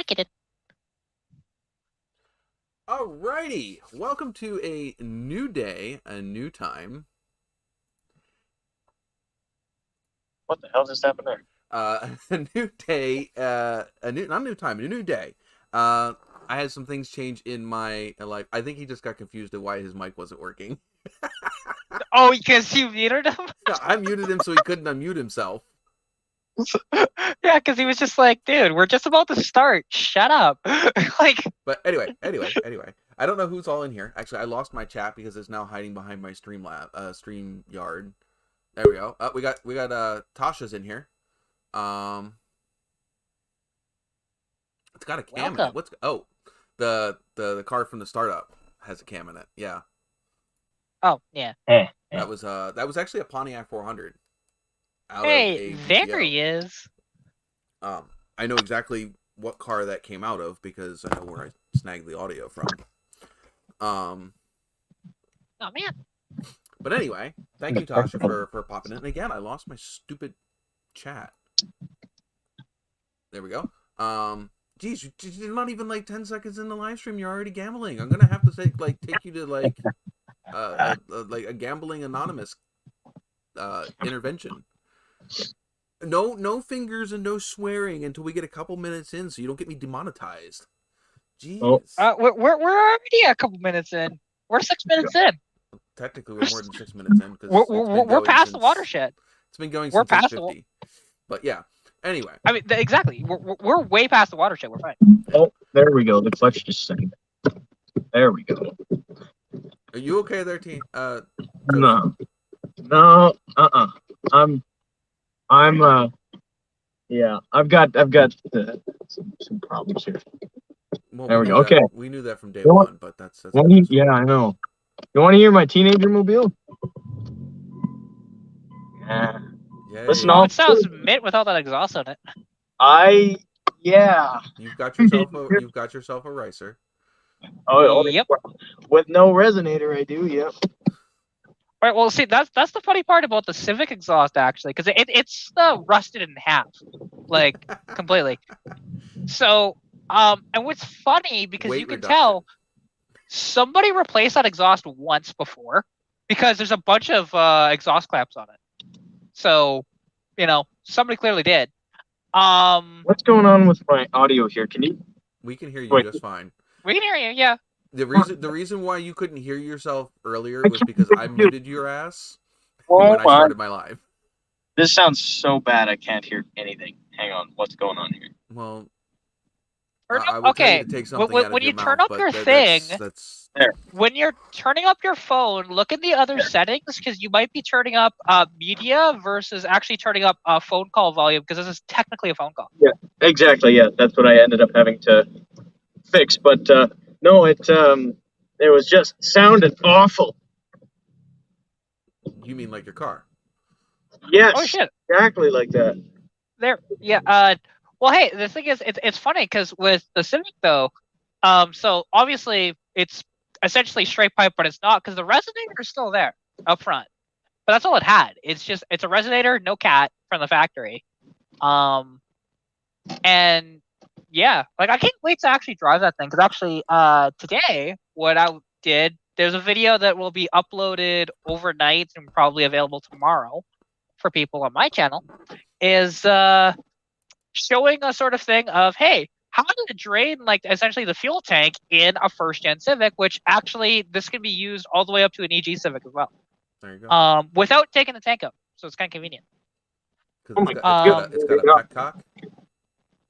I get it. Alrighty, welcome to a new day, a new time. What the hell just happened there? A new day, not a new time, a new day. I had some things change in my life. I think he just got confused at why his mic wasn't working. Oh, because you muted him? I muted him so he couldn't unmute himself. Yeah, because he was just like, dude, we're just about to start. Shut up. But anyway, I don't know who's all in here. Actually, I lost my chat because it's now hiding behind my stream yard. There we go. We got Tasha's in here. It's got a cam in it. Welcome. The car from the startup has a cam in it. Yeah. Oh, yeah. That was actually a Pontiac 400. Hey, there he is. I know exactly what car that came out of because I know where I snagged the audio from. Oh, man. But anyway, thank you, Tasha, for popping in. And again, I lost my stupid chat. There we go. Geez, you're not even like 10 seconds in the live stream. You're already gambling. I'm gonna have to say, take you to a gambling anonymous intervention. No fingers and no swearing until we get a couple minutes in, so you don't get me demonetized. Jeez. We're already a couple minutes in. We're 6 minutes in. Technically, we're more than 6 minutes in because we're past the watershed. It's been going We're since past 8:50. But yeah. Anyway. I mean, exactly. We're way past the watershed. We're fine. Oh, there we go. The clutch just sank. There we go. Are you okay there, T? No. Yeah. I've got some problems here. Well, there we go. Okay. We knew that from day one, but that's yeah, I know. You want to hear my teenager mobile? Yeah. Listen, it sounds mint with all that exhaust on it. You've got yourself a racer. Oh, yep. With no resonator, I do. Yep. All right. Well, see, that's the funny part about the Civic exhaust, actually, because it's rusted in half, like completely. So, and what's funny because Weight you can reduction. tell somebody replaced that exhaust once before because there's a bunch of exhaust clamps on it. So, somebody clearly did. What's going on with my audio here? We can hear you just fine. We can hear you, yeah. The reason why you couldn't hear yourself earlier was because I muted your ass when I started my live. This sounds so bad I can't hear anything. Hang on, what's going on here? Well, I would tell you to take something out of when your you mouth, turn up your thing, that's there. When you're turning up your phone, look in the other settings because you might be turning up media versus actually turning up phone call volume because this is technically a phone call. Yeah, exactly. Yeah, that's what I ended up having to fix. But no, it was just sounded awful. You mean like your car? Yes. Oh shit. Exactly like that. There. Yeah. Well, hey, the thing is, it's funny because with the Civic though, so obviously it's essentially straight pipe, but it's not because the resonator is still there up front. But that's all it had. It's a resonator, no cat from the factory. And yeah, I can't wait to actually drive that thing because actually, today what I did, there's a video that will be uploaded overnight and probably available tomorrow for people on my channel, is showing a sort of thing of, hey, how did it drain essentially the fuel tank in a first gen Civic, which actually this can be used all the way up to an EG Civic as well. There you go. Without taking the tank out, so it's kind of convenient. Because it's got a petcock.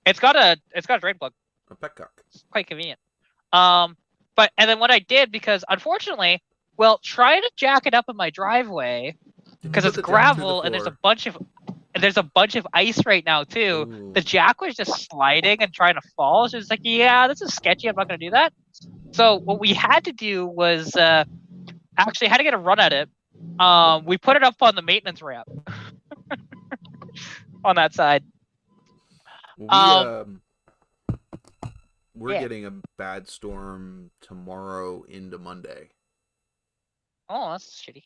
It's got a drain plug. A petcock. It's quite convenient. But then what I did, because unfortunately, trying to jack it up in my driveway because it's gravel and there's a bunch of ice right now too. Ooh. The jack was just sliding and trying to fall. So it's like, yeah, this is sketchy. I'm not going to do that. So what we had to do was actually had to get a run at it. We put it up on the maintenance ramp on that side. We're getting a bad storm tomorrow into Monday. Oh, that's shitty.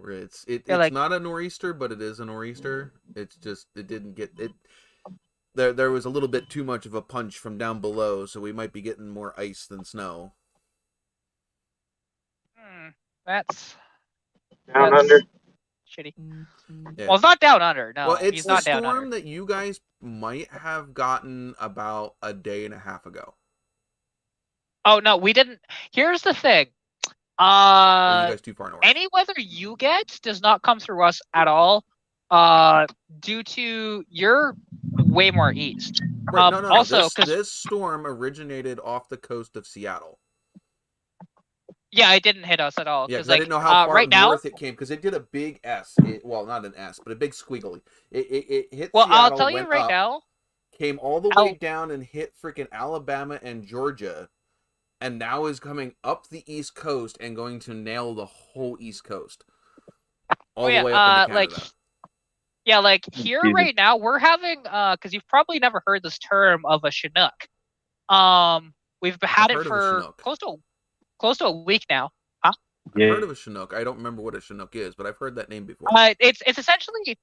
It's not a nor'easter, but it is a nor'easter. It's just it didn't get it. there was a little bit too much of a punch from down below, so we might be getting more ice than snow. That's Down under. shitty. Yeah. Well, it's not down under. No, Well, it's he's the not down under. storm that you guys might have gotten about a day and a half ago. Oh no, we didn't. Here's the thing. Or are you guys too far north? Any weather you get does not come through us at all. Due to you're way more east. Right, no. Also, this storm originated off the coast of Seattle. Yeah, it didn't hit us at all. Yeah, because I didn't know how far right north now, it came, because it did a big S. Well, not an S, but a big squiggly. It hit well, Seattle, I'll tell you went right up, now. came all the way down and hit freaking Alabama and Georgia, and now is coming up the East Coast and going to nail the whole East Coast. All the way up into Canada. Like here right now, we're having because you've probably never heard this term of a Chinook. We've had it for close to a week now. Huh? I've heard of a Chinook. I don't remember what a Chinook is, but I've heard that name before. It's essentially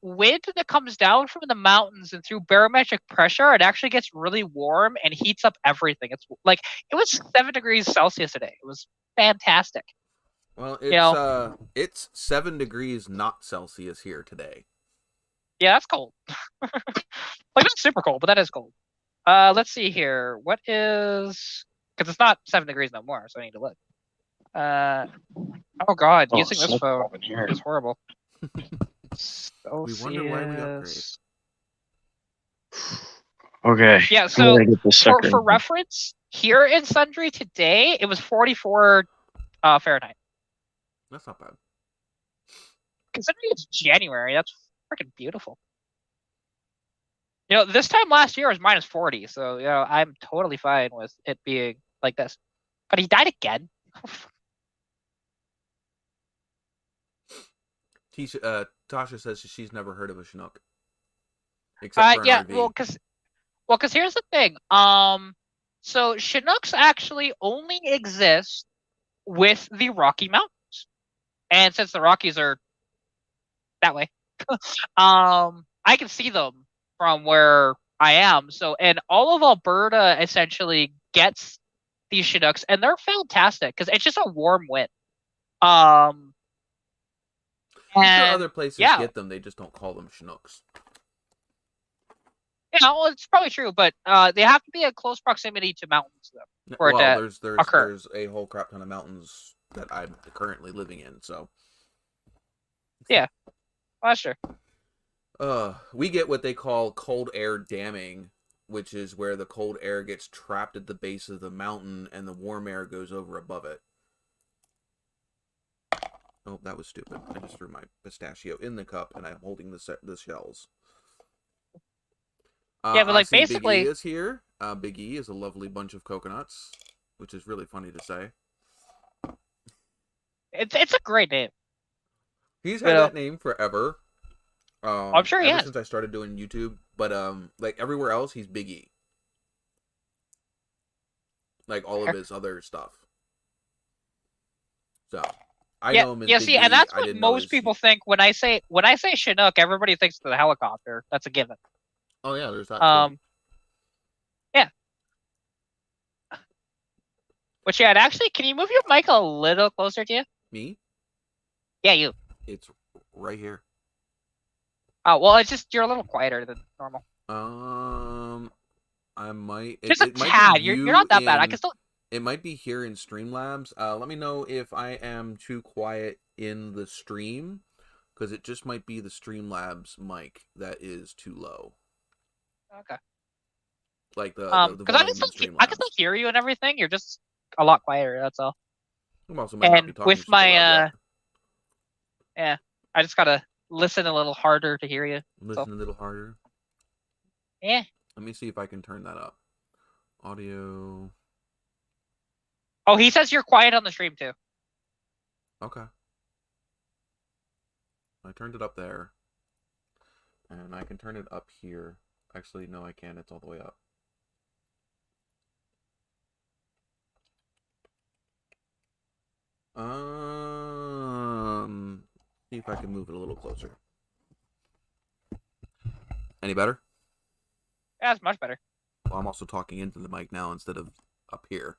wind that comes down from the mountains, and through barometric pressure, it actually gets really warm and heats up everything. It's like it was 7 degrees Celsius today. It was fantastic. Well, it's 7 degrees not Celsius here today. Yeah, that's cold. Like not super cold, but that is cold. Let's see here. What is because it's not 7 degrees no more, so I need to look. Oh god, using this phone is horrible. We wonder why we upgrade. Okay. Yeah, so for reference, here in Sundry today, it was 44 Fahrenheit. That's not bad. Considering it's January, that's freaking beautiful. This time last year was minus 40, so I'm totally fine with it being like this. But he died again. Tasha says she's never heard of a Chinook. Except for an RV. well, because here's the thing. So Chinooks actually only exist with the Rocky Mountains. And since the Rockies are that way, I can see them from where I am. So, and all of Alberta essentially gets these Chinooks, and they're fantastic because it's just a warm wind. I'm sure other places get them. They just don't call them Chinooks. Well, it's probably true, but they have to be in close proximity to mountains, though. There's a whole crap ton of mountains that I'm currently living in, so. Yeah, well, that's true. We get what they call cold air damming, which is where the cold air gets trapped at the base of the mountain and the warm air goes over above it. Oh, that was stupid. I just threw my pistachio in the cup and I'm holding the shells. Yeah, but basically, Big E is here. Big E is a lovely bunch of coconuts, which is really funny to say. It's a great name. He's had that name forever. I'm sure he has. Since I started doing YouTube, but like everywhere else, he's Big E. Like all of his other stuff. So I know him as Big E. And that's what most people think when I say Chinook. Everybody thinks of the helicopter. That's a given. Oh yeah, there's that. Too. Yeah. Which actually, can you move your mic a little closer to you? Me? Yeah, you. It's right here. Oh well, it's just you're a little quieter than normal. I might. Just a tad. You're not that bad. I can still. It might be here in Streamlabs. Let me know if I am too quiet in the stream, because it just might be the Streamlabs mic that is too low. Okay. Like the because I can still hear you and everything. You're just a lot quieter. That's all. I'm also might not be talking with my yeah, I just gotta listen a little harder to hear you. Listen a little harder. Yeah. Let me see if I can turn that up. Audio. Oh, he says you're quiet on the stream too. Okay. I turned it up there. And I can turn it up here. Actually, no, I can't. It's all the way up. See if I can move it a little closer. Any better? That's much better. Well, I'm also talking into the mic now instead of up here.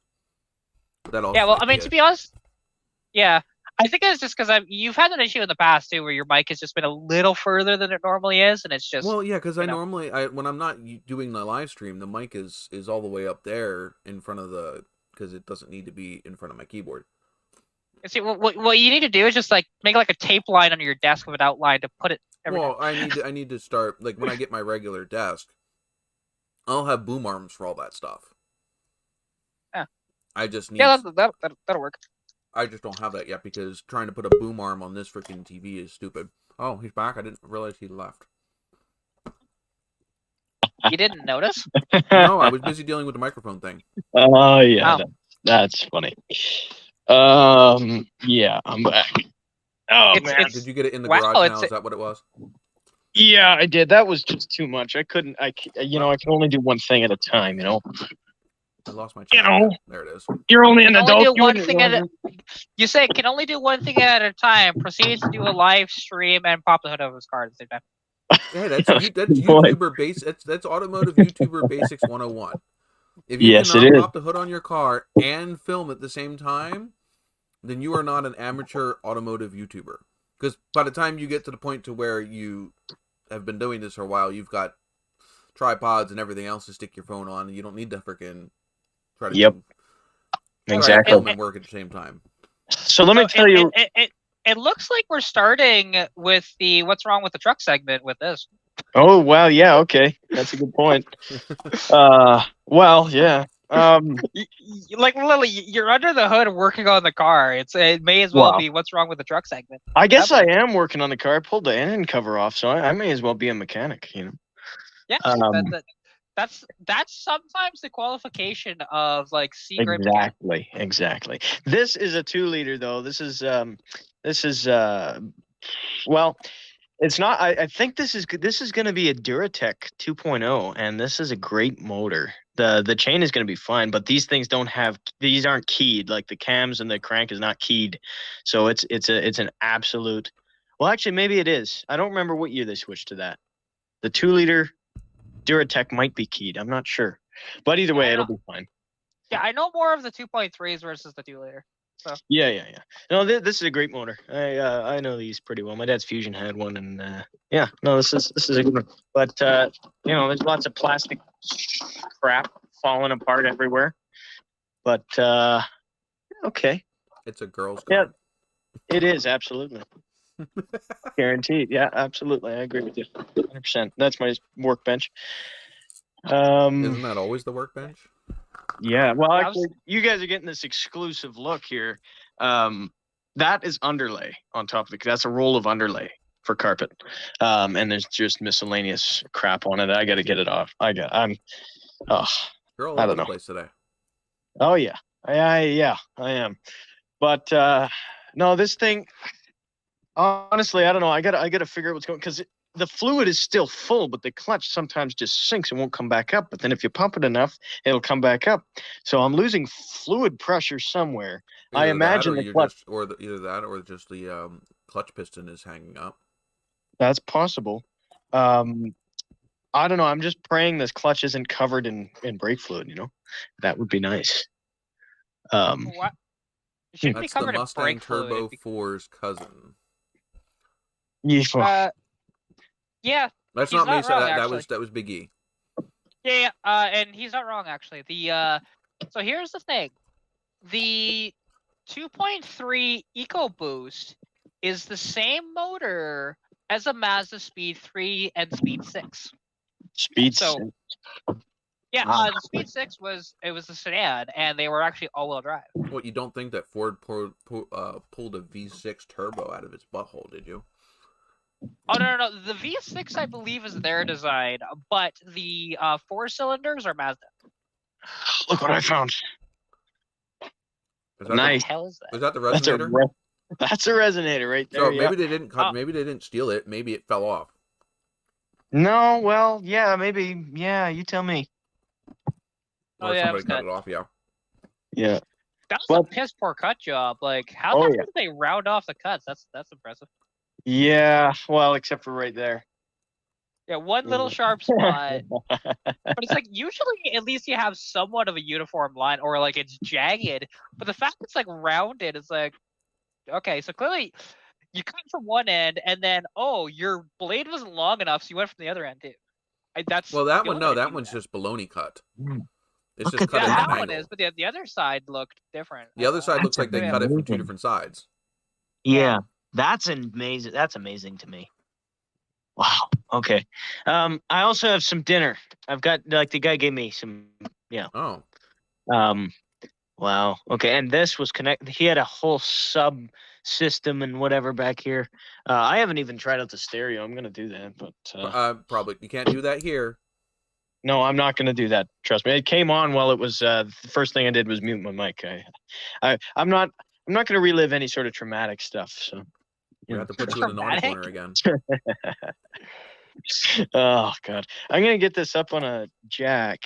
That also Yeah, well, I mean, to be honest, yeah, I think it's just because you've had an issue in the past too, where your mic has just been a little further than it normally is, and it's just. Well, yeah, because normally when I'm not doing the live stream, the mic is all the way up there in front of because it doesn't need to be in front of my keyboard. See, what you need to do is just like make like a tape line under your desk with an outline to put it. Well, I need to start like when I get my regular desk, I'll have boom arms for all that stuff. Yeah. I just need. Yeah, that'll work. I just don't have that yet because trying to put a boom arm on this freaking TV is stupid. Oh, he's back. I didn't realize he left. You didn't notice? No, I was busy dealing with the microphone thing. Oh yeah, that's funny. Yeah, I'm back. Oh man, did you get it in the garage now? Is that what it was? Yeah, I did. That was just too much. I couldn't. I can only do one thing at a time. I lost my channel. There it is. You're only an adult. You say can only do one thing at a time. Proceeds to do a live stream and pop the hood over his car at the same time. Hey, that's YouTuber base. That's automotive YouTuber basics 101. If you cannot pop the hood on your car and film at the same time, then you are not an amateur automotive YouTuber. Because by the time you get to the point to where you have been doing this for a while, you've got tripods and everything else to stick your phone on, and you don't need to freaking try to exactly film and work at the same time. So let me tell you. It looks like we're starting with the what's wrong with the truck segment with this. Oh wow, yeah, okay, that's a good point. Well, yeah. Like Lily, you're under the hood working on the car. It may as well be what's wrong with the truck segment. I guess I am working on the car. I pulled the engine cover off, so I may as well be a mechanic. Yeah, that's sometimes the qualification of like C grade. Exactly. This is a 2-liter though. This is well, it's not. I think this is going to be a Duratec 2.0, and this is a great motor. The chain is going to be fine, but these things these aren't keyed. Like the cams and the crank is not keyed, so it's an absolute. Well, actually, maybe it is. I don't remember what year they switched to that. The 2-liter Duratec might be keyed. I'm not sure, but either way, it'll be fine. Yeah, I know more of the 2.3s versus the 2-liter. So. Yeah. No, this is a great motor. I know these pretty well. My dad's Fusion had one, and this is a good one. But there's lots of plastic crap falling apart everywhere. But okay. It's a girl's car. Yeah, it is absolutely guaranteed. Yeah, absolutely. I agree with you 100%. That's my workbench. Isn't that always the workbench? Yeah, well, actually, you guys are getting this exclusive look here. That is underlay on top of it. That's a roll of underlay for carpet. And there's just miscellaneous crap on it. I got to get it off. You're all over the place today. Oh yeah, I am. But no, this thing. Honestly, I don't know. I gotta figure out what's going because the fluid is still full, but the clutch sometimes just sinks and won't come back up. But then if you pump it enough, it'll come back up. So I'm losing fluid pressure somewhere. I imagine the clutch, either that or just the clutch piston is hanging up. That's possible. I don't know. I'm just praying this clutch isn't covered in brake fluid. That would be nice. What? It should be covered the Mustang in brake Turbo fluid. 4's cousin. Yeah. That's not me. That was Big E. Yeah, and he's not wrong actually. So here's the thing. The 2.3 EcoBoost is the same motor as a Mazda Speed 3 and Speed 6. Yeah, the Speed 6 was a sedan, and they were actually all-wheel drive. What, you don't think that Ford pulled a V6 turbo out of its butthole, did you? Oh, no. The V6, I believe, is their design, but the 4 cylinders are Mazda. Look what I found. Nice. What the hell is that? Was that the resonator? That's a resonator right there. So maybe they didn't cut. Maybe they didn't steal it. Maybe it fell off. No, well, yeah, maybe. Yeah, you tell me. Or somebody cut it off. Yeah. That was a piss poor cut job. Like, how did they round off the cuts? That's impressive. Yeah, well, except for right there. Yeah, one little sharp spot. But it's like usually at least you have somewhat of a uniform line, or like it's jagged. But the fact it's like rounded, it's like, okay, so clearly you cut from one end, and then your blade wasn't long enough, so you went from the other end too. That's Well, that the one, only no, way to that do one's that. just baloney cut. It's Look just at cut Yeah, at an that one angle. is, but the other side looked different. The other side looks That's like they cut it from two amazing. different sides. Yeah, that's amazing. That's amazing to me. Wow. Okay. I also have some dinner. I've got like the guy gave me some. Yeah. Oh, Wow. Okay. And this was connected. He had a whole sub system and whatever back here. I haven't even tried out the stereo. I'm gonna do that, but probably you can't do that here. no, I'm not gonna do that. Trust me. It came on while it was. The first thing I did was mute my mic. I'm not. I'm not gonna relive any sort of traumatic stuff. So. We have to put you in the naughty corner again. Oh God. I'm gonna get this up on a jack,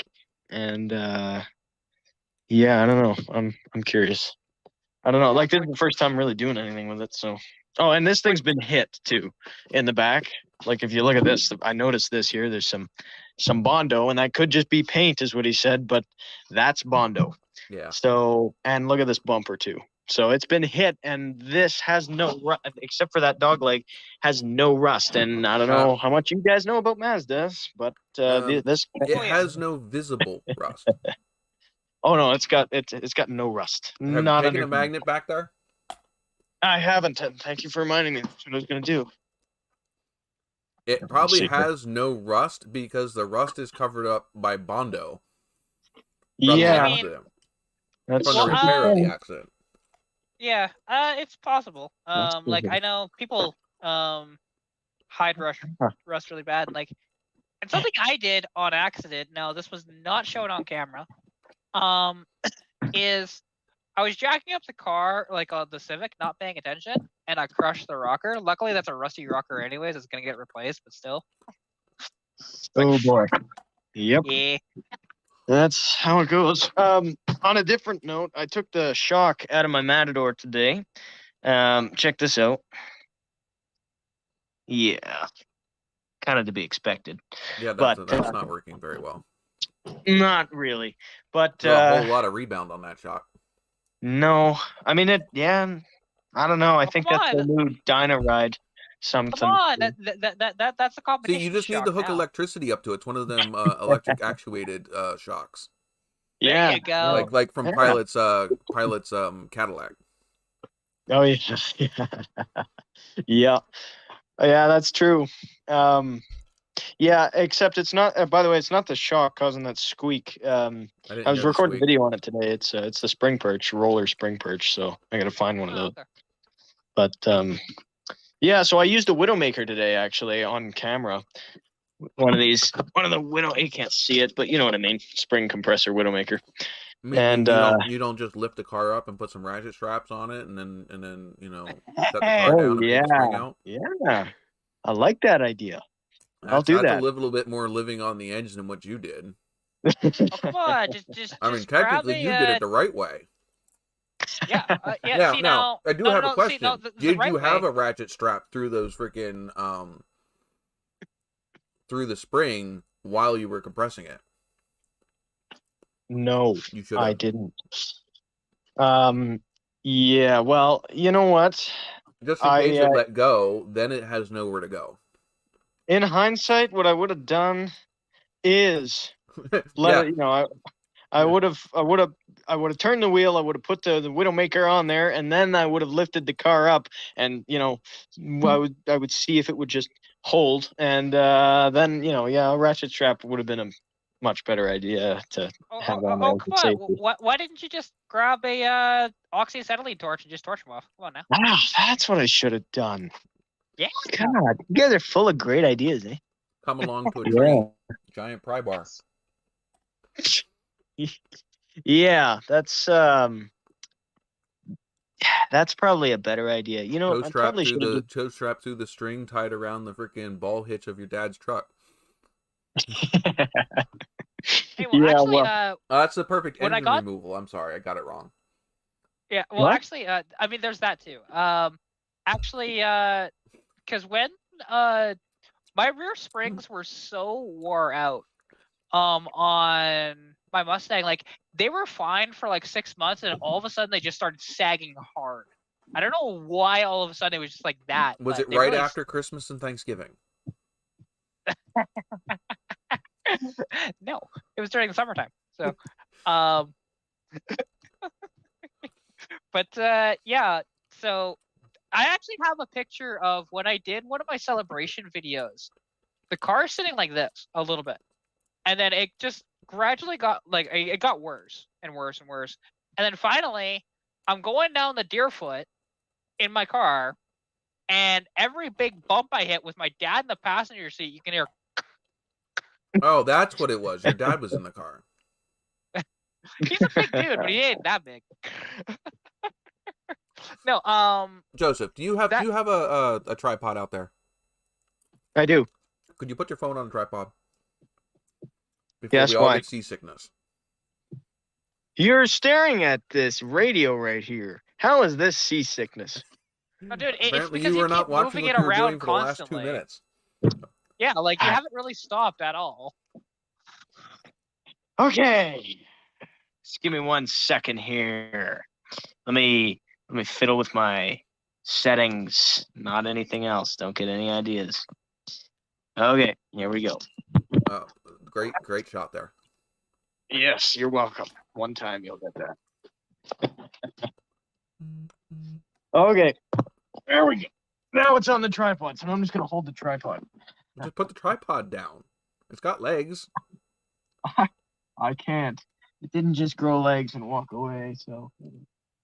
and yeah, I don't know. I'm curious. I don't know. Like this is the first time really doing anything with it. So. Oh, and this thing's been hit too, in the back. Like if you look at this, I noticed this here. There's some Bondo, and that could just be paint, is what he said, but that's Bondo. Yeah. So, and look at this bumper too. So it's been hit, and this has no rust, except for that dog leg, has no rust. And I don't know how much you guys know about Mazdas, but this it has no visible rust. Oh no, it's got no rust. Have you taken a magnet back there? I haven't. Thank you for reminding me. That's what I was gonna do. It probably has no rust because the rust is covered up by Bondo. Yeah, I mean, that's from the repair of the accident. Yeah, it's possible. Like I know people hide rust really bad, and like, and something I did on accident. No, this was not shown on camera. Is I was jacking up the car, like on the Civic, not paying attention, and I crushed the rocker. Luckily, that's a rusty rocker, anyways. It's gonna get replaced, but still. Oh boy. Yep. Yeah. That's how it goes. On a different note, I took the shock out of my Matador today. Check this out. Yeah, kind of to be expected. Yeah, that's not working very well. Not really, but a whole lot of rebound on that shock. No, I mean it. Yeah, I don't know. I think that's the new Dyna Ride. Something. Come on, that's a competition. See, you just need to hook electricity up to it. It's one of them electric actuated shocks. Yeah, there you go. Like from Pilot's Cadillac. Oh yeah, yeah, yeah. That's true. Yeah, except it's not. By the way, it's not the shock causing that squeak. I was recording a video on it today. It's the spring perch, roller spring perch. So I gotta find one of those. Okay. But yeah, so I used a Widowmaker today, actually, on camera. One of the Widow. You can't see it, but you know what I mean. Spring compressor Widowmaker. And you don't just lift the car up and put some ratchet straps on it, and then shut the car down and pull the spring out. Yeah, I like that idea. I'll do that. That's a little bit more living on the edge than what you did. Oh, come on, just I mean, technically, you did it the right way. Yeah, yeah. See, now, I do have a question. Did you have a ratchet strap through those freaking through the spring while you were compressing it? No, you should. I didn't. Yeah. Well, you know what? Just in case it let go, then it has nowhere to go. In hindsight, what I would have done is let it, I would have turned the wheel. I would have put the Widowmaker on there, and then I would have lifted the car up, and I would see if it would just hold, and then a ratchet strap would have been a much better idea to have on there. Come on! Why didn't you just grab a oxyacetylene torch and just torch them off? Come on now. Wow, that's what I should have done. Yeah. God, you guys are full of great ideas, eh? Come along to a tree. Giant pry bar. Yeah, that's probably a better idea. Toe strap through the string tied around the freaking ball hitch of your dad's truck. Hey, well, that's the perfect engine removal. I'm sorry, I got it wrong. Yeah, well, what? Actually, I mean, there's that too. Actually, because when my my rear springs were so wore out on my Mustang. Like, they were fine for like 6 months, and all of a sudden they just started sagging hard. I don't know why all of a sudden it was just like that. Was it right after Christmas and Thanksgiving? No, it was during the summertime. So, but yeah. So I actually have a picture of when I did one of my celebration videos. The car's sitting like this a little bit, and then it just gradually got like it got worse and worse and worse, and then finally I'm going down the Deerfoot in my car, and every big bump I hit with my dad in the passenger seat, you can hear. Oh, that's what it was. Your dad was in the car. He's a big dude, but he ain't that big. No, Joseph, do you have a tripod out there? I do. Could you put your phone on a tripod? Before Yes, we all why? get seasickness. You're staring at this radio right here. How is this seasickness? no, dude, it's Apparently because you you were not keep watching moving what it you were around doing for the last 2 constantly. minutes. Yeah, like you haven't really stopped at all. Okay. Just give me 1 second here. Let me fiddle with my settings, not anything else. Don't get any ideas. Okay, here we go. Oh, great shot there. Yes, you're welcome. One time you'll get that. Okay, there we go. Now it's on the tripod, so I'm just gonna hold the tripod. Just put the tripod down. It's got legs. I can't. It didn't just grow legs and walk away, so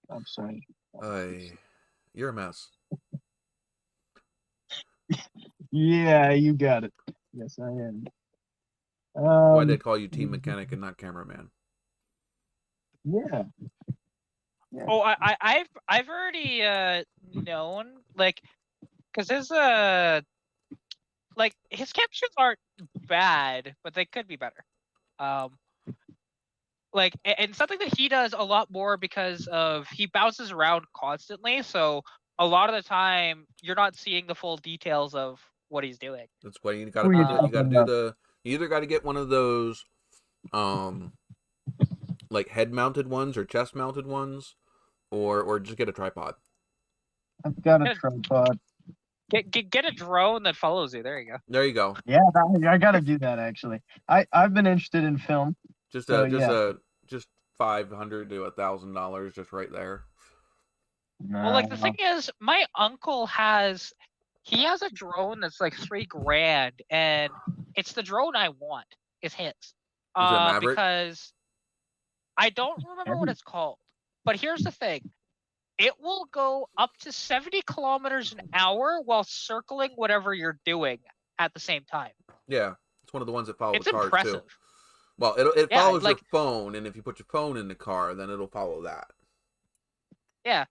I'm sorry. You're a mess. Yeah, you got it. Yes, I am. Why'd they call you team mechanic and not cameraman? Yeah. Oh, I've already known, like, because his like his captions aren't bad, but they could be better. Like, and something that he does a lot more because of he bounces around constantly, so a lot of the time you're not seeing the full details of what he's doing. That's why you gotta you either gotta get one of those like head mounted ones or chest mounted ones, or just get a tripod. I've got a tripod. Get a drone that follows you. There you go. There you go. Yeah, I gotta do that actually. I've been interested in film. Just So, just $500 to $1,000 just right there. Well, like the thing is, my uncle has a drone that's like $3,000, and it's the drone I want. It's his. Is it Maverick? Because I don't remember what it's called. But here's the thing. It will go up to 70 kilometers an hour while circling whatever you're doing at the same time. Yeah, it's one of the ones that follow It's the cars impressive. too. Well, it Yeah, follows like- your phone, and if you put your phone in the car, then it'll follow that. Yeah.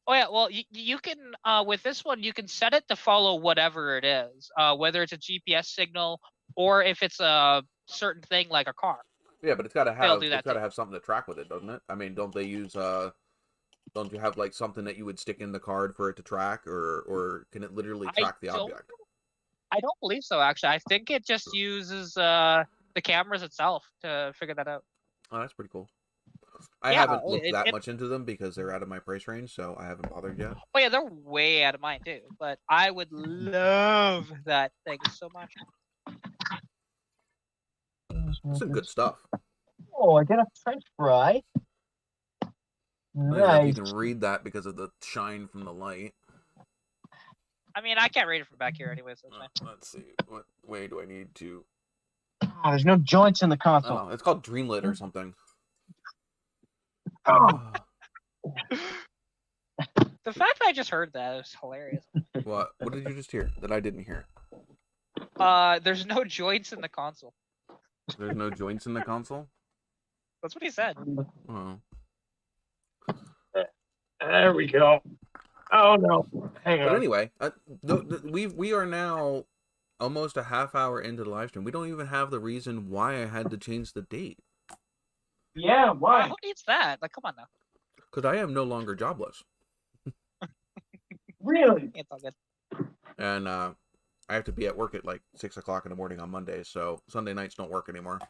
Oh yeah. Well, you can with this one you can set it to follow whatever it is, whether it's a GPS signal or if it's a certain thing like a car. Yeah, but it's got to They'll have do that too. something to track with it, doesn't it? I mean, don't they use don't you have like something that you would stick in the card for it to track, or can it literally track the object? I don't believe so. Actually, I think it just uses the cameras itself to figure that out. Oh, that's pretty cool. I haven't looked that much into them because they're out of my price range, so I haven't bothered yet. Oh yeah, they're way out of mine too. But I would love that thing so much. Some good stuff. Oh, I got a French fry. I don't know if you can read that because of the shine from the light. I mean, I can't read it from back here anyway, so it's fine. Let's see. What way do I need to? Oh, there's no joints in the console. Oh, it's called Dreamlit or something. Oh. The fact that I just heard that is hilarious. What? What did you just hear that I didn't hear? There's no joints in the console. There's no joints in the console? That's what he said. Oh. There we go. Oh no. Hang But on. anyway, we are now almost a half hour into the live stream. We don't even have the reason why I had to change the date. Yeah, why? Who needs that? Like, come on now. Because I am no longer jobless. Really? It's all good. And I have to be at work at like 6 o'clock in the morning on Monday, so Sunday nights don't work anymore.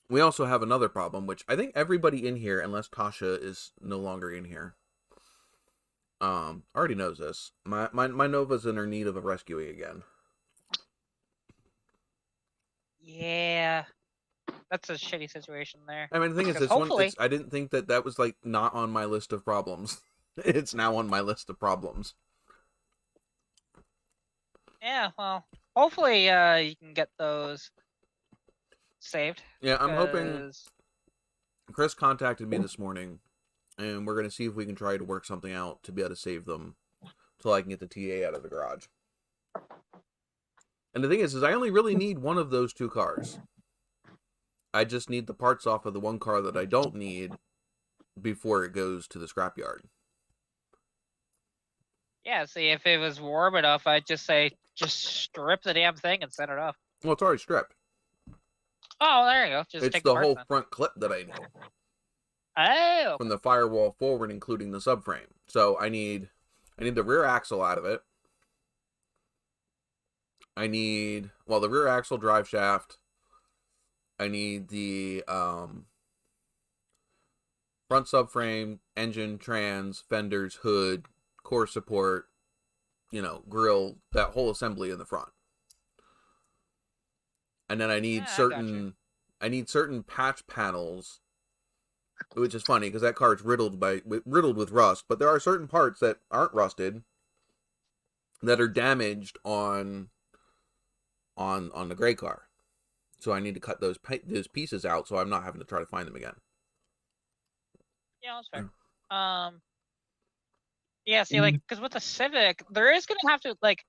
We also have another problem, which I think everybody in here, unless Tasha is no longer in here, already knows this. My Nova's in her need of a rescuing again. Yeah, that's a shitty situation there. I mean, the thing is, this hopefully... one, I didn't think that was like not on my list of problems. It's now on my list of problems. Yeah, well, hopefully you can get those saved. Yeah, I'm hoping. Chris contacted me this morning, and we're gonna see if we can try to work something out to be able to save them, till I can get the TA out of the garage. And the thing is I only really need one of those two cars. I just need the parts off of the one car that I don't need before it goes to the scrapyard. Yeah, see, if it was warm enough, I'd just say, just strip the damn thing and set it off. Well, it's already stripped. Oh, there you go. Just it's take the whole front clip that I need. Oh. From the firewall forward, including the subframe. So I need the rear axle out of it. I need, well, the rear axle, drive shaft. I need the front subframe, engine, trans, fenders, hood, core support, grill, that whole assembly in the front. And then I need certain patch panels, which is funny because that car is riddled with rust, but there are certain parts that aren't rusted that are damaged on the gray car. So I need to cut those pieces out so I'm not having to try to find them again. Yeah, that's fair. Yeah, see, like, because with the Civic, there is going to have to, like,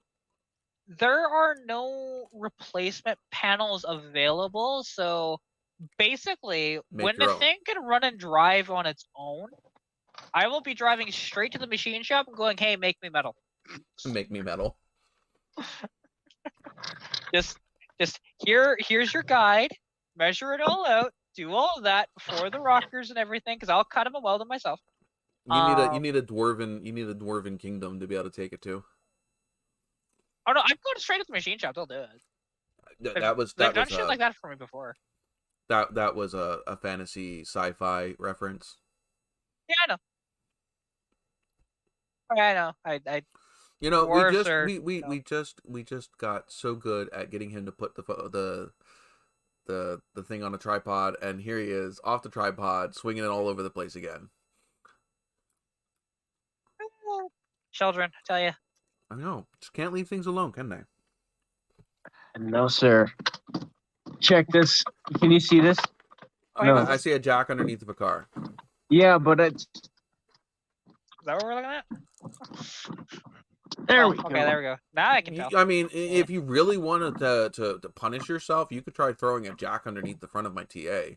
there are no replacement panels available, so basically, when the thing can run and drive on its own, I will be driving straight to the machine shop and going, hey, make me metal. Make me metal. Just here's your guide, measure it all out, do all of that before the rockers and everything, because I'll cut them and weld them myself. You need a dwarven kingdom to be able to take it to. Oh no, I'm going straight to the machine shop. They'll do it. They've done shit like that for me before. That was a fantasy sci-fi reference. Yeah, I know. I know. We just got so good at getting him to put the thing on a tripod, and here he is off the tripod, swinging it all over the place again. Children, I tell you. I know. Just can't leave things alone, can they? No, sir. Check this. Can you see this? No, I see a jack underneath of a car. Yeah, but it's... Is that what we're looking at? There we go. Okay, there we go. Now I can tell. I mean, if you really wanted to punish yourself, you could try throwing a jack underneath the front of my TA.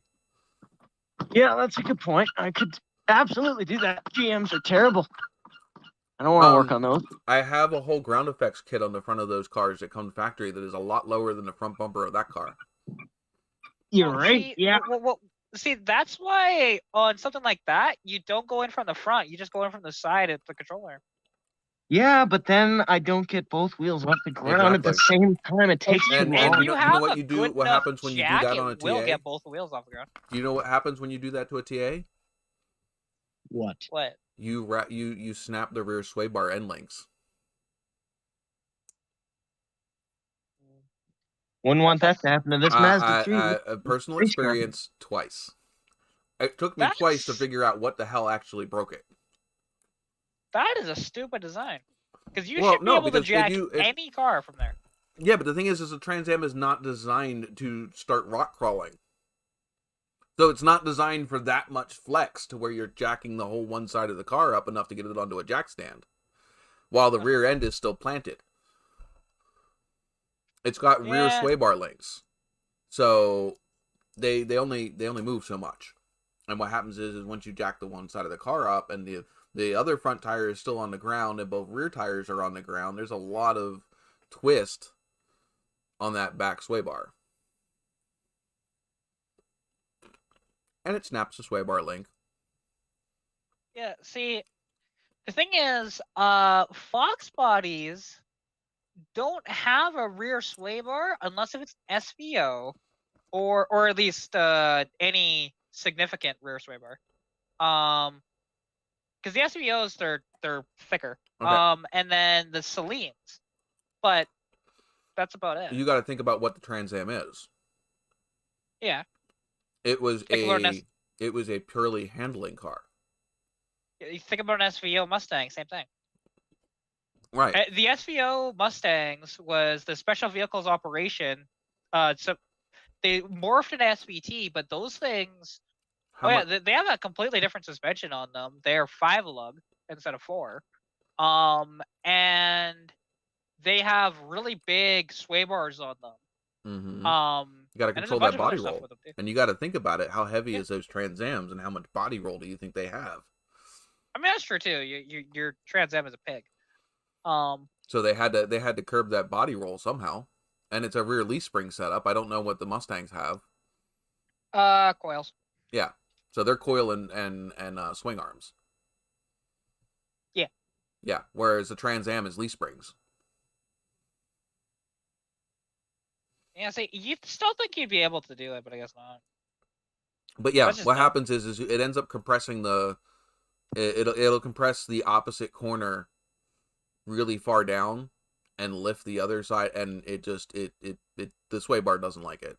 Yeah, that's a good point. I could absolutely do that. GMs are terrible. I don't want to work on those. I have a whole ground effects kit on the front of those cars that come factory that is a lot lower than the front bumper of that car. You're right. Yeah. See, that's why on something like that, you don't go in from the front. You just go in from the side at the controller. Yeah, but then I don't get both wheels off the ground at the same time. It takes too long. And you know what you do? What happens when you do that on a TA? Will get both wheels off the ground. Do you know what happens when you do that to a TA? What? You snap the rear sway bar end links. Wouldn't want that to happen to this Mazda 3. Personal experience twice. It took me twice to figure out what the hell actually broke it. That is a stupid design. Because you should be able to jack any car from there. Yeah, but the thing is the Trans Am is not designed to start rock crawling. So it's not designed for that much flex to where you're jacking the whole one side of the car up enough to get it onto a jack stand, while the rear end is still planted. It's got rear sway bar links, so they only move so much. And what happens is once you jack the one side of the car up and the other front tire is still on the ground and both rear tires are on the ground, there's a lot of twist on that back sway bar. And it snaps the sway bar link. Yeah, see, the thing is, Fox bodies don't have a rear sway bar unless if it's SVO or at least any significant rear sway bar. Because the SVOs they're thicker. Okay. And then the Selines, but that's about it. You got to think about what the Trans Am is. Yeah. It was Think about a purely handling car. You think about an SVO Mustang, same thing. Right. The SVO Mustangs was the Special Vehicles Operation. So they morphed into SVT, but those things, they have a completely different suspension on them. They're 5-lug instead of 4. And they have really big sway bars on them. Mm-hmm. You got to control that body roll, and you got to think about it. How heavy is those Trans Ams, and how much body roll do you think they have? I mean, that's true too. Your Trans Am is a pig. So they had to curb that body roll somehow, and it's a rear leaf spring setup. I don't know what the Mustangs have. Coils. Yeah, so they're coil and swing arms. Yeah. Yeah, whereas the Trans Am is leaf springs. Yeah, see, you still think you'd be able to do it, but I guess not. But yeah, what happens is it ends up compressing it'll compress the opposite corner really far down and lift the other side, and it the sway bar doesn't like it.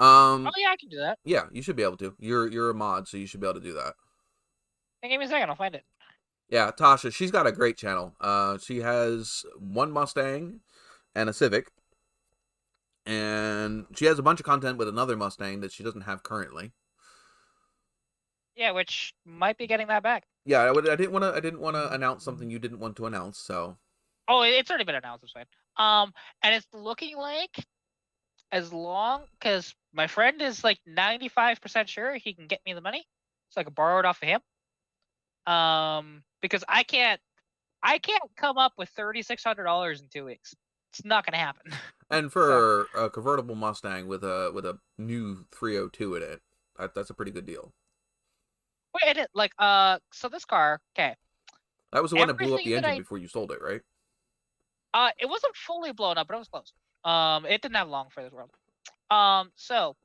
Oh yeah, I can do that. Yeah, you should be able to. You're a mod, so you should be able to do that. Hey, give me a second, I'll find it. Yeah, Tasha, she's got a great channel. She has one Mustang and a Civic, and she has a bunch of content with another Mustang that she doesn't have currently. Yeah, which might be getting that back. Yeah, I didn't want to announce something you didn't want to announce. So. Oh, it's already been announced. It's fine. And it's looking like because my friend is like 95% sure he can get me the money, so I can borrow it off of him. Because I can't come up with $3,600 in 2 weeks. It's not gonna happen. And for a convertible Mustang with a new 302 in it, that's a pretty good deal. Wait, so this car, okay. That was the one that blew up the engine before you sold it, right? It wasn't fully blown up, but it was close. It didn't have long for this world. So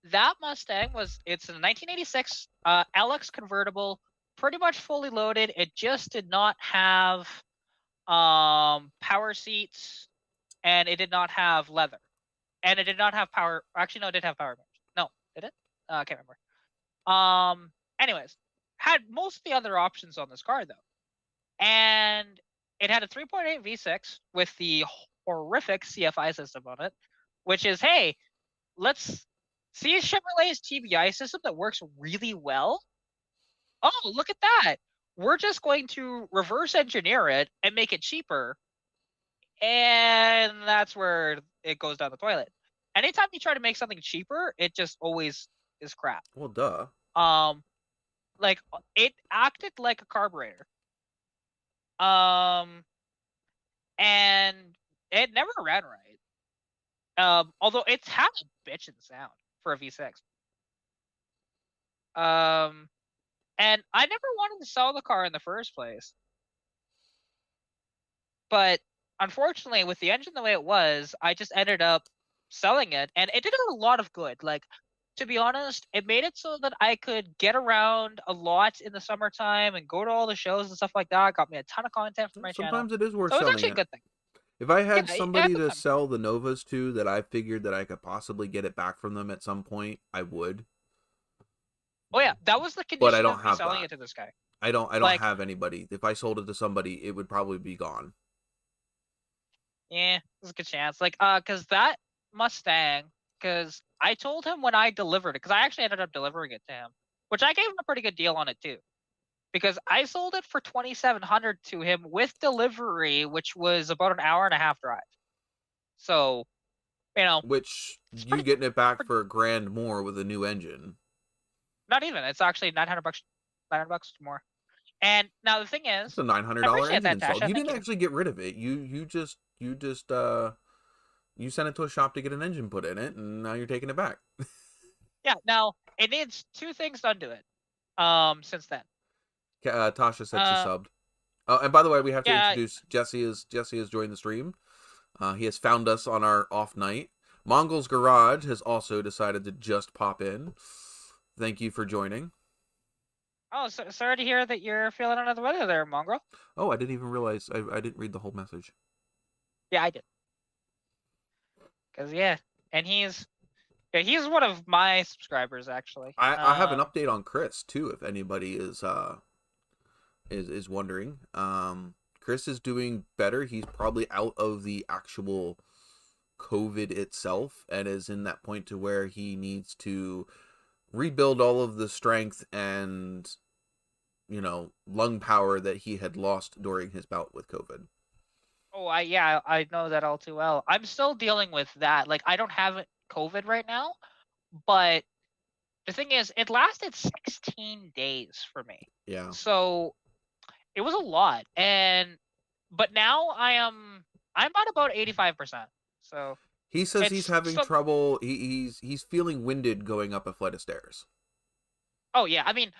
that Mustang it's a 1986 LX convertible, pretty much fully loaded. It just did not have power seats, and it did not have leather, and it did not have power. Actually, no, it did have power mirrors. No, did it? I can't remember. Anyways, had most of the other options on this car though, and it had a 3.8 V6 with the horrific CFI system on it, which is, hey, let's see Chevrolet's TBI system that works really well. Oh, look at that. We're just going to reverse engineer it and make it cheaper. And that's where it goes down the toilet. Anytime you try to make something cheaper, it just always is crap. Well, duh. Like, it acted like a carburetor. And it never ran right. Although it's had a bitchin' sound for a V6. And I never wanted to sell the car in the first place. But unfortunately, with the engine the way it was, I just ended up selling it, and it did a lot of good. Like, to be honest, it made it so that I could get around a lot in the summertime and go to all the shows and stuff like that. It got me a ton of content for my channel. Sometimes it is worth selling. So it's actually a good thing. If I had somebody to sell the Novas to that I figured that I could possibly get it back from them at some point, I would. Oh yeah, that was the condition but I don't of have selling that. it to this guy. I don't have anybody. If I sold it to somebody, it would probably be gone. Yeah, there's a good chance. Like, because that Mustang, because I told him when I delivered it, because I actually ended up delivering it to him, which I gave him a pretty good deal on it too, because I sold it for $2,700 to him with delivery, which was about an hour and a half drive. So, which you getting it back for $1,000 more with a new engine. Not even. It's actually $900 more. And now the thing is, it's a $900 engine installed. You didn't actually get rid of it. You just you sent it to a shop to get an engine put in it, and now you're taking it back. Yeah. Now it needs 2 things done to it. Since then. Tasha said she subbed. Oh, and by the way, we have to Yeah, introduce Jesse. Jesse has joined the stream. He has found us on our off night. Mongol's Garage has also decided to just pop in. Thank you for joining. oh, sorry to hear that you're feeling under the weather there, Mongrel. Oh, I didn't even realize. I didn't read the whole message. Yeah, I did. Cause and he's one of my subscribers actually. I have an update on Chris too, if anybody is wondering. Chris is doing better. He's probably out of the actual COVID itself and is in that point to where he needs to rebuild all of the strength and lung power that he had lost during his bout with COVID. Oh, I know that all too well. I'm still dealing with that. Like, I don't have COVID right now, but the thing is, it lasted 16 days for me. Yeah. So it was a lot, but now I'm at about 85%. So he says he's having trouble. He's feeling winded going up a flight of stairs. Oh yeah, I mean,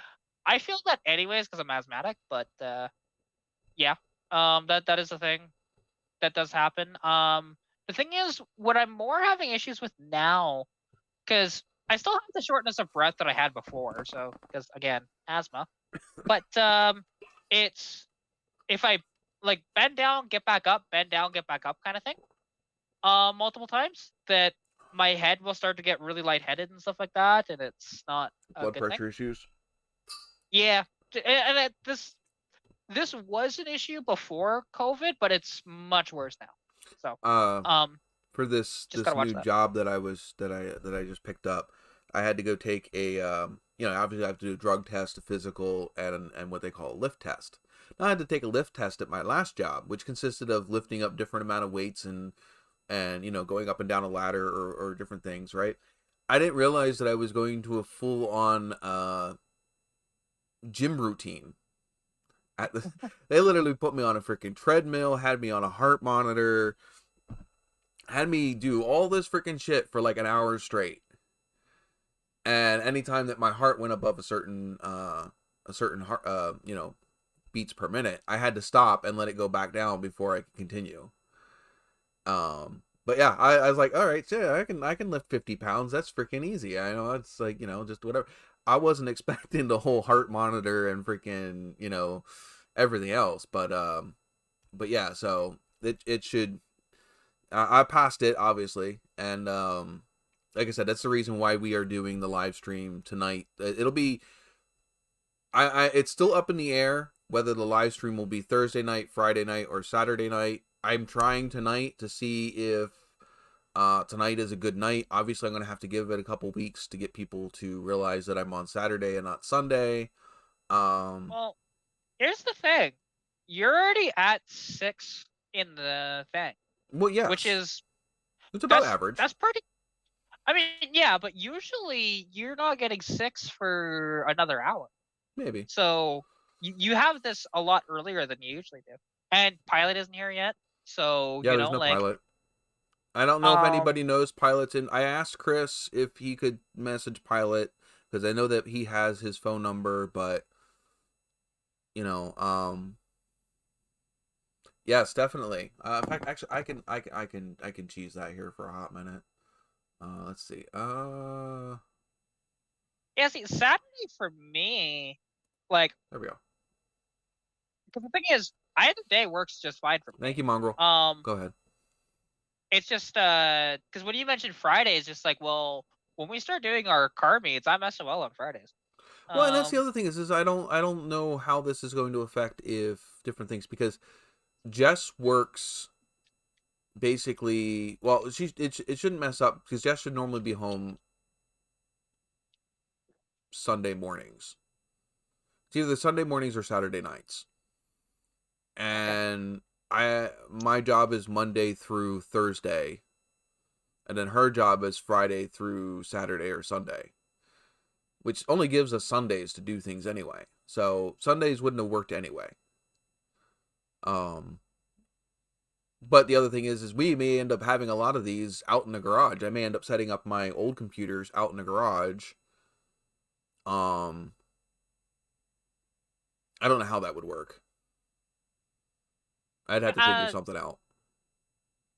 I feel that anyways because I'm asthmatic, but yeah, that is a thing that does happen. The thing is, what I'm more having issues with now, because I still have the shortness of breath that I had before. So because again, asthma, but it's if I like bend down, get back up, bend down, get back up kind of thing, multiple times, that my head will start to get really lightheaded and stuff like that, and it's not a blood good pressure thing. issues. Yeah, and this was an issue before COVID, but it's much worse now. So, for this new job that I just picked up, I had to go take a obviously I have to do a drug test, a physical, and what they call a lift test. Now, I had to take a lift test at my last job, which consisted of lifting up different amount of weights and going up and down a ladder or different things, right? I didn't realize that I was going to a full on gym routine. They literally put me on a freaking treadmill, had me on a heart monitor, had me do all this freaking shit for like an hour straight. And anytime that my heart went above a certain heart, beats per minute, I had to stop and let it go back down before I could continue. But yeah, I was like, all right, yeah, I can lift 50 pounds. That's freaking easy. I know it's like, just whatever. I wasn't expecting the whole heart monitor and freaking, everything else. But yeah, so it should, I passed it obviously. And, like I said, that's the reason why we are doing the live stream tonight. It'll be, it's still up in the air whether the live stream will be Thursday night, Friday night, or Saturday night. I'm trying tonight to see if tonight is a good night. Obviously, I'm going to have to give it a couple weeks to get people to realize that I'm on Saturday and not Sunday. Well, here's the thing. You're already at 6 in the thing. Well, yeah. Which is... It's about average. That's pretty... I mean, yeah, but usually you're not getting 6 for another hour. Maybe. So you have this a lot earlier than you usually do. And Pilot isn't here yet. So, yeah, there's no Pilot. I don't know if anybody knows Pilot's in. I asked Chris if he could message Pilot because I know that he has his phone number, but yes, definitely. In fact, actually, I can cheese that here for a hot minute. Let's see. Yeah, see, Saturday for me, like, there we go. Because the thing is, either day works just fine for me. Thank you, Mongrel. Go ahead. It's just because when you mentioned Fridays, just like, well, when we start doing our car meets, I'm SOL on Fridays. Well, and that's the other thing is I don't know how this is going to affect if different things, because Jess works basically, well, it shouldn't mess up because Jess should normally be home Sunday mornings. It's either Sunday mornings or Saturday nights. And my job is Monday through Thursday, and then her job is Friday through Saturday or Sunday, which only gives us Sundays to do things anyway. So Sundays wouldn't have worked anyway. But the other thing is we may end up having a lot of these out in the garage. I may end up setting up my old computers out in the garage. I don't know how that would work. I'd have to figure something out.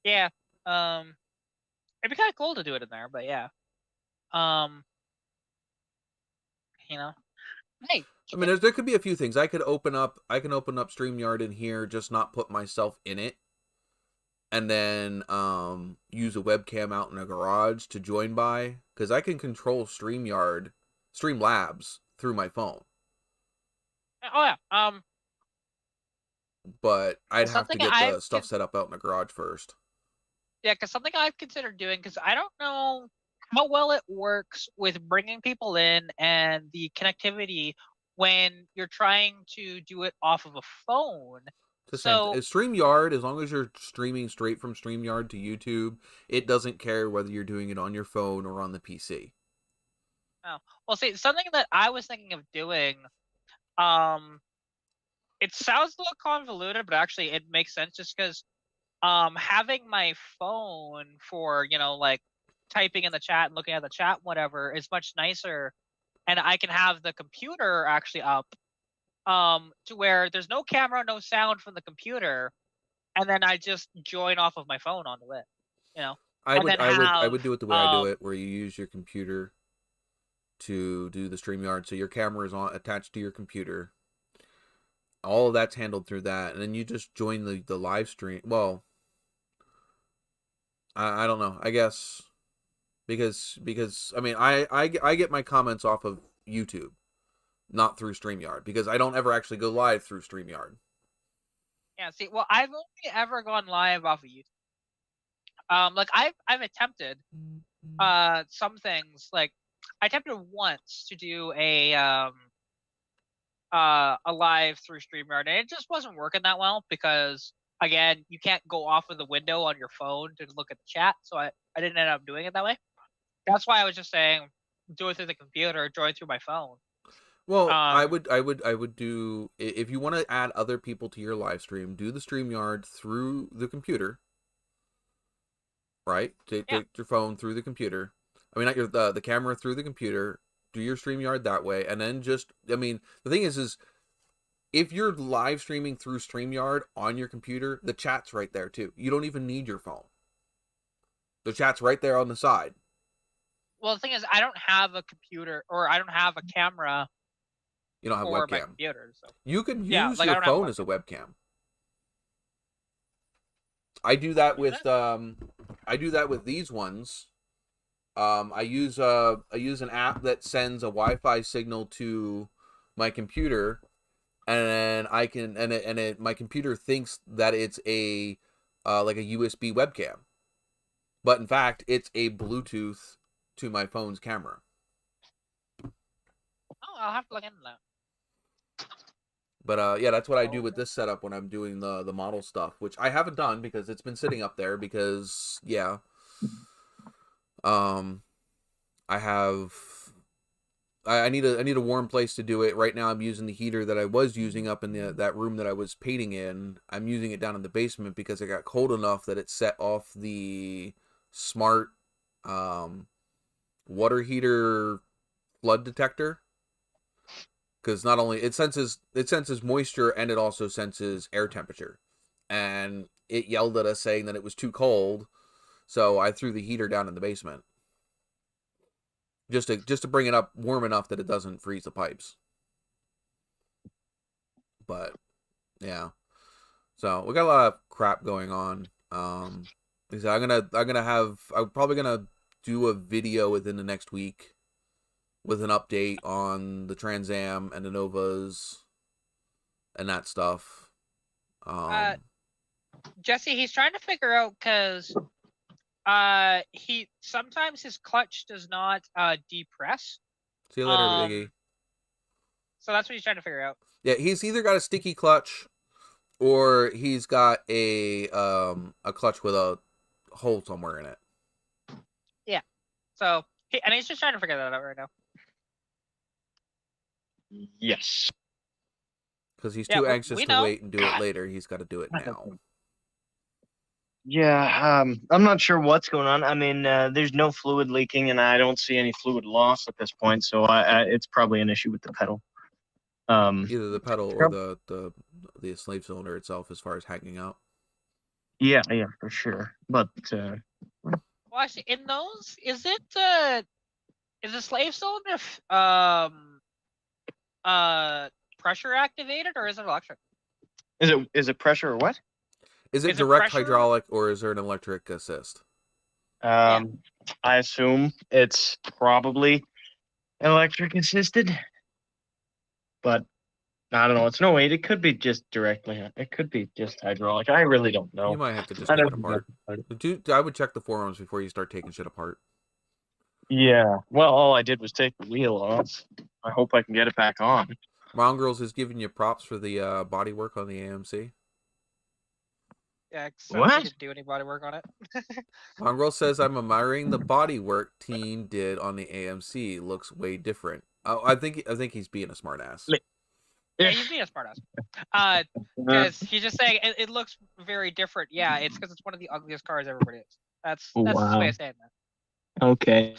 Yeah. It'd be kind of cool to do it in there, but yeah. You know. Hey. I mean, there could be a few things. I can open up StreamYard in here, just not put myself in it, and then use a webcam out in a garage to join by, because I can control Streamlabs through my phone. Oh yeah. But I'd have to get the stuff set up out in the garage first. Yeah, because something I've considered doing, because I don't know how well it works with bringing people in and the connectivity when you're trying to do it off of a phone. So StreamYard, as long as you're streaming straight from StreamYard to YouTube, it doesn't care whether you're doing it on your phone or on the PC. Oh, well, see, something that I was thinking of doing, it sounds a little convoluted, but actually it makes sense just because having my phone for, like typing in the chat and looking at the chat, whatever, is much nicer. And I can have the computer actually up to where there's no camera, no sound from the computer, and then I just join off of my phone onto it. I would do it the way I do it, where you use your computer to do the StreamYard, so your camera is attached to your computer. All of that's handled through that, and then you just join the live stream. Well, I don't know. I guess because I mean I get my comments off of YouTube, not through StreamYard, because I don't ever actually go live through StreamYard. Yeah, see, well, I've only ever gone live off of YouTube. Like I've attempted some things. Like I attempted once to do a live through StreamYard, and it just wasn't working that well because, again, you can't go off of the window on your phone to look at the chat, so I didn't end up doing it that way. That's why I was just saying do it through the computer, join through my phone. Well, I would do, if you want to add other people to your live stream, do the StreamYard through the computer, right? Take your phone through the computer. I mean, not the camera through the computer. Do your StreamYard that way, and then I mean, the thing is if you're live streaming through StreamYard on your computer, the chat's right there too. You don't even need your phone. The chat's right there on the side. Well, the thing is, I don't have a computer, or I don't have a camera. You don't have for webcam. My computer, so. You can use your phone as a webcam. I do that with these ones. I use an app that sends a Wi-Fi signal to my computer, and I can my computer thinks that it's a like a USB webcam, but in fact it's a Bluetooth to my phone's camera. Oh, I'll have to look into that. But yeah, that's what I do with this setup when I'm doing the model stuff, which I haven't done because it's been sitting up there because yeah. I need a warm place to do it. Right now I'm using the heater that I was using up in that room that I was painting in. I'm using it down in the basement because it got cold enough that it set off the smart water heater flood detector. Because not only it senses moisture, and it also senses air temperature. And it yelled at us saying that it was too cold. So I threw the heater down in the basement. Just to bring it up warm enough that it doesn't freeze the pipes. But yeah. So we got a lot of crap going on. I'm probably gonna do a video within the next week with an update on the Trans Am and the Novas and that stuff. Jesse, he's trying to figure out because sometimes his clutch does not depress. See you later, Biggie. So that's what he's trying to figure out. Yeah, he's either got a sticky clutch or he's got a clutch with a hole somewhere in it. Yeah. So he's just trying to figure that out right now. Yes. Because he's too anxious to wait and do it later. He's got to do it now. Yeah, I'm not sure what's going on. I mean, there's no fluid leaking, and I don't see any fluid loss at this point, so it's probably an issue with the pedal. Either the pedal or the slave cylinder itself, as far as hanging out. Yeah, for sure. But Well, actually, in those, is the slave cylinder pressure activated or is it electric? is it pressure or what? Is it direct hydraulic or is there an electric assist? I assume it's probably electric assisted, but I don't know. It's no weight. It could be just directly. It could be just hydraulic. I really don't know. You might have to just take it apart. I would check the forums before you start taking shit apart. Yeah. Well, all I did was take the wheel off. I hope I can get it back on. Mongrels is giving you props for the body work on the AMC. Yeah, what? Didn't do any body work on it. Mongrel says, I'm admiring the body work team did on the AMC. Looks way different. Oh, I think he's being a smartass. Yeah, he's being a smartass. Because he's just saying it looks very different. Yeah, it's because it's one of the ugliest cars ever produced. That's the way of saying that. Okay.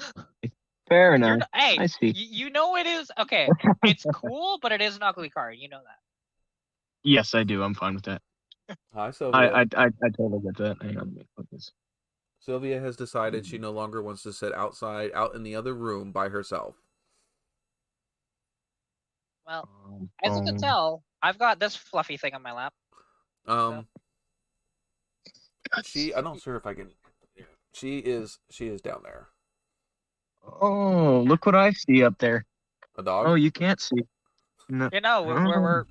Fair enough. Hey, I see. You know it is okay. It's cool, but it is an ugly car. You know that. Yes, I do. I'm fine with that. Hi, Sylvia. I totally get that. Hang on, let me put this. Sylvia has decided she no longer wants to sit out in the other room by herself. Well, as you can tell, I've got this fluffy thing on my lap. I'm not sure if I can. She is down there. Oh, look what I see up there. A dog? Oh, you can't see. No. You know,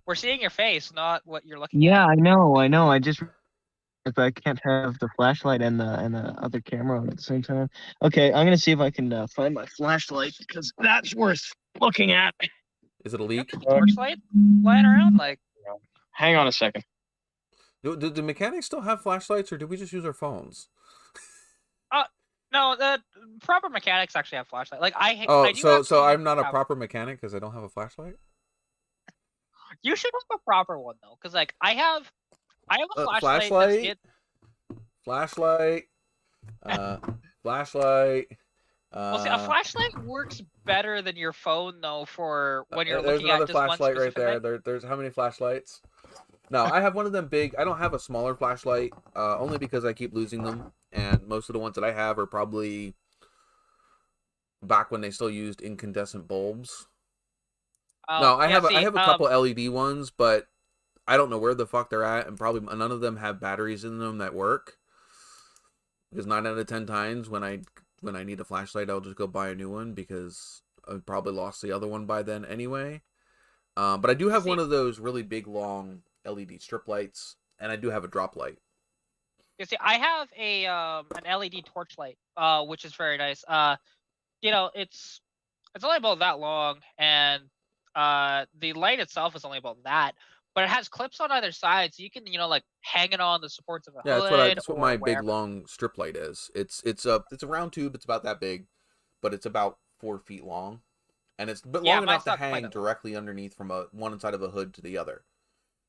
we're seeing your face, not what you're looking at. Yeah, I know. I just if I can't have the flashlight and the other camera on at the same time. Okay, I'm gonna see if I can find my flashlight because that's worth looking at. Is it a leak? Torchlight lying around? Like, hang on a second. Do the mechanics still have flashlights, or did we just use our phones? No, the proper mechanics actually have flashlight. Like so I'm not a proper mechanic because I don't have a flashlight. You should have a proper one though, because like I have a flashlight. Flashlight. Well, see, a flashlight works better than your phone though for when you're looking at just one flashlight right there. There's how many flashlights? No, I have one of them big. I don't have a smaller flashlight, only because I keep losing them, and most of the ones that I have are probably back when they still used incandescent bulbs. No, I have a couple LED ones, but I don't know where the fuck they're at, and probably none of them have batteries in them that work. Because 9 out of 10 times when I need a flashlight, I'll just go buy a new one because I've probably lost the other one by then anyway. But I do have one of those really big, long LED strip lights, and I do have a drop light. You see, I have an LED torch light, which is very nice. You know, it's only about that long, and the light itself is only about that, but it has clips on either side, so you can, like hang it on the supports of a hood. That's what my big long strip light is. It's a round tube. It's about that big, but it's about 4 feet long, and it's long enough to hang directly underneath from one side of a hood to the other.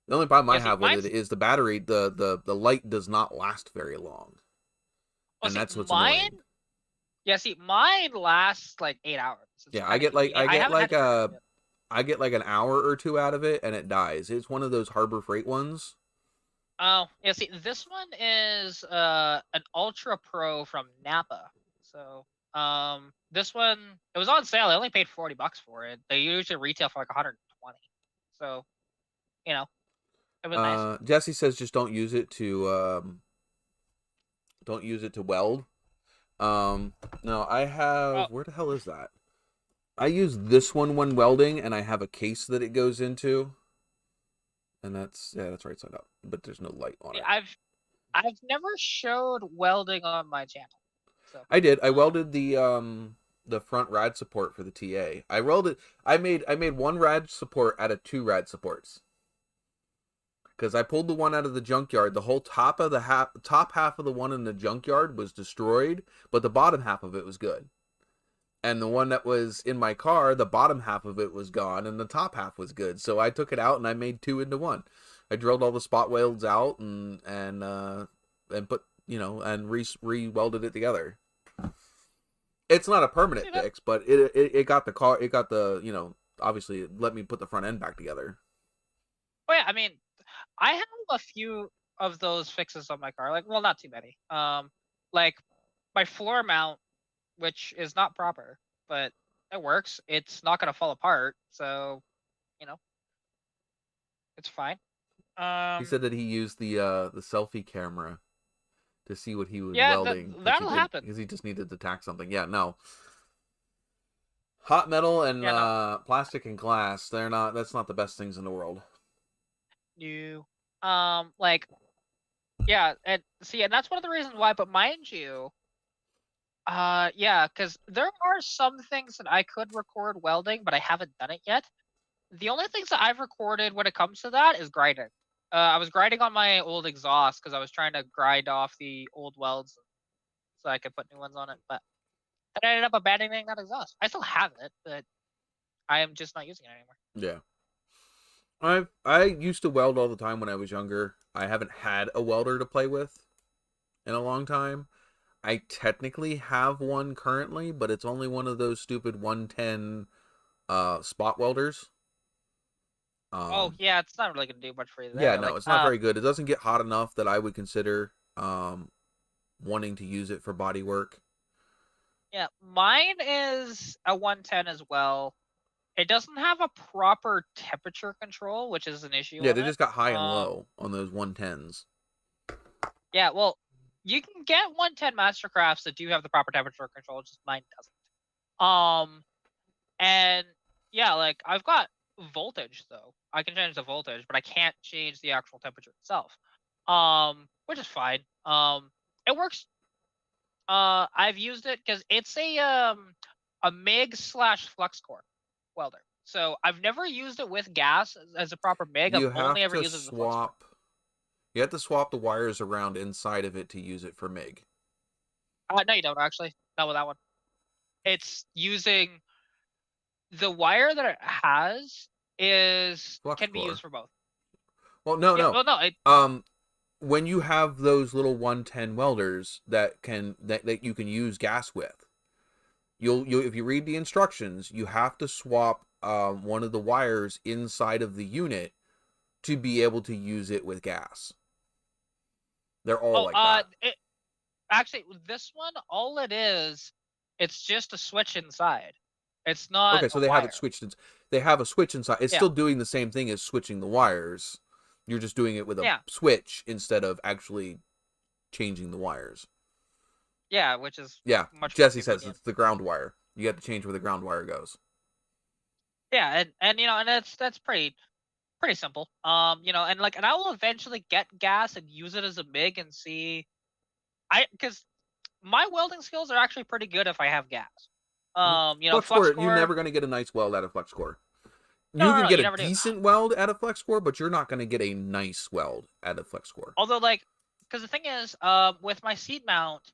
The only problem I have with it is the battery. The light does not last very long, and that's what's annoying. Yeah, see, mine lasts like 8 hours. I get like an hour or two out of it, and it dies. It's one of those Harbor Freight ones. Oh, yeah. See, this one is an Ultra Pro from Napa. So, this one, it was on sale. I only paid $40 for it. They usually retail for like 120. So, it was nice. Jesse says just don't use it to weld. No, I have. Where the hell is that? I use this one when welding, and I have a case that it goes into, and that's right side up, but there's no light on it. I've never showed welding on my channel. So. I did. I welded the front rad support for the TA. I made one rad support out of 2 rad supports. Because I pulled the one out of the junkyard. The whole top half of the one in the junkyard was destroyed, but the bottom half of it was good. And the one that was in my car, the bottom half of it was gone, and the top half was good. So I took it out and I made 2 into 1. I drilled all the spot welds out and put and re-welded it together. It's not a permanent fix, but it got the car. It got the obviously it let me put the front end back together. Oh yeah, I mean. I have a few of those fixes on my car. Like, well, not too many. Like my floor mount, which is not proper, but it works. It's not gonna fall apart, so it's fine. He said that he used the selfie camera to see what he was Yeah, welding that'll happen. because he just needed to tack something. Yeah, no. Hot metal and plastic and glass, that's not the best things in the world. You like yeah, and that's one of the reasons why, but mind you, yeah, because there are some things that I could record welding, but I haven't done it yet. The only things that I've recorded when it comes to that is grinding. I was grinding on my old exhaust because I was trying to grind off the old welds so I could put new ones on it, but I ended up abandoning that exhaust. I still have it, but I am just not using it anymore. Yeah. I used to weld all the time when I was younger. I haven't had a welder to play with in a long time. I technically have one currently, but it's only one of those stupid 110 spot welders. Oh yeah, it's not really gonna do much for you there. Yeah, no, it's not very good. It doesn't get hot enough that I would consider wanting to use it for body work. Yeah, mine is a 110 as well. It doesn't have a proper temperature control, which is an issue. Yeah, they just got high and low on those 110s. Yeah, well, you can get 110 Mastercrafts that do have the proper temperature control, just mine doesn't. And yeah, like I've got voltage though. I can change the voltage, but I can't change the actual temperature itself. Which is fine. It works. I've used it because it's a MIG / flux core welder. So I've never used it with gas as a proper MIG. I've only ever used it as a flux core. You have to swap the wires around inside of it to use it for MIG. No, you don't actually. Not with that one. It's using the wire that it has can be used for both. Well, no. Well, no. When you have those little 110 welders that you can use gas with, you'll if you read the instructions, you have to swap one of the wires inside of the unit to be able to use it with gas. They're all like that. Actually, this one, all it is, it's just a switch inside. It's not. Okay, so they have it switched. They have a switch inside. It's still doing the same thing as switching the wires. You're just doing it with a switch instead of actually changing the wires. Yeah, which is much. Jesse says it's the ground wire. You have to change where the ground wire goes. Yeah, and that's pretty simple. And I will eventually get gas and use it as a MIG and see. Because my welding skills are actually pretty good if I have gas. Flux core, you're never going to get a nice weld out of flux core. You can get a decent weld out of flex core, but you're not going to get a nice weld out of flex core. Although, because the thing is, with my seat mount,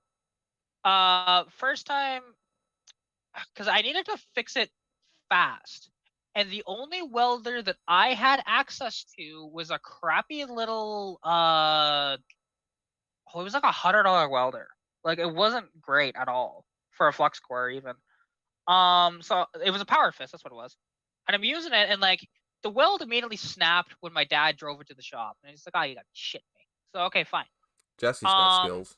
first time, because I needed to fix it fast, and the only welder that I had access to was a crappy little, it was like $100 welder. Like, it wasn't great at all for a flux core even. So it was a power fist. That's what it was. And I'm using it, and the weld immediately snapped when my dad drove it to the shop. And he's like, "Oh, you got shit me." So okay, fine. Jesse's got skills.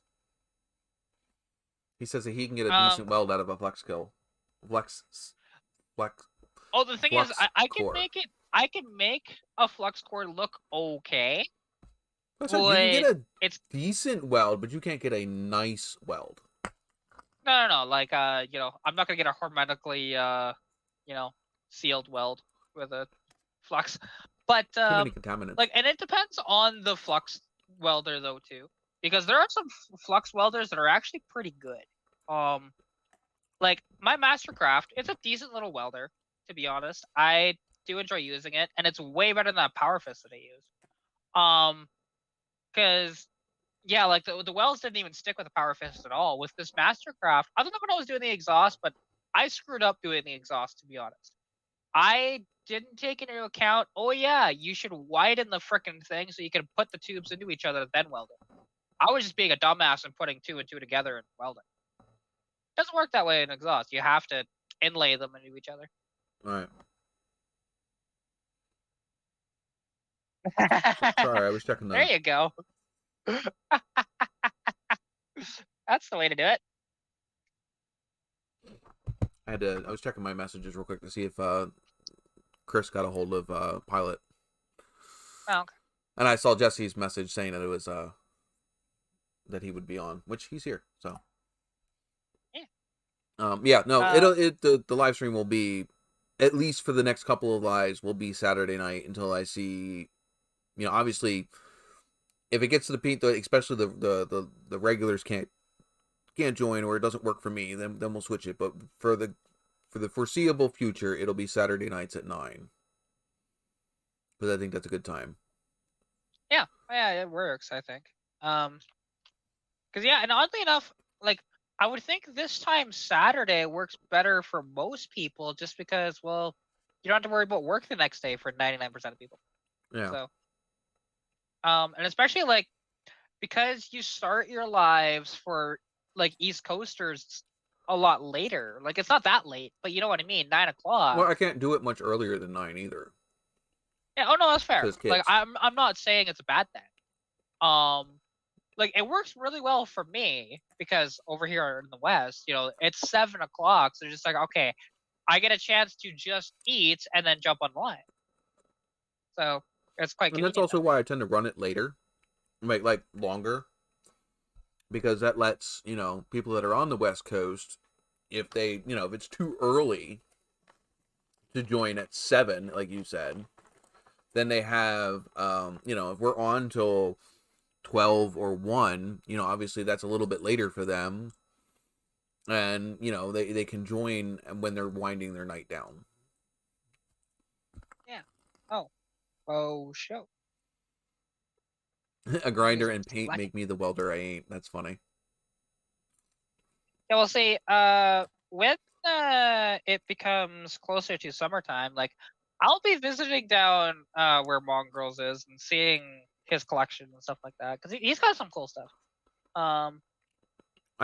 He says that he can get a decent weld out of a flex skill. Flex. Oh, the thing is, I can make it. I can make a flux core look okay. That's right. You can get a decent weld, but you can't get a nice weld. No. I'm not gonna get a hermetically, sealed weld with a flux, but too many contaminants. and it depends on the flux welder though too, because there are some flux welders that are actually pretty good. Like my Mastercraft, it's a decent little welder, to be honest. I do enjoy using it, and it's way better than that power fist that I use. Because the welds didn't even stick with the power fist at all. With this Mastercraft, I don't know when I was doing the exhaust, but I screwed up doing the exhaust, to be honest. I didn't take into account, you should widen the frickin' thing so you can put the tubes into each other and then weld it. I was just being a dumbass and putting 2 and 2 together and welding. It doesn't work that way in exhaust. You have to inlay them into each other. Right. Sorry, I was checking There you go. That's the way to do it. I was checking my messages real quick to see if Chris got a hold of Pilot. Oh, okay. And I saw Jesse's message saying that it was that he would be on, which he's here. So yeah, no, the live stream will be, at least for the next couple of lives, will be Saturday night until I see, obviously, if it gets to the point that especially the regulars can't join, or it doesn't work for me, then we'll switch it. But for the foreseeable future, it'll be Saturday nights at 9. Because I think that's a good time. Yeah, it works, I think. Because and oddly enough, like, I would think this time Saturday works better for most people, just because, well, you don't have to worry about work the next day for 99% of people. Yeah. So, and especially like because you start your lives for like East Coasters a lot later. Like, it's not that late, but you know what I mean, 9 o'clock. Well, I can't do it much earlier than 9 either. Yeah. Oh no, that's fair. Like, I'm not saying it's a bad thing. Like, it works really well for me because over here in the West, it's 7 o'clock. So just like, okay, I get a chance to just eat and then jump online. So it's quite convenient. And that's also why I tend to run it later, like longer, because that lets, people that are on the West Coast, if they, if it's too early to join at 7, like you said, then they have, if we're on till 12 or 1, obviously that's a little bit later for them, and they can join when they're winding their night down. Yeah. Show. A grinder and paint make me the welder I ain't. That's funny. Yeah, we'll see. When it becomes closer to summertime, like, I'll be visiting down where Mongrels is and seeing his collection and stuff like that, because he's got some cool stuff. I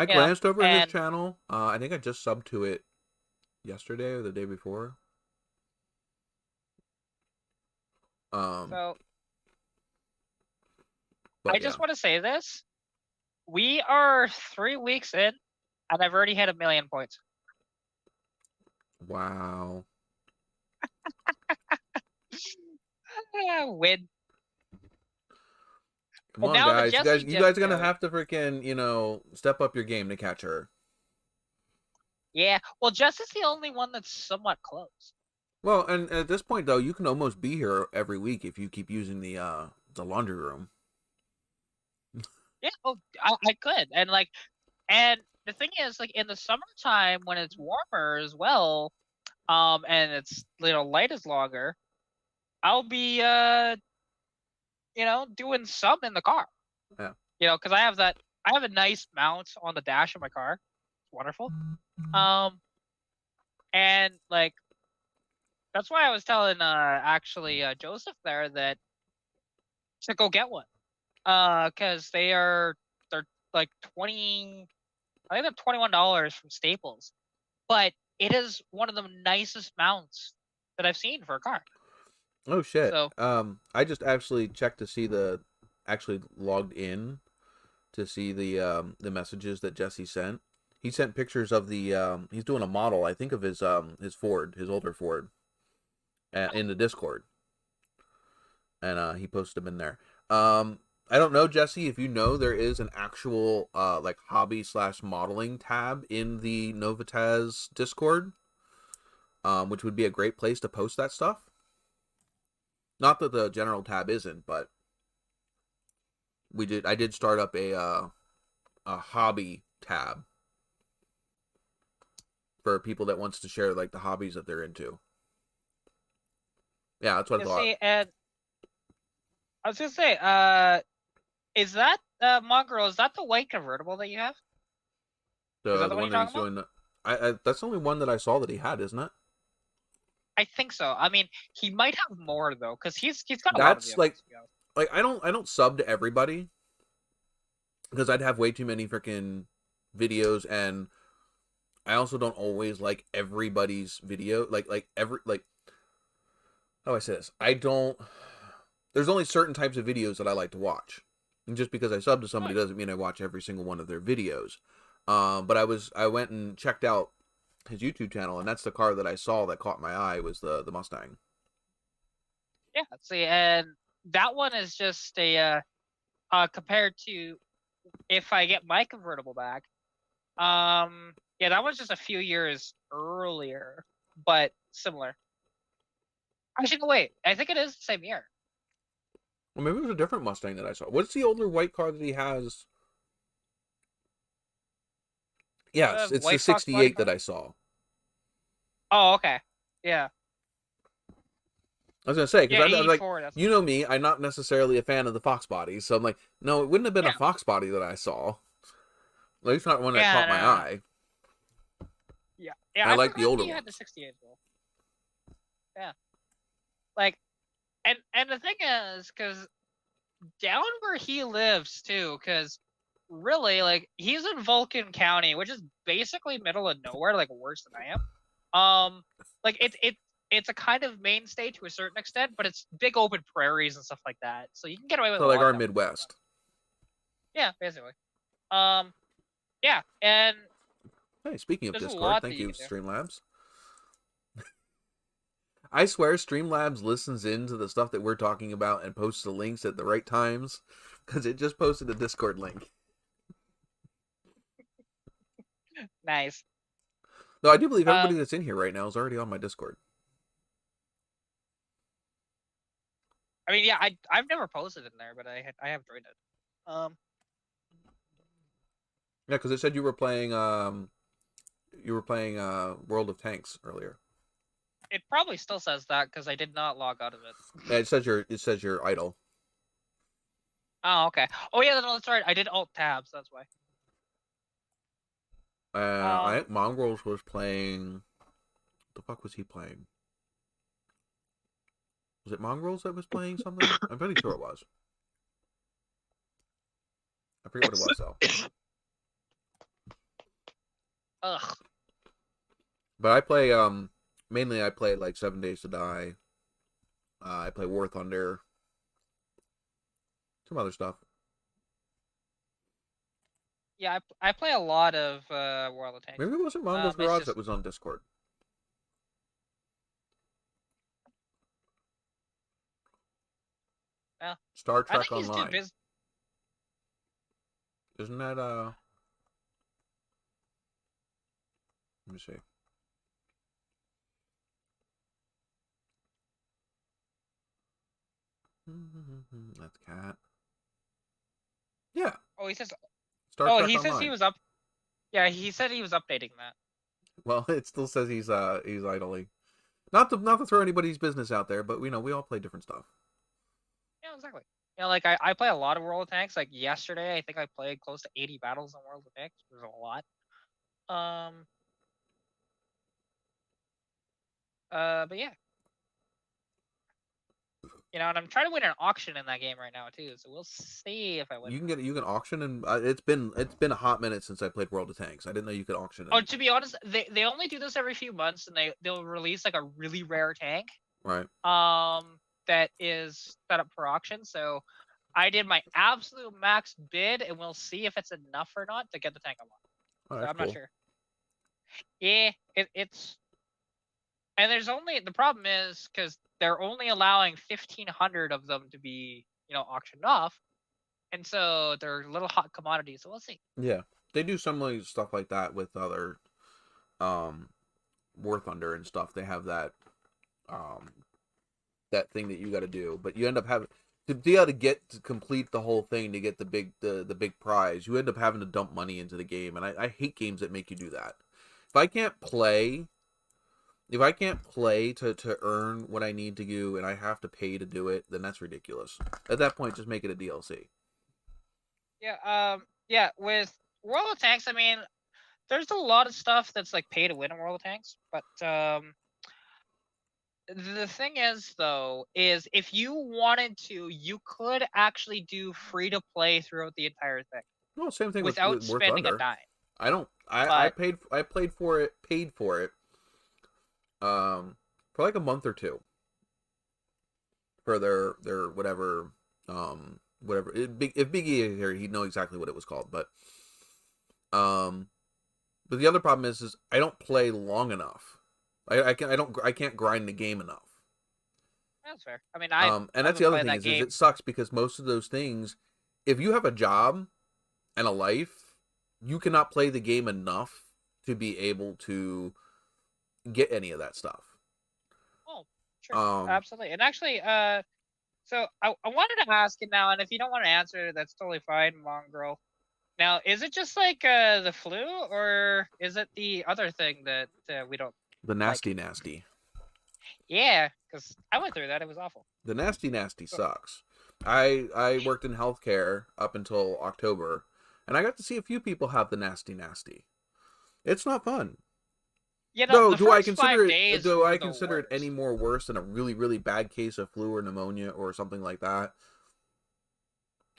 glanced over his channel. I think I just subbed to it yesterday or the day before. So I just want to say this: we are 3 weeks in, and I've already hit 1 million points. Wow. Win. Come on, guys. You guys are going to have to freaking, step up your game to catch her. Yeah. Well, Jess is the only one that's somewhat close. Well, and at this point, though, you can almost be here every week if you keep using the laundry room. Yeah, I could. And the thing is, like, in the summertime when it's warmer as well, and it's, light is longer, I'll be doing some in the car. Yeah. Because I have a nice mount on the dash of my car. It's wonderful. And like, that's why I was telling Joseph there that to go get one. Because they're like 20, I think they're $21 from Staples. But it is one of the nicest mounts that I've seen for a car. Oh shit. So, I just actually checked to see actually logged in to see the messages that Jesse sent. He sent pictures of the he's doing a model, I think, of his Ford, his older Ford, in the Discord. And he posted them in there. I don't know, Jesse, if you know there is an actual like hobby/modeling tab in the NOVAtazz Discord, which would be a great place to post that stuff. Not that the general tab isn't, but I did start up a hobby tab for people that wants to share like the hobbies that they're into. Yeah, that's what I thought. See, and I was gonna say, is that Mongrel? Is that the white convertible that you have? Is that the one that he's doing? That's the only one that I saw that he had, isn't it? I think so. I mean, he might have more though, because he's got a lot of vehicles. Like I don't sub to everybody because I'd have way too many freaking videos, and I also don't always like everybody's video. How do I say this? There's only certain types of videos that I like to watch. And just because I sub to somebody doesn't mean I watch every single one of their videos. But I went and checked out his YouTube channel, and that's the car that I saw that caught my eye was the Mustang. Yeah, see, and that one is just a compared to if I get my convertible back. Yeah, that was just a few years earlier, but similar. Actually, no, wait. I think it is the same year. Well, maybe it was a different Mustang that I saw. What's the older white car that he has? Yes, it's the 68 that I saw. Oh, okay. Yeah. I was gonna say, because yeah, I'm like, you know me, I'm not necessarily a fan of the Fox bodies, so I'm like, no, it wouldn't have been a Fox body that I saw. At least not one that caught my eye. Yeah, I like the older one. ones. Had the 68 though. Yeah, like, and the thing is, because down where he lives too, because really, like, he's in Vulcan County, which is basically middle of nowhere, like worse than I am. Like it's a kind of mainstay to a certain extent, but it's big open prairies and stuff like that, so you can get away with. So like our Midwest. Yeah, basically. Yeah, and hey, speaking of Discord, thank you, Streamlabs. I swear Streamlabs listens into the stuff that we're talking about and posts the links at the right times, because it just posted a Discord link. Nice. No, I do believe everybody that's in here right now is already on my Discord. I mean, yeah, I've never posted in there, but I have joined it. Yeah, because it said you were playing World of Tanks earlier. It probably still says that because I did not log out of it. Yeah, it says you're idle. Oh, okay. Oh yeah, no, that's right. I did alt tabs. That's why. I think Mongrels was playing. What the fuck was he playing? Was it Mongrels that was playing something? I'm pretty sure it was. I forget what it was though. Ugh. But I play mainly I play like 7 Days to Die. I play War Thunder. Some other stuff. Yeah, I play a lot of World of Tanks. Maybe it wasn't Mongo's Garage that was on Discord. Yeah. Star Trek Online. Isn't that let me see. That's Cat. Yeah. Oh, he says. Star Trek he Online. says he was up. Yeah, he said he was updating that. Well, it still says he's idly. Not to throw anybody's business out there, but we all play different stuff. Yeah, exactly. Yeah, like I play a lot of World of Tanks. Like yesterday, I think I played close to 80 battles in World of Tanks. There's a lot. But yeah. And I'm trying to win an auction in that game right now too. So we'll see if I win. You can auction, and it's been a hot minute since I played World of Tanks. I didn't know you could auction. Oh, to be honest, they only do this every few months, and they'll release like a really rare tank. Right. That is set up for auction. So I did my absolute max bid, and we'll see if it's enough or not to get the tank unlocked. Oh, so I'm cool. not sure. Yeah, it's. And the problem is because they're only allowing 1,500 of them to be, auctioned off, and so they're little hot commodities. So we'll see. Yeah, they do some like stuff like that with other, War Thunder and stuff. They have that, that thing that you got to do, but you end up having to be able to complete the whole thing to get the big prize. You end up having to dump money into the game, and I hate games that make you do that. If I can't play to earn what I need to do, and I have to pay to do it, then that's ridiculous. At that point, just make it a DLC. Yeah. Yeah. With World of Tanks, I mean, there's a lot of stuff that's like pay to win in World of Tanks, but the thing is, though, is if you wanted to, you could actually do free to play throughout the entire thing. No, same thing without with War spending Thunder. a dime. I paid for it for like a month or two for their whatever whatever. If Big E is here, he'd know exactly what it was called. But the other problem is I don't play long enough. I can't grind the game enough. That's fair. I mean, and that's the other thing is it sucks because most of those things, if you have a job and a life, you cannot play the game enough to be able to get any of that stuff. Oh, sure. Absolutely. And actually, so I wanted to ask you now, and if you don't want to answer, that's totally fine, Mongrel. Now, is it just like the flu, or is it the other thing that we don't? The nasty. Yeah, because I went through that. It was awful. The nasty sucks. I worked in healthcare up until October, and I got to see a few people have the nasty. It's not fun. You know, no, do I consider it any more worse than a really, really bad case of flu or pneumonia or something like that?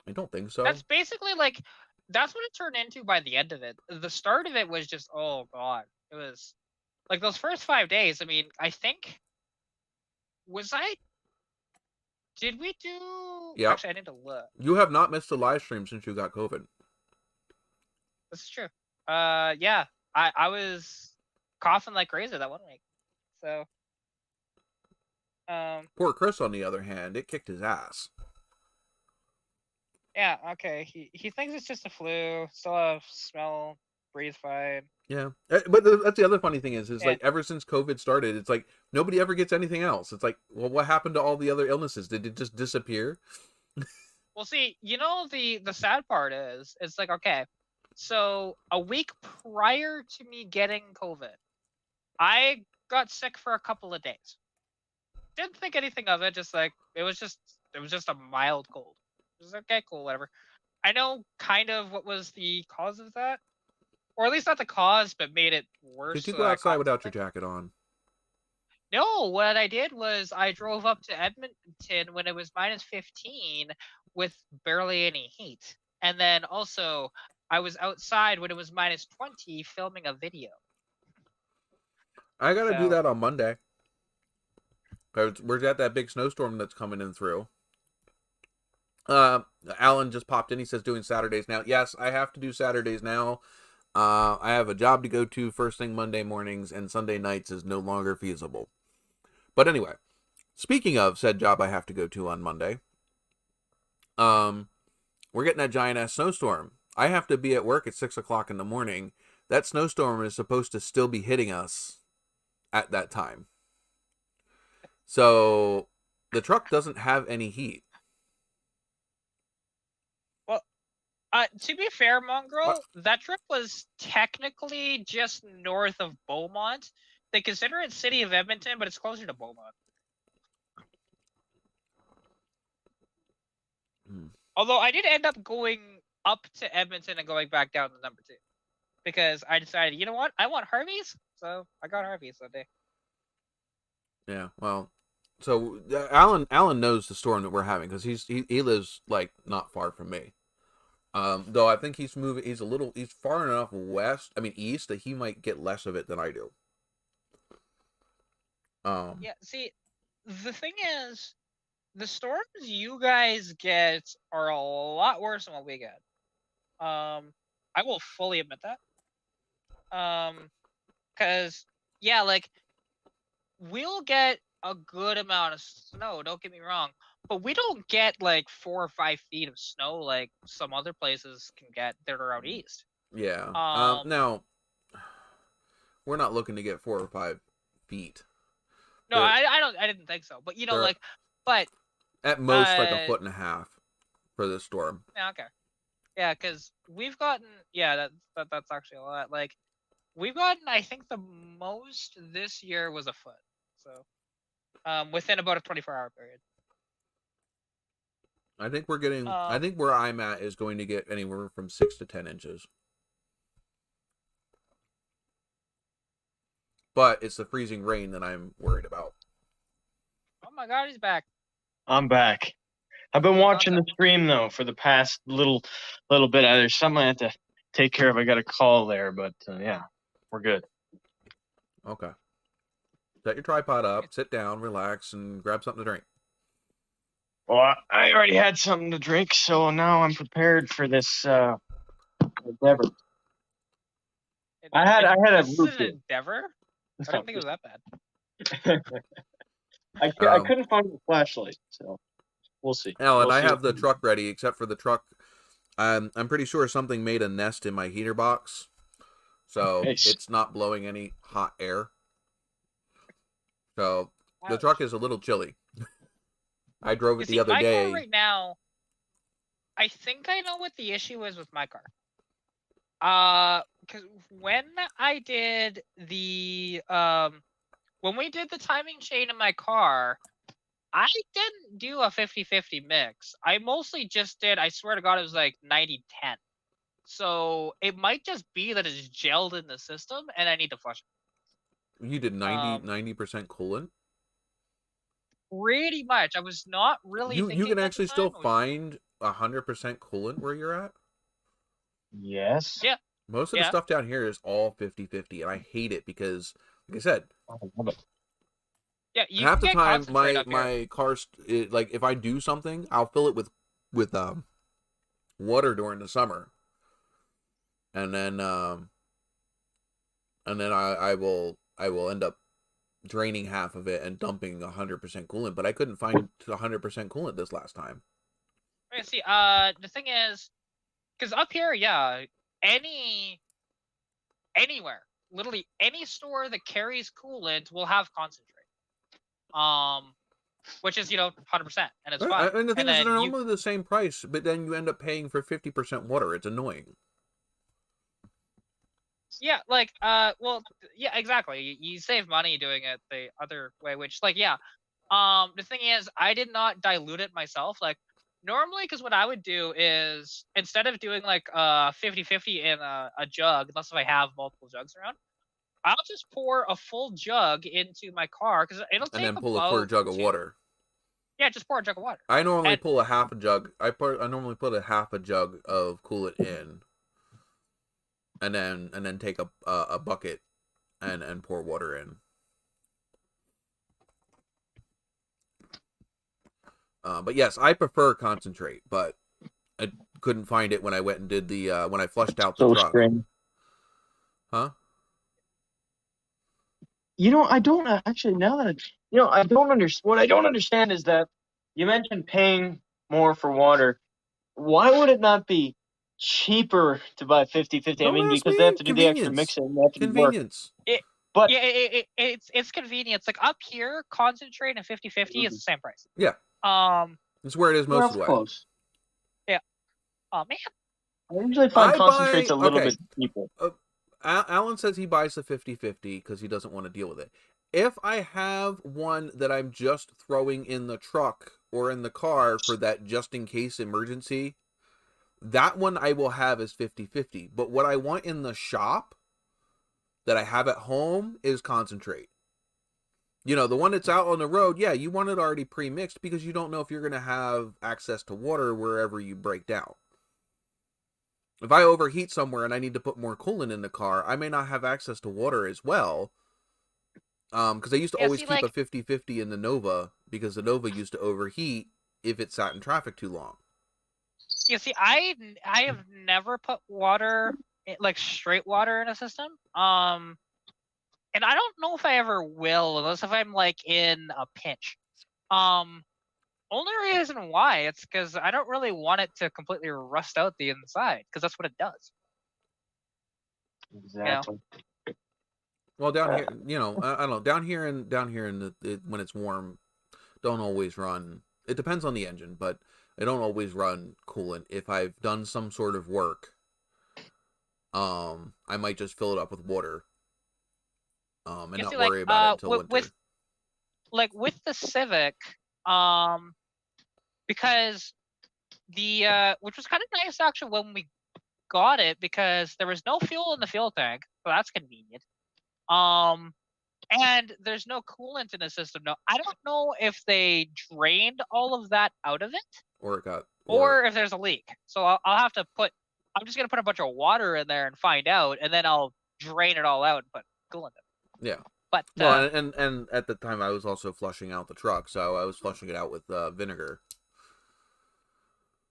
I don't think so. That's basically like, that's what it turned into by the end of it. The start of it was just, oh god. It was like those first 5 days. I mean, I think, did we do? Yeah. Actually, I need to look. You have not missed a live stream since you got COVID. This is true. Yeah. I was coughing like crazy that 1 week. So. Poor Chris, on the other hand, it kicked his ass. Yeah, okay. He thinks it's just a flu. Still have smell, breathe fine. Yeah, but that's the other funny thing is like ever since COVID started, it's like nobody ever gets anything else. It's like, well, what happened to all the other illnesses? Did it just disappear? Well, see, you know, the sad part is, it's like, okay, so a week prior to me getting COVID, I got sick for a couple of days. Didn't think anything of it. Just like it was just a mild cold. It was okay, cool, whatever. I know kind of what was the cause of that, or at least not the cause, but made it worse. Did you go outside without your jacket on? No, what I did was I drove up to Edmonton when it was -15 with barely any heat, and then also I was outside when it was -20 filming a video. I gotta do that on Monday. We're at that big snowstorm that's coming in through. Alan just popped in. He says doing Saturdays now. Yes, I have to do Saturdays now. I have a job to go to first thing Monday mornings, and Sunday nights is no longer feasible. But anyway, speaking of said job I have to go to on Monday, we're getting that giant ass snowstorm. I have to be at work at 6 o'clock in the morning. That snowstorm is supposed to still be hitting us at that time. So the truck doesn't have any heat. To be fair, Mongrel, that trip was technically just north of Beaumont. They consider it City of Edmonton, but it's closer to Beaumont. Although I did end up going up to Edmonton and going back down to number 2. Because I decided, you know what? I want Harvey's. So I got Harvey's that day. Yeah, well, so Alan knows the storm that we're having because he lives like not far from me. Though I think he's far enough east that he might get less of it than I do. Yeah, see, the thing is, the storms you guys get are a lot worse than what we get. I will fully admit that. Because, yeah, like, we'll get a good amount of snow, don't get me wrong. But we don't get like 4 or 5 feet of snow like some other places can get that are out east. Yeah. Now, we're not looking to get 4 or 5 feet. No, I didn't think so. But you know, but at most like a foot and a half for this storm. Yeah. Okay. Yeah, because we've gotten that's actually a lot. Like we've gotten, I think the most this year was a foot. So, within about a 24-hour period. I think we're getting. I think where I'm at is going to get anywhere from 6 to 10 inches. But it's the freezing rain that I'm worried about. Oh my God, he's back. I'm back. I've been watching the stream though for the past little bit. There's something I have to take care of. I got a call there, but yeah, we're good. Okay. Set your tripod up, sit down, relax, and grab something to drink. Well, I already had something to drink, so now I'm prepared for this endeavor. I had a This is root an beer. endeavor. I didn't think it was that bad. I couldn't find the flashlight, so we'll see. Alan, We'll I see. have the truck ready, except for the truck. I'm pretty sure something made a nest in my heater box, so Nice. it's not blowing any hot air. So the Ouch. truck is a little chilly. I drove it the other my day. car right now, I think I know what the issue is with my car. Because when I did the when we did the timing chain in my car, I didn't do a 50-50 mix. I mostly just did, I swear to God, it was like 90-10. So it might just be that it's gelled in the system and I need to flush it. You did 90% coolant? Pretty much. I was not really You thinking can at actually the still time. find 100% coolant where you're at? Yes. Yeah. Most of the stuff down here is all 50-50, and I hate it because, like I said, I love it. Yeah, you half can the get time concentrate up here. my car, like if I do something, I'll fill it with water during the summer, and then I will end up draining half of it and dumping 100% coolant. But I couldn't find 100% coolant this last time. Okay, see, the thing is, because up here, yeah, anywhere, literally any store that carries coolant will have concentrate. Which is 100%, and it's fine. And the thing is, they're normally the same price, but then you end up paying for 50% water. It's annoying. Yeah, like, well, yeah, exactly. You save money doing it the other way, which, like, yeah. The thing is, I did not dilute it myself. Like, normally, because what I would do is, instead of doing, like, 50-50 in a jug, unless if I have multiple jugs around, I'll just pour a full jug into my car, because it'll take and then pull a quarter jug of water. Yeah, just pour a jug of water. I normally pull a half a jug. I normally put a half a jug of coolant in, and then take a bucket and pour water in. But yes, I prefer concentrate, but I couldn't find it when I went and did the when I flushed out the truck. Spring. Huh? I don't actually, now that I don't understand. What I don't understand is that you mentioned paying more for water. Why would it not be cheaper to buy 50-50? I mean, because they have to do the extra mixing. They have to Convenience. But yeah, it's convenience. Like up here, concentrate and 50-50 is the same price. Yeah. It's where it is most of the way. Close. Yeah. Oh man. I usually find concentrates a little bit cheaper. Alan says he buys the 50-50 because he doesn't want to deal with it. If I have one that I'm just throwing in the truck or in the car for that just in case emergency, that one I will have as 50-50. But what I want in the shop that I have at home is concentrate. The one that's out on the road, yeah, you want it already pre-mixed because you don't know if you're going to have access to water wherever you break down. If I overheat somewhere and I need to put more coolant in the car, I may not have access to water as well. Because I used to always keep a 50-50 in the Nova because the Nova used to overheat if it sat in traffic too long. You see, I have never put water, like straight water, in a system. And I don't know if I ever will, unless if I'm like in a pinch. Only reason why, it's because I don't really want it to rust out the inside, because that's what it does. Exactly. Well, down here, I don't know. Down here in when it's warm, don't always run. It depends on the engine, but I don't always run coolant. If I've done some sort of work, I might just fill it up with water, and not worry about it until winter. With the Civic, because which was kind of nice actually when we got it, because there was no fuel in the fuel tank, so that's convenient. And there's no coolant in the system. Now, I don't know if they drained all of that out of it, or if there's a leak. So I'll have to I'm just gonna put a bunch of water in there and find out, and then I'll drain it all out and put coolant in it. Yeah. But and at the time I was also flushing out the truck, so I was flushing it out with vinegar.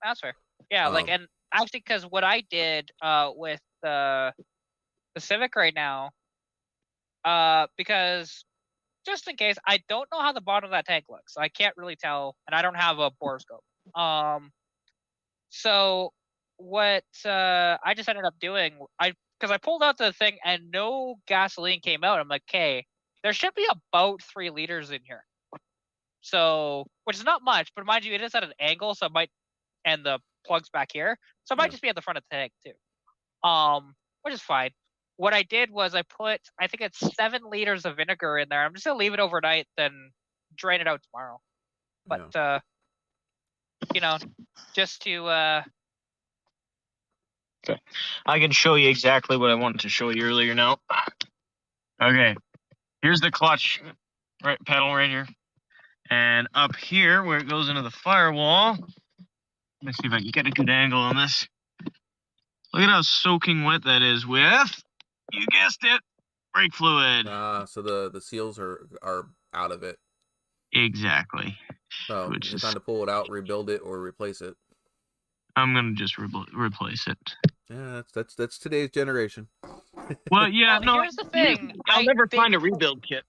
That's fair. Yeah, like, and actually, because what I did with the Civic right now, because just in case, I don't know how the bottom of that tank looks. So I can't really tell, and I don't have a borescope. So what I just ended up doing, because I pulled out the thing and no gasoline came out. I'm like, okay, there should be about 3 liters in here. So, which is not much, but mind you, it is at an angle, so it might, and the plug's back here, so it might just be at the front of the tank too. Which is fine. What I did was I put, I think it's 7 liters of vinegar in there. I'm just gonna leave it overnight, then drain it out tomorrow. But you know, just to Okay, I can show you exactly what I wanted to show you earlier now. Okay, here's the clutch pedal right here. And up here, where it goes into the firewall, let me see if I can get a good angle on this. Look at how soaking wet that is with, you guessed it, brake fluid. So the seals are out of it. Exactly. So it's time to pull it out, rebuild it, or replace it. I'm gonna just replace it. Yeah, that's today's generation. Well, yeah, no. Here's the thing. I'll never find a rebuild kit.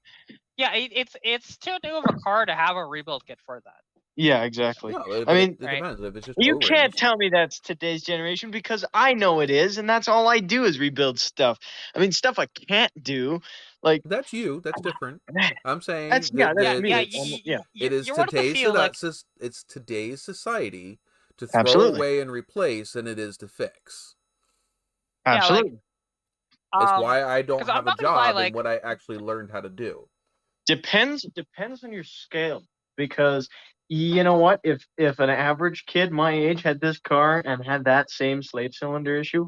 Yeah, it's too new of a car to have a rebuild kit for that. Yeah, exactly. No, I mean, it depends. If it's just you can't tell me that's today's generation because I know it is, and that's all I do is rebuild stuff. I mean, stuff I can't do, like that's you. That's different. I'm saying that's me. It is today's it's today's society to throw away and replace than it is to fix. Absolutely. It's why I don't have a job and what I actually learned how to do. Depends on your scale, because you know what? If an average kid my age had this car and had that same slave cylinder issue,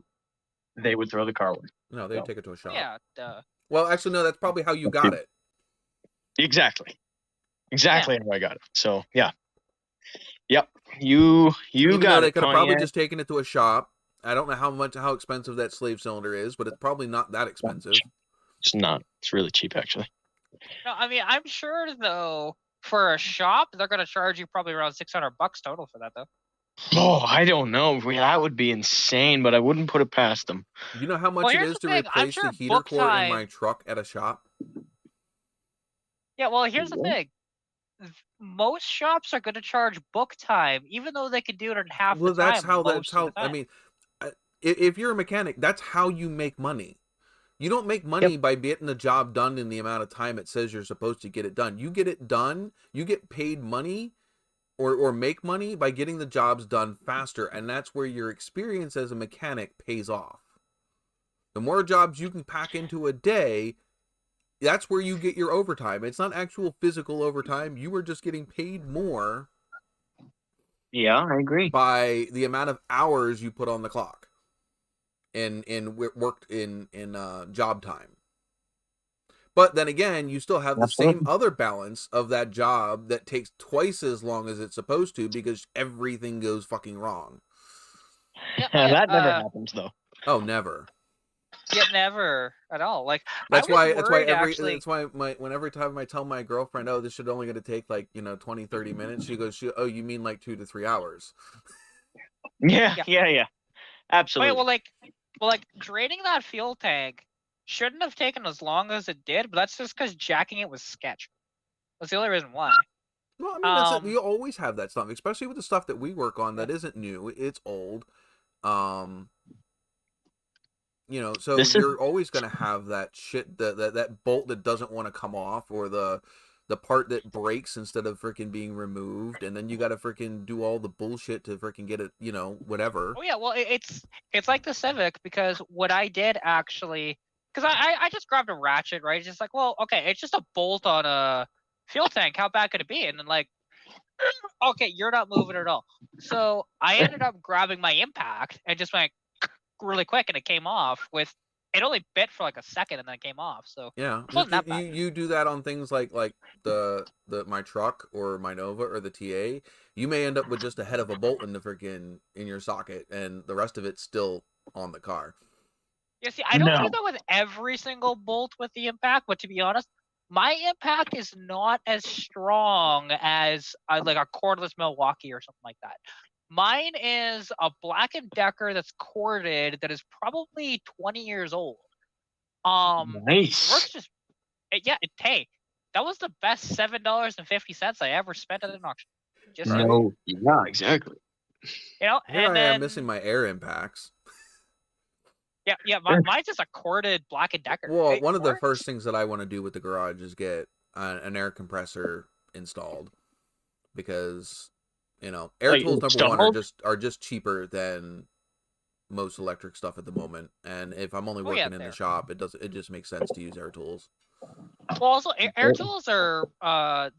they would throw the car away. No, they'd take it to a shop. Yeah. Duh. Well, actually, no. That's probably how you got it. Exactly how I got it. So yeah. Yep. You got it. They could have probably just taken it to a shop. I don't know how expensive that slave cylinder is, but it's probably not that expensive. It's not. It's really cheap, actually. No, I mean, I'm sure though, for a shop, they're gonna charge you probably around $600 total for that, though. Oh, I don't know. That would be insane, but I wouldn't put it past them. You know how much it is to replace the heater core in my truck at a shop? Yeah, well, here's the thing. Most shops are going to charge book time, even though they can do it in half the time. Well, that's how. I mean, if you're a mechanic, that's how you make money. You don't make money by getting the job done in the amount of time it says you're supposed to get it done. You get it done. You get paid money or make money by getting the jobs done faster. And that's where your experience as a mechanic pays off. The more jobs you can pack into a day, that's where you get your overtime. It's not actual physical overtime. You are just getting paid more. Yeah, I agree. By the amount of hours you put on the clock. And worked in job time. But then again, you still have the same other balance of that job that takes twice as long as it's supposed to because everything goes fucking wrong. Yeah, that never happens though. Oh, never. Yeah, never at all. Like every time I tell my girlfriend, oh, this should only going to take 20-30 minutes, she goes, oh, you mean 2 to 3 hours? Yeah. Absolutely. Wait, well, draining that fuel tank shouldn't have taken as long as it did, but that's just because jacking it was sketch. That's the only reason why. Well, I mean, you always have that stuff, especially with the stuff that we work on that isn't new. It's old. So you're always going to have that shit, that bolt that doesn't want to come off, or the part that breaks instead of freaking being removed, and then you got to freaking do all the bullshit to freaking get it, whatever. Oh yeah, well, it's like the Civic, because what I did actually, because I just grabbed a ratchet, right? Just like, well, okay, it's just a bolt on a fuel tank. How bad could it be? And then okay, you're not moving at all. So I ended up grabbing my impact and just went really quick, and it came off with. It only bit for a second and then it came off. So yeah, you do that on things like my truck or my Nova or the TA. You may end up with just a head of a bolt in your socket, and the rest of it's still on the car. Yeah, see, I don't do that with every single bolt with the impact, but to be honest, my impact is not as strong as a cordless Milwaukee or something like that. Mine is a Black & Decker that's corded that is probably 20 years old. Nice. Works just hey, that was the best $7.50 I ever spent at an auction. Just Right? No, yeah, exactly. You know, Here and I then am missing my air impacts. Mine's just a corded Black & Decker. Well, one of the first things that I want to do with the garage is get an air compressor installed, because air tools number one are just cheaper than most electric stuff at the moment, and if I'm only working in the shop, it just makes sense to use air tools. Well, also air tools are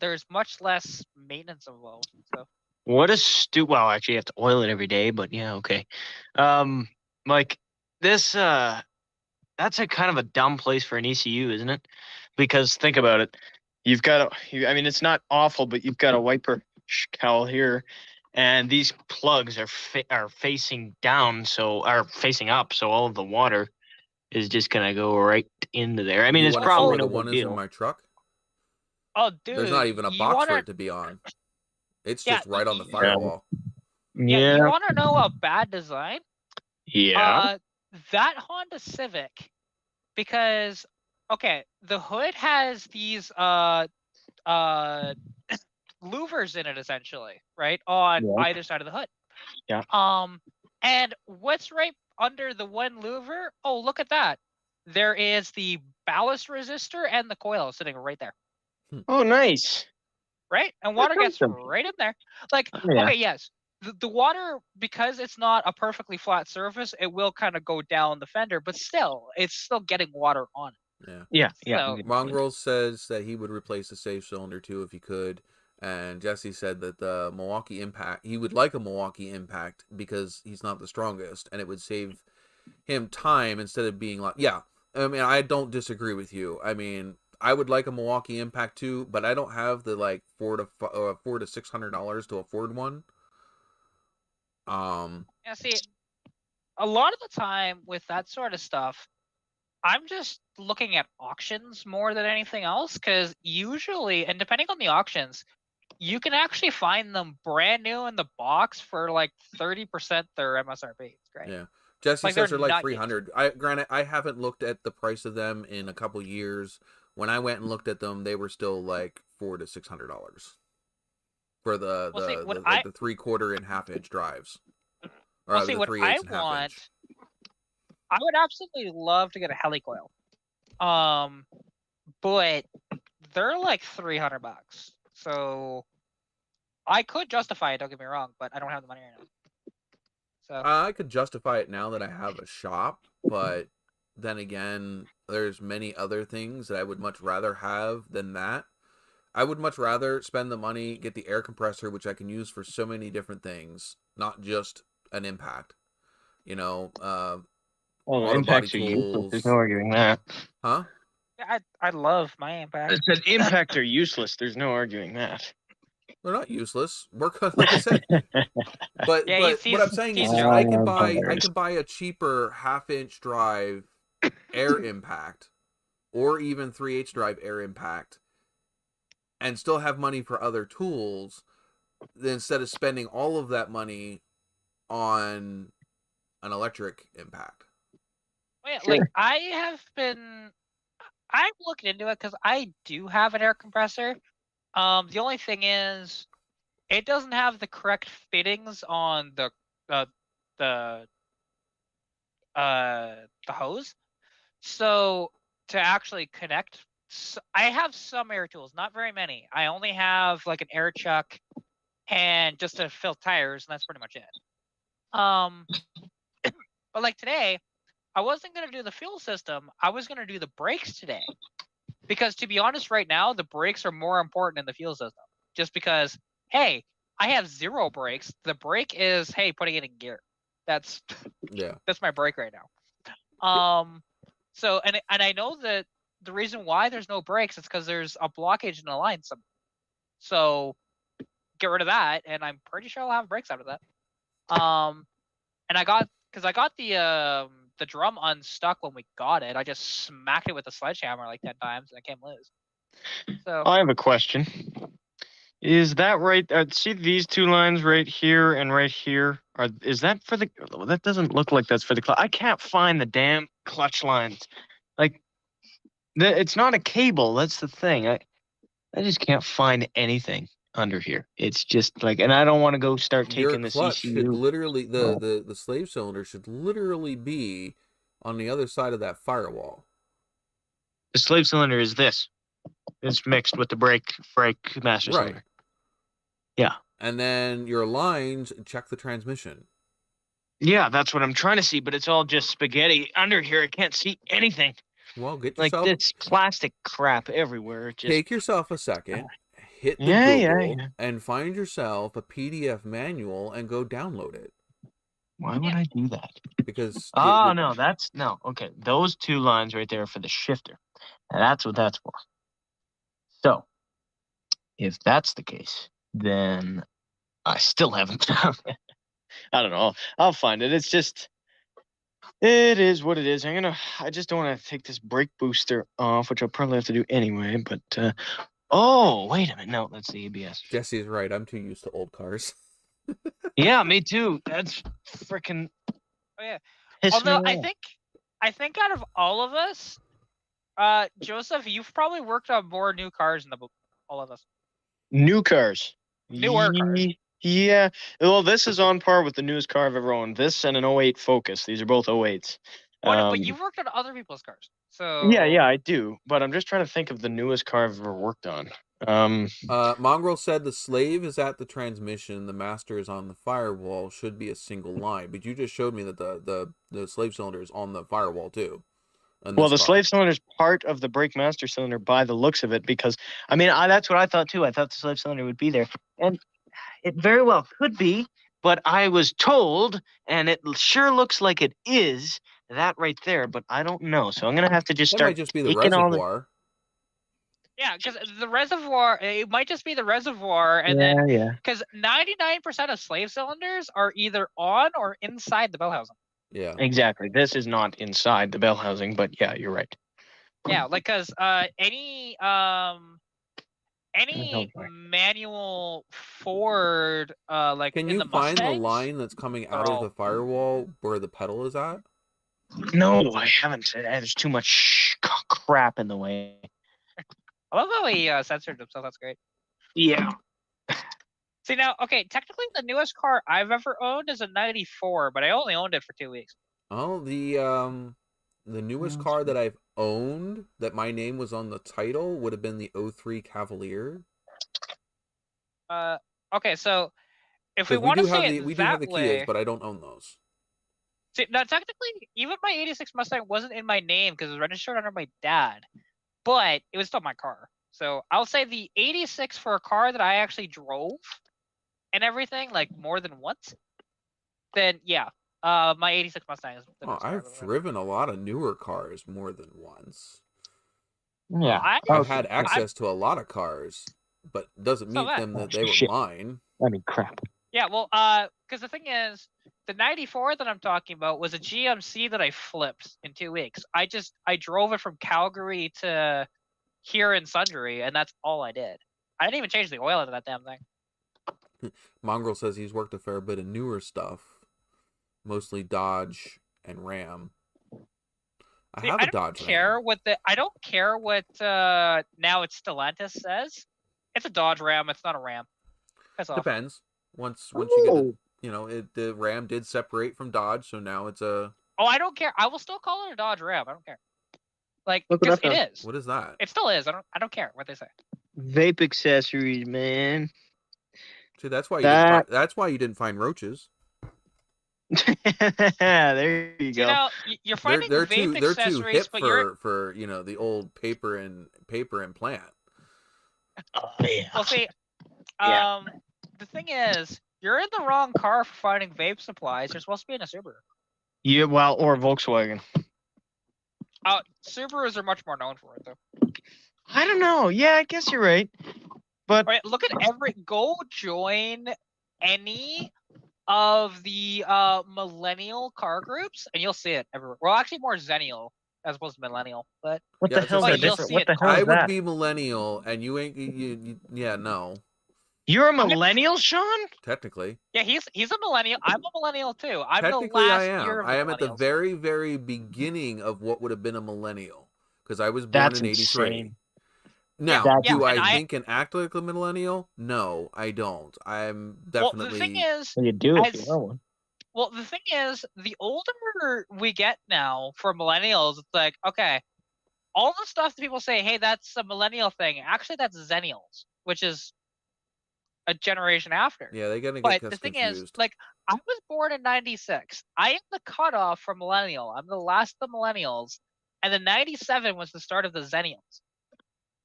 there's much less maintenance involved. So what a well, actually, you have to oil it every day, but yeah, okay. Like this, that's a kind of a dumb place for an ECU, isn't it? Because think about it, you've got I mean, it's not awful, but you've got a wiper cowl here, and these plugs are facing down, so are facing up, so all of the water is just gonna go right into there. I mean, it's probably no the one big is deal. in my truck. Oh, dude, there's not even a box for it to be on. It's just right on the firewall. Yeah, you want to know a bad design? Yeah. That Honda Civic, because the hood has these louvers in it, essentially, right on either side of the hood. Yeah. And what's right under the one louver? Oh, look at that! There is the ballast resistor and the coil sitting right there. Oh, nice. Right, and water gets right in there. Like, okay, yes, the water, because it's not a perfectly flat surface, it will kind of go down the fender, but still, it's still getting water on it. Yeah. So, Mongrel says that he would replace the safe cylinder too if he could, and Jesse said that the Milwaukee Impact, he would like a Milwaukee Impact because he's not the strongest, and it would save him time instead of being like, I mean, I don't disagree with you. I mean, I would like a Milwaukee Impact too, but I don't have the like $400 to $600 to afford one. see, a lot of the time with that sort of stuff, I'm just looking at auctions more than anything else, because usually, and depending on the auctions, you can actually find them brand new in the box for like 30% their MSRP. It's great. Yeah. Jesse says they're like $300. Granted, I haven't looked at the price of them in a couple years. When I went and looked at them, they were still like $400 to $600 for the 3/4 and 1/2 inch drives. Or the 3/8 and 1/2 inch. I would absolutely love to get a helicoil, but they're like $300. So I could justify it. Don't get me wrong, but I don't have the money right now. So I could justify it now that I have a shop, but then again, there's many other things that I would much rather have than that. I would much rather spend the money, get the air compressor, which I can use for so many different things, not just an impact. Impacts are useless. There's no arguing that. Huh? I love my impact. I said impacts are useless. There's no arguing that. They're not useless. Like I said. But what I'm saying is I can buy a cheaper 1/2 inch drive air impact, or even 3/8 drive air impact, and still have money for other tools, instead of spending all of that money on an electric impact. Like I've looked into it because I do have an air compressor. The only thing is, it doesn't have the correct fittings on the hose. So to actually connect, I have some air tools, not very many. I only have like an air chuck and just to fill tires, and that's pretty much it. But like today, I wasn't gonna do the fuel system. I was gonna do the brakes today, because to be honest, right now the brakes are more important than the fuel system. Just because, hey, I have 0 brakes. The brake is, hey, putting it in gear. That's my brake right now. So and I know that the reason why there's no brakes is because there's a blockage in the line somewhere. So get rid of that, and I'm pretty sure I'll have brakes out of that. And I got the drum unstuck when we got it. I just smacked it with a sledgehammer like 10 times, and it came loose. So I have a question. Is that right? See these two lines right here and right here? Is that for the... That doesn't look like that's for the clutch. I can't find the damn clutch lines. Like, it's not a cable. That's the thing. I just can't find anything under here. It's just like... And I don't want to go start Your taking this clutch should ECU. literally the slave cylinder should literally be on the other side of that firewall. The slave cylinder is this. It's mixed with the brake master cylinder. Yeah. And then your lines check the transmission. Yeah, that's what I'm trying to see, but it's all just spaghetti under here. I can't see anything. Well, get Like yourself this plastic crap everywhere. Just take yourself a second, hit the Google, and find yourself a PDF manual and go download it. Why would I do that? Because no, okay. Those two lines right there are for the shifter. And that's what that's for. So, if that's the case, then I still haven't found it. I don't know. I'll find it. It's just, it is what it is. I just don't want to take this brake booster off, which I'll probably have to do anyway. But, oh, wait a minute. No, that's the ABS. Jesse's right. I'm too used to old cars. Yeah, me too. That's freaking. Oh yeah. Although I think out of all of us, Joseph, you've probably worked on more new cars than all of us. New cars. Newer cars. Yeah. Well, this is on par with the newest car I've ever owned. This and an 08 Focus. These are both 08s. But you've worked on other people's cars. So Yeah, I do. But I'm just trying to think of the newest car I've ever worked on. Mongrel said the slave is at the transmission, the master is on the firewall, should be a single line. But you just showed me that the slave cylinder is on the firewall too. Well, the slave cylinder is part of the brake master cylinder by the looks of it, because that's what I thought too. I thought the slave cylinder would be there, and it very well could be. But I was told, and it sure looks like it is that right there. But I don't know, so I'm gonna have to just start. That might just be the reservoir. Yeah, because the reservoir, it might just be the reservoir, and then because 99% of slave cylinders are either on or inside the bell housing. Yeah, exactly. This is not inside the bell housing, but yeah, you're right. Yeah, like because any manual Ford like can in you the find Mustangs, the line that's coming out of the firewall where the pedal is at? No, I haven't. There's too much crap in the way. I love how he censored himself. That's great. Yeah. See now, okay, technically the newest car I've ever owned is a 94, but I only owned it for 2 weeks. Oh, the newest car that I've owned that my name was on the title would have been the 03 Cavalier. Okay, so if we want to say it we that do have the way, Kias, but I don't own those. See, now technically, even my 86 Mustang wasn't in my name because it was registered under my dad, but it was still my car. So I'll say the 86 for a car that I actually drove and everything, like more than once, then yeah, my 86 Mustang is the best car. I've driven a lot of newer cars more than once. Yeah, I've had access to a lot of cars, but doesn't mean that they were mine. I mean, crap. Yeah, well, because the thing is, the 94 that I'm talking about was a GMC that I flipped in 2 weeks. I drove it from Calgary to here in Sundre, and that's all I did. I didn't even change the oil into that damn thing. Mongrel says he's worked a fair bit of newer stuff, mostly Dodge and Ram. I have a Dodge Ram. I don't care what now it's Stellantis says. It's a Dodge Ram. It's not a Ram. That's all. Depends. Once you get the Ram did separate from Dodge, so now it's a. Oh, I don't care. I will still call it a Dodge Ram. I don't care. Like, because it is. What is that? It still is. I don't care what they say. Vape accessories, man. See, that's why you didn't find roaches. There you go. You know, you're finding vape accessories, they're too hip but for the old paper and plant. Oh, yeah. Well, see, the thing is, you're in the wrong car for finding vape supplies. You're supposed to be in a Subaru. Yeah, well, or Volkswagen. Subarus are much more known for it, though. I don't know. Yeah, I guess you're right. But look at go join any of the millennial car groups, and you'll see it everywhere. Well, actually, more Zennial as opposed to millennial. But what the hell is that different? What the hell is I that? would be millennial, and you ain't. Yeah, no. You're a millennial, Sean? Technically. Yeah, he's a millennial. I'm a millennial too. I'm the Technically, last I am. year of I am at the millennials. very, very beginning of what would have been a millennial because I was born That's in '83. insane. Now, That's do I and think and act like a millennial? No, I don't. I'm well, definitely. the thing is, Well, you do if you as are one. well, the thing is, the older we get now for millennials, it's like, okay, all the stuff that people say, hey, that's a millennial thing. Actually, that's Zennials, which is a generation after. Yeah, they're gonna But get the thing is, confused. like, I was born in '96. I am the cutoff for millennial. I'm the last of the millennials, and then '97 was the start of the Zennials.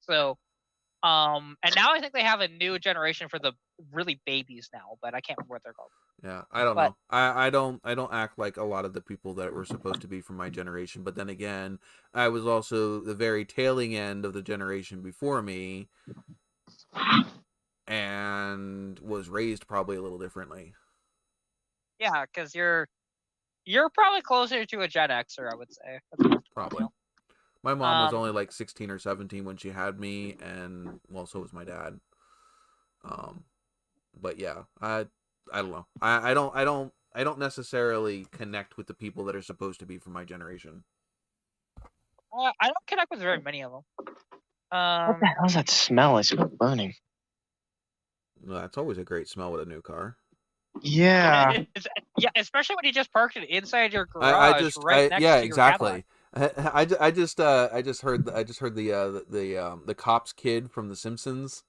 So, and now I think they have a new generation for the really babies now, but I can't remember what they're called. Yeah, I don't But- know. I don't act like a lot of the people that were supposed to be from my generation. But then again, I was also the very tailing end of the generation before me, and was raised probably a little differently. Yeah, because you're probably closer to a Gen Xer, I would say. Probably. My mom was only like 16 or 17 when she had me, and well, so was my dad. But yeah, I don't know. I don't necessarily connect with the people that are supposed to be from my generation. I don't connect with very many of them. What the hell's that smell? I smell burning. Well, that's always a great smell with a new car. Yeah. Yeah, especially when you just parked it inside your garage, I just next yeah, to your exactly. Cadillac. I just heard the cops kid from The Simpsons.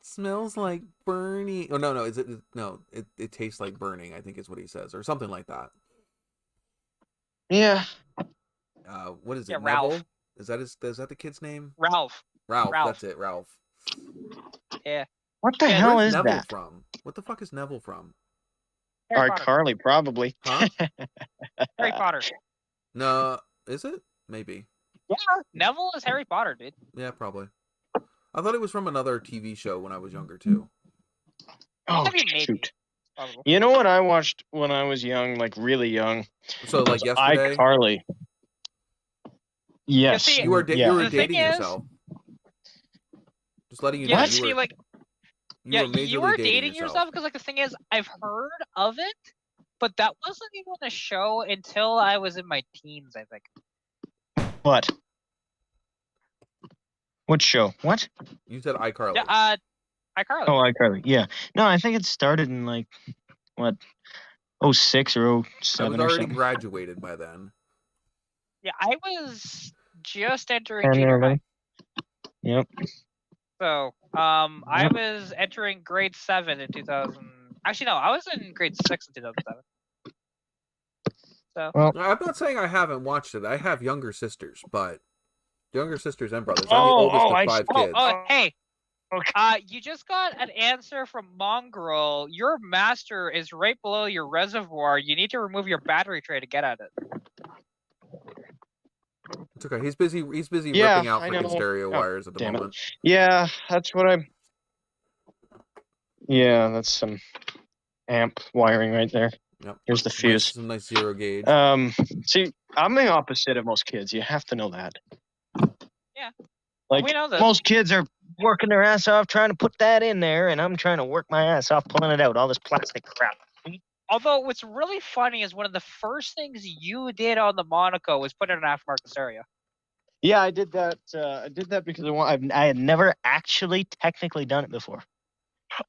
It smells like burning. Oh no, it tastes like burning, I think is what he says, or something like that. Yeah. What is it? Yeah, Neville? Ralph. Is that the kid's name? Ralph. Ralph. Ralph. That's it, Ralph. Yeah. What the Yeah, hell Where's is Neville that? from? What the fuck is Neville from? Harry Potter. Carly, probably. Huh? Harry Potter. No, is it? Maybe. Yeah, Neville is Harry Potter, dude. Yeah, probably. I thought it was from another TV show when I was younger too. Oh, I mean, maybe. shoot. Probably. You know what I watched when I was young, like really young? So like yesterday. iCarly. Yes. see, You were yeah. you were The thing dating is- yourself. Just letting you Yeah, know. see, You were, like, you yeah, were majorly you were dating yourself because, like, the thing is, I've heard of it, but that wasn't even a show until I was in my teens, I think. What? What show? What? You said iCarly. Yeah, iCarly. Oh, iCarly. Yeah. No, I think it started in like what, 06 or I was 07 or already something. graduated by then. Yeah, I was just entering 10 or junior high. 11. Yep. So, I was entering grade 7 in 2000. Actually, no, I was in grade 6 in 2007. So, Well, I'm not saying I haven't watched it. I have younger sisters, but younger sisters and brothers. I'm the oldest of 5 kids. Hey, Okay. you just got an answer from Mongrel. Your master is right below your reservoir. You need to remove your battery tray to get at it. It's okay. He's busy. He's busy Yeah, ripping out I freaking know. stereo Oh, wires at the damn it. moment. Yeah, that's what I'm. Yeah, that's some amp wiring right there. Yep. Here's the fuse. Some nice zero gauge. See, I'm the opposite of most kids. You have to know that. Yeah. Like, We know this. most kids are working their ass off trying to put that in there, and I'm trying to work my ass off pulling it out. All this plastic crap. Although what's really funny is one of the first things you did on the Monaco was put in an aftermarket stereo. Yeah, I did that. I did that because I had never actually technically done it before.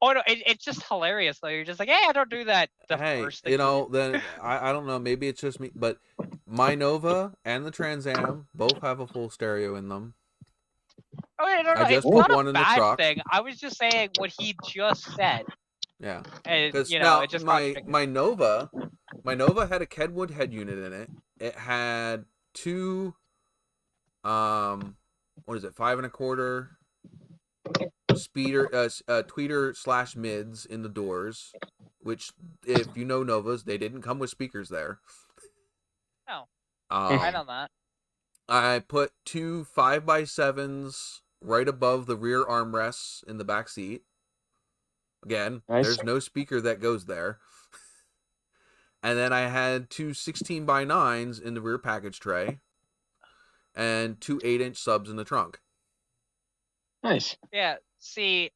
Oh no, it's just hilarious though. You're just like, hey, I don't do that. The Hey, first thing you know, did. then I don't know. Maybe it's just me, but my Nova and the Trans Am both have a full stereo in them. Oh yeah, no, I just it's put not one a in the bad truck. thing. I was just saying what he just said. Yeah, And because you know, now it just my Nova had a Kedwood head unit in it. It had 2, what is it, 5 1/4 speeder, tweeter / mids in the doors. Which, if you know Novas, they didn't come with speakers there. No. Um, I know that. I put 2 5x7s right above the rear armrests in the back seat. Again, Nice. there's no speaker that goes there. And then I had 2 16x9s in the rear package tray. And 2 8-inch subs in the trunk. Nice. Yeah. See,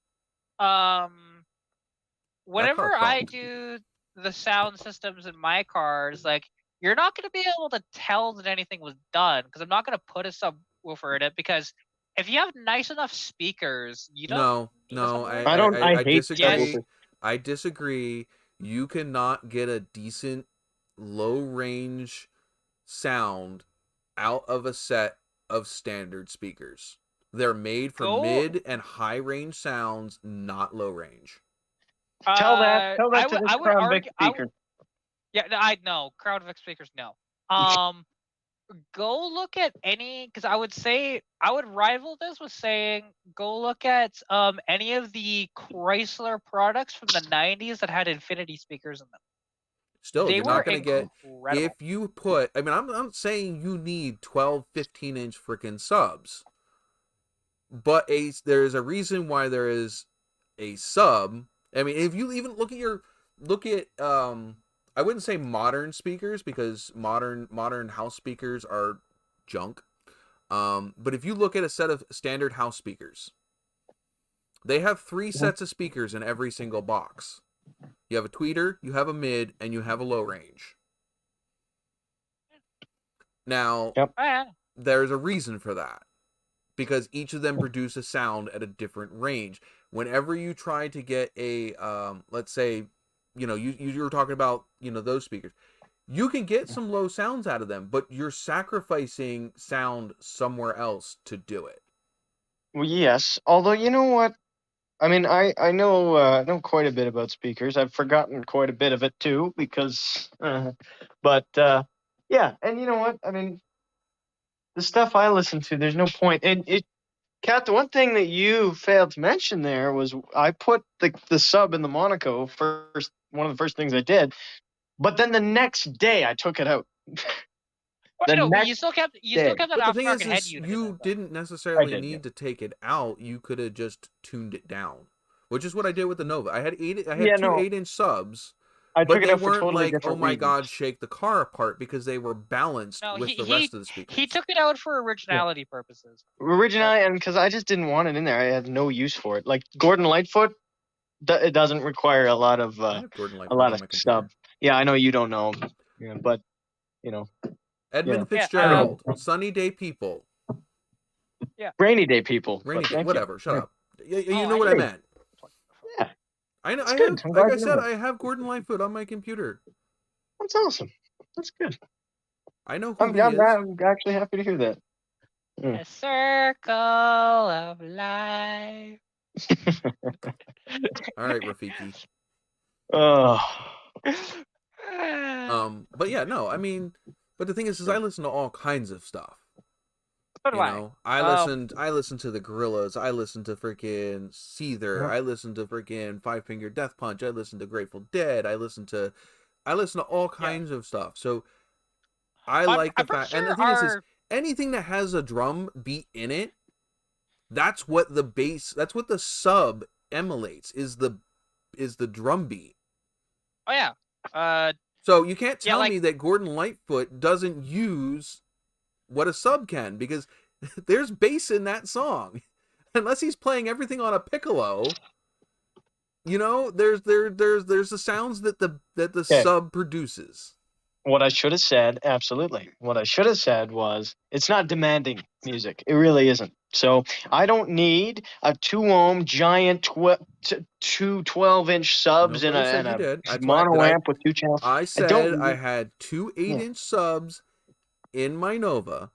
whenever I do the sound systems in my cars, like, you're not going to be able to tell that anything was done because I'm not going to put a subwoofer in it, because if you have nice enough speakers, you don't need a subwoofer. I hate disagree. subwoofers. I disagree. You cannot get a decent low range sound out of a set of standard speakers. They're made for mid and high range sounds, not low range. Tell that to this Crown Vic speaker. I know Crown Vic speakers. No. Go look at any, because I would rival this with saying go look at any of the Chrysler products from the 90s that had infinity speakers in them. Still, you're not going to get, if you put, I mean, I'm not saying you need 12, 15-inch freaking subs, but there's a reason why there is a sub. I mean, if you even look at I wouldn't say modern speakers, because modern house speakers are junk. But if you look at a set of standard house speakers, they have 3 sets of speakers in every single box. You have a tweeter, you have a mid, and you have a low range. Now, there's a reason for that, because each of them produce a sound at a different range. Whenever you try to get a, let's say, you know, you were talking about, you know, those speakers, you can get some low sounds out of them, but you're sacrificing sound somewhere else to do it. Well, yes. Although, you know what? I mean, I know quite a bit about speakers. I've forgotten quite a bit of it too, because, yeah. And you know what? I mean, the stuff I listen to, there's no point. And Kat, the one thing that you failed to mention there was I put the sub in the Monaco first. One of the first things I did, but then the next day I took it out. You still kept that aftermarket head unit. You didn't necessarily need to take it out. You could have just tuned it down, which is what I did with the Nova. I had two 8-inch subs. But they weren't like, oh my god, shake the car apart, because they were balanced with the rest of the speakers. He took it out for originality purposes. Originality, and because I just didn't want it in there. I had no use for it. Like Gordon Lightfoot, it doesn't require a lot of sub. Yeah, I know you don't know him, but you know. Edmund Fitzgerald, Sunny Day People. Yeah. Rainy Day People. Rainy Day, whatever. Shut up. You know what I meant. Yeah. I know. Like I said, I have Gordon Lightfoot on my computer. That's awesome. That's good. I know who he is. I'm actually happy to hear that. A circle of life. All right, Rafiki. Oh. But yeah, no. I mean, but the thing is I listen to all kinds of stuff. So do I listened to the Gorillaz. I listened to freaking Seether. I listened to freaking Five Finger Death Punch. I listened to Grateful Dead. I listened to all kinds of stuff. So I like the fact, and the thing is anything that has a drum beat in it, that's what the bass, that's what the sub emulates, is the drum beat. Oh yeah. So you can't tell me that Gordon Lightfoot doesn't use what a sub can, because there's bass in that song. Unless he's playing everything on a piccolo, you know, there's the sounds that the sub produces. What I should have said, absolutely. What I should have said was, it's not demanding music. It really isn't. So I don't need a 2-ohm giant 12-inch subs and a mono amp with 2 channels. I said I had 2 8-inch subs in my Nova.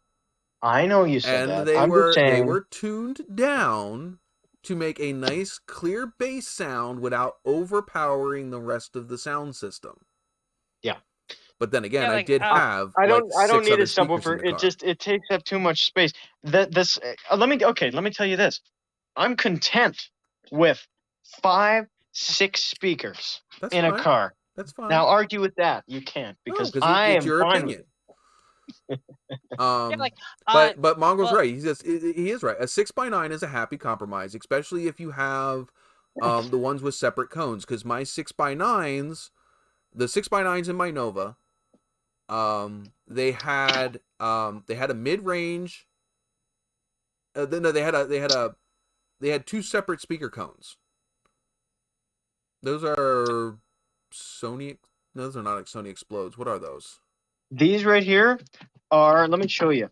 I know you said that. And they were tuned down to make a nice clear bass sound without overpowering the rest of the sound system. Yeah. But then again, I did have. I don't need a subwoofer. It takes up too much space. Let me tell you this. I'm content with 5-6 speakers a car. That's fine. Now argue with that. You can't, because I am your fine opinion. But Mongo's right. He is right. A 6x9 is a happy compromise, especially if you have the ones with separate cones. Because my 6x9s, the 6x9s in my Nova, they had a mid range. They had 2 separate speaker cones. Those are Sony. Those are not like Sony Explodes. What are those? These right here are. Let me show you.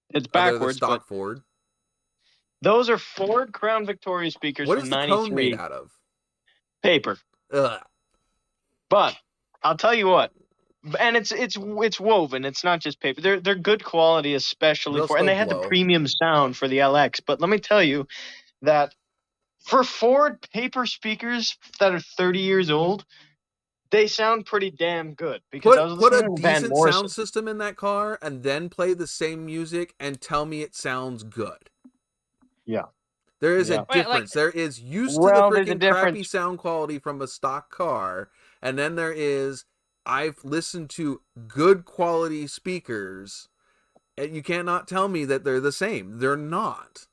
It's They're the backwards, but stock Ford. those are Ford Crown Victoria speakers What from is the cone made '93. out of? Paper. Ugh. But I'll tell you what, and it's woven. It's not just paper. They're good quality, especially They'll for, and still they have the blow. premium sound for the LX. But let me tell you that for Ford paper speakers that are 30 years old, they sound pretty damn good. Because I was Put a listening to Van decent Morrison. sound system in that car and then play the same music and tell me it sounds good. Yeah. There is a Wait, like- difference. There is used to the Well, there's a freaking crappy difference. sound quality from a stock car, and then there is I've listened to good quality speakers, and you cannot tell me that they're the same. They're not.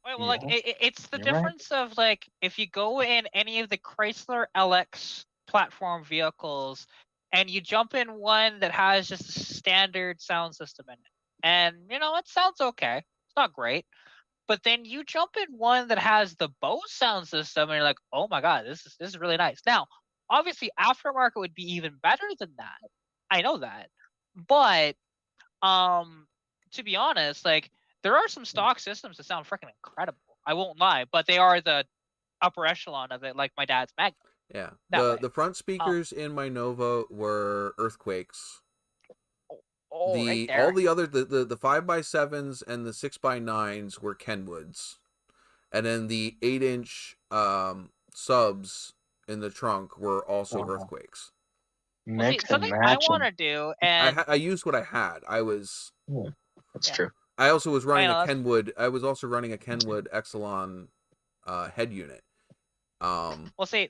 Wait, well, like Yeah. it's the You're right. difference of like if you go in any of the Chrysler LX platform vehicles and you jump in one that has just a standard sound system in it, and you know it sounds okay. It's not great, but then you jump in one that has the Bose sound system, and you're like, oh my god, this is really nice. Now, obviously, aftermarket would be even better than that. I know that, but to be honest, like there are some stock systems that sound freaking incredible. I won't lie, but they are the upper echelon of it, like my dad's Magnum. Yeah. That way. The front speakers in my Nova were Earthquakes. Oh, right there. All the other the 5x7s and the 6x9s were Kenwoods. And then the 8-inch subs in the trunk were also Earthquakes. Well, see, Mix and something I match. want to do, and I used what I had. That's Yeah. true. I also was running I know, a Kenwood. I was also running a Kenwood Exelon head unit. we'll see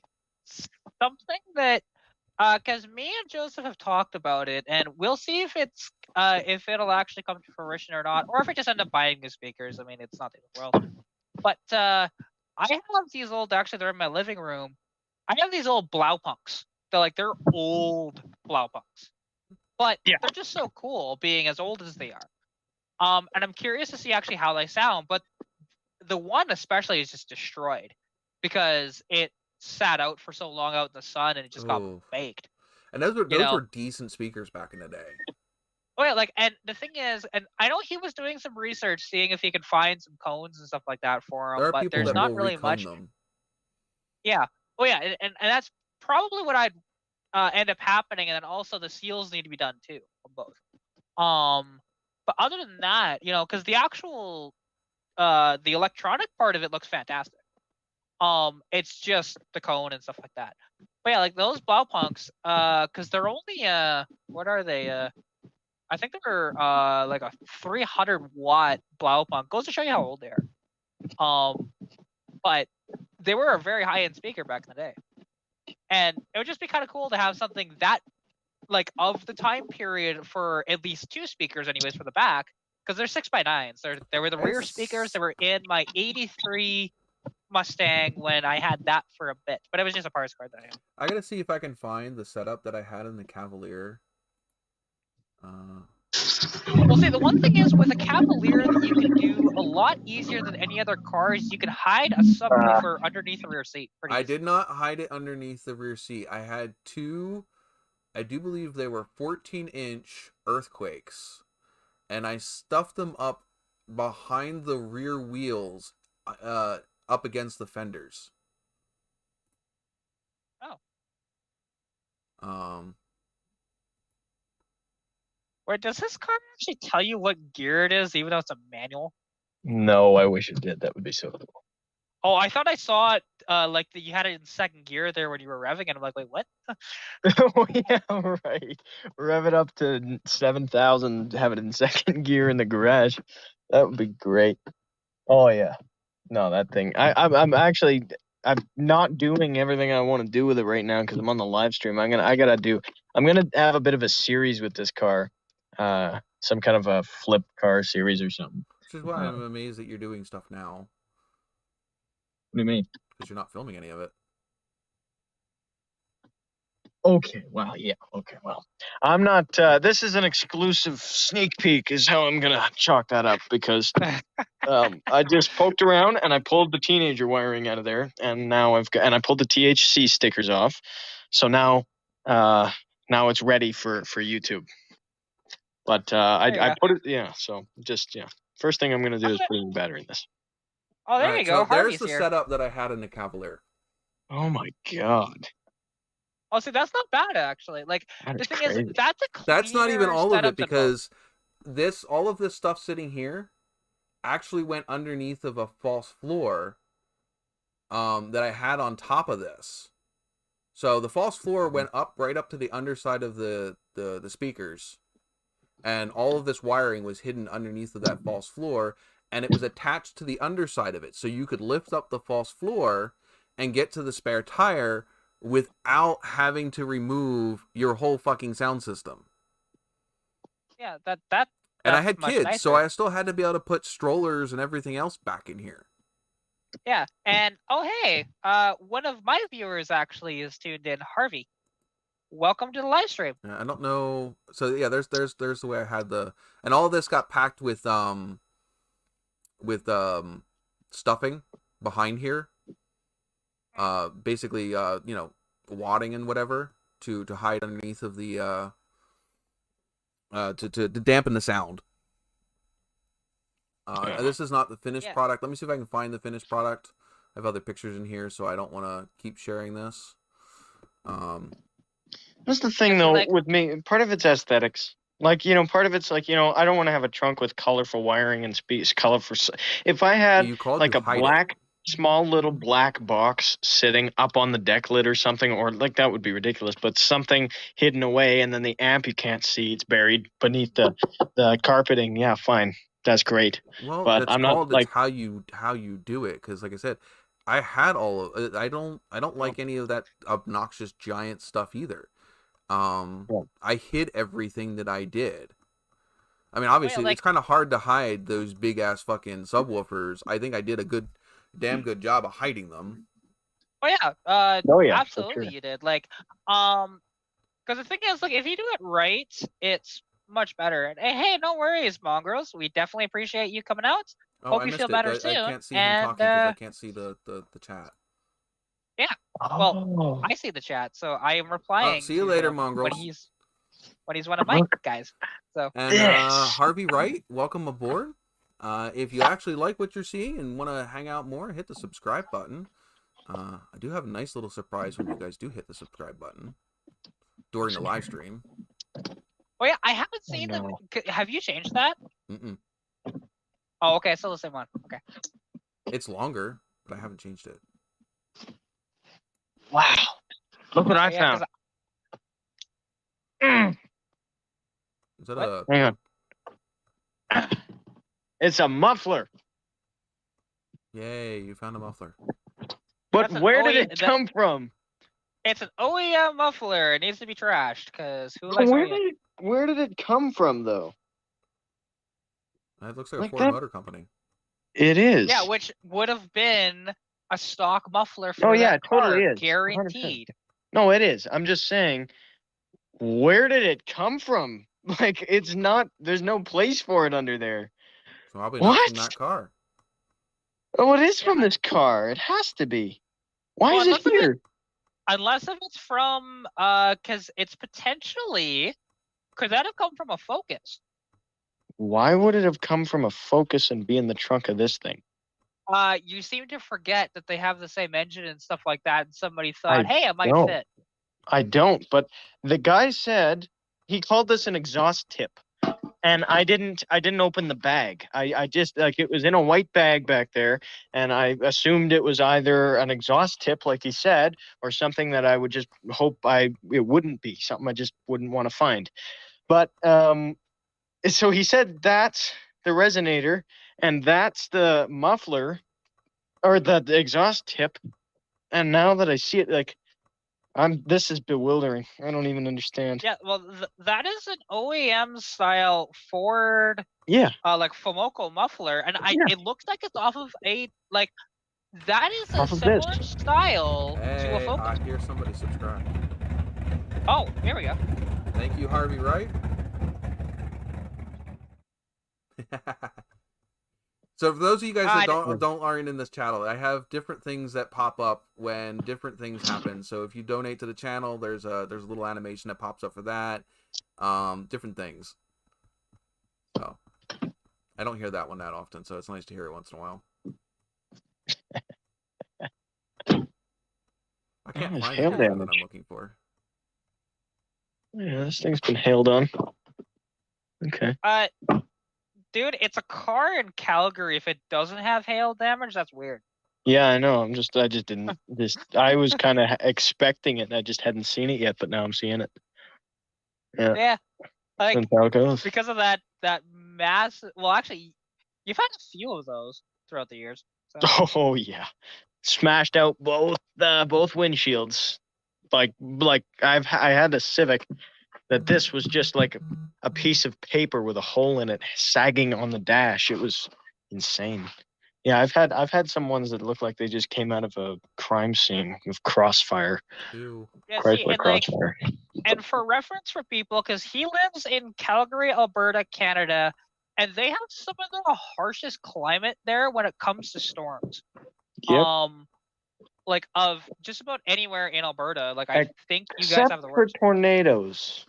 something that because me and Joseph have talked about it, and we'll see if it'll actually come to fruition or not, or if I just end up buying new speakers. I mean, it's not the end of the world. But I have these old. Actually, they're in my living room. I have these old Blaupunks. They're old Blaupunks, but Yeah. they're just so cool, being as old as they are. And I'm curious to see actually how they sound. But the one especially is just destroyed because it sat out for so long out in the sun and it just got baked. And those You know? were decent speakers back in the day. Oh yeah, and the thing is, and I know he was doing some research, seeing if he could find some cones and stuff like that for him. There are but people there's that not will really recone much. them. Yeah. Oh yeah, and that's probably what I'd end up happening, and then also the seals need to be done too on both. But other than that, because the actual the electronic part of it looks fantastic. It's just the cone and stuff like that. But yeah, like those Blaupunks, because they're only what are they? I think they're like a 300-watt Blaupunk. Goes to show you how old they are. But they were a very high-end speaker back in the day, and it would just be kind of cool to have something that, like, of the time period for at least two speakers, anyways, for the back, because they're 6x9s. They were the rear speakers. They were in my '83 Mustang when I had that for a bit, but it was just a parts card that I had. I gotta see if I can find the setup that I had in the Cavalier. Well, see, the one thing is with a Cavalier that you can do a lot easier than any other cars, you can hide a subwoofer underneath the rear seat. I did not hide it underneath the rear seat. I had two, I do believe they were 14-inch Earthquakes, and I stuffed them up behind the rear wheels, up against the fenders. Oh. Wait, does this car actually tell you what gear it is, even though it's a manual? No, I wish it did. That would be so cool. Oh, I thought I saw it, like you had it in second gear there when you were revving, and I'm like, wait, what? Oh yeah, right. Rev it up to 7,000. Have it in second gear in the garage. That would be great. Oh yeah. No, that thing. I'm actually not doing everything I want to do with it right now because I'm on the live stream. I'm gonna have a bit of a series with this car, some kind of a flip car series or something. Which is why I'm amazed that you're doing stuff now. What do you mean? Because you're not filming any of it. Okay, well, yeah. Okay, well, I'm not. This is an exclusive sneak peek, is how I'm gonna chalk that up because I just poked around and I pulled the teenager wiring out of there, and now I pulled the THC stickers off, so now it's ready for YouTube. But I put it so just first thing I'm gonna do is put in battery in this. Oh, there you go. So Harvey's there's the here. setup that I had in the Cavalier. Oh my god. Oh, see, that's not bad actually. Like the thing is, that's a cleaner That's not even all of it, because most. all of this stuff sitting here actually went underneath of a false floor that I had on top of this. So the false floor went up right up to the underside of the speakers, and all of this wiring was hidden underneath of that false floor, and it was attached to the underside of it, so you could lift up the false floor and get to the spare tire without having to remove your whole fucking sound system. Yeah, and I had kids, nicer. so I still had to be able to put strollers and everything else back in here. Yeah, and oh hey, one of my viewers actually is tuned in, Harvey. Welcome to the live stream. I don't know. So yeah, there's the way I had and all of this got packed with stuffing behind here. Basically, wadding and whatever to hide underneath of the to dampen the sound. This is not the finished product. Let me see if I can find the finished product. I have other pictures in here, so I don't want to keep sharing this. That's the thing, though, with me. Part of it's aesthetics. Like, part of it's like, I don't want to have a trunk with colorful wiring and colorful. If I had like a black, small little black box sitting up on the deck lid or something, or like that would be ridiculous, but something hidden away, and then the amp you can't see, it's buried beneath the carpeting. Yeah, fine. That's great. Well, but that's I'm not like how you do it, because like I said, I had all of I don't like any of that obnoxious giant stuff either. I hid everything that I did. I mean, obviously, it's kind of hard to hide those big ass fucking subwoofers. I think I did a damn good job of hiding them. Oh yeah, absolutely, sure. You did. Like, because the thing is, like, if you do it right, it's much better. And hey, no worries, mongrels. We definitely appreciate you coming out. Hope you feel better soon. I can't see him talking because I can't see the chat. Yeah. Well, I see the chat, so I am replying. See you later, mongrels. When he's one of my guys. So. And Harvey Wright, welcome aboard. If you actually like what you're seeing and want to hang out more, hit the subscribe button. I do have a nice little surprise when you guys do hit the subscribe button during the live stream. Oh yeah, I haven't seen them. Have you changed that? Mm-mm. Oh, okay, still the same one. Okay. It's longer, but I haven't changed it. Wow. Look what I found. Is that Hang on. It's a muffler. Yay, you found a muffler. But where did it come from? It's an OEM muffler. It needs to be trashed, because who likes OEM? Where did it come from, though? It looks like a Ford Motor Company. It is. Yeah, which would have been a stock muffler for that car, totally is. guaranteed. 100%. No, it is. I'm just saying, where did it come from? Like, it's not, there's no place for it under there. Probably not from that car. Oh, it is from this car. It has to be. Why is it here? Unless if it's from, because it's potentially, could that have come from a Focus? Why would it have come from a Focus and be in the trunk of this thing? You seem to forget that they have the same engine and stuff like that, and somebody thought, hey, it might fit. I don't, but the guy said he called this an exhaust tip, and I didn't open the bag. I just, like, it was in a white bag back there, and I assumed it was either an exhaust tip, like he said, or something that I would just hope it wouldn't be, something I just wouldn't want to find. But so he said that's the resonator, and that's the muffler, or the exhaust tip. And now that I see it, like, this is bewildering. I don't even understand. Yeah, well, that is an OEM style Ford, like Fomoco muffler, and it looks like it's off of a that is a similar style to a Focus. I hear somebody subscribe. Oh, here we go. Thank you, Harvey Wright. So for those of you guys that didn't- aren't in this channel, I have different things that pop up when different things happen. So if you donate to the channel, there's a little animation that pops up for that. Different things. So I don't hear that one that often, so it's nice to hear it once in a while. I can't find the hail picture that damage. I'm looking for. Yeah, this thing's been hailed on. Okay. Dude, it's a car in Calgary. If it doesn't have hail damage, that's weird. Yeah, I know. I just didn't. I was kind of expecting it. And I just hadn't seen it yet, but now I'm seeing it. Yeah. Yeah, like That's how it goes. because of that mass. Well, actually, you've had a few of those throughout the years. So. Oh yeah, smashed out both windshields. Like I had a Civic that this was just like a piece of paper with a hole in it sagging on the dash. It was insane. Yeah, I've had some ones that look like they just came out of a crime scene with crossfire. Ew. Yeah, see, Chrysler and like, crossfire. and for reference for people, because he lives in Calgary, Alberta, Canada, and they have some of the harshest climate there when it comes to storms. Yep. Like of just about anywhere in Alberta. Like I think you guys Except have the for worst. tornadoes.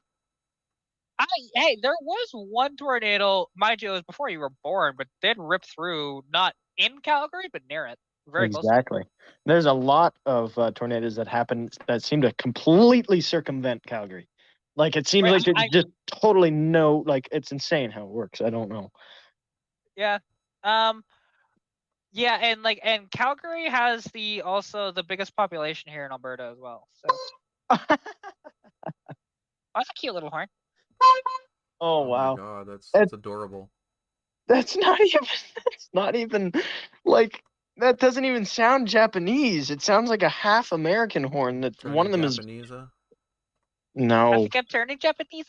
Hey, there was one tornado, mind you, it was before you were born, but did rip through, not in Calgary, but near it. Very close. Exactly. There's a lot of tornadoes that happen that seem to completely circumvent Calgary. Like it seems like it's just totally like it's insane how it works. I don't know. Yeah. Yeah, and Calgary has also the biggest population here in Alberta as well. So that's a cute little horn. Oh wow. My god, that's adorable. That's not even like that doesn't even sound Japanese. It sounds like a half American horn that Turning one of them Japanese, is No. I think I'm turning Japanese.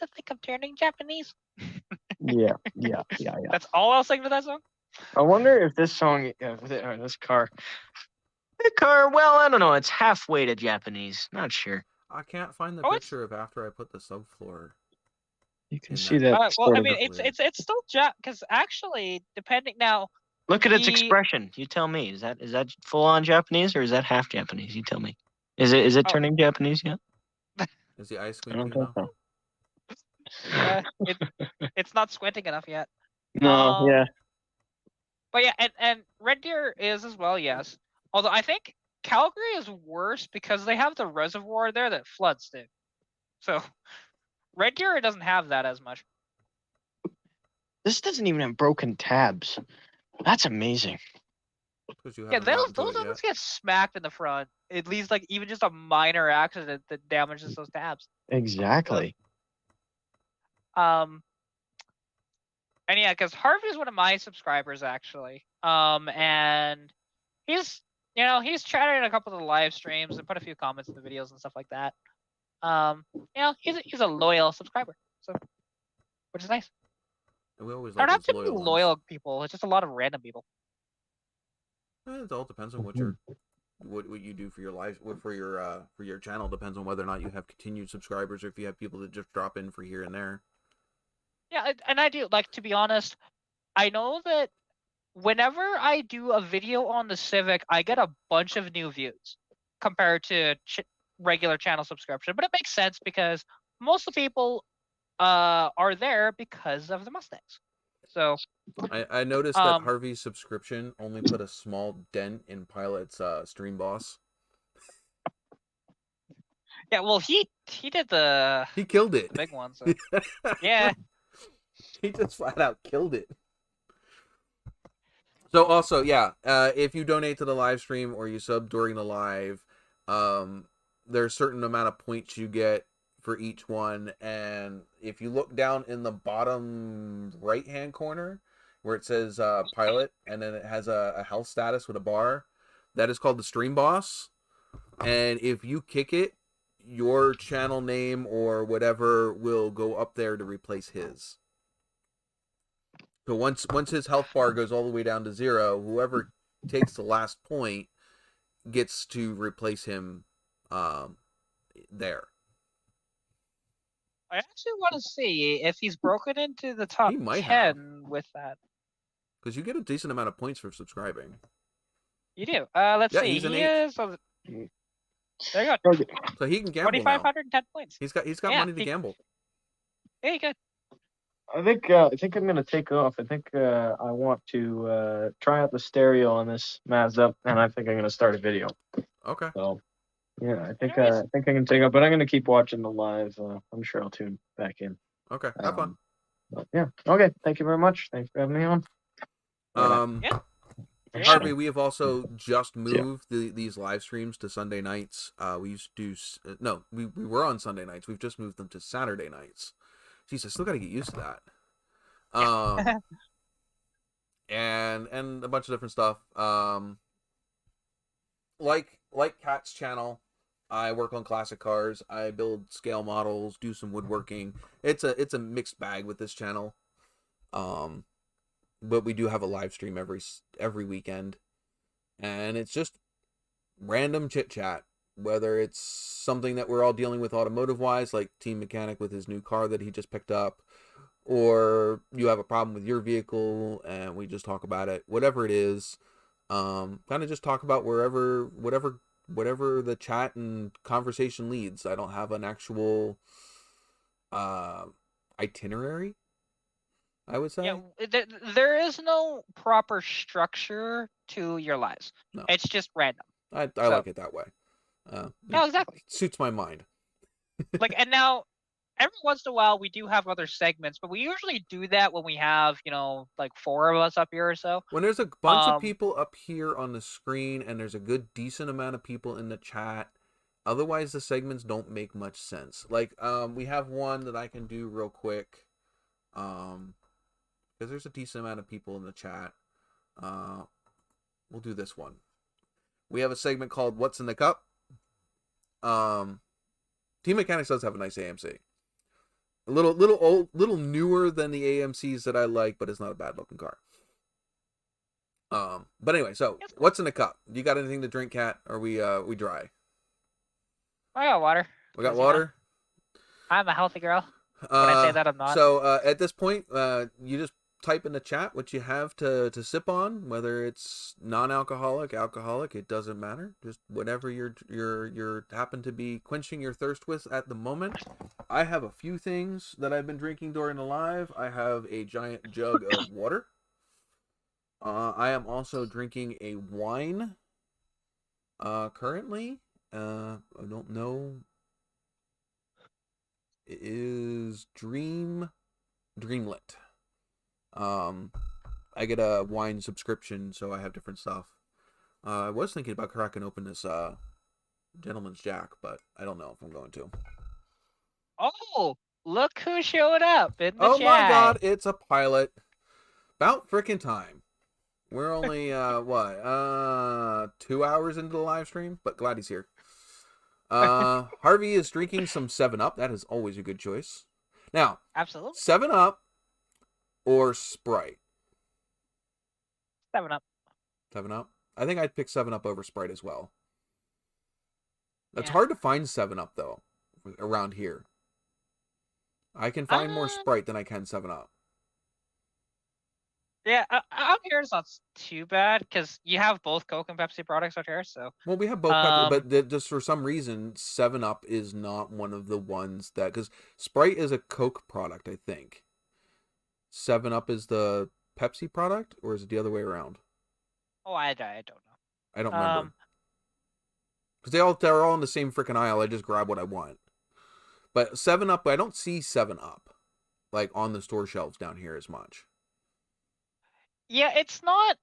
Yeah. That's all I'll sing to that song. I wonder if this song this car. The car, well, I don't know. It's halfway to Japanese. Not sure. I can't find the picture of after I put the subfloor. You can see that. Well, I mean, it's still because actually, depending now. Look at its expression. You tell me. Is that full on Japanese or is that half Japanese? You tell me. Is it turning Japanese yet? Is the eye I squinting don't think enough? so. It's not squinting enough yet. No. Yeah. But yeah, and Red Deer is as well. Yes. Although I think Calgary is worse because they have the reservoir there that floods too. So Red Deer doesn't have that as much. This doesn't even have broken tabs. That's amazing. Yeah, those ones get smacked in the front. At least like even just a minor accident that damages those tabs. Exactly. And yeah, because Harvey is one of my subscribers actually. And he's chatted in a couple of the live streams and put a few comments in the videos and stuff like that. He's a loyal subscriber, so which is nice. We always There like don't have those to be loyal loyal people. It's just a lot of random people. It all depends on what you do for your life, for your channel. Depends on whether or not you have continued subscribers or if you have people that just drop in for here and there. Yeah, and I do, like, to be honest, I know that whenever I do a video on the Civic, I get a bunch of new views compared to regular channel subscription. But it makes sense because most of the people are there because of the Mustangs. So I noticed that Harvey's subscription only put a small dent in Pilot's stream boss. Yeah, well, he did he killed it, the big one. So yeah, he just flat out killed it. So also, yeah, if you donate to the live stream or you sub during the live, there's a certain amount of points you get for each one, and if you look down in the bottom right hand corner where it says Pilot, and then it has a health status with a bar, that is called the stream boss, and if you kick it, your channel name or whatever will go up there to replace his. So once his health bar goes all the way down to 0, whoever takes the last point gets to replace him there. I actually want to see if he's broken into the top 10 with that. because you get a decent amount of points for subscribing. You do. Let's Yeah, see. he's an He 8. is. There you go. Okay. So he can gamble now. 2,510 points. He's got Yeah, money to gamble. Yeah, you could. I think I'm gonna take off. I think I want to try out the stereo on this Mazda, and I think I'm gonna start a video. Okay. So yeah, I think Anyways. I can take off, but I'm gonna keep watching the live. I'm sure I'll tune back in. Okay. Have fun. But yeah. Okay. Thank you very much. Thanks for having me on. Yeah. Harvey, we have also just moved these live streams to Sunday nights. We used to do we were on Sunday nights. We've just moved them to Saturday nights. Jeez, I still got to get used to that. And a bunch of different stuff. Like Kat's channel, I work on classic cars. I build scale models, do some woodworking. It's a mixed bag with this channel. But we do have a live stream every weekend, and it's just random chit chat. Whether it's something that we're all dealing with automotive wise, like Team Mechanic with his new car that he just picked up, or you have a problem with your vehicle and we just talk about it. Whatever it is, kind of just talk about whatever the chat and conversation leads. I don't have an actual itinerary, I would say. Yeah, there is no proper structure to your lives. No. It's just random. I like it that way. No, exactly. Suits my mind. Like, and now every once in a while we do have other segments, but we usually do that when we have, like 4 of us up here or so. When there's a bunch of people up here on the screen and there's a good decent amount of people in the chat, otherwise the segments don't make much sense. Like, we have one that I can do real quick. Because there's a decent amount of people in the chat. We'll do this one. We have a segment called What's in the Cup. Team Mechanics does have a nice AMC. A little newer than the AMCs that I like, but it's not a bad looking car. But anyway, so what's in the cup? You got anything to drink, Kat? Or we dry? I got water. We got water. I'm a healthy girl. When I say that, I'm not. So at this point, you just type in the chat what you have to sip on, whether it's non-alcoholic, alcoholic, it doesn't matter. Just whatever you're happen to be quenching your thirst with at the moment. I have a few things that I've been drinking during the live. I have a giant jug of water. I am also drinking a wine. Currently, I don't know. It is Dreamlit. I get a wine subscription, so I have different stuff. I was thinking about cracking open this Gentleman's Jack, but I don't know if I'm going to. Oh, look who showed up in the chat. Oh my god, it's a pilot. About freaking time. We're only 2 hours into the live stream, but glad he's here. Harvey is drinking some 7-Up. That is always a good choice. Now, absolutely 7-Up or Sprite? 7-Up. 7-Up? I think I'd pick 7-Up over Sprite as well. It's hard to find 7-Up, though, around here. I can find more Sprite than I can 7-Up. Yeah, out here it's not too bad, because you have both Coke and Pepsi products out here, so... Well, we have both Pepsi, but just for some reason, 7-Up is not one of the ones that... Because Sprite is a Coke product, I think. 7-Up is the Pepsi product, or is it the other way around? Oh, I don't know. I don't remember. Because they're all in the same freaking aisle. I just grab what I want. But 7-Up, I don't see 7-Up like on the store shelves down here as much. Yeah, it's not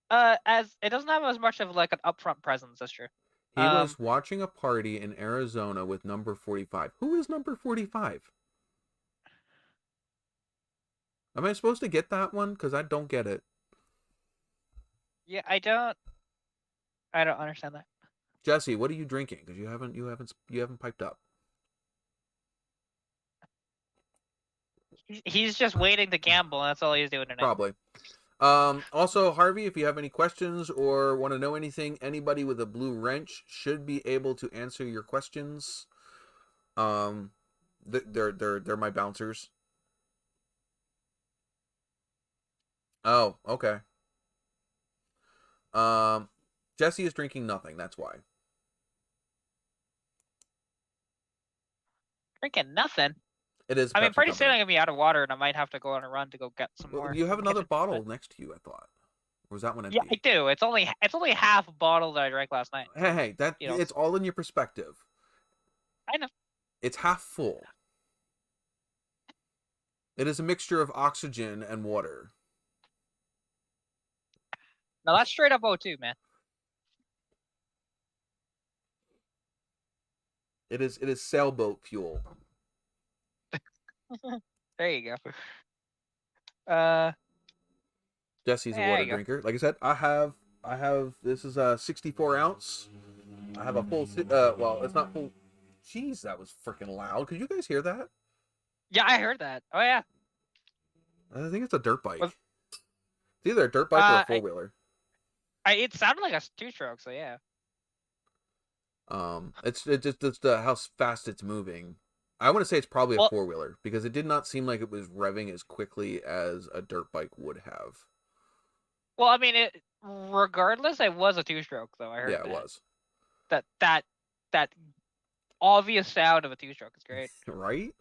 it doesn't have as much of like an upfront presence. That's true. He was watching a party in Arizona with number 45. Who is number 45? Am I supposed to get that one? Because I don't get it. Yeah, I don't understand that. Jesse, what are you drinking? Because you haven't piped up. He's just waiting to gamble, and that's all he's doing tonight. Probably. Also, Harvey, if you have any questions or want to know anything, anybody with a blue wrench should be able to answer your questions. They're my bouncers. Oh, okay. Jesse is drinking nothing. That's why. Drinking nothing. It is a I mean, Pepsi pretty soon company. I'm gonna be out of water, and I might have to go on a run to go get some more. Do you have another bottle But, next to you? I thought. Or was that one yeah, empty? I do. It's only half a bottle that I drank last night. So, Hey, that it's all in your perspective. I know. It's half full. It is a mixture of oxygen and water. No, that's straight up O2, man. It is sailboat fuel. There you go. Jesse's a There water you go. drinker. Like I said, I have this is a 64 ounce. I have a full well, it's not full. Jeez, that was freaking loud. Could you guys hear that? Yeah, I heard that. Oh yeah. I think it's a dirt bike. Was, It's either a dirt bike or a four wheeler. it sounded like a two-stroke, so yeah. It's just how fast it's moving. I want to say it's probably a four wheeler because it did not seem like it was revving as quickly as a dirt bike would have. Well, I mean, regardless, it was a two-stroke, though. I heard. Yeah, it was. That obvious sound of a two-stroke is great. Right?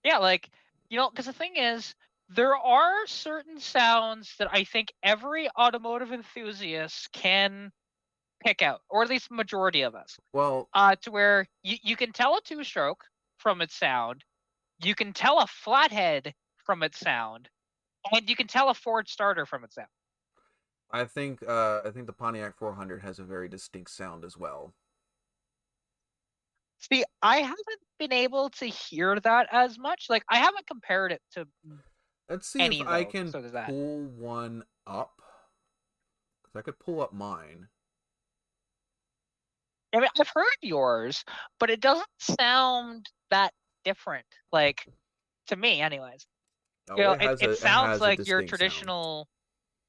Yeah, like, because the thing is, there are certain sounds that I think every automotive enthusiast can pick out, or at least majority of us. Well, to where you can tell a two-stroke from its sound, you can tell a flathead from its sound, and you can tell a Ford starter from its sound. I think the Pontiac 400 has a very distinct sound as well. See, I haven't been able to hear that as much. Like, I haven't compared it to. Let's see if I can pull one up. Because I could pull up mine. I mean, I've heard yours, but it doesn't sound that different. Like, to me, anyways. Oh, it sounds like your traditional.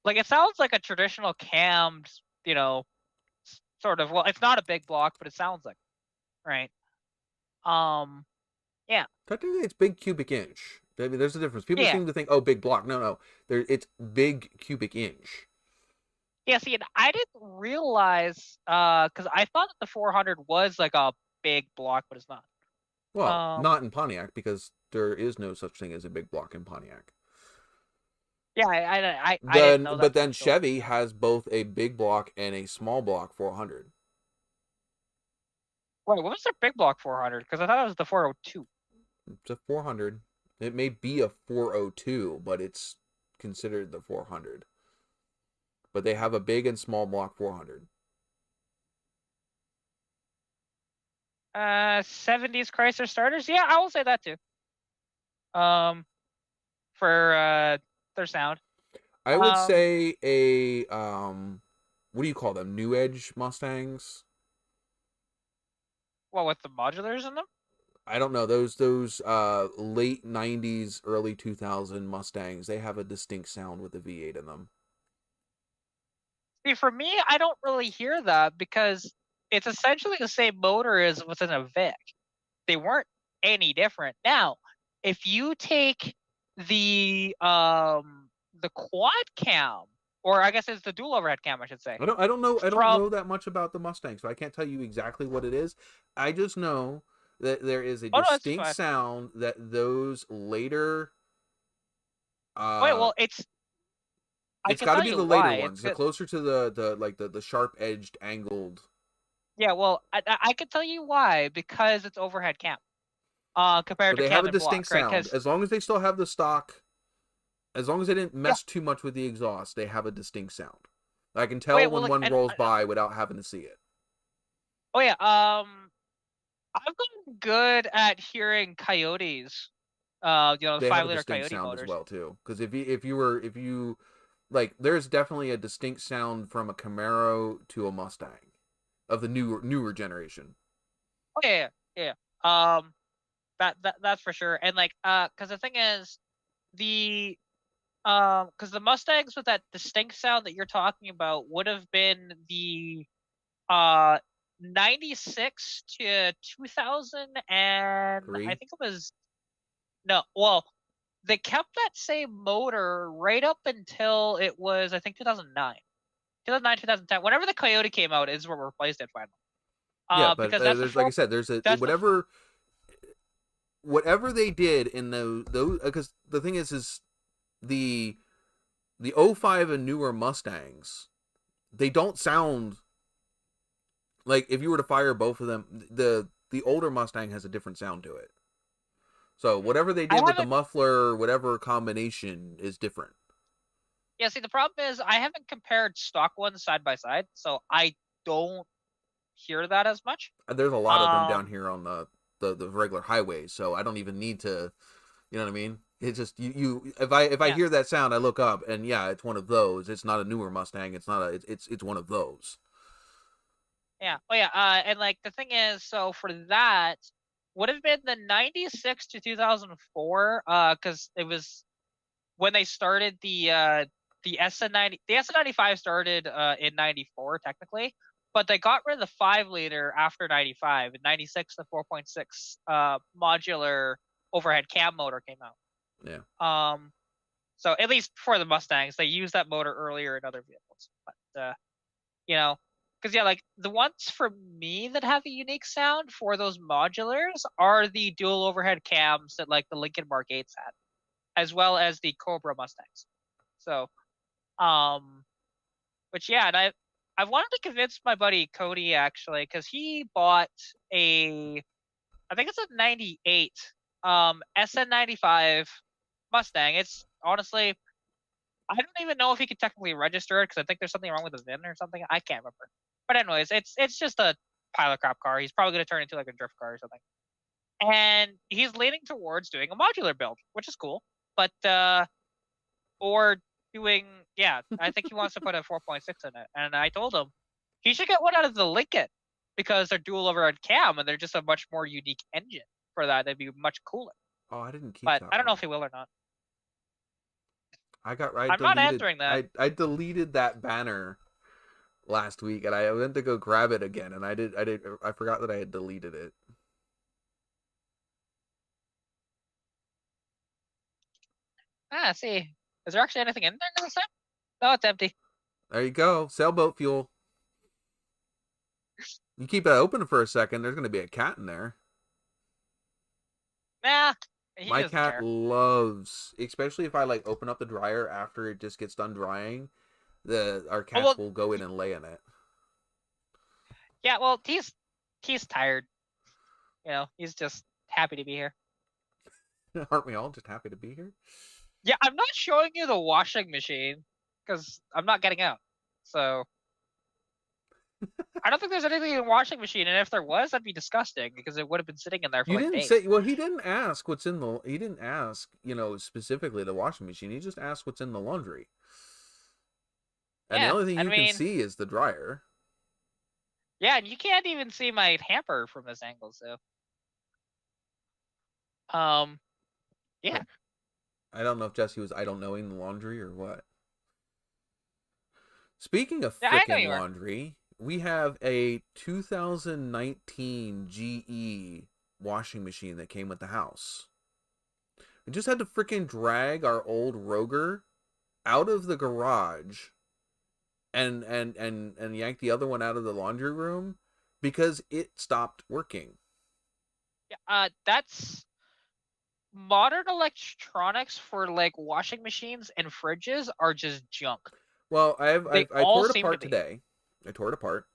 Like, it sounds like a traditional cammed, sort of. Well, it's not a big block, but it sounds like, right? Yeah. Technically, it's big cubic inch. I mean, there's a difference. People seem to think, oh, big block. No. It's big cubic inch. Yeah, see, and I didn't realize, because I thought that the 400 was like a big block, but it's not. Well, not in Pontiac, because there is no such thing as a big block in Pontiac. Yeah, I didn't know that. But then Chevy has both a big block and a small block 400. Wait, what was their big block 400? Because I thought it was the 402. It's a 400. It may be a 402, but it's considered the 400. But they have a big and small block 400. 70s Chrysler starters? Yeah, I will say that too. For their sound. I would say a what do you call them? New Edge Mustangs? Well, with the modulars in them? I don't know. Those late 90s, early 2000 Mustangs, they have a distinct sound with the V8 in them. See, for me, I don't really hear that because it's essentially the same motor as within a Vic. They weren't any different. Now, if you take the quad cam, or I guess it's the dual overhead cam, I should say. I don't know that much about the Mustang, so I can't tell you exactly what it is. I just know that there is a distinct sound that those later. Wait, well, it's got to be the later ones. They're closer to the sharp edged angled. Yeah, well, I can tell you why, because it's overhead cam. Compared to they have a distinct sound. Right? As long as they still have the stock, as long as they didn't mess too much with the exhaust, they have a distinct sound. I can tell when one rolls by without having to see it. Oh yeah, I've gotten good at hearing Coyotes. The 5-liter Coyote sound motors as well too. Because if you like, there's definitely a distinct sound from a Camaro to a Mustang of the newer generation. Oh yeah. That's for sure. And like, because the thing is, because the Mustangs with that distinct sound that you're talking about would have been the 96 to 2000, and I think it was they kept that same motor right up until it was, I think, 2009. 2009, 2010. Whenever the Coyote came out is what replaced it finally. Yeah, but Because that's there's like I said, there's a that's whatever they did in those because the thing is the 05 and newer Mustangs, they don't sound like, if you were to fire both of them, the older Mustang has a different sound to it. So whatever they did with the muffler, whatever combination is different. Yeah, see, the problem is I haven't compared stock ones side by side, so I don't hear that as much. There's a lot of them down here on the regular highways, so I don't even need to, you know what I mean? It's just if I hear that sound, I look up and yeah, it's one of those. It's not a newer Mustang. It's not it's one of those. Yeah. Oh yeah. And like the thing is, so for that would have been the 96 to 2004, because it was when they started the SN90. The SN95 started in 94 technically, but they got rid of the 5-liter after 95. In 96, the 4.6 modular overhead cam motor came out. Yeah. So at least for the Mustangs, they used that motor earlier in other vehicles. But you know, because yeah, like the ones for me that have a unique sound for those modulars are the dual overhead cams that like the Lincoln Mark 8s had, as well as the Cobra Mustangs. So, which yeah, and I wanted to convince my buddy Cody actually, because he bought I think it's a 98 SN95 Mustang. It's honestly, I don't even know if he could technically register it because I think there's something wrong with the VIN or something. I can't remember. But anyways, it's just a pile of crap car. He's probably going to turn into like a drift car or something. And he's leaning towards doing a modular build, which is cool. But or doing, yeah, I think he wants to put a 4.6 in it. And I told him he should get one out of the Lincoln because they're dual overhead cam and they're just a much more unique engine for that. They'd be much cooler. Oh, I didn't keep but that I don't know one. if he will or not. I'm deleted, not answering that. I deleted that banner last week, and I went to go grab it again, and I forgot that I had deleted it. See, is there actually anything in there this time? No, it's empty. There you go, sailboat fuel. You keep that open for a second, there's going to be a cat in there. Nah. My cat loves, especially if I like open up the dryer after it just gets done drying, our cats will go in and lay in it. Yeah, well, he's tired. You know, he's just happy to be here. Aren't we all just happy to be here? Yeah, I'm not showing you the washing machine because I'm not getting out. So I don't think there's anything in the washing machine, and if there was, that'd be disgusting because it would have been sitting in there for days. Say, well, he didn't ask what's in the. He didn't ask, specifically the washing machine. He just asked what's in the laundry. And the only thing you can see is the dryer. Yeah, and you can't even see my hamper from this angle, so. Yeah. I don't know if Jesse was idle knowing the laundry or what. Speaking of freaking laundry, we have a 2019 GE washing machine that came with the house. We just had to freaking drag our old Roger out of the garage and yank the other one out of the laundry room because it stopped working. Yeah, that's modern electronics for like washing machines and fridges are just junk. Well, I tore it apart today. I tore it apart,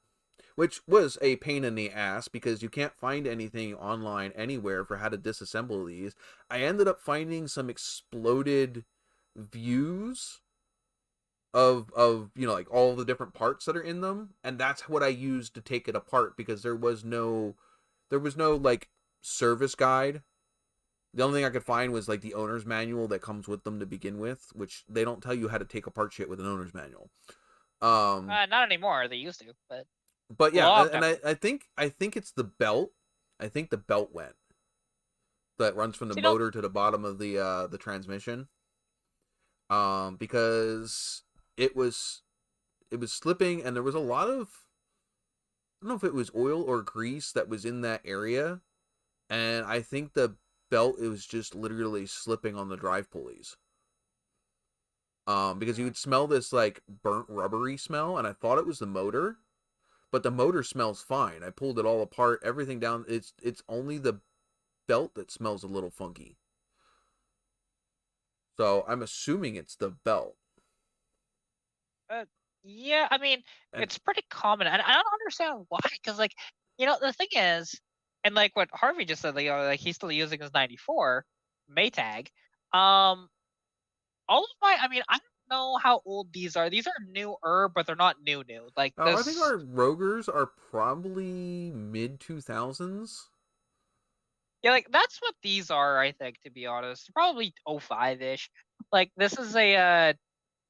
which was a pain in the ass because you can't find anything online anywhere for how to disassemble these. I ended up finding some exploded views of like all the different parts that are in them, and that's what I used to take it apart because there was no like service guide. The only thing I could find was like the owner's manual that comes with them to begin with, which they don't tell you how to take apart shit with an owner's manual. Not anymore. They used to, but yeah, and I think it's the belt. I think the belt went that runs from the motor to the bottom of the transmission. Because it was slipping, and there was a lot of, I don't know if it was oil or grease that was in that area, and I think the felt it was just literally slipping on the drive pulleys. Because you would smell this like burnt rubbery smell, and I thought it was the motor, but the motor smells fine. I pulled it all apart, everything down. It's only the belt that smells a little funky. So I'm assuming it's the belt. Yeah, I mean, it's pretty common, and I don't understand why. Because, like, the thing is, and like what Harvey just said, like he's still using his '94 Maytag. All of I mean, I don't know how old these are. These are newer, but they're not new. Like I think our Rogers are probably mid 2000s. Yeah, like that's what these are. I think, to be honest, probably 05-ish. Like this is a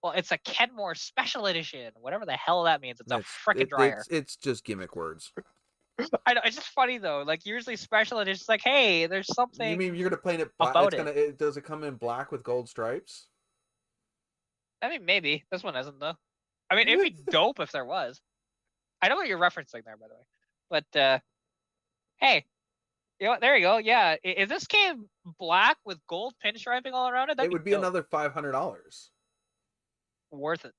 well, it's a Kenmore Special Edition, whatever the hell that means. It's a frickin' dryer. It's just gimmick words. I know, it's just funny though. Like usually Special Edition, it's like, hey, there's something. You mean you're gonna paint it black? Does it come in black with gold stripes? I mean, maybe this one isn't though. I mean, it'd be dope if there was. I know what you're referencing there, by the way. But hey, there you go. Yeah, if this came black with gold pinstriping all around it, it would be dope. Another $500. Worth it.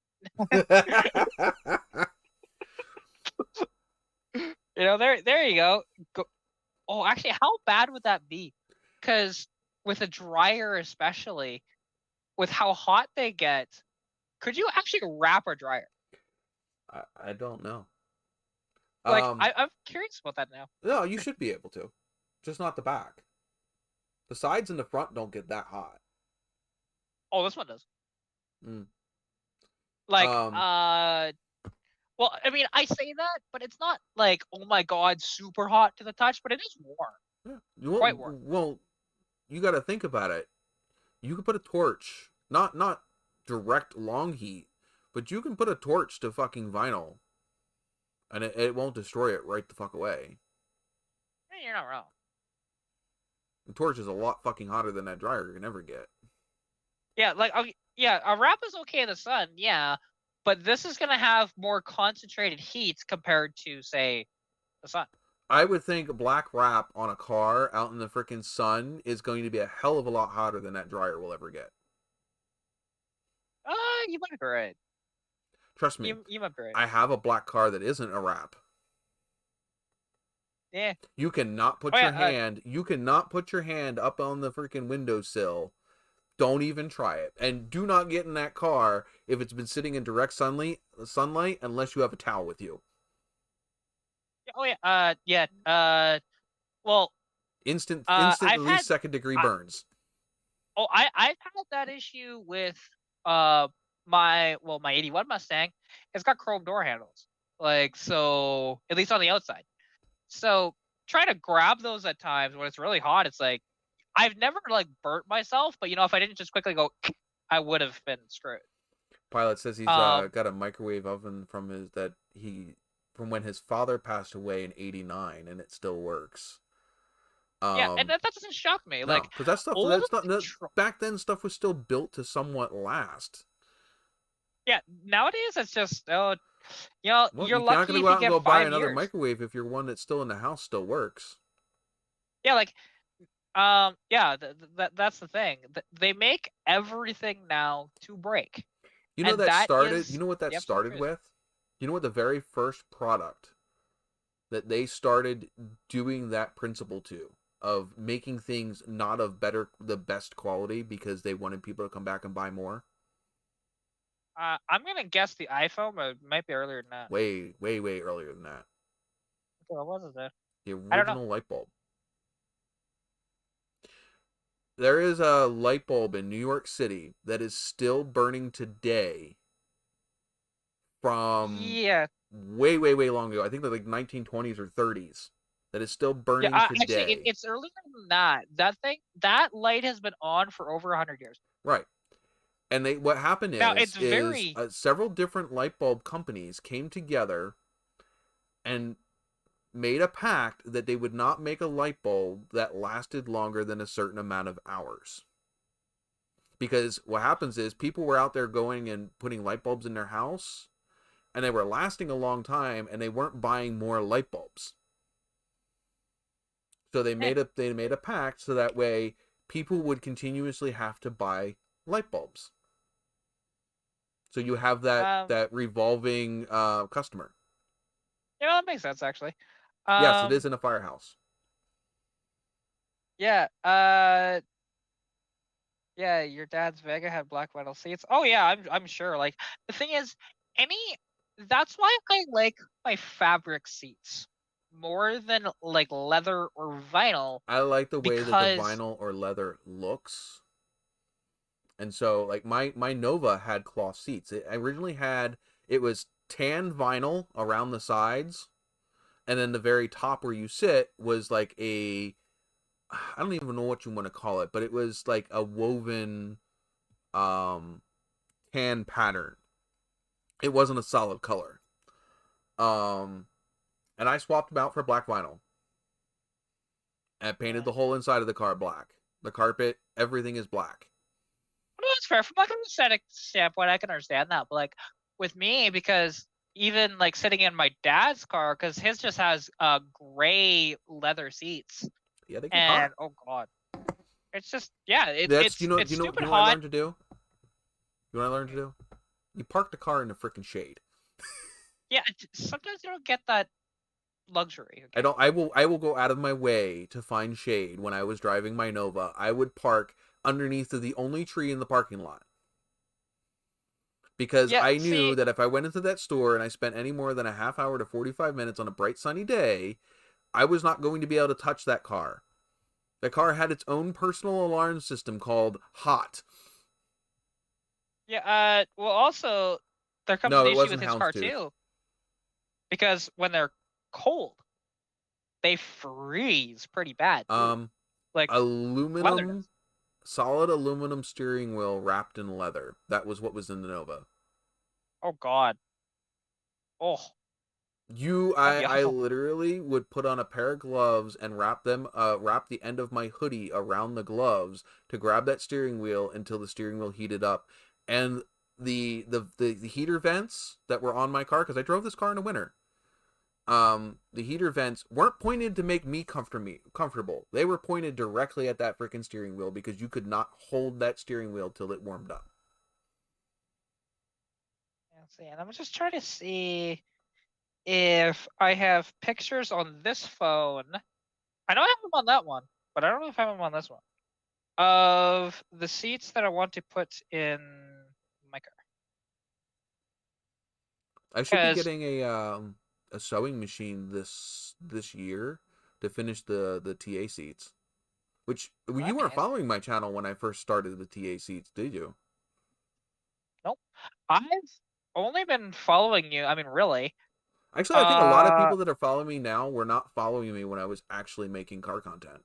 There you go. Oh, actually, how bad would that be? Because with a dryer, especially with how hot they get, could you actually wrap a dryer? I don't know. Like, I'm curious about that now. No, you should be able to, just not the back. The sides and the front don't get that hot. Oh, this one does. Like, well, I mean, I say that, but it's not like, oh my god, super hot to the touch, but it is warm. Yeah. Quite warm. Well, you got to think about it. You could put a torch, not direct long heat, but you can put a torch to fucking vinyl, and it won't destroy it right the fuck away. You're not wrong. The torch is a lot fucking hotter than that dryer can ever get. Yeah, like, yeah, a wrap is okay in the sun, yeah, but this is going to have more concentrated heat compared to, say, the sun. I would think a black wrap on a car out in the freaking sun is going to be a hell of a lot hotter than that dryer will ever get. You might be right. Trust me. You might be right. I have a black car that isn't a wrap. Yeah. You cannot put your hand. You cannot put your hand up on the freaking windowsill. Don't even try it, and do not get in that car if it's been sitting in direct sunlight unless you have a towel with you. Oh yeah. Well. Instant at least second-degree burns. I've had that issue with my 81 Mustang. It's got chrome door handles, like, so at least on the outside. So try to grab those at times when it's really hot. It's like, I've never like burnt myself, but if I didn't just quickly go, I would have been screwed. Pilot says he's got a microwave oven from when his father passed away in '89, and it still works. Yeah, and that doesn't shock me. No, like, because back then stuff was still built to somewhat last. Yeah, nowadays it's just you're lucky you're not going to go out and go buy another years. microwave if your one that's still in the house still works. Yeah, like, that's the thing. They make everything now to break. You know that started. You know what that started with? You know what the very first product that they started doing that principle to, of making things not of the best quality because they wanted people to come back and buy more? I'm gonna guess the iPhone, but it might be earlier than that. Way earlier than that. What was it? The original light bulb. There is a light bulb in New York City that is still burning today from way long ago. I think they're like 1920s or 30s. That is still burning today. Actually, it's earlier than that. That light has been on for over 100 years. Right. And what happened is several different light bulb companies came together and made a pact that they would not make a light bulb that lasted longer than a certain amount of hours. Because what happens is people were out there going and putting light bulbs in their house, and they were lasting a long time, and they weren't buying more light bulbs. So they made a pact so that way people would continuously have to buy light bulbs. So you have that revolving customer. Yeah, that makes sense actually. Yes, it is in a firehouse. Yeah. Yeah, your dad's Vega had black vinyl seats. Oh yeah, I'm sure. Like the thing is, that's why I like my fabric seats more than like leather or vinyl. I like the way that the Because vinyl or leather looks. And so like my Nova had cloth seats. It originally had it was tan vinyl around the sides, and then the very top where you sit was like I don't even know what you want to call it, but it was like a woven tan pattern. It wasn't a solid color. And I swapped them out for black vinyl. And painted the whole inside of the car black. The carpet, everything is black. well, that's fair. From like an aesthetic standpoint, I can understand that. But like with me, because even like sitting in my dad's car, because his just has gray leather seats. Yeah, they get And hot. oh god, it's just it's That's stupid you know what I hot. learned to do? You know what I learned to do? You park the car in the freaking shade. Yeah, sometimes you don't get that luxury. Okay? I don't. I will go out of my way to find shade. When I was driving my Nova, I would park underneath of the only tree in the parking lot. Because Yeah, I knew see, that if I went into that store and I spent any more than a half hour to 45 minutes on a bright sunny day, I was not going to be able to touch that car. The car had its own personal alarm system called Hot. yeah, well, also there comes No, an it issue with wasn't his car Houndstooth. too, because when they're cold, they freeze pretty bad too. Like leather Aluminum, does. solid aluminum steering wheel wrapped in leather. That was what was in the Nova. Oh god. Oh, I yuck. literally would put on a pair of gloves and wrap the end of my hoodie around the gloves to grab that steering wheel until the steering wheel heated up. And the heater vents that were on my car, because I drove this car in the winter, the heater vents weren't pointed to make me comfortable. They were pointed directly at that freaking steering wheel because you could not hold that steering wheel till it warmed up. Let's see, and I'm just trying to see if I have pictures on this phone. I know I have them on that one, but I don't know if I have them on this one. Of the seats that I want to put in my car. I should be getting a sewing machine this year to finish the TA seats. Which you weren't following my channel when I first started the TA seats, did you? Nope. I've only been following you. I mean, really. Actually, I think a lot of people that are following me now were not following me when I was actually making car content.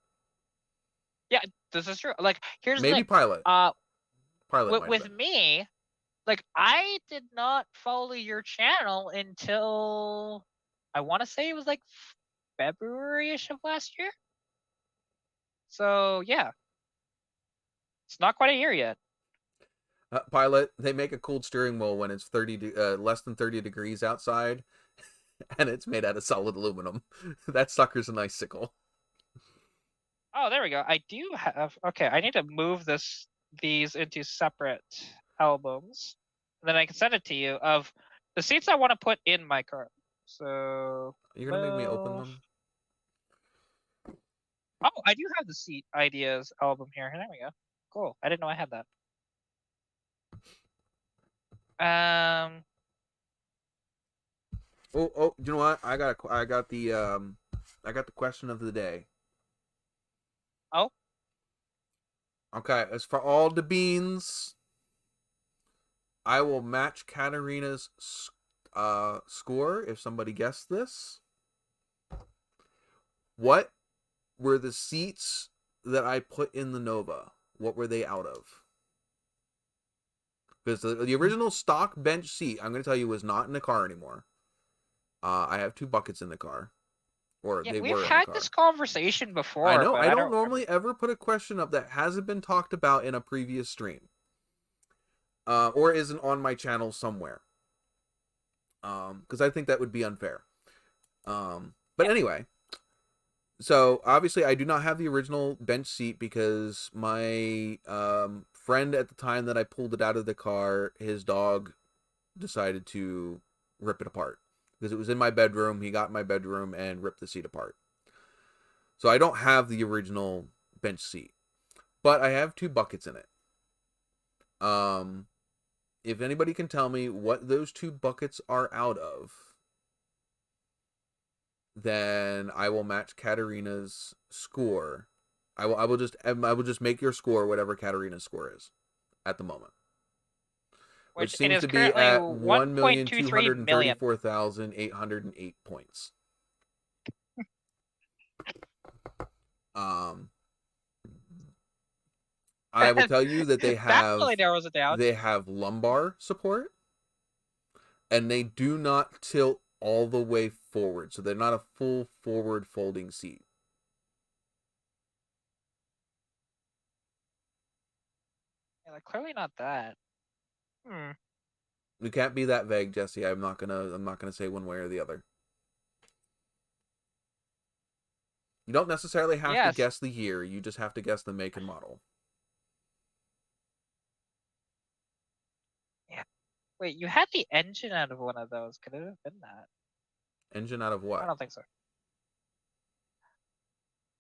Yeah, this is true. Like, here's maybe the thing. Pilot. Pilot with me, like, I did not follow your channel until I want to say it was like February-ish of last year. So yeah, it's not quite a year yet. Pilot, they make a cooled steering wheel when it's less than 30 degrees outside, and it's made out of solid aluminum. That sucker's an icicle. Oh, there we go. I do have. Okay, I need to move these into separate albums, and then I can send it to you of the seats I want to put in my car. So you're gonna make me open them. Oh, I do have the seat ideas album here. There we go. Cool. I didn't know I had that. Oh, you know what? I got the question of the day. Oh. Okay, as for all the beans, I will match Katarina's score if somebody guessed this. What were the seats that I put in the Nova? What were they out of? Because the original stock bench seat, I'm going to tell you, was not in the car anymore. I have 2 buckets in the car. Or yeah, they we've were had in the car. this conversation before. I know. But I don't normally ever put a question up that hasn't been talked about in a previous stream. Or isn't on my channel somewhere. Because I think that would be unfair. But anyway. So obviously I do not have the original bench seat because my friend at the time that I pulled it out of the car, his dog decided to rip it apart because it was in my bedroom. He got in my bedroom and ripped the seat apart. So I don't have the original bench seat, but I have 2 buckets in it. If anybody can tell me what those 2 buckets are out of, then I will match Katarina's score. I will just make your score whatever Katarina's score is at the moment. Which it seems is to be currently at 1.23 million. 1,234,808 points. I will tell you that That really narrows it down. they have lumbar support, and they do not tilt all the way forward, so they're not a full forward folding seat. Yeah, like, clearly not that. You can't be that vague, Jesse. I'm not gonna say one way or the other. You don't necessarily have to guess the year. You just have to guess the make and model. Yeah. Wait, you had the engine out of one of those. Could it have been that? Engine out of what? I don't think so.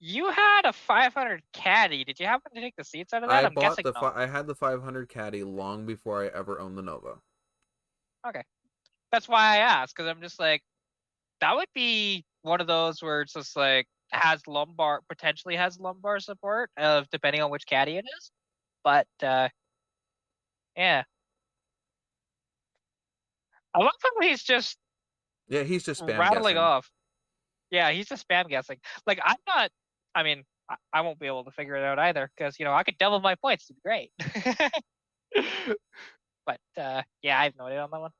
You had a 500 Caddy. Did you happen to take the seats out of that? I'm guessing no. I had the 500 Caddy long before I ever owned the Nova. Okay. That's why I asked, because I'm just like, that would be one of those where it's just like, potentially has lumbar support, depending on which Caddy it is. But, yeah. I love how he's just... Yeah, he's just spam rattling guessing. off. Yeah, he's just spam guessing. Like, I'm not... I mean, I won't be able to figure it out either, because, I could double my points. It'd be great. But, yeah, I have no idea on that one.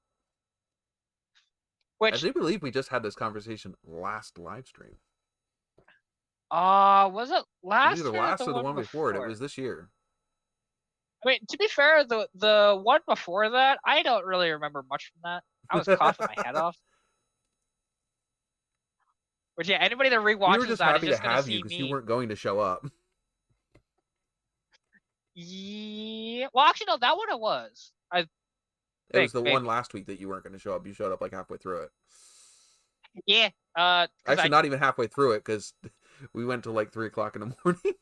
I do believe we just had this conversation last live stream. Was it last either year last or the one before it? It was this year. I mean, to be fair, the one before that, I don't really remember much from that. I was coughing my head off. But yeah, anybody that rewatches we were just that happy is just to have you because you weren't going to show up. Yeah. Well, actually, no, that one it was. It was the one last week that you weren't going to show up. You showed up like halfway through it. Yeah. Actually, not even halfway through it because we went till like 3 o'clock in the morning.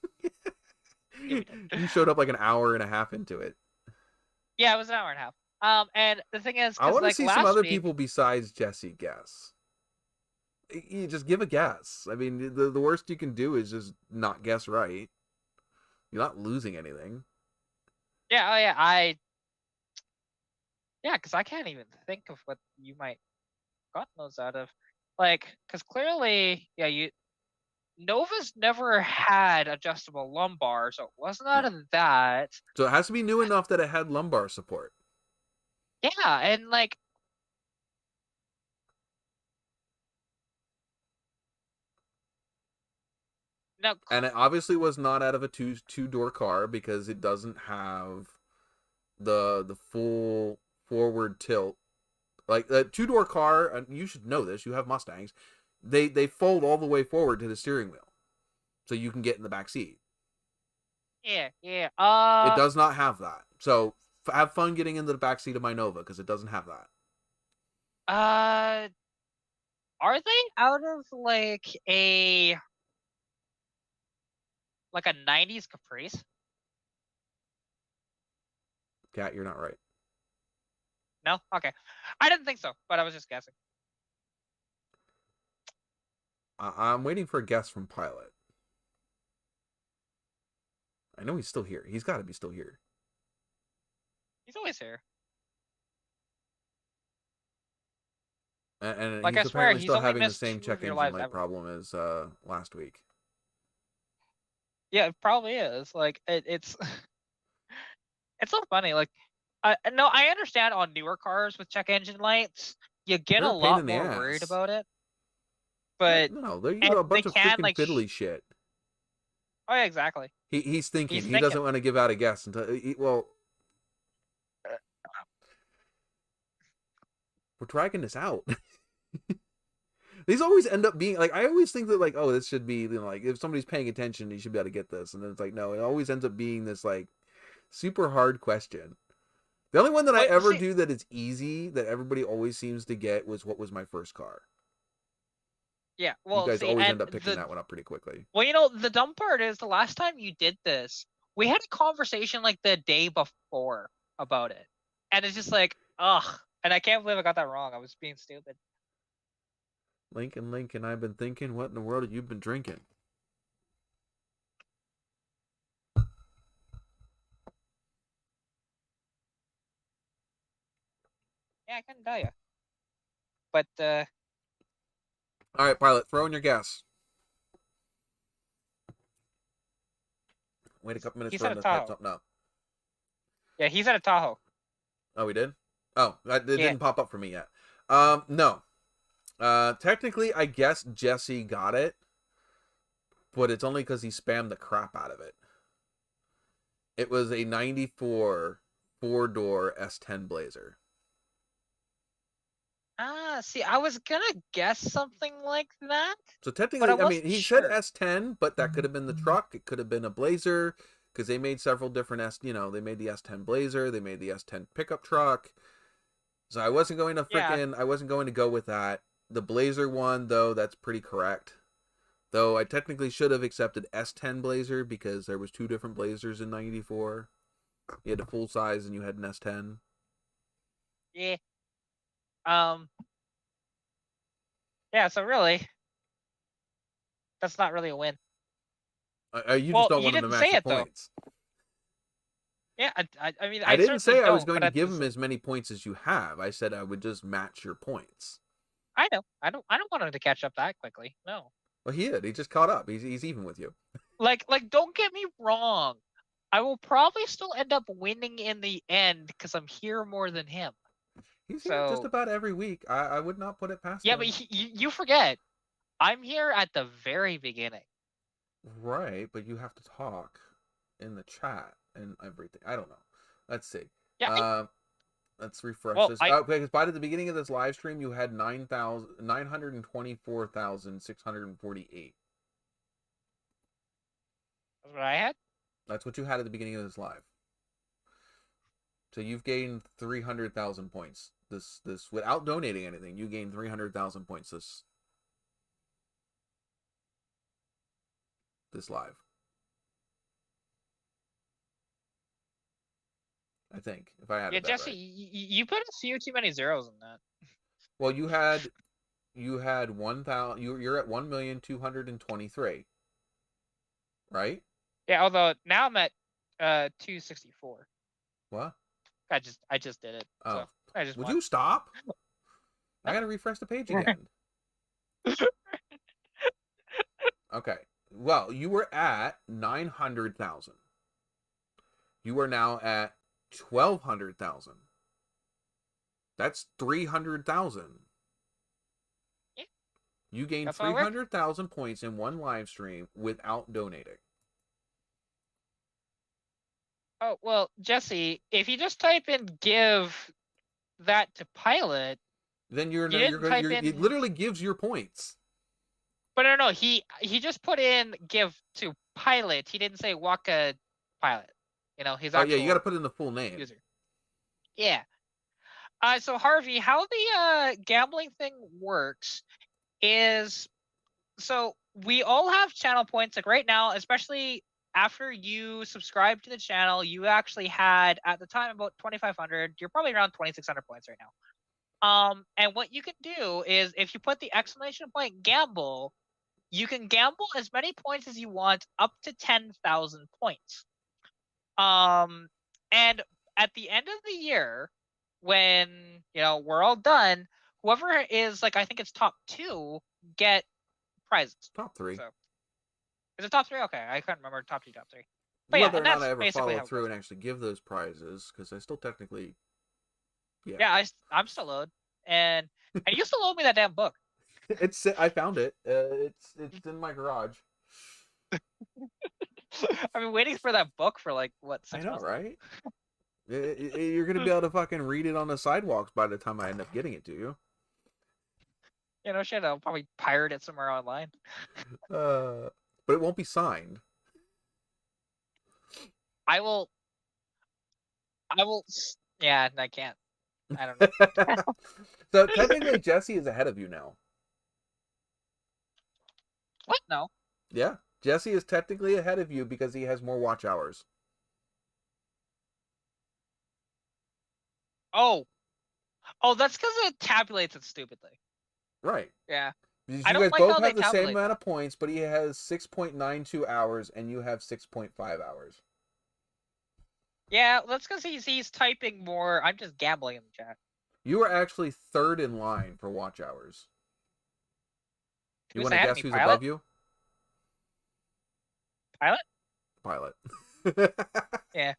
You showed up like an hour and a half into it. Yeah, it was an hour and a half. And the thing is, I want to like, see some other people besides Jesse guess. You just give a guess. I mean, the worst you can do is just not guess right. You're not losing anything. Yeah, oh yeah, yeah, because I can't even think of what you might got those out of. Like, because clearly, yeah, Nova's never had adjustable lumbar, so it wasn't out of that. So it has to be new enough that it had lumbar support. Yeah, and like, no, and it obviously was not out of a two-door car because it doesn't have the full forward tilt. Like a 2-door car, and you should know this. You have Mustangs. They fold all the way forward to the steering wheel, so you can get in the back seat. Yeah. It does not have that. So have fun getting into the back seat of my Nova because it doesn't have that. Are they out of like a 90s Caprice? Cat, you're not right. No? Okay. I didn't think so, but I was just guessing. I'm waiting for a guess from Pilot. I know he's still here. He's got to be still here. He's always here. And like, he's apparently still having the same check engine light problem as last week. Yeah, it probably is. Like, it's it's so funny. Like, no, I understand on newer cars with check engine lights, you get a lot more worried about it. But no, they're a bunch of freaking fiddly shit. Oh yeah, exactly. He's thinking. He doesn't want to give out a guess until well. We're dragging this out. These always end up being like, I always think that like, oh, this should be, you know, like if somebody's paying attention, you should be able to get this, and then it's like, no, it always ends up being this like super hard question. The only one that I ever do that is easy that everybody always seems to get was what was my first car. Yeah, well, you guys always end up picking that one up pretty quickly. Well, you know, the dumb part is the last time you did this, we had a conversation like the day before about it, and it's just like, ugh, and I can't believe I got that wrong. I was being stupid. Lincoln, I've been thinking, what in the world have you been drinking? Yeah, I couldn't tell you. But, all right, Pilot, throw in your guess. Wait a couple minutes for him to type something up. Yeah, he's at a Tahoe. Oh, we did? Oh, it didn't pop up for me yet. No. Technically, I guess Jesse got it, but it's only because he spammed the crap out of it. It was a 94 4-door S10 Blazer. See, I was gonna guess something like that. So technically, I mean, he said S10, but that could have been the truck. It could have been a Blazer, because they made several different they made the S10 Blazer, they made the S10 pickup truck. So I wasn't going to I wasn't going to go with that. The Blazer one, though, that's pretty correct. Though I technically should have accepted S10 Blazer because there was 2 different Blazers in 94. You had a full size and you had an S10. Yeah. Yeah, so really, that's not really a win. You just don't want him to match the points. Though. Yeah, I mean, I didn't say I was going to give him as many points as you have. I said I would just match your points. I know. I don't want him to catch up that quickly. No. Well, he did. He just caught up. He's even with you. Like, don't get me wrong. I will probably still end up winning in the end because I'm here more than him. He's here just about every week. I would not put it past him. Yeah, but you forget. I'm here at the very beginning. Right, but you have to talk in the chat and everything. I don't know. Let's see. Yeah. Let's refresh this. Because by the beginning of this live stream, you had 924,648. That's what I had? That's what you had at the beginning of this live. So you've gained 300,000 points. This without donating anything, you gained 300,000 points this live. I think, if I had it Jesse, right. you put a few too many zeros in that. Well, you had 1,000. You're at 1,223,000, right? Yeah, although now I'm at 264. What? I just did it. Oh, so I just would you stop? I gotta refresh the page again. Okay. Well, you were at 900,000. You are now at 1,200,000. That's 300,000. Yeah. You gained 300,000 points in one live stream without donating. Oh, well, Jesse, if you just type in give that to Pilot, then it literally gives your points. But no, he just put in give to Pilot. He didn't say Waka Pilot. You know, his actual you got to put in the full name. User. Yeah. So Harvey, how the gambling thing works is, so we all have channel points. Like right now, especially after you subscribe to the channel, you actually had at the time about 2,500. You're probably around 2,600 points right now. And what you can do is if you put the exclamation point gamble, you can gamble as many points as you want, up to 10,000 points. And at the end of the year, when we're all done, whoever is I think it's top 2 get prizes. Top 3. So, is it top 3? Okay, I can't remember top 2, top 3. But whether or not I ever follow through and actually give those prizes, because I still technically, yeah, I'm still owed, and you still owe me that damn book. I found it. It's in my garage. I've been waiting for that book for 6 months. I know, right? You're gonna be able to fucking read it on the sidewalks by the time I end up getting it to you. You know, shit, I'll probably pirate it somewhere online. But it won't be signed. I will. Yeah, I can't. I don't know. So technically, Jesse is ahead of you now. What? No. Yeah, Jesse is technically ahead of you because he has more watch hours. Oh, that's because it tabulates it stupidly. Right. Yeah. Because I you don't guys like both how they have the same tabulate amount that. of points, but he has 6.92 hours and you have 6.5 hours. Yeah, that's because he's typing more. I'm just gambling in the chat. You are actually third in line for watch hours. You Who's want to ahead of guess me? who's Pilot? above you? Pilot? Pilot. Yeah.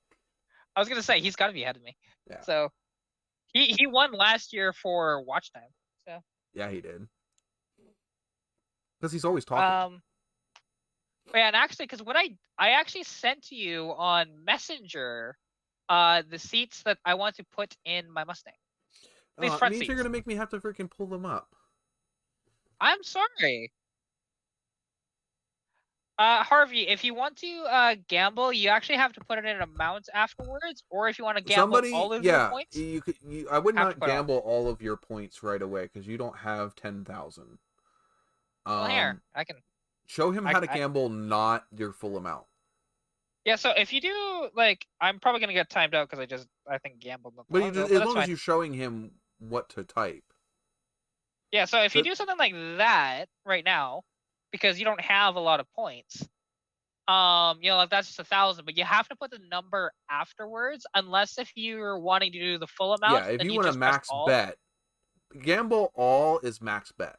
I was gonna say he's got to be ahead of me. Yeah. So he won last year for watch time. So yeah, he did. Because he's always talking. Yeah, and actually, because what I actually sent to you on Messenger, the seats that I want to put in my Mustang. These front means seats. you're gonna make me have to freaking pull them up. I'm sorry. Harvey, if you want to gamble, you actually have to put it in amounts afterwards, or if you want to gamble all of your points, I would have to not put it on. gamble all of your points right away because you don't have 10,000. Well, here I can show him how to gamble, not your full amount. Yeah, so if you do like, I'm probably gonna get timed out because I think gambled. But as long as you're showing him what to type. Yeah, so if you do something like that right now, because you don't have a lot of points, you know, like that's just 1,000, but you have to put the number afterwards, unless if you're wanting to do the full amount. Yeah, if you want to max bet, gamble all is max bet.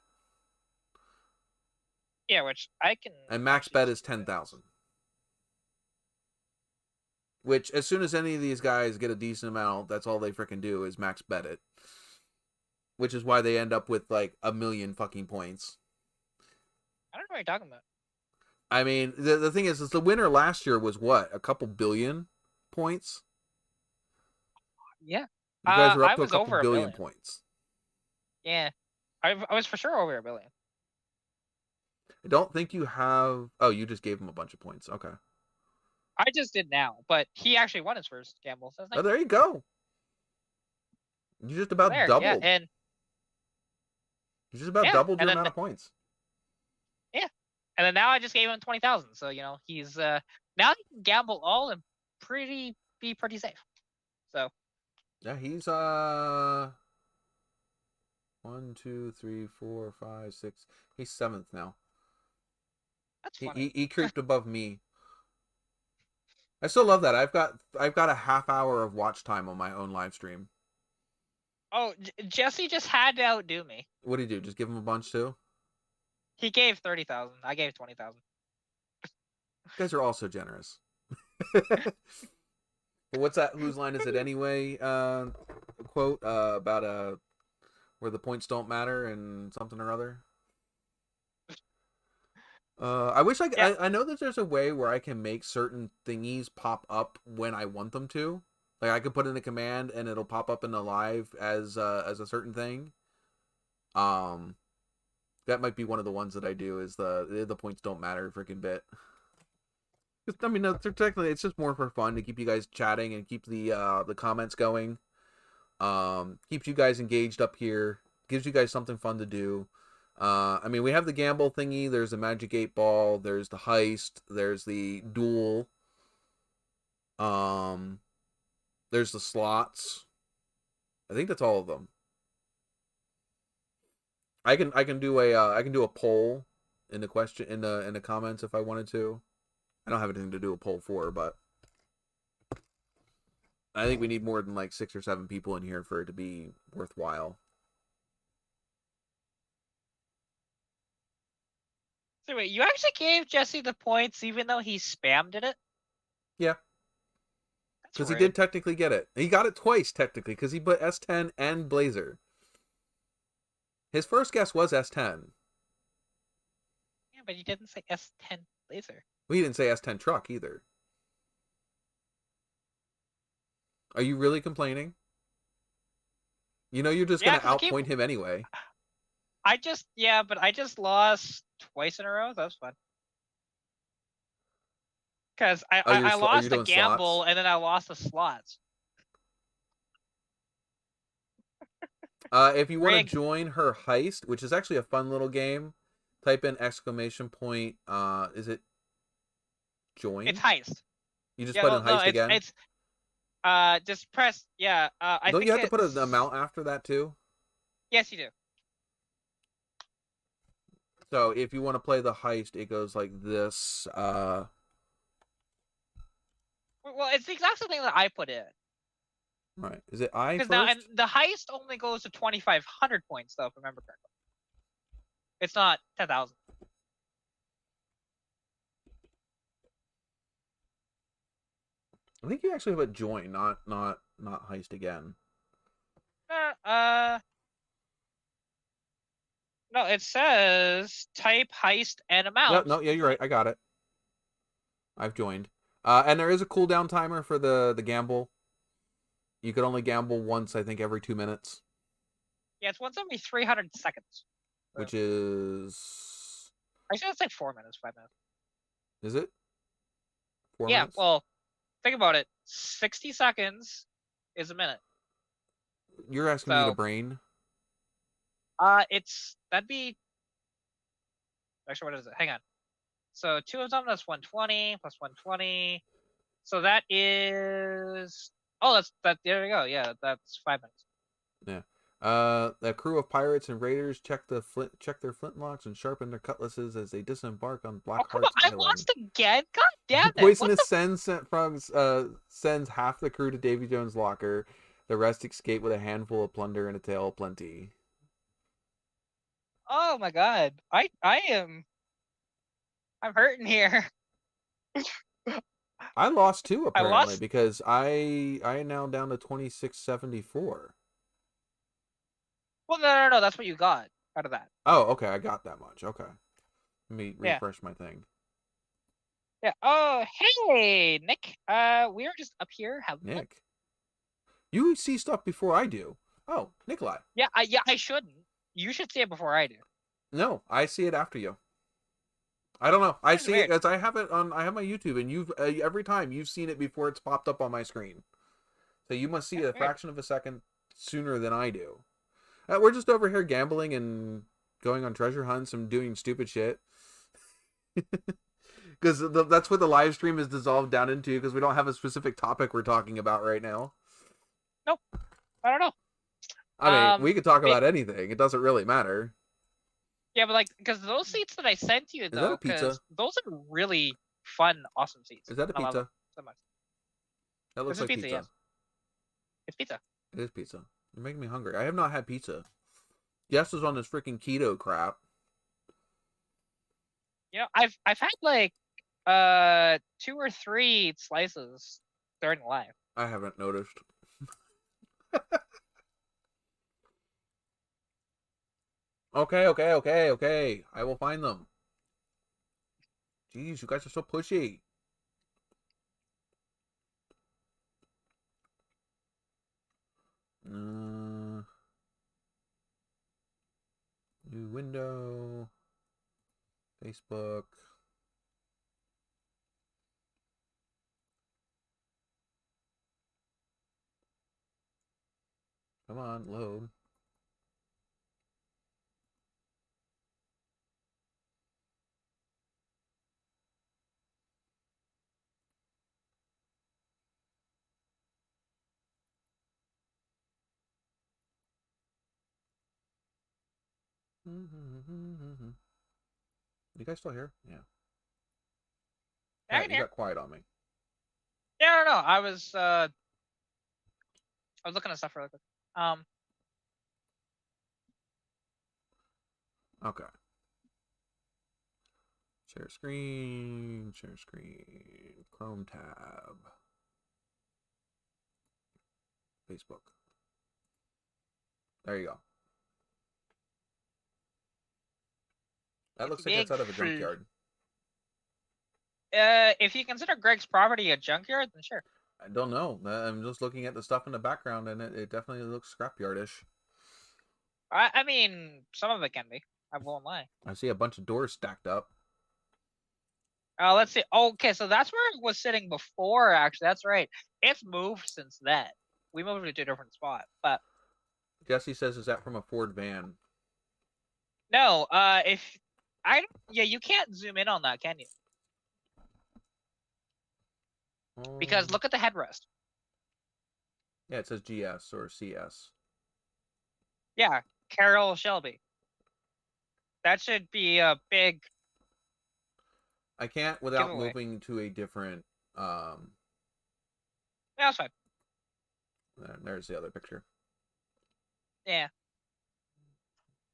Yeah, which I can. And max bet is 10,000. Which, as soon as any of these guys get a decent amount, that's all they freaking do is max bet it. Which is why they end up with like 1,000,000 fucking points. I don't know what you're talking about. I mean, the thing is the winner last year was what? A couple billion points? Yeah. You guys were up to a couple billion points. Yeah. I was for sure over 1 billion. I don't think you have... Oh, you just gave him a bunch of points. Okay. I just did now, but he actually won his first gamble. So there you go. You just about doubled. Yeah, and you just about doubled your amount of points. Yeah. And then now I just gave him 20,000. So, you know, he's now he can gamble all and be pretty safe. So yeah, he's 1, 2, 3, 4, 5, 6. He's 7th now. That's funny. He creeped above me. I still love that. I've got a half hour of watch time on my own live stream. Oh, Jesse just had to outdo me. What did he do? Just give him a bunch too? He gave 30,000. I gave 20,000. You guys are all so generous. But what's that? Whose line is it anyway? Quote about where the points don't matter and something or other. I wish I know that there's a way where I can make certain thingies pop up when I want them to. Like I could put in a command and it'll pop up in the live as a certain thing. That might be one of the ones that I do is the points don't matter freaking bit. I mean, no, technically it's just more for fun to keep you guys chatting and keep the comments going. Keeps you guys engaged up here. Gives you guys something fun to do. I mean, we have the gamble thingy. There's the magic 8 ball. There's the heist. There's the duel. There's the slots. I think that's all of them. I can do a poll in the question in the comments if I wanted to. I don't have anything to do a poll for, but I think we need more than like 6 or 7 people in here for it to be worthwhile. So wait, you actually gave Jesse the points even though he spammed it? Yeah. Because he did technically get it. He got it twice, technically, because he put S10 and Blazer. His first guess was S10. Yeah, but he didn't say S10 Blazer. Well, he didn't say S10 truck either. Are you really complaining? You know you're just going to outpoint him anyway. I just lost twice in a row. That's fun. Because I lost the gamble slots? and then I lost the slots. If you want to join her heist, which is actually a fun little game, type in ! Is it join? It's heist. You just put in heist again? It's just press, Don't you have to put an amount after that too? Yes, you do. So if you want to play the heist, it goes like this. Well, it's the exact same thing that I put in. Right. Is it I first? Now, and the heist only goes to 2,500 points, though, if I remember correctly. It's not 10,000. I think you actually put join, not heist again. No, it says type heist and amount. No, you're right. I got it. I've joined. And there is a cooldown timer for the gamble. You could only gamble once, I think, every 2 minutes. Yeah, it's once every 300 seconds. Which is... Actually, it's like 4 minutes, 5 minutes. Is it? 4 minutes? Yeah, well, think about it. 60 seconds is a minute. You're asking me to brain? That'd be... Actually, what is it? Hang on. So 2 of them, that's 120, plus 120. So that is... Oh, there we go. Yeah, that's 5 minutes. Yeah. The crew of pirates and raiders check their flintlocks and sharpen their cutlasses as they disembark on Blackheart's Island. I lost again? God damn it! Poisonous sends half the crew to Davy Jones' locker. The rest escape with a handful of plunder and a tale of plenty. Oh my god. I'm hurting here. I lost too, apparently, because I am now down to 2674. Well, no, that's what you got out of that. Oh, okay, I got that much. Okay. Let me refresh my thing. Yeah. Oh, hey, Nick. We are just up here having Nick. Fun. You see stuff before I do. Oh, Nikolai. Yeah, I shouldn't. You should see it before I do. No, I see it after you. I don't know. I see it as I have it on. I have my YouTube, and you've every time you've seen it before it's popped up on my screen. So you must see it a fraction of a second sooner than I do. We're just over here gambling and going on treasure hunts and doing stupid shit. Because that's what the live stream is dissolved down into. Because we don't have a specific topic we're talking about right now. Nope. I don't know. I mean, we could talk about anything. It doesn't really matter. Yeah, but because those seats that I sent you, though, because those are really fun, awesome seats. Is that a pizza? So much. That looks like pizza. Yes. It's pizza. It is pizza. You're making me hungry. I have not had pizza. Jess is on this freaking keto crap. You know, I've had like 2 or 3 slices during live. I haven't noticed. Okay. I will find them. Jeez, you guys are so pushy. New window. Facebook. Come on, load. You guys still here? Yeah. Yeah, you got quiet on me. Yeah, no. I was looking at stuff really quick. Okay. Share screen, Chrome tab, Facebook. There you go. That looks like it's out of a junkyard. If you consider Greg's property a junkyard, then sure. I don't know. I'm just looking at the stuff in the background, and it definitely looks scrapyardish. I mean, some of it can be. I won't lie. I see a bunch of doors stacked up. Let's see. Okay, so that's where it was sitting before, actually. That's right. It's moved since then. We moved it to a different spot. But Jesse says, is that from a Ford van? no, yeah, you can't zoom in on that, can you? Because look at the headrest. Yeah, it says GS or CS. Yeah, Carroll Shelby. That should be a big. I can't without giveaway. moving to a different. Yeah, that's fine. There's the other picture. Yeah.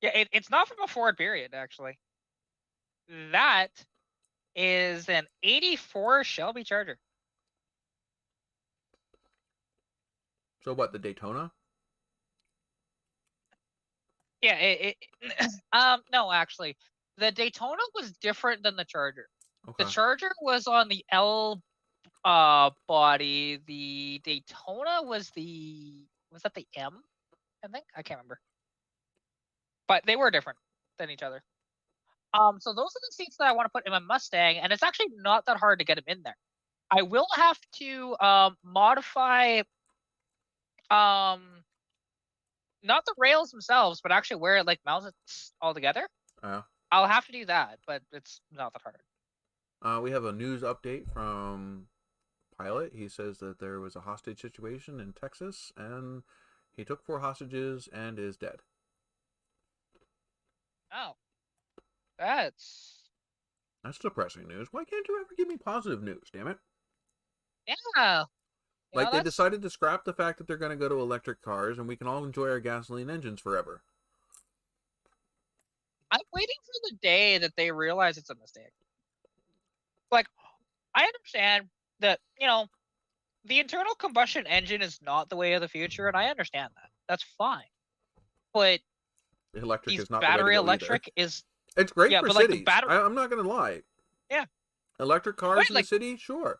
Yeah, it's not from a Ford period, actually. That is an 84 Shelby Charger. So what, the Daytona? Yeah, no, actually. The Daytona was different than the Charger. Okay. The Charger was on the L body. The Daytona was that the M? I think? I can't remember. But they were different than each other. So those are the seats that I want to put in my Mustang, and it's actually not that hard to get them in there. I will have to modify not the rails themselves, but actually where it like mounts all together. I'll have to do that, but it's not that hard. We have a news update from Pilot. He says that there was a hostage situation in Texas, and he took 4 hostages and is dead. Oh. That's depressing news. Why can't you ever give me positive news, damn it? Yeah. Like, they decided to scrap the fact that they're going to go to electric cars, and we can all enjoy our gasoline engines forever. I'm waiting for the day that they realize it's a mistake. Like, I understand that, the internal combustion engine is not the way of the future, and I understand that. That's fine. But electric is not battery the way to go electric either. is... It's great for cities. Like, the battery... I'm not going to lie. Yeah. Electric cars in the city? Sure.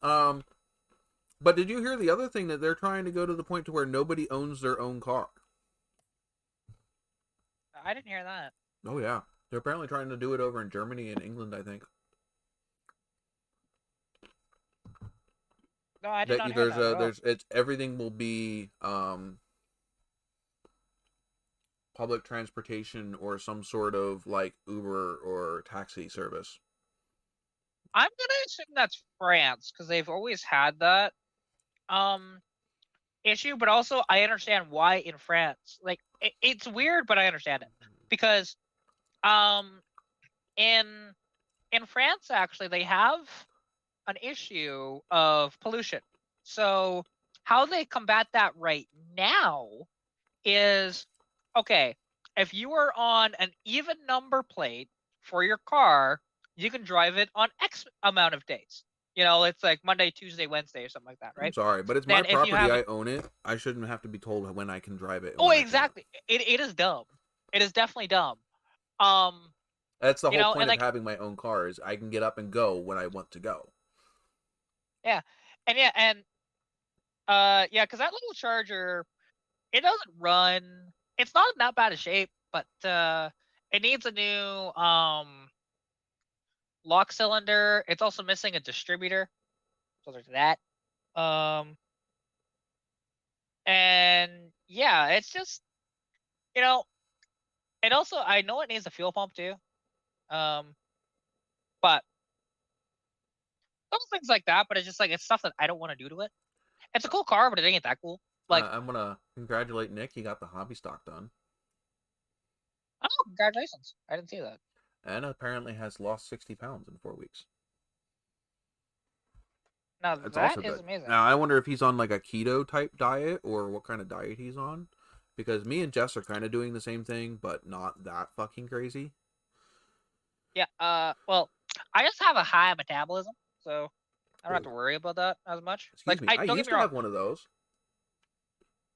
But did you hear the other thing, that they're trying to go to the point to where nobody owns their own car? I didn't hear that. Oh, yeah. They're apparently trying to do it over in Germany and England, I think. No, I did not hear that. Everything will be public transportation or some sort of like Uber or taxi service. I'm gonna assume that's France, because they've always had that issue, but also I understand why in France. Like, it's weird, but I understand it. Because in France, actually, they have an issue of pollution. So how they combat that right now is, okay, if you are on an even number plate for your car, you can drive it on X amount of days. It's like Monday, Tuesday, Wednesday, or something like that, right? I'm sorry, but it's my property. I own it. I shouldn't have to be told when I can drive it. Oh, exactly. It is dumb. It is definitely dumb. That's the whole point of having my own car, is I can get up and go when I want to go. Yeah, because that little Charger, it doesn't run. It's not in that bad a shape, but it needs a new lock cylinder. It's also missing a distributor, so there's that. And yeah, it's just, and also I know it needs a fuel pump too. But little things like that, but it's just like, it's stuff that I don't want to do to it. It's a cool car, but it ain't that cool. Like, I'm gonna congratulate Nick. He got the hobby stock done. Oh, congratulations! I didn't see that. And apparently has lost 60 pounds in 4 weeks. Now that is amazing. Now I wonder if he's on like a keto type diet, or what kind of diet he's on, because me and Jess are kind of doing the same thing, but not that fucking crazy. Yeah. Well, I just have a high metabolism, so I don't have to worry about that as much. Excuse me. I used to have one of those.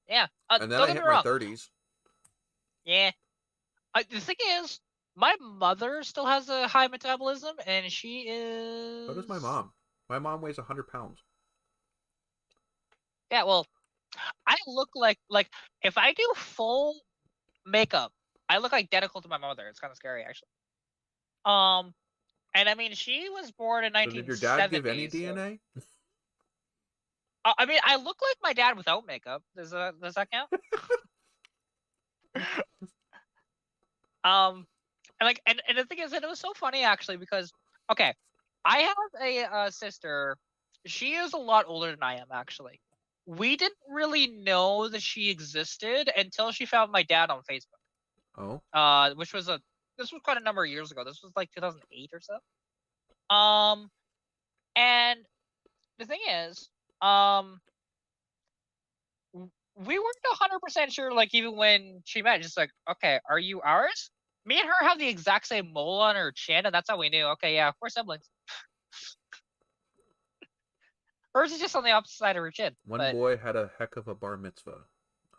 Yeah. And then I hit my 30s. Yeah. The thing is, my mother still has a high metabolism, and she is... So does my mom. My mom weighs 100 pounds. Yeah, well, I look like if I do full makeup. I look identical to my mother. It's kind of scary, actually. And I mean, she was born in 1970. So did your dad give any DNA? I mean, I look like my dad without makeup. Does that count? And the thing is that it was so funny actually because okay, I have a sister. She is a lot older than I am actually. We didn't really know that she existed until she found my dad on Facebook. Oh. This was quite a number of years ago. This was like 2008 or so. And the thing is, we weren't 100% sure, like, even when she met, just like, okay, are you ours? Me and her have the exact same mole on her chin, and that's how we knew. Okay, yeah, we're siblings. Hers is just on the opposite side of her chin. One boy had a heck of a bar mitzvah.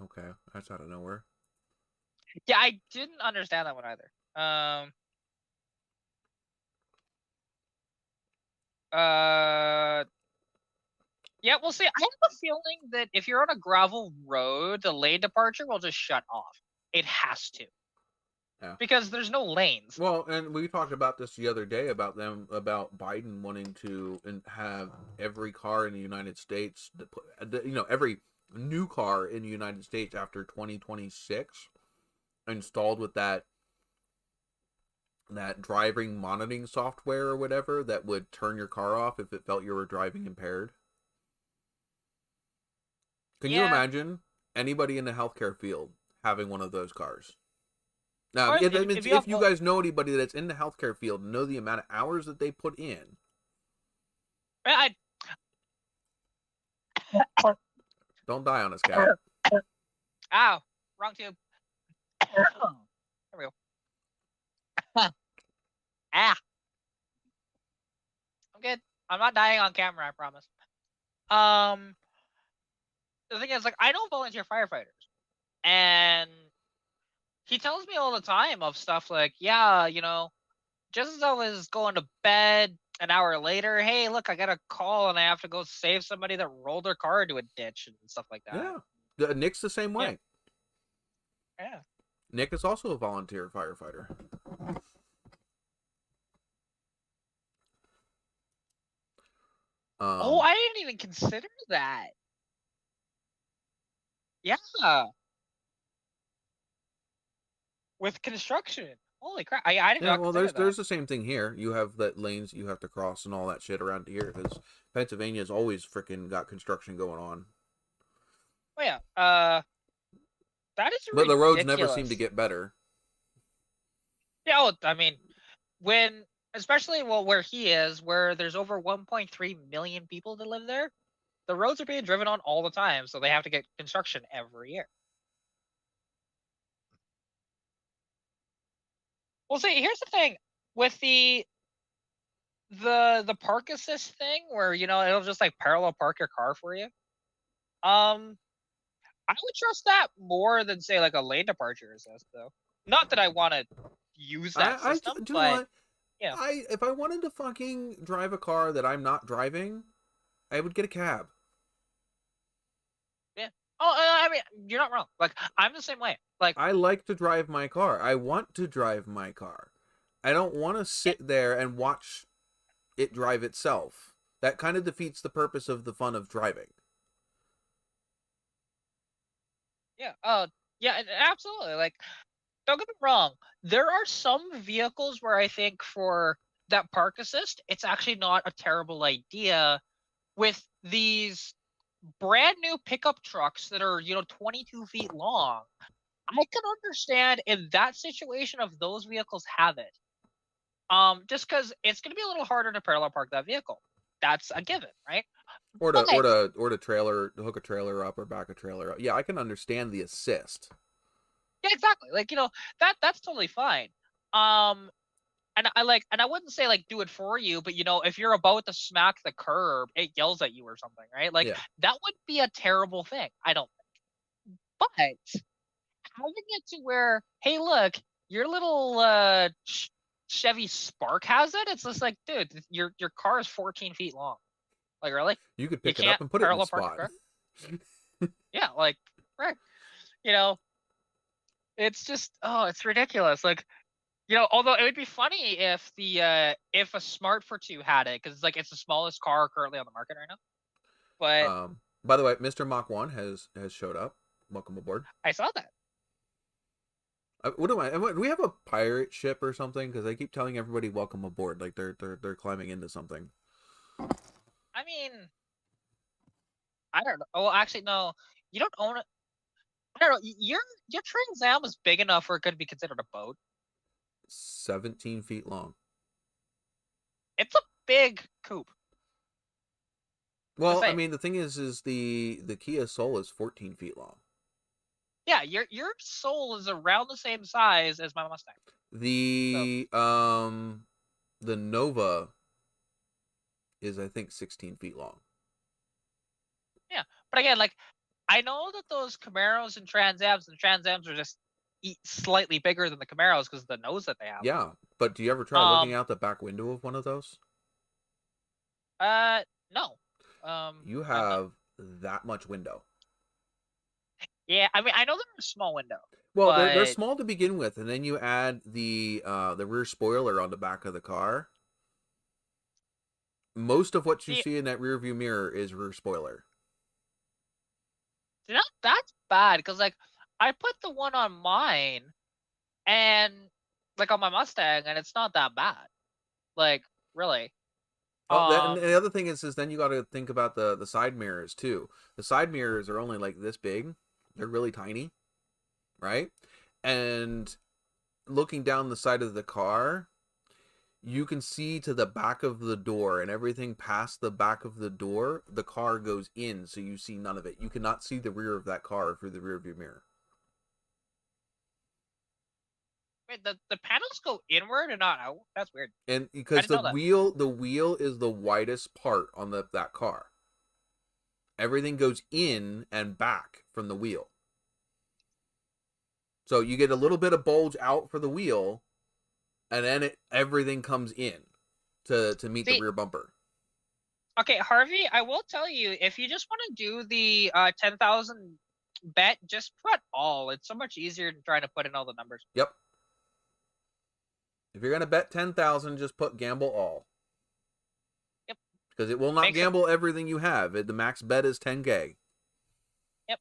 Okay, that's out of nowhere. Yeah, I didn't understand that one either. Yeah, we'll see. I have a feeling that if you're on a gravel road, the lane departure will just shut off. It has to. Yeah. Because there's no lanes. Well, and we talked about this the other day about Biden wanting to have every car in the United States, every new car in the United States after 2026 installed with that driving monitoring software or whatever that would turn your car off if it felt you were driving impaired. Can you imagine anybody in the healthcare field having one of those cars? Now, if you guys know anybody that's in the healthcare field, know the amount of hours that they put in. Don't die on us, Cal. Ow, wrong tube. There we go. I'm good. I'm not dying on camera, I promise. The thing is, like, I don't volunteer firefighters, and he tells me all the time of stuff like, yeah, just as I was going to bed an hour later, hey, look, I got a call and I have to go save somebody that rolled their car into a ditch and stuff like that. Yeah. Nick's the same way. Yeah. Nick is also a volunteer firefighter. I didn't even consider that. Yeah. With construction. Holy crap. I didn't know. Well, there's the same thing here. You have that lanes you have to cross and all that shit around here because Pennsylvania's always freaking got construction going on. Oh, yeah. That is ridiculous. But the roads never seem to get better. Yeah, well, I mean, especially where he is, where there's over 1.3 million people that live there, the roads are being driven on all the time, so they have to get construction every year. Well, see, here's the thing with the park assist thing, where it'll just like parallel park your car for you. I would trust that more than say like a lane departure assist, though. Not that I want to use that system, but yeah. If I wanted to fucking drive a car that I'm not driving, I would get a cab. Yeah. Oh, I mean, you're not wrong. Like, I'm the same way. Like, I like to drive my car. I want to drive my car. I don't want to sit there and watch it drive itself. That kind of defeats the purpose of the fun of driving. Yeah. Yeah, absolutely. Like, don't get me wrong. There are some vehicles where I think for that park assist, it's actually not a terrible idea with these brand new pickup trucks that are, 22 feet long. I can understand in that situation if those vehicles have it. Just because it's going to be a little harder to parallel park that vehicle. That's a given, right? Or to trailer, to hook a trailer up or back a trailer up. Yeah, I can understand the assist. Yeah, exactly. Like, that's totally fine. And I wouldn't say like do it for you, but if you're about to smack the curb, it yells at you or something, right? Like that would be a terrible thing, I don't think. But having it to where, hey, look, your little Chevy Spark has it. It's just like, dude, your car is 14 feet long. Like, really? You could pick it up and put it in the spot. Yeah, like, right. It's just it's ridiculous. Like, although it would be funny if if a Smart for 2 had it, because it's the smallest car currently on the market right now. But By the way, Mr. Mach 1 has showed up. Welcome aboard. I saw that. Do we have a pirate ship or something? Because I keep telling everybody welcome aboard, like they're climbing into something. I mean, I don't know. Oh, actually, no. You don't own it. I don't know. Your Trans Am is big enough for it could be considered a boat. 17 feet long. It's a big coupe. Well, I mean, the thing is the Kia Soul is 14 feet long. Yeah, your Soul is around the same size as my Mustang. The Nova is, I think, 16 feet long. Yeah, but again, I know that those Camaros and Trans Ams are just slightly bigger than the Camaros because of the nose that they have. Yeah, but do you ever try looking out the back window of one of those? No. You have that much window. Yeah, I mean, I know they're a small window. Well, they're small to begin with, and then you add the rear spoiler on the back of the car. Most of what you see in that rear view mirror is rear spoiler. That's bad, because I put the one on mine, and on my Mustang, and it's not that bad. Really. Oh, and the other thing is then you got to think about the side mirrors too. The side mirrors are only like this big. They're really tiny, right? And looking down the side of the car, you can see to the back of the door, and everything past the back of the door, the car goes in, so you see none of it. You cannot see the rear of that car through the rear view mirror. Wait, the panels go inward and not out? That's weird. And because the wheel is the widest part on that car. Everything goes in and back from the wheel. So you get a little bit of bulge out for the wheel, and then everything comes in to meet the rear bumper. Okay, Harvey, I will tell you, if you just want to do the 10,000 bet, just put all. It's so much easier than trying to put in all the numbers. Yep. If you're going to bet 10,000, just put gamble all. Yep. Because it will not gamble everything you have. The max bet is 10K. Yep.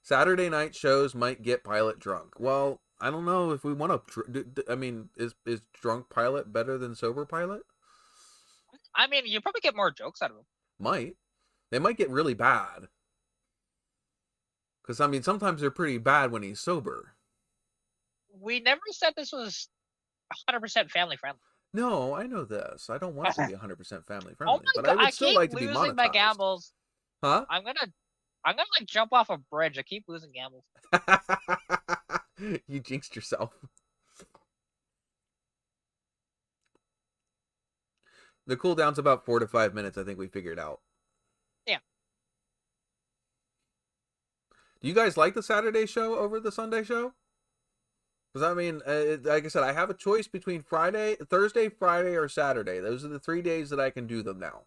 Saturday night shows might get Pilot drunk. Well, I don't know if we want to... I mean, is drunk Pilot better than sober Pilot? I mean, you probably get more jokes out of them. Might. They might get really bad. Because, I mean, sometimes they're pretty bad when he's sober. We never said this was 100% family friendly. No, I know this. I don't want it to be 100% family friendly. Oh my but God, I would still like to be monetized. I keep losing my gambles. Huh? I'm gonna jump off a bridge. I keep losing gambles. You jinxed yourself. The cooldown's about 4 to 5 minutes, I think we figured out. Yeah. Do you guys like the Saturday show over the Sunday show? Because, I mean, like I said, I have a choice between Thursday, Friday, or Saturday. Those are the 3 days that I can do them now.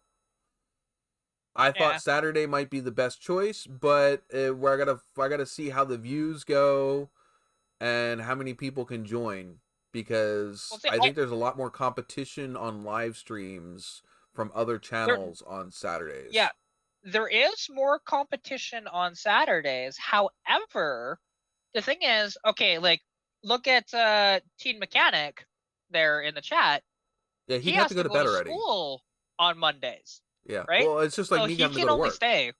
I thought Saturday might be the best choice, but I gotta see how the views go and how many people can join. Because I think there's a lot more competition on live streams from other channels on Saturdays. Yeah, there is more competition on Saturdays. However, the thing is, okay, look at Teen Mechanic there in the chat. Yeah, he has to go to bed already. School on Mondays. Yeah, right. Well, it's just like me having to go to work. Stay.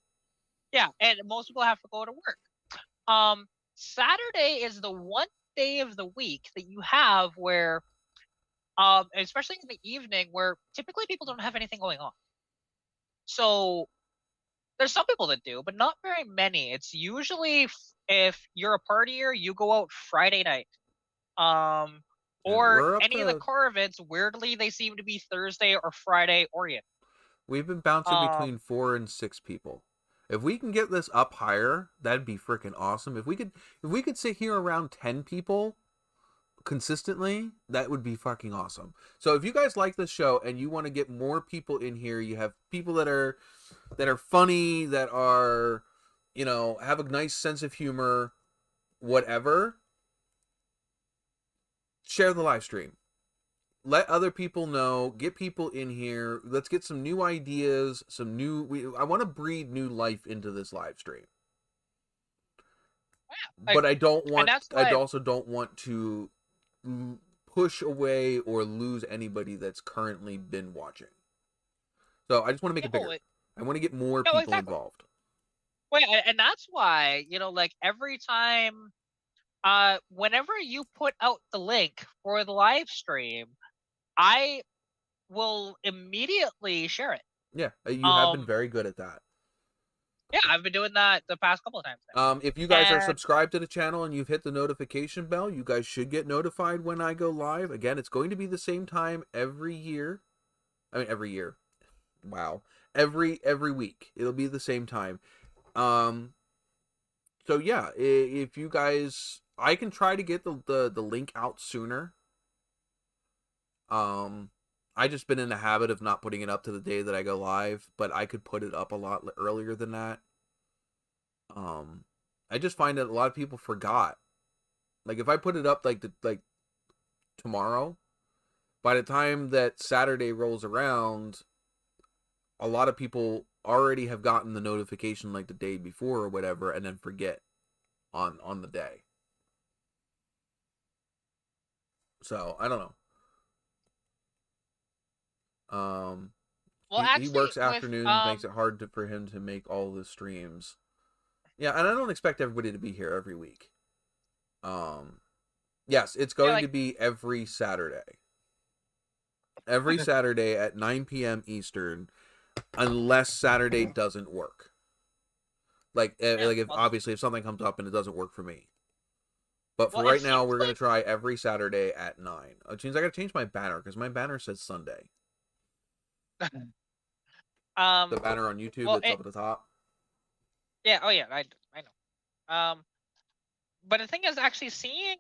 Yeah, and most people have to go to work. Saturday is the one day of the week that you have where, especially in the evening, where typically people don't have anything going on. So there's some people that do, but not very many. It's usually if you're a partier, you go out Friday night. Or any of the car events, weirdly, they seem to be Thursday or Friday orient. We've been bouncing between 4 and 6 people. If we can get this up higher, that'd be freaking awesome. If we could sit here around 10 people consistently, that would be fucking awesome. So if you guys like the show and you want to get more people in here, you have people that are funny, that are you know, have a nice sense of humor, whatever, share the live stream. Let other people know, get people in here. Let's get some new ideas, I want to breathe new life into this live stream. Yeah, but I don't want, I why... also don't want to push away or lose anybody that's currently been watching. So I just want to make it bigger. I want to get more people involved. Wait, and that's why, you know, like every time, whenever you put out the link for the live stream, I will immediately share it. Yeah, you have been very good at that. Yeah, I've been doing that the past couple of times now. If you guys are subscribed to the channel and you've hit the notification bell, you guys should get notified when I go live. Again, it's going to be the same time every year. I mean, every year. Wow. Every week. It'll be the same time. So yeah, if you guys, I can try to get the link out sooner. I just been in the habit of not putting it up to the day that I go live, but I could put it up a lot earlier than that. I just find that a lot of people forgot. Like if I put it up like tomorrow, by the time that Saturday rolls around, a lot of people already have gotten the notification like the day before or whatever, and then forget on the day. So I don't know. Well, actually, he works afternoons, makes it hard for him to make all the streams. Yeah, and I don't expect everybody to be here every week. Yes, it's going to be every Saturday. Every Saturday at 9 p.m. Eastern, unless Saturday doesn't work. Like if obviously if something comes up and it doesn't work for me. But for right now, we're going to try every Saturday at 9. Which means I got to change my banner, because my banner says Sunday. The banner on YouTube that's up at the top. Yeah, oh yeah, I know. But the thing is, actually seeing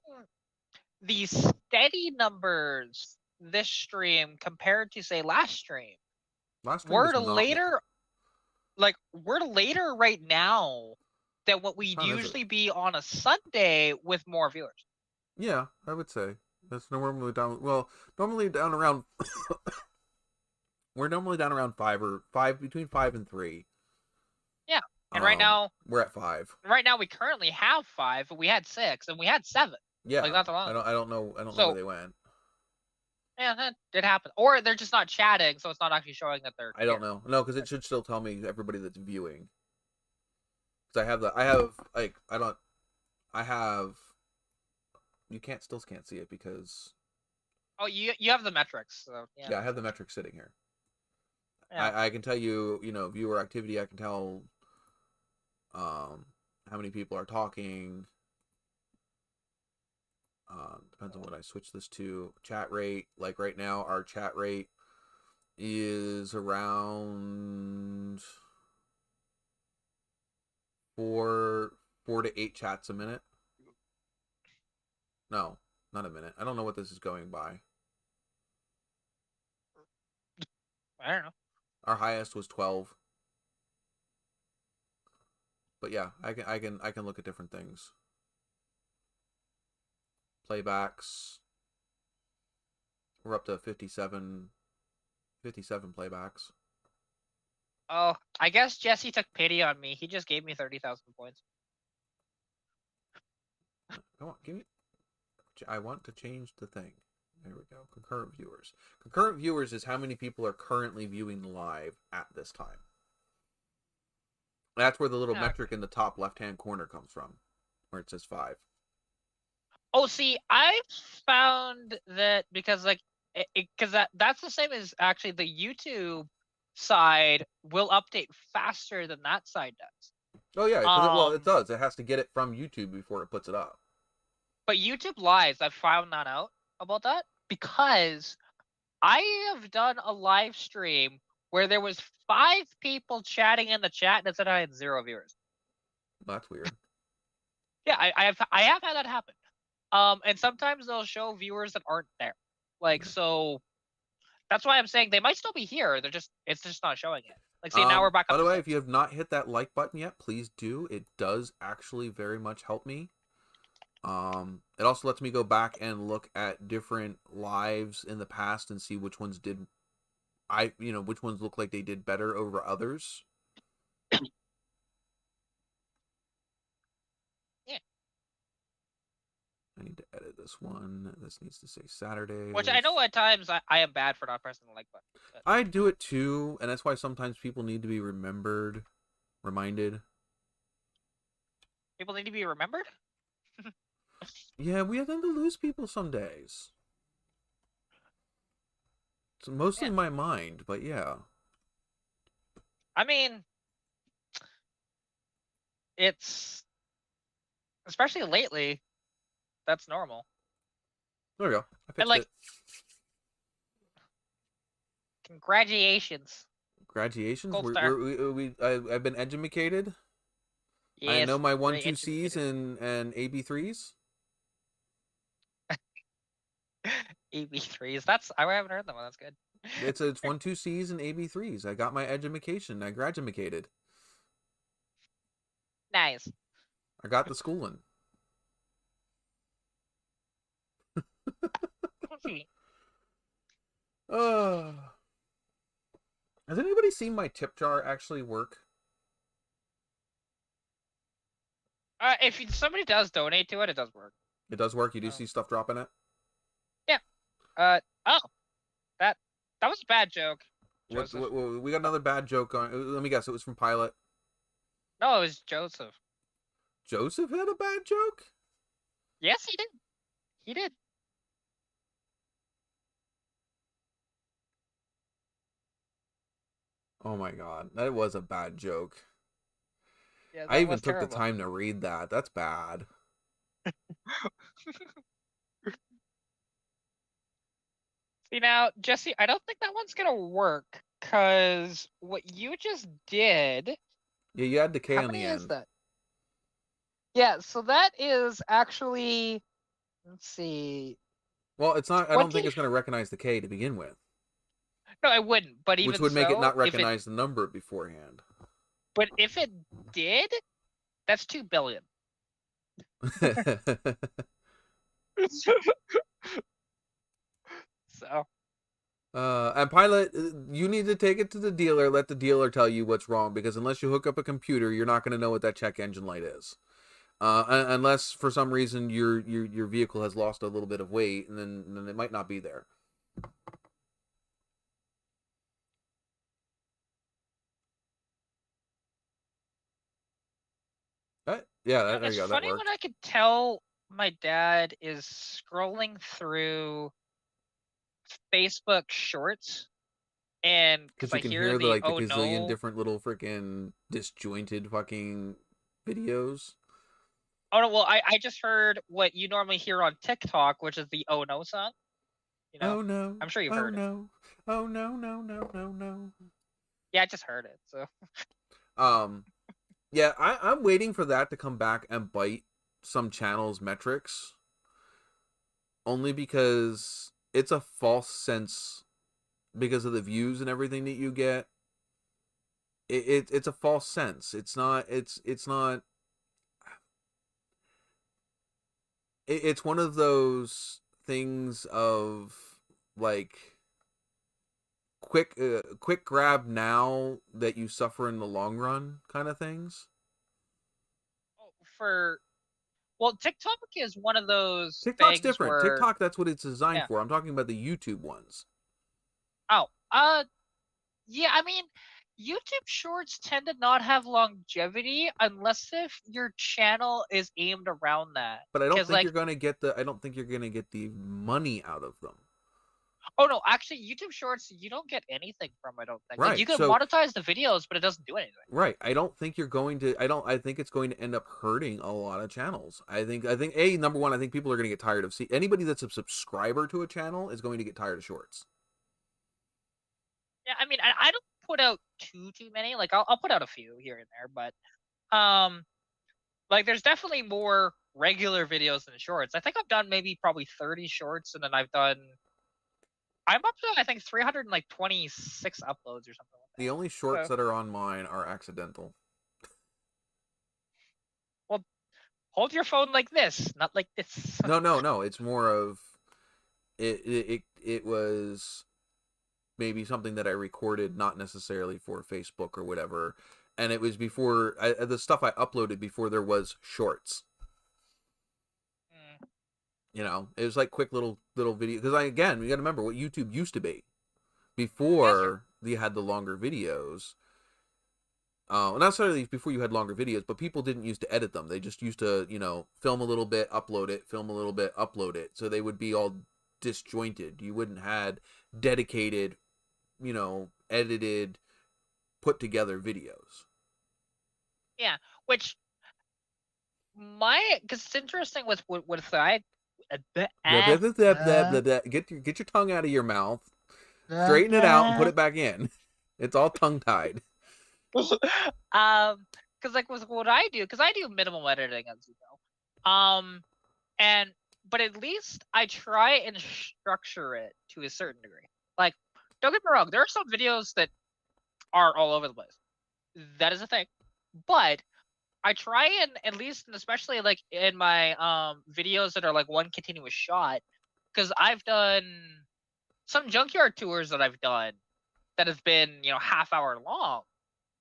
the steady numbers this stream compared to, say, last stream. We're later right now than what we'd usually be on a Sunday with more viewers. Yeah, I would say. That's normally down, well, normally down around we're normally down around 5, between 5 and 3. Yeah. And right now we're at 5. Right now we currently have 5, but we had 6 and we had 7. Yeah. Like not too long. I don't know where they went. Yeah, that did happen. Or they're just not chatting, so it's not actually showing that they're I don't know. No, because it should still tell me everybody that's viewing. Because you still can't see it because... Oh, you have the metrics. So, yeah. Yeah, I have the metrics sitting here. Yeah. I can tell you, viewer activity. I can tell how many people are talking. Depends on what I switch this to. Chat rate, like right now, our chat rate is around 4 to 8 chats a minute. No, not a minute. I don't know what this is going by. I don't know. Our highest was 12. But yeah, I can look at different things. Playbacks. We're up to 57 playbacks. Oh, I guess Jesse took pity on me. He just gave me 30,000 points. Come on, give me. I want to change the thing. There we go. Concurrent viewers. Concurrent viewers is how many people are currently viewing live at this time. That's where the little metric in the top left-hand corner comes from, where it says 5. Oh, see, I found that because that's the same as actually the YouTube side will update faster than that side does. Oh yeah, well it does. It has to get it from YouTube before it puts it up. But YouTube Lives, I found that out about that because I have done a live stream where there was 5 people chatting in the chat and it said I had 0 viewers. That's weird. Yeah, I have had that happen. And sometimes they'll show viewers that aren't there. Like, so that's why I'm saying they might still be here. It's just not showing it. Like, see, now we're back up. By the way, if you have not hit that like button yet, please do. It does actually very much help me. It also lets me go back and look at different lives in the past and see which ones did, which ones look like they did better over others. Yeah. I need to edit this one. This needs to say Saturday. Which I know at times I am bad for not pressing the like button. But... I do it too, and that's why sometimes people need to be reminded. People need to be remembered? Yeah, we tend to lose people some days. It's mostly my mind, but yeah. I mean, it's... Especially lately, that's normal. There we go. I fixed it. Congratulations. Graduations? I've been edumacated. Yes, I know my 1, 2 C's and AB3s. AB3s. I haven't heard that one. That's good. It's 1, 2 C's and AB3s. I got my edumacation. I graduated. Nice. I got the schooling. Has anybody seen my tip jar actually work? If somebody does donate to it, it does work. It does work. You do see stuff dropping it. Yeah. Oh, that was a bad joke. What, we got another bad joke on. Let me guess. It was from Pilot. No, it was Joseph. Joseph had a bad joke? Yes, he did. He did. Oh my god, that was a bad joke. Yeah, I even took the time to read that. That's bad. See, now, Jesse, I don't think that one's gonna work, because what you just did... Yeah, you had the K on the end. How many is that? Yeah, so that is actually... Let's see... Well, it's not... I don't think it's going to recognize the K to begin with. No, I wouldn't, but even which would make it not recognize the number beforehand. But if it did, that's 2 billion. So... and Pilot, you need to take it to the dealer. Let the dealer tell you what's wrong, because unless you hook up a computer, you're not going to know what that check engine light is. Unless for some reason your vehicle has lost a little bit of weight, and then it might not be there. Yeah, there you go. It's funny when I could tell my dad is scrolling through Facebook Shorts, and because you can hear the gazillion different little freaking disjointed fucking videos. Oh no! Well, I just heard what you normally hear on TikTok, which is the "Oh No" song. You know? Oh no! I'm sure you've heard it. Oh no! No! Yeah, I just heard it. So. Yeah, I'm waiting for that to come back and bite some channels' metrics. Only because it's a false sense, because of the views and everything that you get. It's a false sense. It's not. It's one of those things of like quick grab now that you suffer in the long run kind of things. Well, TikTok is one of those. TikTok's different. TikTok, that's what it's designed for. I'm talking about the YouTube ones. Oh, yeah. I mean, YouTube Shorts tend to not have longevity unless if your channel is aimed around that. But I don't think you're gonna get the. I don't think you're gonna get the money out of them. Oh no, actually, YouTube Shorts you don't get anything from. I don't think. Right. Like, you can monetize the videos, but it doesn't do anything. Right. I don't think you're going to. I think it's going to end up hurting a lot of channels. I think. Number one, I think people are going to get tired of anybody that's a subscriber to a channel is going to get tired of shorts. Yeah, I mean, I don't put out too many. Like, I'll put out a few here and there, but like, there's definitely more regular videos than shorts. I think I've done probably 30 shorts, and then I'm up to, I think, 326 uploads or something like The only shorts that are on mine are accidental. Well, hold your phone like this, not like this. No. It's more of it was maybe something that I recorded, not necessarily for Facebook or whatever. And it was before the stuff I uploaded before there was shorts. You know, it was like quick little video. Because we got to remember what YouTube used to be before you had the longer videos. Not necessarily before you had longer videos, but people didn't used to edit them. They just used to, film a little bit, upload it, film a little bit, upload it. So they would be all disjointed. You wouldn't had dedicated, edited, put together videos. Yeah, which because it's interesting with I get your tongue out of your mouth, straighten it out, and put it back in. It's all tongue tied. Because like with what I do, because I do minimal editing, as you know, but at least I try and structure it to a certain degree. Like, don't get me wrong, there are some videos that are all over the place. That is a thing, but I try and at least, and especially like in my videos that are like one continuous shot, because I've done some junkyard tours that I've done that have been half hour long.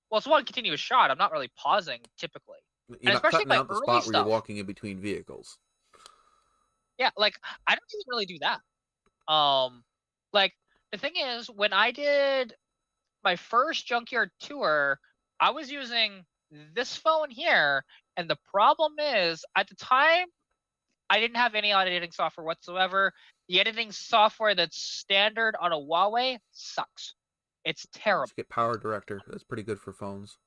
Well, it's one continuous shot. I'm not really pausing typically. You're not cutting out the spot where you're walking in between vehicles. Yeah, like I don't even really do that. Like the thing is, when I did my first junkyard tour, I was using this phone here, and the problem is at the time I didn't have any editing software whatsoever. The editing software that's standard on a Huawei sucks. It's terrible. Just get Power Director. That's pretty good for phones.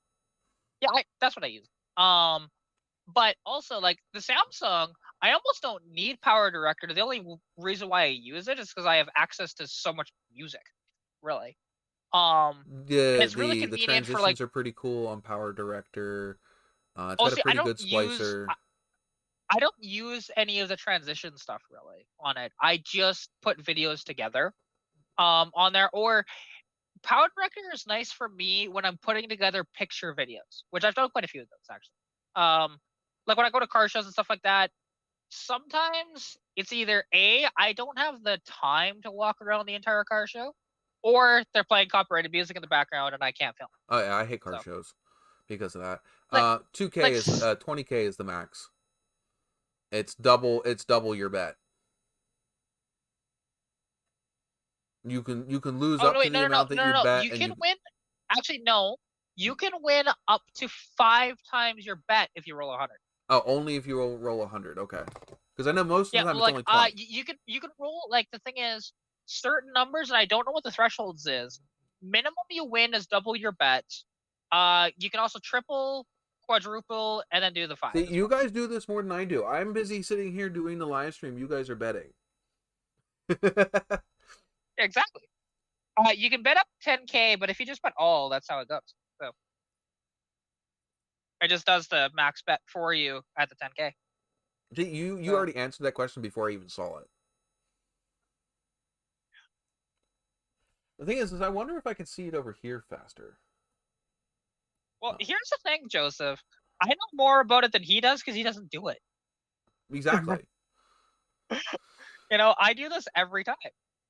Yeah, that's what I use. But also like the Samsung, I almost don't need Power Director. The only reason why I use it is because I have access to so much music, really. It's really convenient. The transitions are pretty cool on Power Director. It's got a pretty good splicer. I don't use any of the transition stuff really on it. I just put videos together on there. Or Power Director is nice for me when I'm putting together picture videos, which I've done quite a few of those actually. Like when I go to car shows and stuff like that, sometimes it's either A, I don't have the time to walk around the entire car show, or they're playing copyrighted music in the background and I can't film. Oh yeah, I hate car shows because of that. 2K is 20K is the max. It's double your bet. You can lose up to the amount that you bet. You can win. Actually, no. You can win up to 5 times your bet if you roll 100. Oh, only if you roll 100. Okay. Because I know most of the time it's only 20. You can roll, like, the thing is, certain numbers, and I don't know what the thresholds is. Minimum you win is double your bet. You can also triple, quadruple, and then do the 5. See, you guys do this more than I do. I'm busy sitting here doing the live stream. You guys are betting. Exactly. You can bet up 10K, but if you just bet all, that's how it goes. So it just does the max bet for you at the 10K. You already answered that question before I even saw it. The thing is I wonder if I can see it over here faster. Well, here's the thing, Joseph. I know more about it than he does because he doesn't do it. Exactly. I do this every time.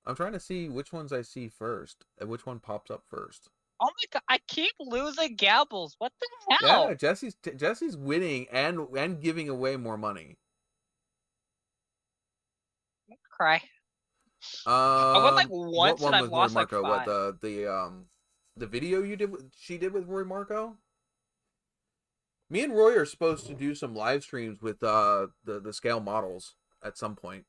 I'm trying to see which ones I see first and which one pops up first. Oh my god, I keep losing gambles. What the hell? Yeah, Jesse's winning and giving away more money. I'm cry. I won like once and I've lost like 5. What the video she did with Roy Marco? Me and Roy are supposed to do some live streams with the scale models at some point.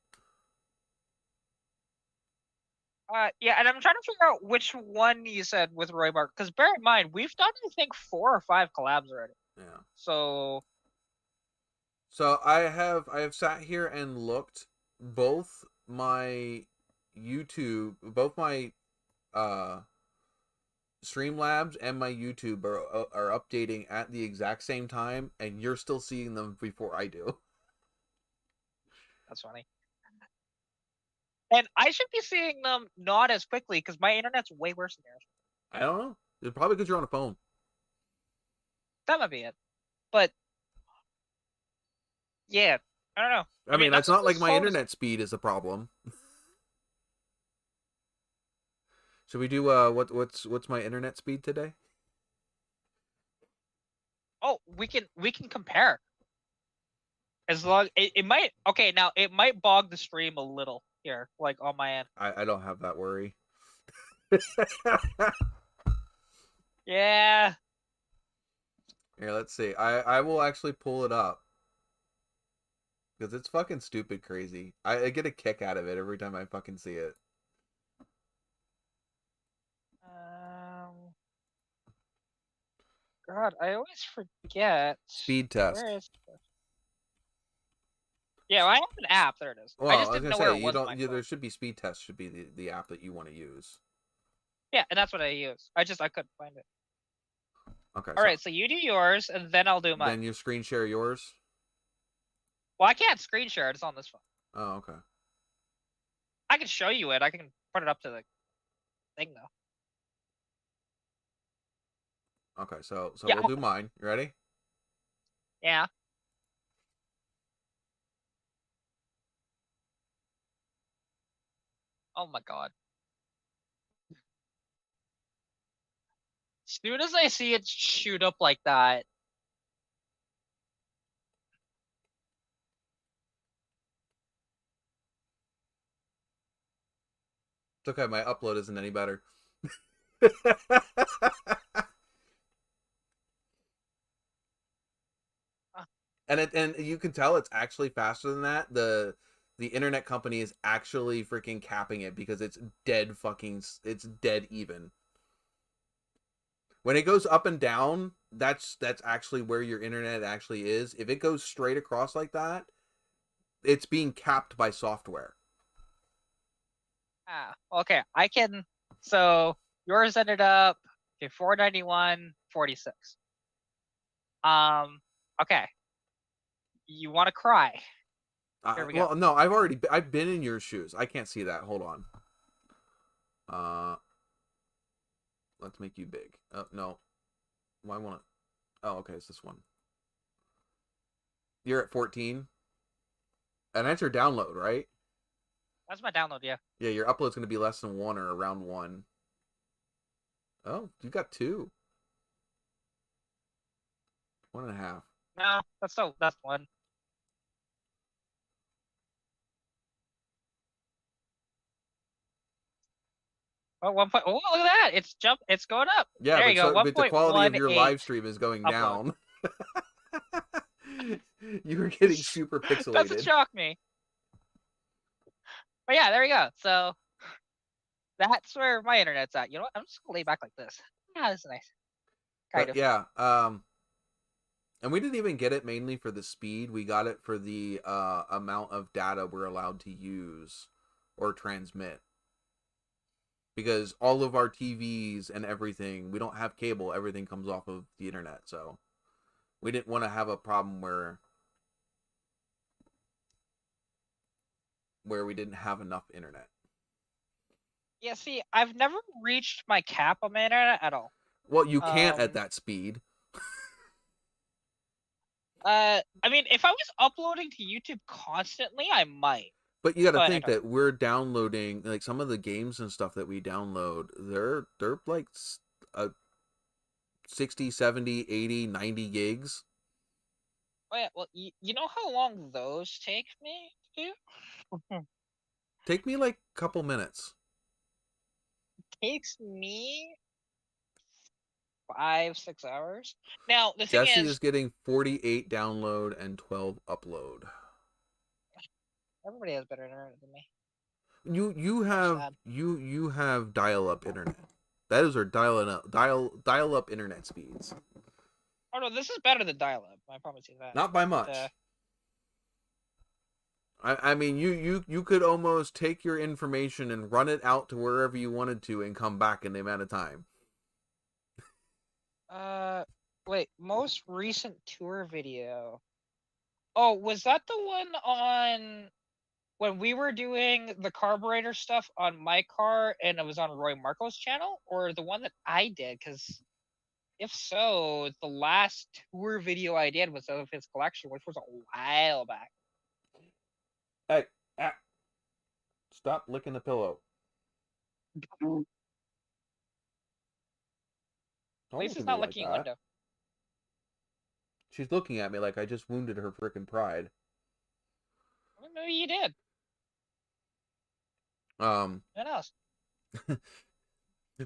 Yeah, and I'm trying to figure out which one you said with Roy Marco, because bear in mind we've done I think 4 or 5 collabs already. Yeah. So I have sat here and looked. Both my YouTube, both my Streamlabs and my YouTube are updating at the exact same time, and you're still seeing them before I do. That's funny. And I should be seeing them not as quickly because my internet's way worse than yours. I don't know. It's probably because you're on a phone. That might be it. But yeah, I don't know. I mean, it's not like my phone internet speed is a problem. Should we do what's my internet speed today? Oh, we can compare. As long it might now it might bog the stream a little here, like on my end. I don't have that worry. Yeah. Here, let's see. I will actually pull it up. Because it's fucking stupid crazy. I get a kick out of it every time I fucking see it. God, I always forget. Speed test. Where is it? Yeah, well, I have an app. There it is. Well, I just didn't know where it was. There should be speed test. Should be the app that you want to use. Yeah, and that's what I use. I couldn't find it. Okay. All right, so you do yours, and then I'll do mine. Then you screen share yours. Well, I can't screen share it. It's on this phone. Oh, okay. I can show you it. I can put it up to the thing though. Okay, so Yeah. we'll do mine. You ready? Yeah. Oh my god. As soon as I see it shoot up like that. It's okay, my upload isn't any better. And you can tell it's actually faster than that. The internet company is actually freaking capping it because it's dead even. When it goes up and down, that's actually where your internet actually is. If it goes straight across like that, it's being capped by software. Okay. I can. So yours ended up 491.46. Okay. You want to cry? Here we go. Well, no, I've been in your shoes. I can't see that. Hold on. Let's make you big. No. Why won't it? Oh, okay, it's this one. You're at 14. And that's your download, right? That's my download, yeah. Yeah, your upload's going to be less than 1 or around 1. Oh, you got 2. 1.5. No, that's 1. Oh, 1 point. Oh, look at that! It's going up. Yeah, there you go. but the quality of your live stream is going upload. down. You were getting super pixelated. Doesn't shock me. But yeah, there we go. So that's where my internet's at. You know what? I'm just gonna lay back like this. Yeah, this is nice. Kind of. Yeah. And we didn't even get it mainly for the speed. We got it for the amount of data we're allowed to use or transmit. Because all of our TVs and everything, we don't have cable. Everything comes off of the internet. So we didn't want to have a problem where we didn't have enough internet. Yeah, see, I've never reached my cap on my internet at all. Well, you can't at that speed. I mean, if I was uploading to YouTube constantly, I might. But you got to think that we're downloading, like, some of the games and stuff that we download, they're like 60, 70, 80, 90 gigs. Oh, yeah, well, you know how long those take me to do? Take me like a couple minutes. Takes me 5-6 hours. Now the Jesse thing is getting 48 download and 12 upload. Everybody has better internet than me. You have dial-up internet. That is our dial-up internet speeds. Oh no, this is better than dial-up. I promise you that. Not by much. I mean, you could almost take your information and run it out to wherever you wanted to and come back in the amount of time. Wait, most recent tour video. Oh, was that the one on when we were doing the carburetor stuff on my car and it was on Roy Marco's channel, or the one that I did? Because if so, the last tour video I did was of his collection, which was a while back. Hey, stop licking the pillow. At least it's not licking a window. She's looking at me like I just wounded her frickin' pride. Well, maybe you did. Who knows?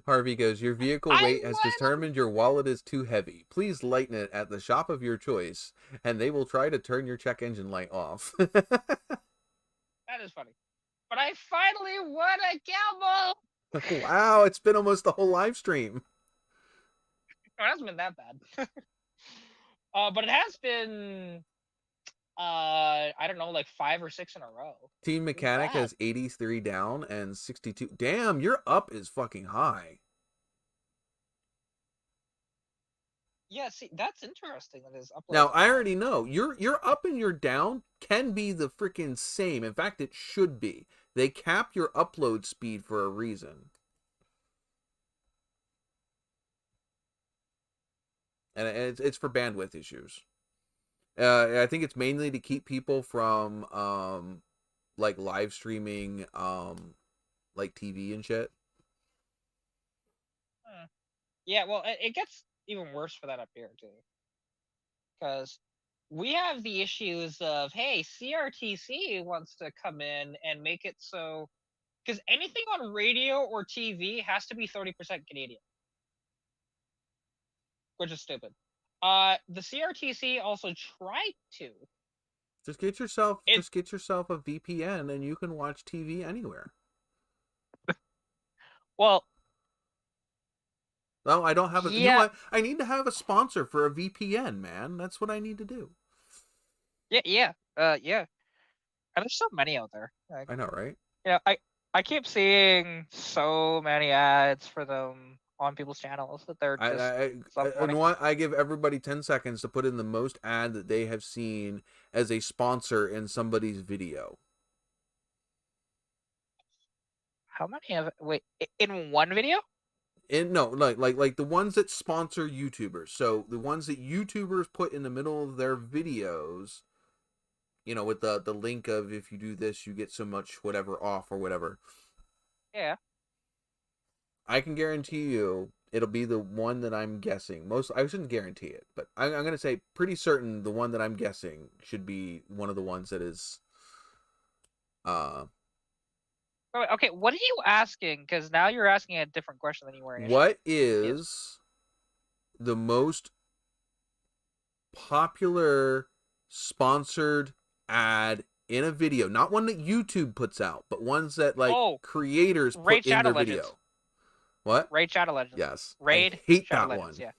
Harvey goes, your vehicle weight has determined your wallet is too heavy. Please lighten it at the shop of your choice, and they will try to turn your check engine light off. That is funny. But I finally won a gamble! Wow, it's been almost the whole live stream. It hasn't been that bad. But it has been, I don't know, like 5 or 6 in a row. Team Mechanic has 83 down and 62. Damn, your up is fucking high. Yeah, see, that's interesting. That is up. Now, I already know your up and your down can be the freaking same. In fact, it should be. They cap your upload speed for a reason. And it's for bandwidth issues. I think it's mainly to keep people from like live streaming like TV and shit. Yeah, well, it gets even worse for that up here too, because we have the issues of, hey, CRTC wants to come in and make it so, because anything on radio or TV has to be 30% Canadian, which is stupid. The CRTC also tried to. Just get yourself a VPN and you can watch TV anywhere. Well, no, I don't have a. Yeah. You know what? I need to have a sponsor for a VPN, man. That's what I need to do. Yeah. And there's so many out there. Like, I know, right? Yeah, I keep seeing so many ads for them on people's channels that they're just. You know what? I give everybody 10 seconds to put in the most ad that they have seen as a sponsor in somebody's video. How many of it? Wait, in one video? No, like the ones that sponsor YouTubers. So the ones that YouTubers put in the middle of their videos, you know, with the link of, if you do this, you get so much whatever off or whatever. Yeah. I can guarantee you it'll be the one that I'm guessing. I shouldn't guarantee it, but I'm going to say pretty certain the one that I'm guessing should be one of the ones that is Okay, what are you asking? Because now you're asking a different question than you were initially. What is the most popular sponsored ad in a video? Not one that YouTube puts out, but ones that creators put in their video. What? Raid Shadow Legends. Yes. Raid I hate Shadow that Legends, one.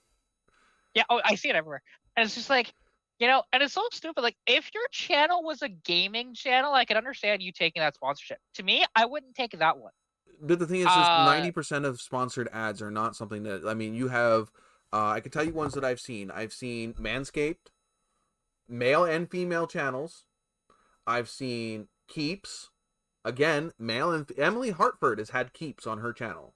Yeah. Yeah, I see it everywhere. And it's just like, you know, and it's so stupid. Like, if your channel was a gaming channel, I could understand you taking that sponsorship. To me, I wouldn't take that one. But the thing is, 90% of sponsored ads are not something that, I mean, you have, I can tell you ones that I've seen. I've seen Manscaped, male and female channels. I've seen Keeps. Again, male and Emily Hartford has had Keeps on her channel.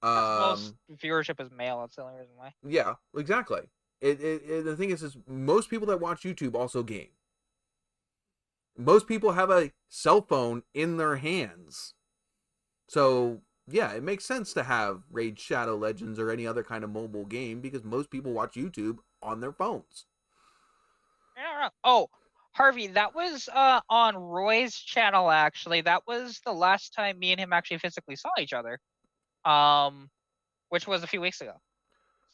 Most viewership is male. That's the only reason why. Yeah, exactly. The thing is most people that watch YouTube also game. Most people have a cell phone in their hands. So, yeah, it makes sense to have Raid Shadow Legends or any other kind of mobile game because most people watch YouTube on their phones. Yeah. Oh, Harvey, that was on Roy's channel, actually. That was the last time me and him actually physically saw each other. Which was a few weeks ago.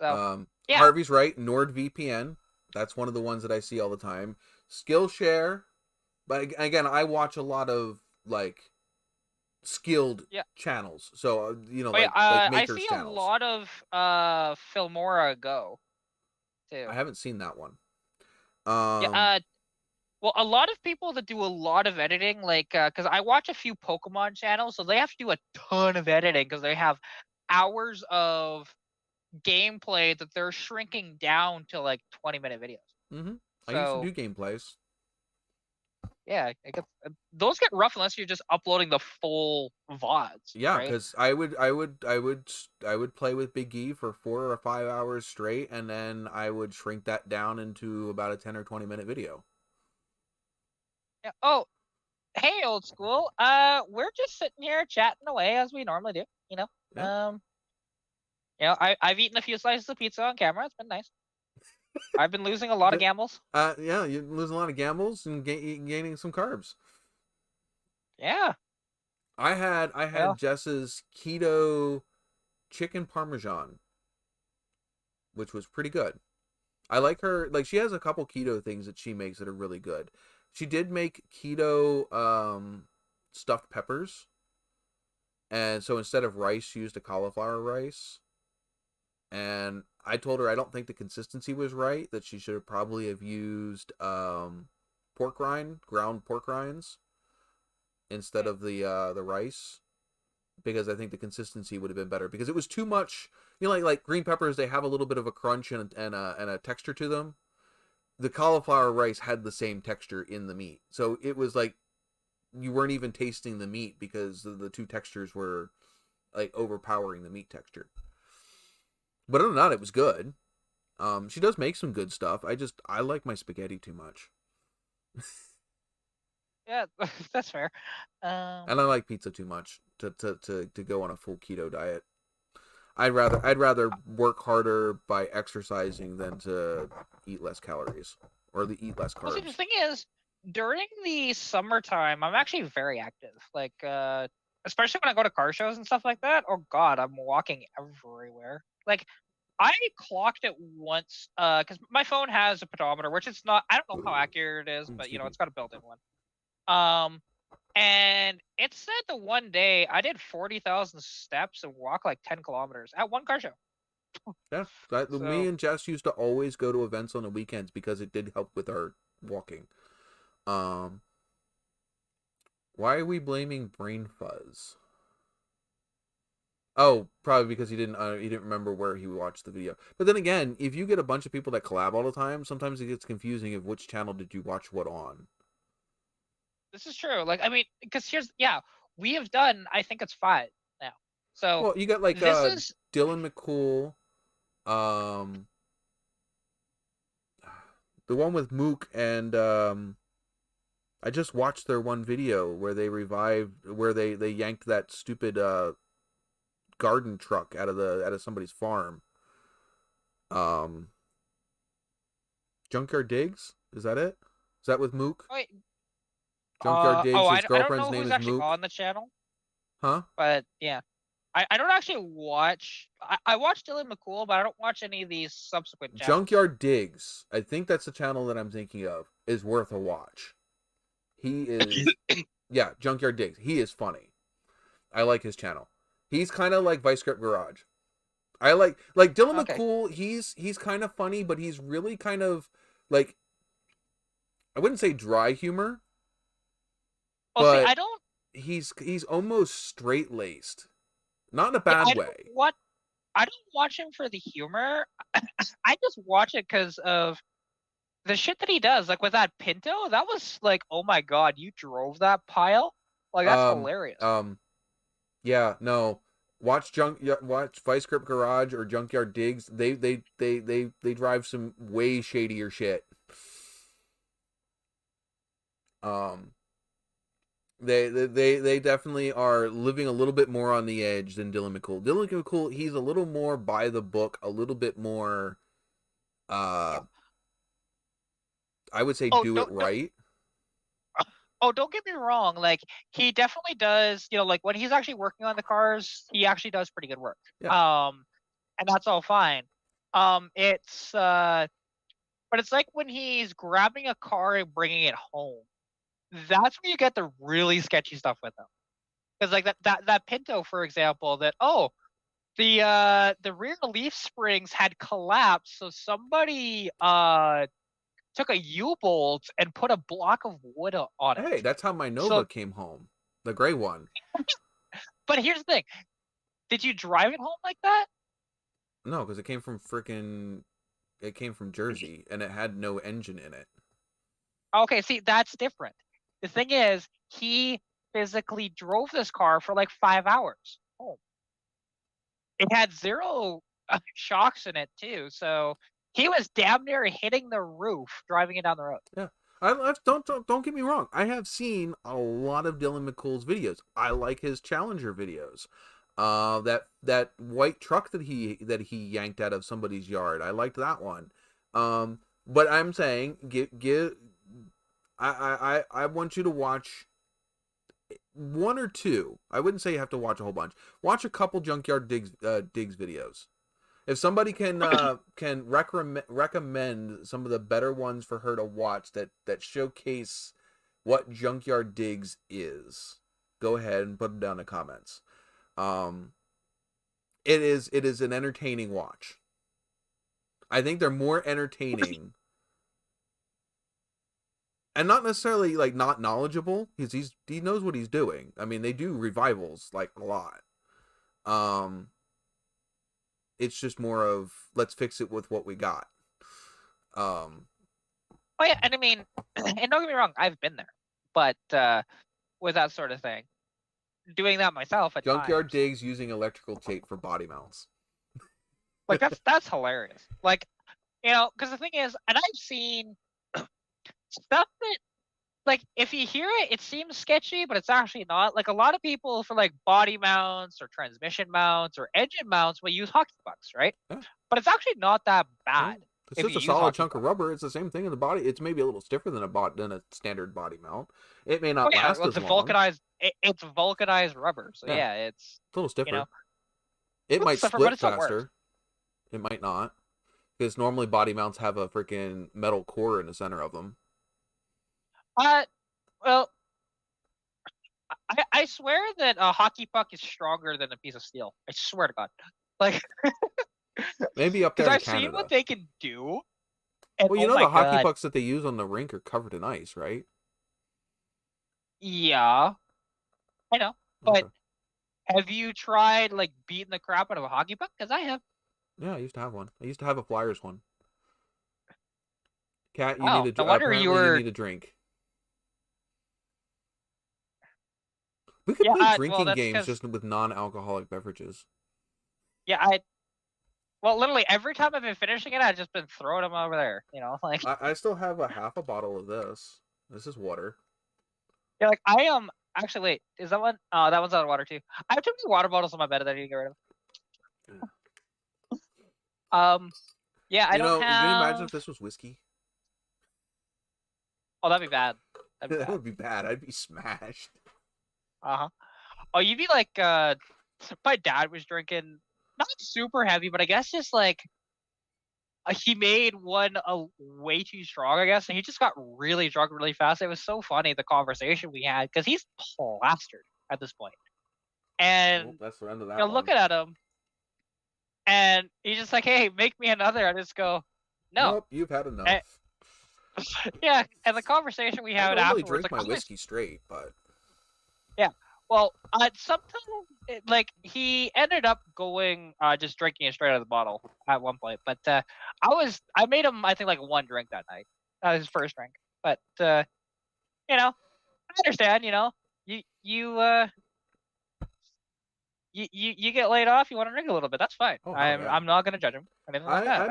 So, yeah. Harvey's right. NordVPN. That's one of the ones that I see all the time. Skillshare. But again, I watch a lot of, like, skilled channels. So, you know, like makers' I see channels. a lot of Filmora Go, too. I haven't seen that one. Well, a lot of people that do a lot of editing, like, because I watch a few Pokemon channels, so they have to do a ton of editing because they have hours of gameplay that they're shrinking down to like 20-minute videos. Mm-hmm. I used to do gameplays. yeah, those get rough unless you're just uploading the full VODs. Yeah, right? because I would play with Big E for 4 or 5 hours straight, and then I would shrink that down into about a 10 or 20-minute video. Yeah. Oh, hey, old school. We're just sitting here chatting away as we normally do. Yeah. I've eaten a few slices of pizza on camera. It's been nice. I've been losing a lot of gambles. Yeah, you're losing a lot of gambles and gaining some carbs. Yeah. I had Jess's keto chicken parmesan, which was pretty good. I like her. Like, she has a couple keto things that she makes that are really good. She did make keto stuffed peppers, and so instead of rice, she used a cauliflower rice. And I told her I don't think the consistency was right, that she should have probably have used ground pork rinds instead of the rice, because I think the consistency would have been better, because it was too much. Like green peppers, they have a little bit of a crunch and a texture to them. The cauliflower rice had the same texture in the meat, so it was like you weren't even tasting the meat because the two textures were like overpowering the meat texture. But other than that, it was good. She does make some good stuff. I like my spaghetti too much. Yeah, that's fair. And I like pizza too much to go on a full keto diet. I'd rather work harder by exercising than to eat less calories or eat less Well, see, the carbs. thing is, during the summertime, I'm actually very active. Like, especially when I go to car shows and stuff like that. Oh God, I'm walking everywhere. Like, I clocked it once, because my phone has a pedometer, which it's not. I don't know how accurate it is, but Excuse me. it's got a built-in one. And it said the one day I did 40,000 steps and walked like 10 kilometers at one car show. Yeah, me So and Jess used to always go to events on the weekends because it did help with our walking. Why are we blaming brain fuzz? Oh, probably because he didn't remember where he watched the video. But then again, if you get a bunch of people that collab all the time, sometimes it gets confusing of which channel did you watch what on. this is true. Like, I mean, because we have done, I think it's 5 now. So Well, you got like this is Dylan McCool, the one with Mook, and I just watched their one video where they yanked that stupid garden truck out of somebody's farm. Junkyard Digs? Is that it? Is that with Mook? wait. Junkyard Digs. His I don't girlfriend's know name who's is actually Mook. on the channel, Huh? but yeah. I don't actually watch. I watch Dylan McCool, but I don't watch any of these subsequent channels. Junkyard Digs, I think that's the channel that I'm thinking of, is worth a watch. He is, yeah, Junkyard Digs. He is funny. I like his channel. He's kind of like Vice Grip Garage. I like Dylan McCool. He's kind of funny, but he's really kind of like, I wouldn't say dry humor. Well, but see, I don't. He's almost straight laced, not in a bad way. I don't watch him for the humor. I just watch it because of the shit that he does. Like with that Pinto, that was like, oh my God, you drove that pile? Like, that's hilarious. Yeah, no. Watch Vice Grip Garage or Junkyard Digs. They drive some way shadier shit. They definitely are living a little bit more on the edge than Dylan McCool. Dylan McCool, he's a little more by the book, a little bit more I would say do it right. Don't get me wrong. Like, he definitely does, like when he's actually working on the cars, he actually does pretty good work. Yeah. And that's all fine. But it's like when he's grabbing a car and bringing it home. That's when you get the really sketchy stuff with him. Because like that Pinto, for example, the rear leaf springs had collapsed, so somebody took a U-bolt and put a block of wood on it. Hey, that's how my Nova came home. The gray one. But here's the thing. Did you drive it home like that? No, because it came from Jersey, and it had no engine in it. Okay, see, that's different. The thing is, he physically drove this car for like 5 hours. Oh. It had 0 shocks in it too, so he was damn near hitting the roof driving it down the road. Yeah. Don't get me wrong. I have seen a lot of Dylan McCool's videos. I like his Challenger videos. That white truck that he yanked out of somebody's yard. I liked that one. But I'm saying I want you to watch one or two. I wouldn't say you have to watch a whole bunch. Watch a couple Junkyard Digs videos. If somebody can recommend some of the better ones for her to watch that showcase what Junkyard Digs is, go ahead and put them down in the comments. It is an entertaining watch. I think they're more entertaining and not necessarily like not knowledgeable, because he knows what he's doing. I mean, they do revivals like a lot. It's just more of let's fix it with what we got. Oh yeah, and I mean, and don't get me wrong, I've been there, but with that sort of thing, doing that myself at Junkyard times, Digs using electrical tape for body mounts. like that's hilarious. Like, because the thing is, and I've seen stuff that, like, if you hear it, it seems sketchy, but it's actually not. Like, a lot of people for like body mounts or transmission mounts or engine mounts will use hockey pucks, right? Yeah. But it's actually not that bad. It's just a solid chunk of rubber. It's the same thing in the body. It's maybe a little stiffer than a standard body mount. It may not last as long. It's vulcanized rubber, so yeah, it's a little stiffer. It might split faster. It might not, because normally body mounts have a freaking metal core in the center of them. Well, I swear that a hockey puck is stronger than a piece of steel. I swear to God. Like, maybe up there in I've Canada. seen what they can do. And, well, the hockey pucks that they use on the rink are covered in ice, right? Yeah, I know. But have you tried like beating the crap out of a hockey puck? Because I have. Yeah, I used to have one. I used to have a Flyers one. Cat, you need to you need a drink. We could play drinking games just with non-alcoholic beverages. Yeah, well, literally every time I've been finishing it, I've just been throwing them over there. Like I still have a half a bottle of this. This is water. Yeah, like I am. Actually, wait, is that one? Oh, that one's out of water too. I have too many water bottles on my bed that I need to get rid of. Yeah, I don't have. Can you imagine if this was whiskey? Oh, that'd be bad. That would be bad. I'd be smashed. Oh, you'd be like, my dad was drinking, not super heavy, but I guess just like, he made one way too strong, I guess, and he just got really drunk really fast. It was so funny, the conversation we had, because he's plastered at this point. And, that's the end of that looking at him, and he's just like, hey, make me another. I just go, no. Nope, you've had enough. Yeah, and the conversation we had afterwards. I don't really drink my whiskey straight, but... Yeah, well, sometimes, he ended up going, just drinking it straight out of the bottle at one point. But I made him, I think, like one drink that night. That was his first drink. But, I understand, you get laid off, you want to drink a little bit. That's fine. I'm not going to judge him. I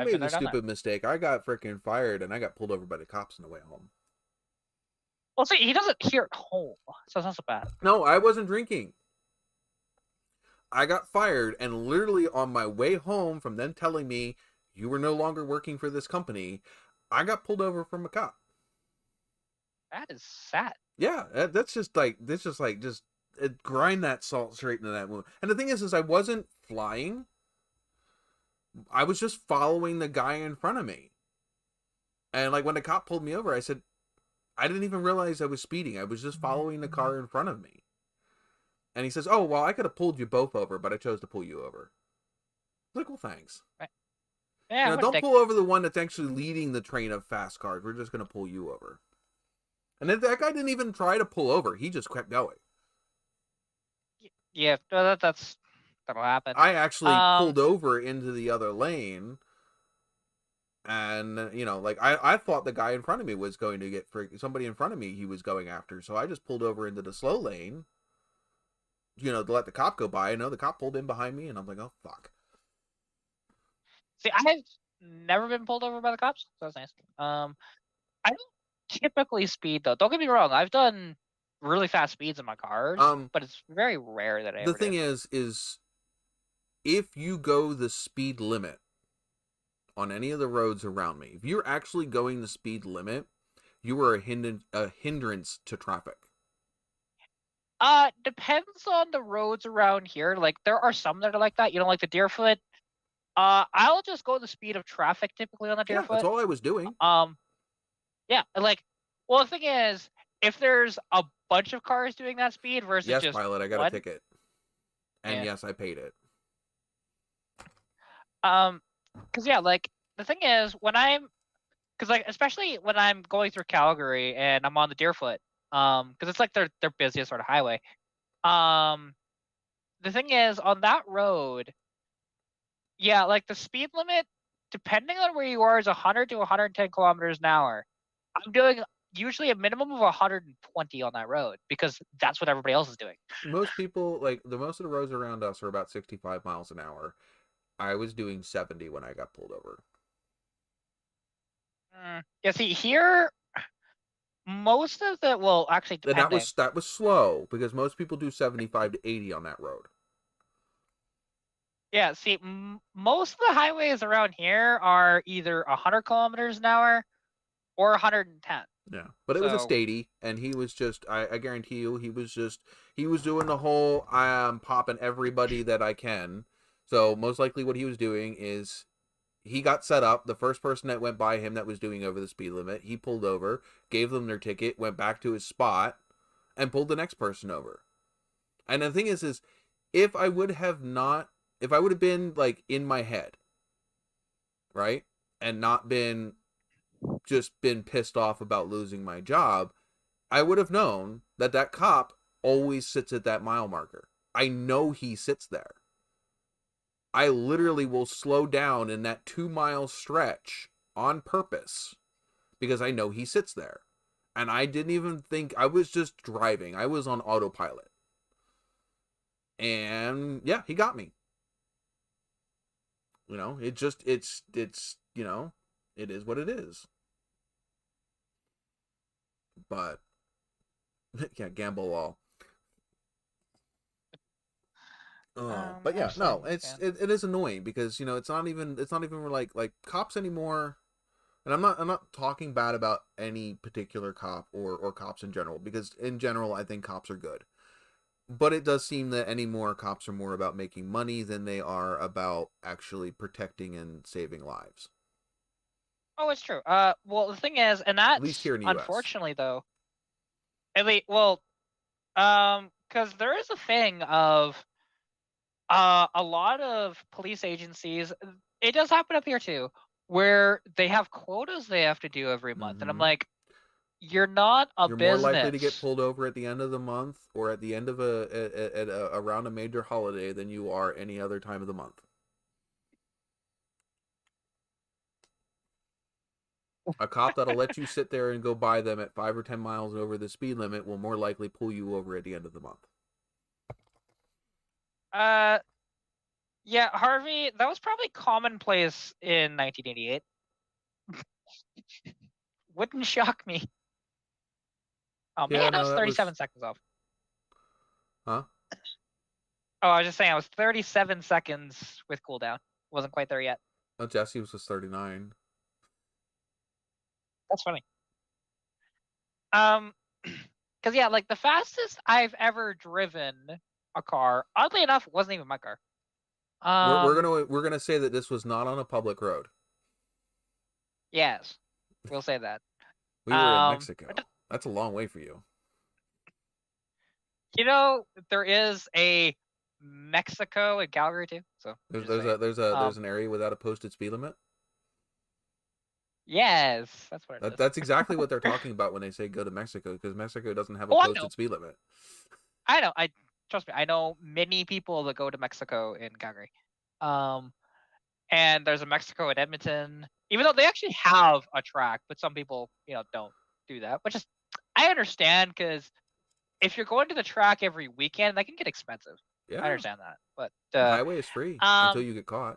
made a stupid mistake. I got freaking fired, and I got pulled over by the cops on the way home. Well, see, he doesn't hear at home, so it's not so bad. No, I wasn't drinking. I got fired, and literally on my way home from them telling me you were no longer working for this company, I got pulled over from a cop. That is sad. Yeah, that's just grind that salt straight into that wound. And the thing is I wasn't flying. I was just following the guy in front of me. And like when the cop pulled me over, I said, I didn't even realize I was speeding. I was just following the car in front of me. And he says, oh, well, I could have pulled you both over, but I chose to pull you over. I was like, well, thanks. Right. Yeah, don't pull over the one that's actually leading the train of fast cars. We're just going to pull you over. And then that guy didn't even try to pull over. He just kept going. Yeah, that'll happen. I actually pulled over into the other lane And like I thought the guy in front of me was going to get somebody in front of me he was going after, so I just pulled over into the slow lane, to let the cop go by. The cop pulled in behind me, and I'm like, oh fuck. See, I've never been pulled over by the cops, so that's nice. I don't typically speed though. Don't get me wrong. I've done really fast speeds in my cars, but it's very rare that I ever The thing do. is if you go the speed limit on any of the roads around me, if you're actually going the speed limit, you are a hindrance to traffic. Depends on the roads around here. Like, there are some that are like that. Like the Deerfoot. I'll just go the speed of traffic typically on the Deerfoot. Yeah, that's all I was doing. Yeah, like, well, the thing is, if there's a bunch of cars doing that speed versus yes, just pilot, I got one, a ticket, and yes, I paid it. Because yeah, like the thing is because like especially when I'm going through Calgary and I'm on the Deerfoot, because it's like their busiest sort of highway. The thing is on that road, yeah, like the speed limit, depending on where you are, is 100 to 110 kilometers an hour. I'm doing usually a minimum of 120 on that road because that's what everybody else is doing. Most people, like most of the roads around us are about 65 miles an hour. I was doing 70 when I got pulled over. Yeah, see here, most of the actually depending. And that was slow because most people do 75 to 80 on that road. Yeah, see, most of the highways around here are either 100 kilometers an hour or 110. Yeah, but it was a statey, and he was just, I guarantee you, he was doing the whole, I'm popping everybody that I can. So most likely what he was doing is he got set up. The first person that went by him that was doing over the speed limit, he pulled over, gave them their ticket, went back to his spot, and pulled the next person over. And the thing is if I would have been like in my head, right, and not been pissed off about losing my job, I would have known that cop always sits at that mile marker. I know he sits there. I literally will slow down in that 2-mile stretch on purpose because I know he sits there. And I didn't even think, I was just driving. I was on autopilot. And yeah, he got me. It's it is what it is. But yeah, gamble law. But yeah, no, it is annoying because it's not even like cops anymore. And I'm not talking bad about any particular cop or cops in general, because in general I think cops are good. But it does seem that anymore cops are more about making money than they are about actually protecting and saving lives. Oh, it's true. Well, the thing is, and that's at least here in the unfortunately US. Though. At least, well, because there is a thing of a lot of police agencies. It does happen up here too, where they have quotas they have to do every month, and I'm like, you're not a You're business. more likely to get pulled over at the end of the month or at the end of around a major holiday than you are any other time of the month. A cop that'll let you sit there and go by them at 5 or 10 miles over the speed limit will more likely pull you over at the end of the month. Yeah, Harvey, that was probably commonplace in 1988. Wouldn't shock me. Oh yeah, man, I was 37 seconds off. Huh? Oh, I was just saying, I was 37 seconds with cooldown. Wasn't quite there yet. Oh, Jesse was just 39. That's funny. Because yeah, like the fastest I've ever driven a car, oddly enough, wasn't even my car. We're gonna say that this was not on a public road. Yes, we'll say that. We were in Mexico. That's a long way for you. There is a Mexico in Calgary too. So there's an area without a posted speed limit. Yes, that's what it is. That's exactly what they're talking about when they say go to Mexico, because Mexico doesn't have a posted speed limit. I know. Trust me. I know many people that go to Mexico in Calgary. And there's a Mexico in Edmonton. Even though they actually have a track, but some people, don't do that. Which is, I understand, because if you're going to the track every weekend, that can get expensive. Yeah. I understand that, but the highway is free until you get caught.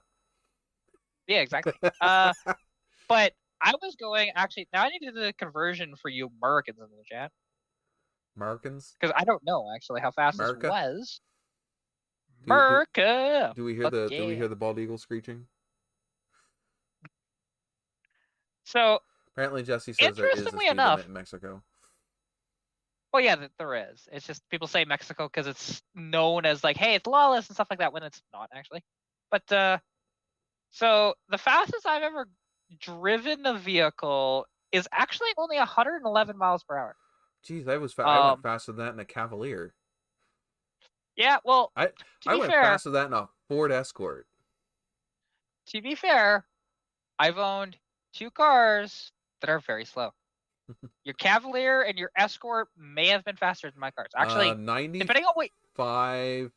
Yeah, exactly. But I was going, actually, now I need to do the conversion for you Americans in the chat. Americans? Because I don't know, actually, how fast America? this was. Do we hear the bald eagle screeching? So, apparently Jesse says there is a speed limit in Mexico. Well, yeah, there is. It's just people say Mexico because it's known as like, hey, it's lawless and stuff like that, when it's not actually. But so the fastest I've ever driven a vehicle is actually only 111 miles per hour. Jeez, I went faster than that in a Cavalier. Yeah, well, I went faster than that in a Ford Escort. To be fair, I've owned 2 cars that are very slow. Your Cavalier and your Escort may have been faster than my cars. Actually, depending on what... 5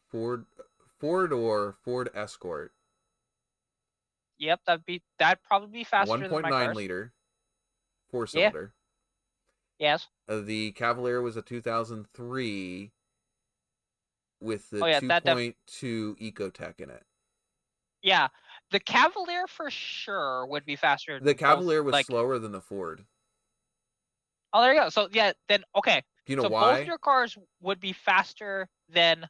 four-door Ford Escort. Yep, that'd probably be faster than my cars. 1.9 liter, 4-cylinder. Yeah. Yes. The Cavalier was a 2003 with the 2.2 Ecotech in it. Yeah, the Cavalier for sure would be faster. The Cavalier was slower than the Ford. Oh, there you go. So yeah, then okay. Do you know why? Both your cars would be faster than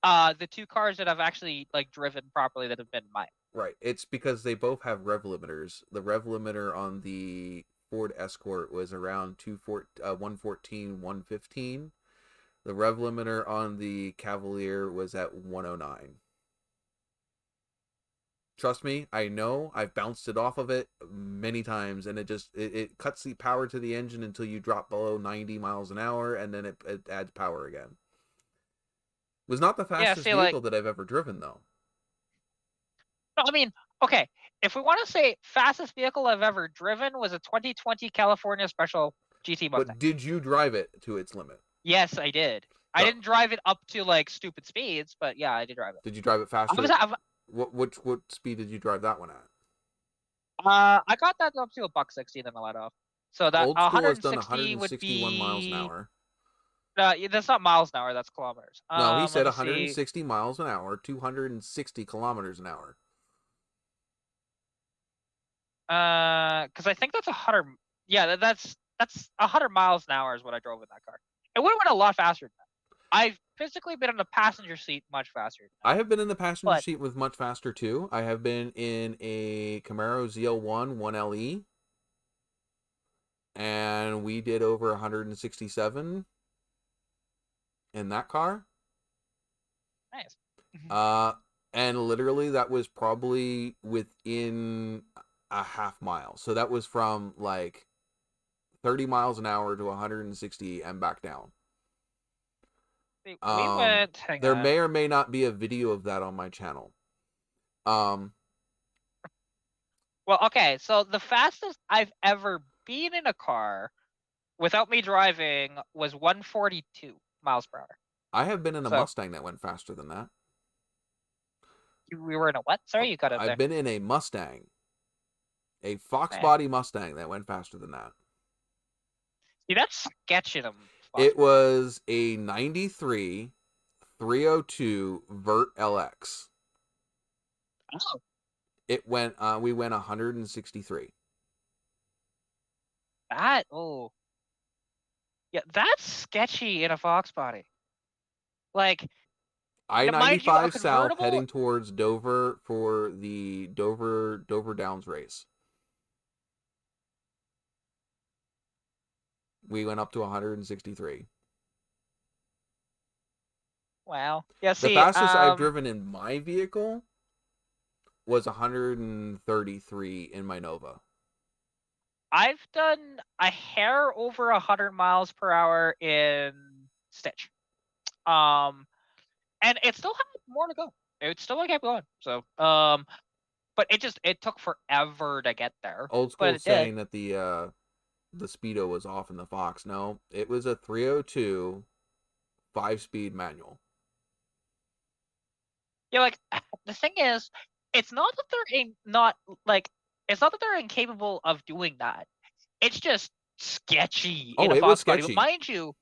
the 2 cars that I've actually driven properly that have been mine. Right. It's because they both have rev limiters. The rev limiter on the Ford Escort was around 114, 115. The rev limiter on the Cavalier was at 109. Trust me, I know. I've bounced it off of it many times, and it cuts the power to the engine until you drop below 90 miles an hour, and then it adds power again. It was not the fastest vehicle that I've ever driven, though. No, I mean, okay, if we want to say fastest vehicle I've ever driven was a 2020 California Special GT Mustang. But did you drive it to its limit? Yes, I did. I didn't drive it up to stupid speeds, but yeah, I did drive it. Did you drive it faster? What speed did you drive that one at? I got that up to $160, then I let off. So that Old School has 160 done 161 miles an hour. That's not miles an hour, that's kilometers. No, he said 160 miles an hour, 260 kilometers an hour. Because I think that's 100. Yeah, that's 100 miles an hour is what I drove in that car. It would have went a lot faster than that. I've physically been in the passenger seat much faster. I have been in the passenger seat with much faster too. I have been in a Camaro ZL1 1LE, and we did over 167 in that car. Nice. And literally that was probably within a half mile. So that was from 30 miles an hour to 160 and back down. There may or may not be a video of that on my channel. Well, okay, so the fastest I've ever been in a car without me driving was 142 miles per hour. I have been in a Mustang that went faster than that. We were in a what? Sorry, you got it there. I've been in a Mustang. A Fox body Mustang that went faster than that. See, that's sketching them. It was a 93 302 Vert LX. Oh. We went 163. Yeah, that's sketchy in a Fox body. I-95 south heading towards Dover for the Dover Downs race. We went up to 163. Wow. Yeah, see, the fastest I've driven in my vehicle was 133 in my Nova. I've done a hair over 100 miles per hour in Stitch. And it still had more to go. It still kept going. So, but it took forever to get there. Old School saying that the speedo was off in the Fox. No, it was a 302 5-speed manual. Yeah, the thing is, it's not that they're not It's not that they're incapable of doing that. It's just sketchy in Oh, a it was Fox body. But sketchy. mind you,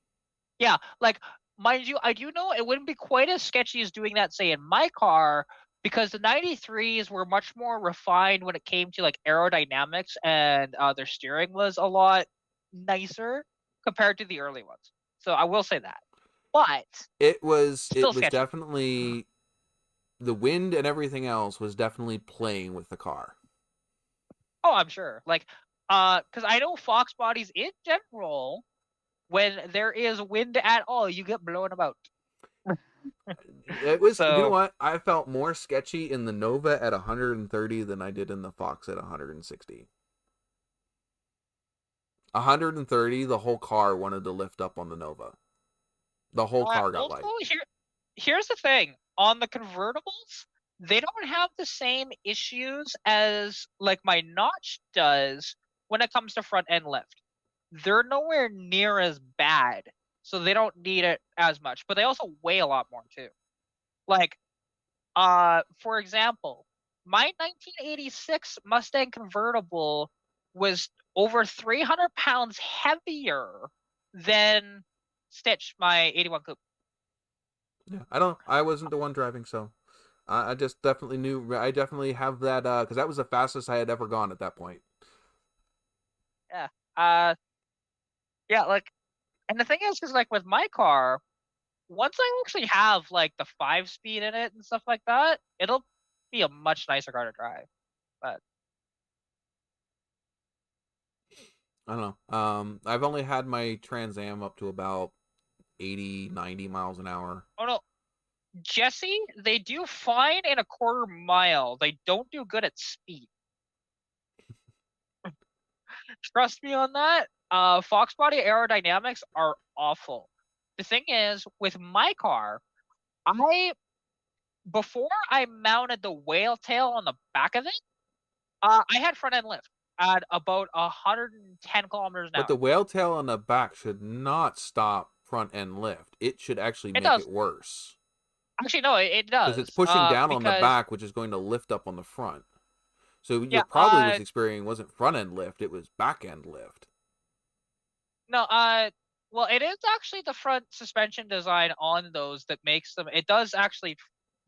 yeah, like mind you, I do know it wouldn't be quite as sketchy as doing that, say, in my car, because the 93s were much more refined when it came to like aerodynamics, and their steering was a lot nicer compared to the early ones. So I will say that. But It was still sketchy. definitely, the wind and everything else was definitely playing with the car. Oh, I'm sure. Like, because I know Fox bodies in general, when there is wind at all, you get blown about. It was, you know So what? I felt more sketchy in the Nova at 130 than I did in the Fox at 160. 130, the whole car wanted to lift up on the Nova. The whole car got light. also here's the thing. On the convertibles, they don't have the same issues as like my Notch does when it comes to front end lift. They're nowhere near as bad, so they don't need it as much. But they also weigh a lot more too. Like, for example, my 1986 Mustang convertible was over 300 pounds heavier than Stitch, my 81 coupe. Yeah, I wasn't the one driving, so I just definitely knew. I definitely have that because that was the fastest I had ever gone at that point. Yeah. Yeah, like, and the thing is, because like with my car, once I actually have like the 5-speed in it and stuff like that, it'll be a much nicer car to drive. But I don't know. I've only had my Trans Am up to about 80, 90 miles an hour. oh no, Jesse, they do fine in a quarter mile. They don't do good at speed. Trust me on that. Fox body aerodynamics are awful. The thing is, with my car, I before I mounted the whale tail on the back of it, I had front end lift at about 110 kilometers an But hour. the whale tail on the back should not stop front end lift. It should actually It make does. it worse. Actually, no, it Because it's does. pushing down on the Because back, which is going to lift up on the front. So your yeah, probably was experiencing wasn't front end lift, it was back end lift. no, well, it is actually the front suspension design on those that makes them. It does actually.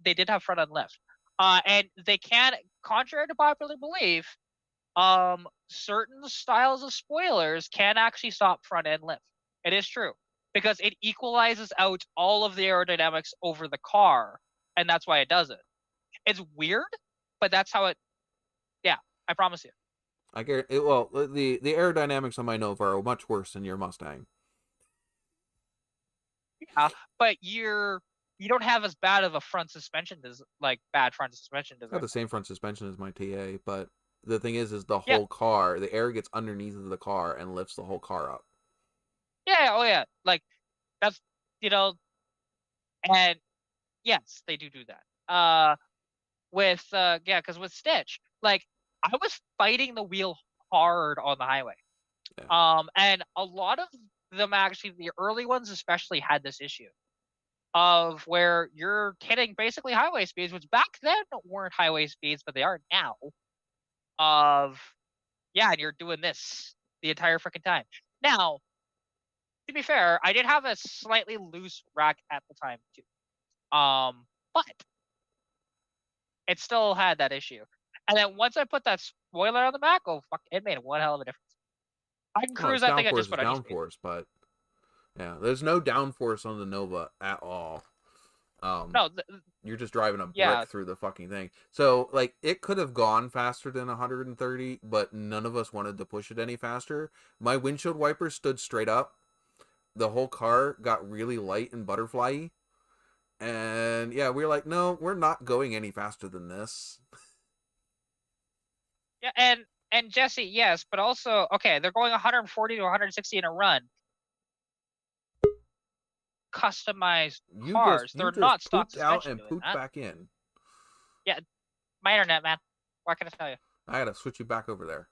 They did have front end lift. And they can, contrary to popular belief, certain styles of spoilers can actually stop front end lift. It is true because it equalizes out all of the aerodynamics over the car, and that's why it does it. It's weird, but that's how it. Yeah, I promise you. I get it. Well, the aerodynamics on my Nova are much worse than your Mustang. Yeah, but you don't have as bad of a front suspension like bad front suspension It's got design. the same front suspension as my TA, but the thing is the Yeah, whole car, the air gets underneath of the car and lifts the whole car up. yeah, oh yeah, like that's you know, and yes, they do that. With yeah, because with Stitch, like I was fighting the wheel hard on the highway. Yeah. And a lot of them actually, the early ones especially, had this issue of where you're hitting basically highway speeds, which back then weren't highway speeds, but they are now. Of yeah, and you're doing this the entire freaking time. Now, to be fair, I did have a slightly loose rack at the time too. But it still had that issue. And then once I put that spoiler on the back, oh fuck, it made one hell of a difference. I can Well, cruise it's that thing at downforce just is about any speed. downforce, but yeah, there's no downforce on the Nova at all. No, You're just driving a yeah, brick through the fucking thing. So like it could have gone faster than 130, but none of us wanted to push it any faster. My windshield wipers stood straight up. The whole car got really light and butterfly-y. And yeah, we were like, no, we're not going any faster than this. yeah, and Jesse, yes, but also okay, they're going 140 to 160 in a run. Customized cars, You they're just not stock pooped out suspension and doing pooped that. back in. Yeah, my internet, man. What can I tell you? I gotta switch you back over there.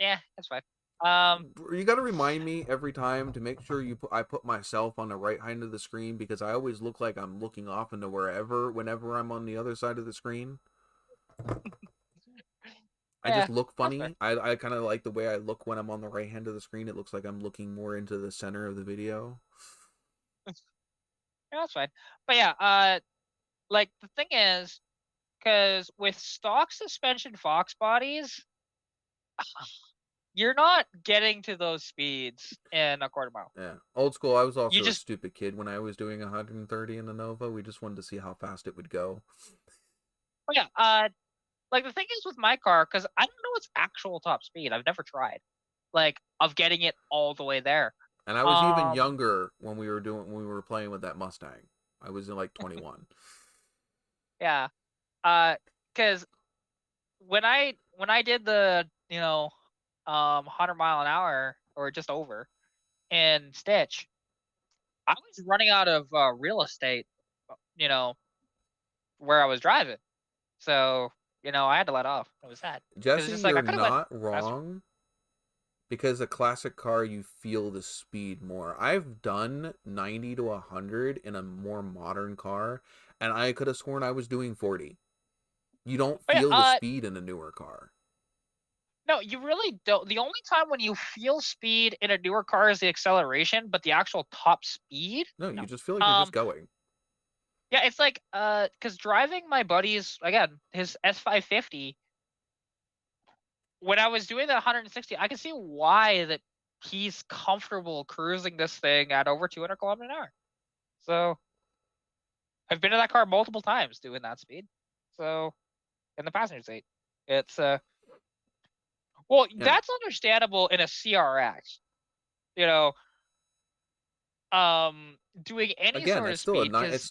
Yeah, that's fine. You gotta remind me every time to make sure I put myself on the right hand of the screen because I always look like I'm looking off into wherever whenever I'm on the other side of the screen. I just look funny. I kind of like the way I look when I'm on the right hand of the screen. It looks like I'm looking more into the center of the video. Yeah, that's fine. But yeah, like the thing is, because with stock suspension Fox bodies, you're not getting to those speeds in a quarter mile. Yeah, old school. I was also You a just stupid kid when I was doing 130 in the Nova. We just wanted to see how fast it would go. oh yeah, like the thing is with my car, because I don't know its actual top speed. I've never tried, like, of getting it all the way there. And I was even younger when we were playing with that Mustang. I was in like 21. Yeah, because when I did the 100 mile an hour or just over in Stitch, I was running out of real estate, you know, where I was driving. So, I had to let off. It was sad. Jesse, It's just like I you're could have went not faster. wrong. Because a classic car, you feel the speed more. I've done 90 to 100 in a more modern car, and I could have sworn I was doing 40. You don't But feel the yeah, speed in a newer car. no, you really don't. The only time when you feel speed in a newer car is the acceleration, but the actual top speed, No, no. you just feel like you're just going. Yeah, it's like because driving my buddy's again his S550, when I was doing that 160, I can see why that he's comfortable cruising this thing at over 200 kilometers an hour. So I've been in that car multiple times doing that speed. So in the passenger seat, it's well, Yeah. that's understandable in a CRX. You know, doing any Again, sort of it's still speed because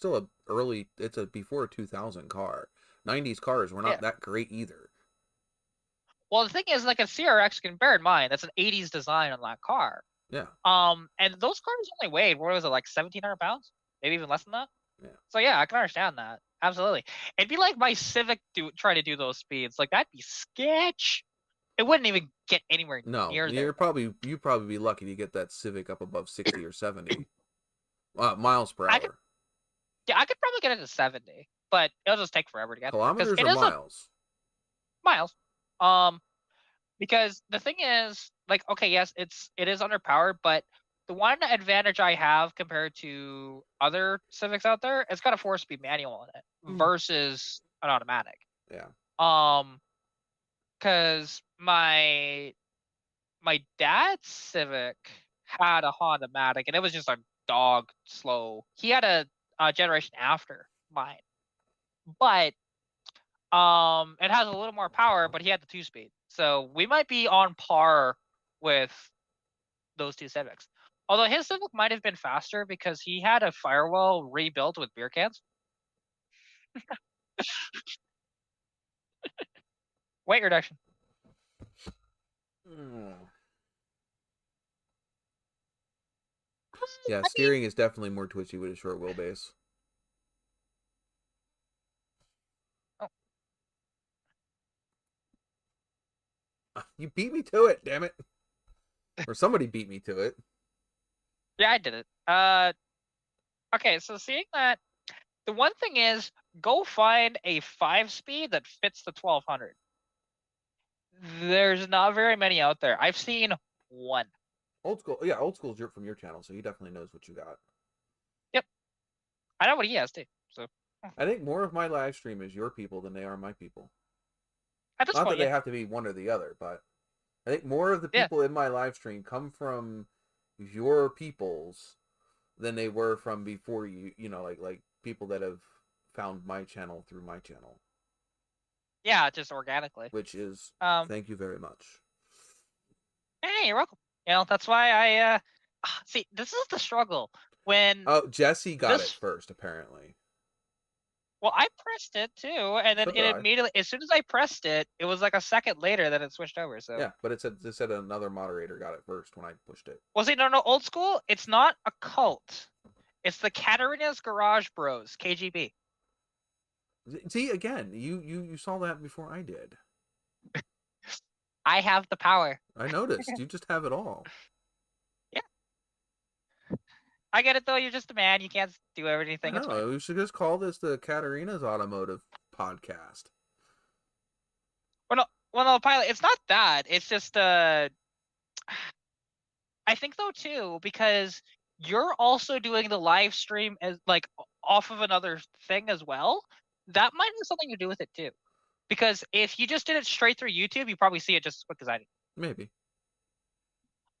it's a before 2000 car. 90s cars were yeah. not that great either. Well, the thing is, like a CRX, can bear in mind that's an 80s design on that car. Yeah. And those cars only weighed, what was it, like 1,700 pounds, maybe even less than that. Yeah. So yeah, I can understand that. Absolutely. It'd be like my Civic try to do those speeds. Like that'd be sketch. It wouldn't even get anywhere No, near there. you'd probably be lucky to get that Civic up above 60 or 70 miles per I hour. could, yeah, I could probably get it to 70, but it'll just take forever to get Kilometers there. or miles? Miles. Because the thing is, like, okay, yes, it is underpowered, but the one advantage I have compared to other Civics out there, it's got a 4-speed manual in it versus an automatic. Yeah. Because my dad's Civic had a Honda-matic, and it was just a dog slow. He had a generation after mine, but it has a little more power, but he had the 2-speed, so we might be on par with those two Civics. Although his Civic might have been faster because he had a firewall rebuilt with beer cans. Weight reduction. Yeah, steering is definitely more twitchy with a short wheelbase. Oh. You beat me to it, damn it. Or somebody beat me to it. Yeah, I did it. Okay, so seeing that, the one thing is, go find a 5-speed that fits the 1200. There's not very many out there. I've seen one. Old school, yeah, old school's from your channel, so he definitely knows what you got. Yep, I know what he has too. So I think more of my live stream is your people than they are my people. at this Not point, that they have to be one or the other, but I think more of the people in my live stream come from your peoples than they were from before you. You know, like people that have found my channel through my channel. Yeah, just organically. Which is thank you very much. Hey, you're welcome. That's why I see. This is the struggle when. Oh, Jesse got it first, apparently. Well, I pressed it too, and then it immediately, as soon as I pressed it, it was like a second later that it switched over. So yeah, but it said another moderator got it first when I pushed it. Well, see, no, old school. It's not a cult. It's the Katarina's Garage Bros, KGB. See, again, you saw that before I did. I have the power. I noticed. You just have it all. Yeah. I get it, though. You're just a man. You can't do everything. No, we should just call this the Katarina's Automotive Podcast. Well, no, pilot. It's not that. It's just I think though too, because you're also doing the live stream as like off of another thing as well. That might have something to do with it too. Because if you just did it straight through YouTube, you probably see it just as quick as I do. Maybe.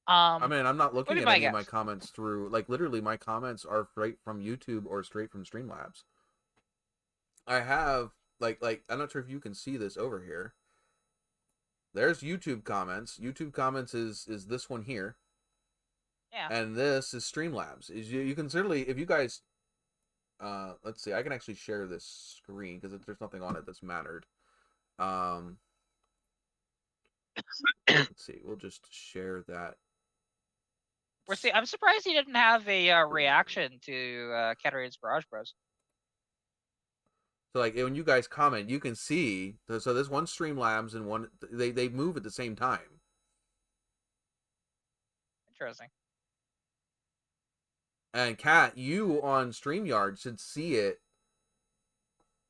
I mean, I'm not looking at any guess. of my comments through, like, literally my comments are straight from YouTube or straight from Streamlabs. I have, like, I'm not sure if you can see this over here. There's YouTube comments. YouTube comments is this one here. Yeah. And this is Streamlabs. You can certainly, if you guys, let's see, I can actually share this screen because there's nothing on it that's mattered. Let's see, we'll just share that. I'm surprised he didn't have a reaction to Catarina's Garage Bros. So, like, when you guys comment, you can see. So there's one Streamlabs and one they move at the same time. Interesting. And Kat, you on StreamYard should see it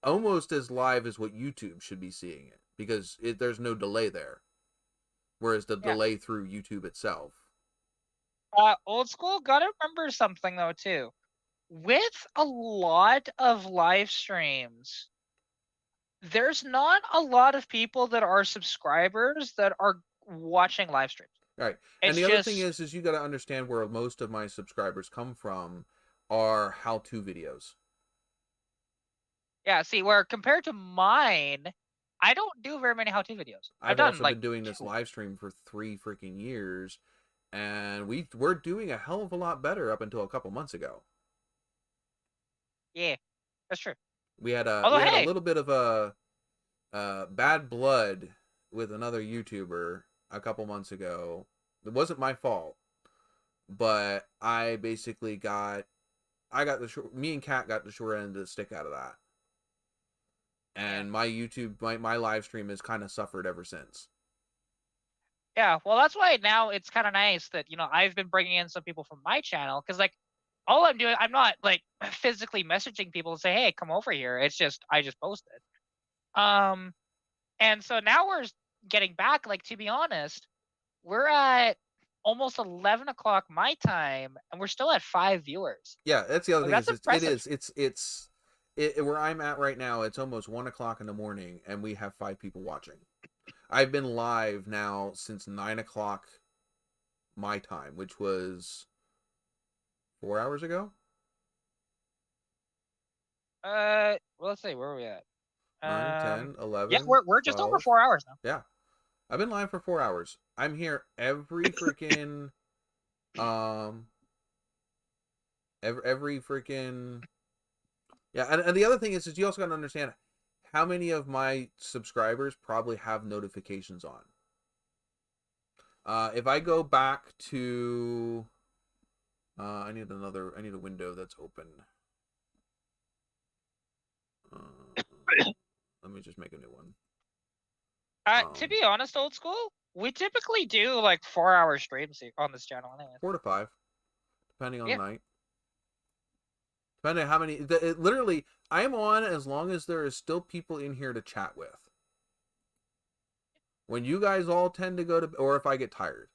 almost as live as what YouTube should be seeing it because there's no delay there, whereas the delay through YouTube itself. Old school, gotta remember something though too. With a lot of live streams, there's not a lot of people that are subscribers that are watching live streams. Right. And the other thing is you got to understand where most of my subscribers come from are how-to videos. Yeah, see, where compared to mine, I don't do very many how-to videos. I've also been doing this live stream for 3 freaking years, and we're doing a hell of a lot better up until a couple months ago. Yeah, that's true. We had a little bit of a bad blood with another YouTuber a couple months ago. It wasn't my fault, but I basically me and Kat got the short end of the stick out of that. And my YouTube, my live stream has kind of suffered ever since. Yeah, well, that's why now it's kind of nice that, I've been bringing in some people from my channel, because, like, all I'm doing, I'm not, like, physically messaging people to say, hey, come over here. It's just, I just posted. And so now we're getting back, like, to be honest, we're at almost 11 o'clock my time, and we're still at 5 viewers. Yeah, that's the other thing. That's impressive. It's where I'm at right now, it's almost 1 o'clock in the morning, and we have 5 people watching. I've been live now since 9 o'clock my time, which was 4 hours ago. Well, let's see, where are we at? 9, 10, 11. Yeah, we're just 12. Over 4 hours now. Yeah, I've been live for 4 hours. I'm here every freaking every freaking and the other thing is you also got to understand how many of my subscribers probably have notifications on. If I go back to I need a window that's open. Let me just make a new one. To be honest, old school, we typically do like 4-hour streams on this channel anyway. 4 to 5, depending on the night. Depending on how many. Literally, I'm on as long as there is still people in here to chat with. When you guys all tend to go to, or if I get tired.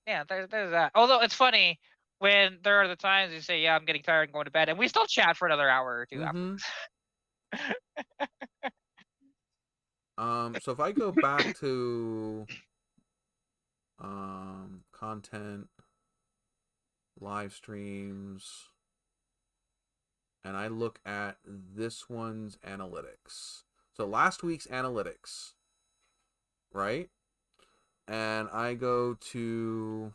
Yeah, there's that. Although it's funny when there are the times you say, "Yeah, I'm getting tired and going to bed," and we still chat for another hour or two afterwards. So if I go back to content, live streams, and I look at this one's analytics. So last week's analytics, right? And I go to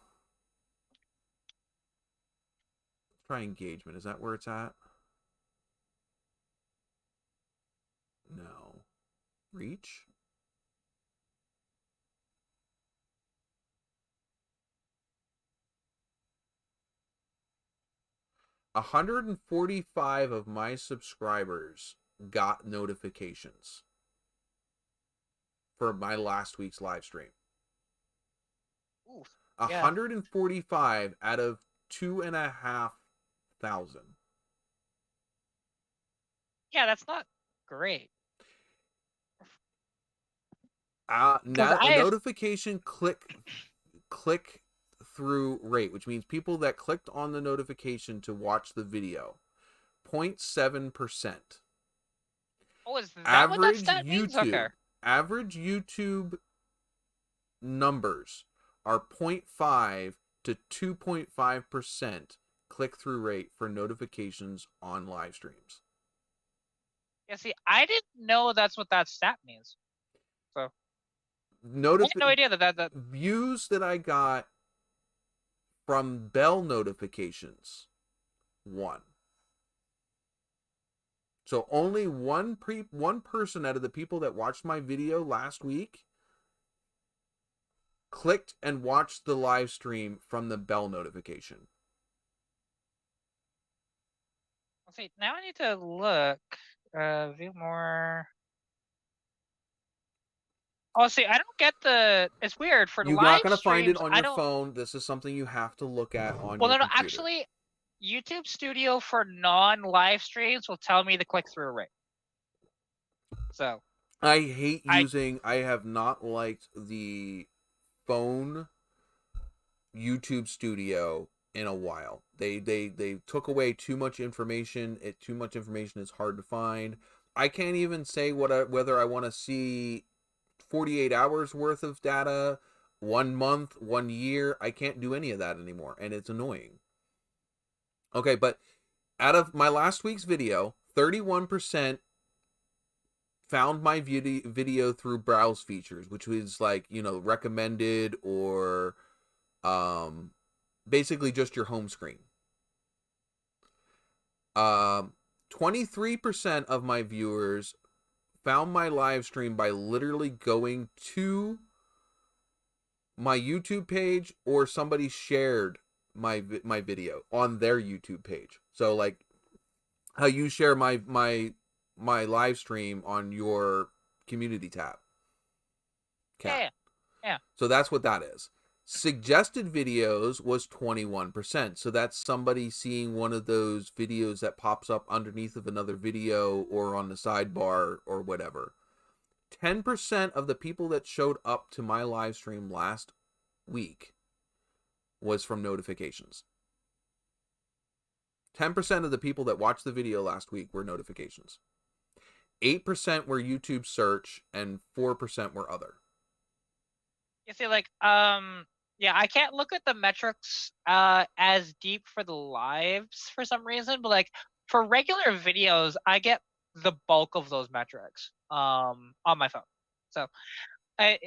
try engagement. Is that where it's at? No. Reach? $145 of my subscribers got notifications for my last week's live stream. Oof, 145 out of 2,500. Yeah, that's not great. Now a notification click through rate, which means people that clicked on the notification to watch the video, 0.7%. Oh, is that what that stat means? Okay. Average YouTube numbers are 0.5 to 2.5% click-through rate for notifications on live streams. Yeah, see, I didn't know that's what that stat means. So I had no idea that views that I got from bell notifications, 1. So only one person out of the people that watched my video last week clicked and watched the live stream from the bell notification. See, now I need to look. View more. Oh, see, I don't get the. It's weird for You're live not going to streams, find it on your phone. This is something you have to look at on your computer. Actually, YouTube Studio for non-live streams will tell me the click-through rate. So I hate using. I have not liked the phone YouTube Studio in a while. They took away too much information. Too much information is hard to find. I can't even say whether I want to see 48 hours worth of data, 1 month, 1 year. I can't do any of that anymore, and it's annoying. Okay, but out of my last week's video, 31% found my video through browse features, which was like, recommended or basically just your home screen. 23% of my viewers found my live stream by literally going to my YouTube page, or somebody shared my video on their YouTube page. So like how you share my live stream on your community tab. Yeah. So that's what that is. Suggested videos was 21%. So that's somebody seeing one of those videos that pops up underneath of another video or on the sidebar or whatever. 10% of the people that showed up to my live stream last week was from notifications. 10% of the people that watched the video last week were notifications. 8% were YouTube search and 4% were other. You see, like, yeah, I can't look at the metrics as deep for the lives for some reason, but like for regular videos, I get the bulk of those metrics on my phone. So I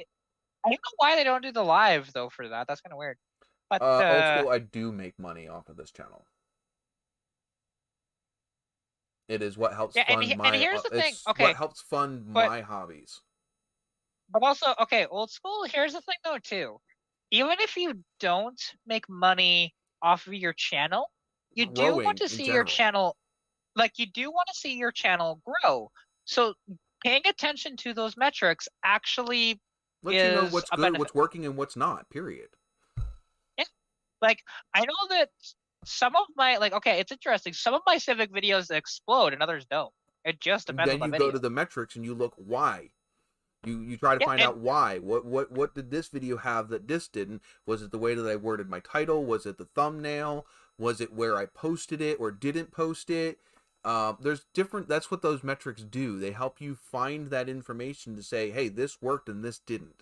don't know why they don't do the live though for that. That's kind of weird. But old school, I do make money off of this channel. It is what helps fund my. And here's the thing. Okay, what helps fund my hobbies. But also, okay, old school. Here's the thing though too. Even if you don't make money off of your channel, you do want to see your channel, like you do want to see your channel grow. So paying attention to those metrics actually lets you know what's good, what's working, and what's not. Period. Yeah, like I know that some of my it's interesting. Some of my Civic videos explode and others don't. It just depends on the video. Then you go to the metrics and you look why. You try to find out why. What did this video have that this didn't? Was it the way that I worded my title? Was it the thumbnail? Was it where I posted it or didn't post it? There's different. That's what those metrics do. They help you find that information to say, hey, this worked and this didn't.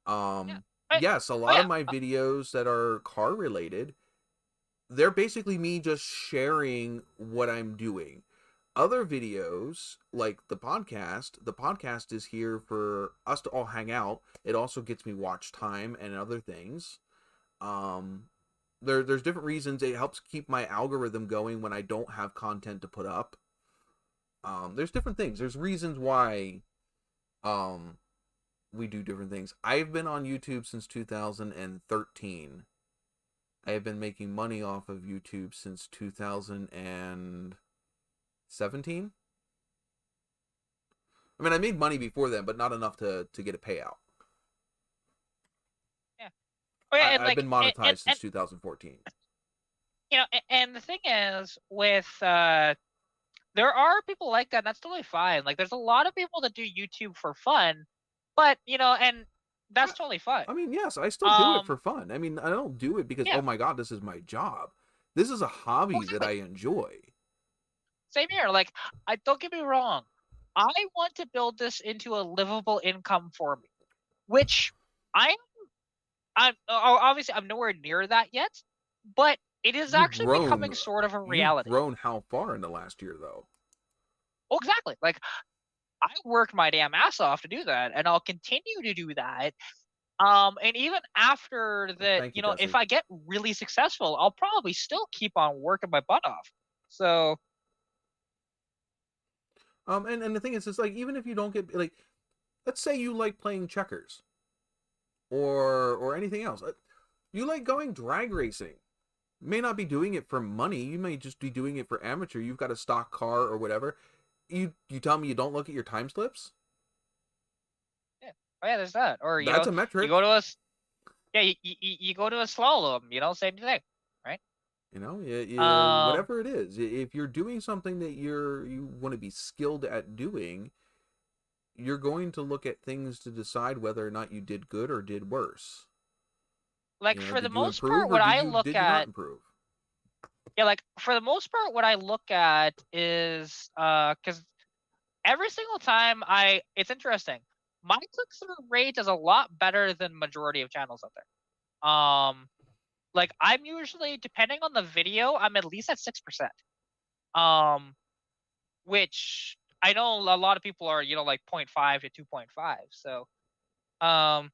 Yes, a lot of my videos that are car related, they're basically me just sharing what I'm doing. Other videos, like the podcast is here for us to all hang out. It also gets me watch time and other things. There's different reasons. It helps keep my algorithm going when I don't have content to put up. There's different things. There's reasons why we do different things. I've been on YouTube since 2013. I have been making money off of YouTube since 2017. I mean, I made money before then, but not enough to get a payout. Yeah. I've been monetized since 2014. And the thing is, with there are people like that, and that's totally fine. Like, there's a lot of people that do YouTube for fun, But and that's totally fine. I mean, yes, I still do it for fun. I mean, I don't do it because Yeah. oh my god, this is my job. This is a hobby that I enjoy. Same here. Like, I don't get me wrong. I want to build this into a livable income for me, which I'm obviously I'm nowhere near that yet, but it is actually becoming sort of a reality. You've grown how far in the last year, though? Oh, exactly. Like, I worked my damn ass off to do that, and I'll continue to do that. And even after that, if I get really successful, I'll probably still keep on working my butt off. So. And the thing is, it's like even if you don't get like, let's say you like playing checkers, or anything else, you like going drag racing. You may not be doing it for money. You may just be doing it for amateur. You've got a stock car or whatever. You tell me you don't look at your time slips? Yeah. Oh yeah, there's that. Or that's a metric. You go to you go to a slalom. Same thing, right? Whatever it is, if you're doing something that you want to be skilled at doing, you're going to look at things to decide whether or not you did good or did worse. Like, for the most part, what I look at, yeah, like for the most part, what I look at is because every single time it's interesting. My click-through rate is a lot better than majority of channels out there. Like, I'm usually, depending on the video, I'm at least at 6%. Which I know a lot of people are, like 0.5 to 2.5. So, yeah.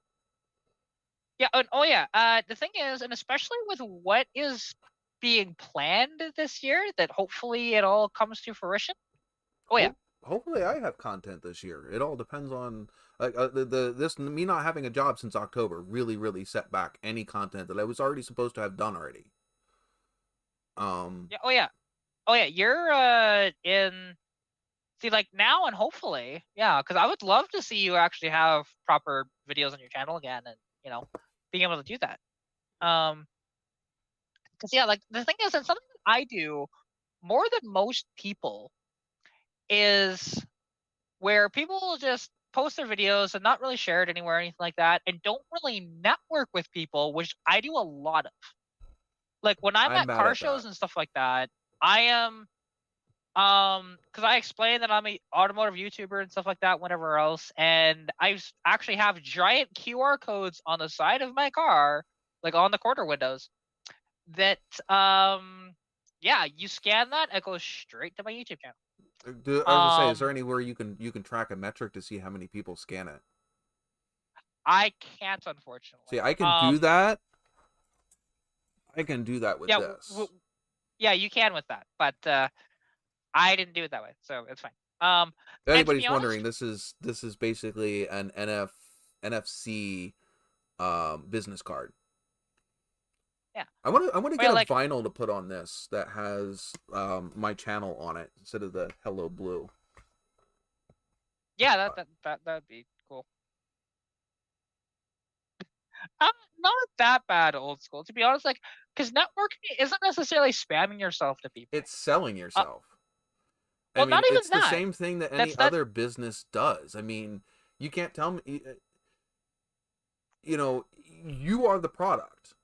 And, the thing is, and especially with what is being planned this year, that hopefully it all comes to fruition. Oh yeah. Hopefully I have content this year. It all depends on this me not having a job since October really set back any content that I was already supposed to have done already. Yeah. Oh yeah. You're in. See, like, now and hopefully, yeah, because I would love to see you actually have proper videos on your channel again, and being able to do that. Because yeah, like, the thing is, and something that I do more than most people is where people just post their videos and not really share it anywhere or anything like that, and don't really network with people, which I do a lot of. Like, when I'm at car shows and stuff like that, I am, because I explained that I'm an automotive YouTuber and stuff like that, whatever else, and I actually have giant QR codes on the side of my car, like on the quarter windows, that yeah, you scan that, it goes straight to my YouTube channel. I was gonna say, is there anywhere you can track a metric to see how many people scan it? I can't, unfortunately. See, I can do that. I can do that with this. Yeah, you can with that, but I didn't do it that way, so it's fine. If anybody's wondering, this is basically an NFC business card. Yeah. I want to get a vinyl to put on this that has my channel on it instead of the Hello Blue. Yeah, that'd be cool. Not that bad, old school, to be honest. Like, because networking isn't necessarily spamming yourself to people. It's selling yourself. Well, not even it's the same thing that any other business does. I mean, you can't tell me. You are the product.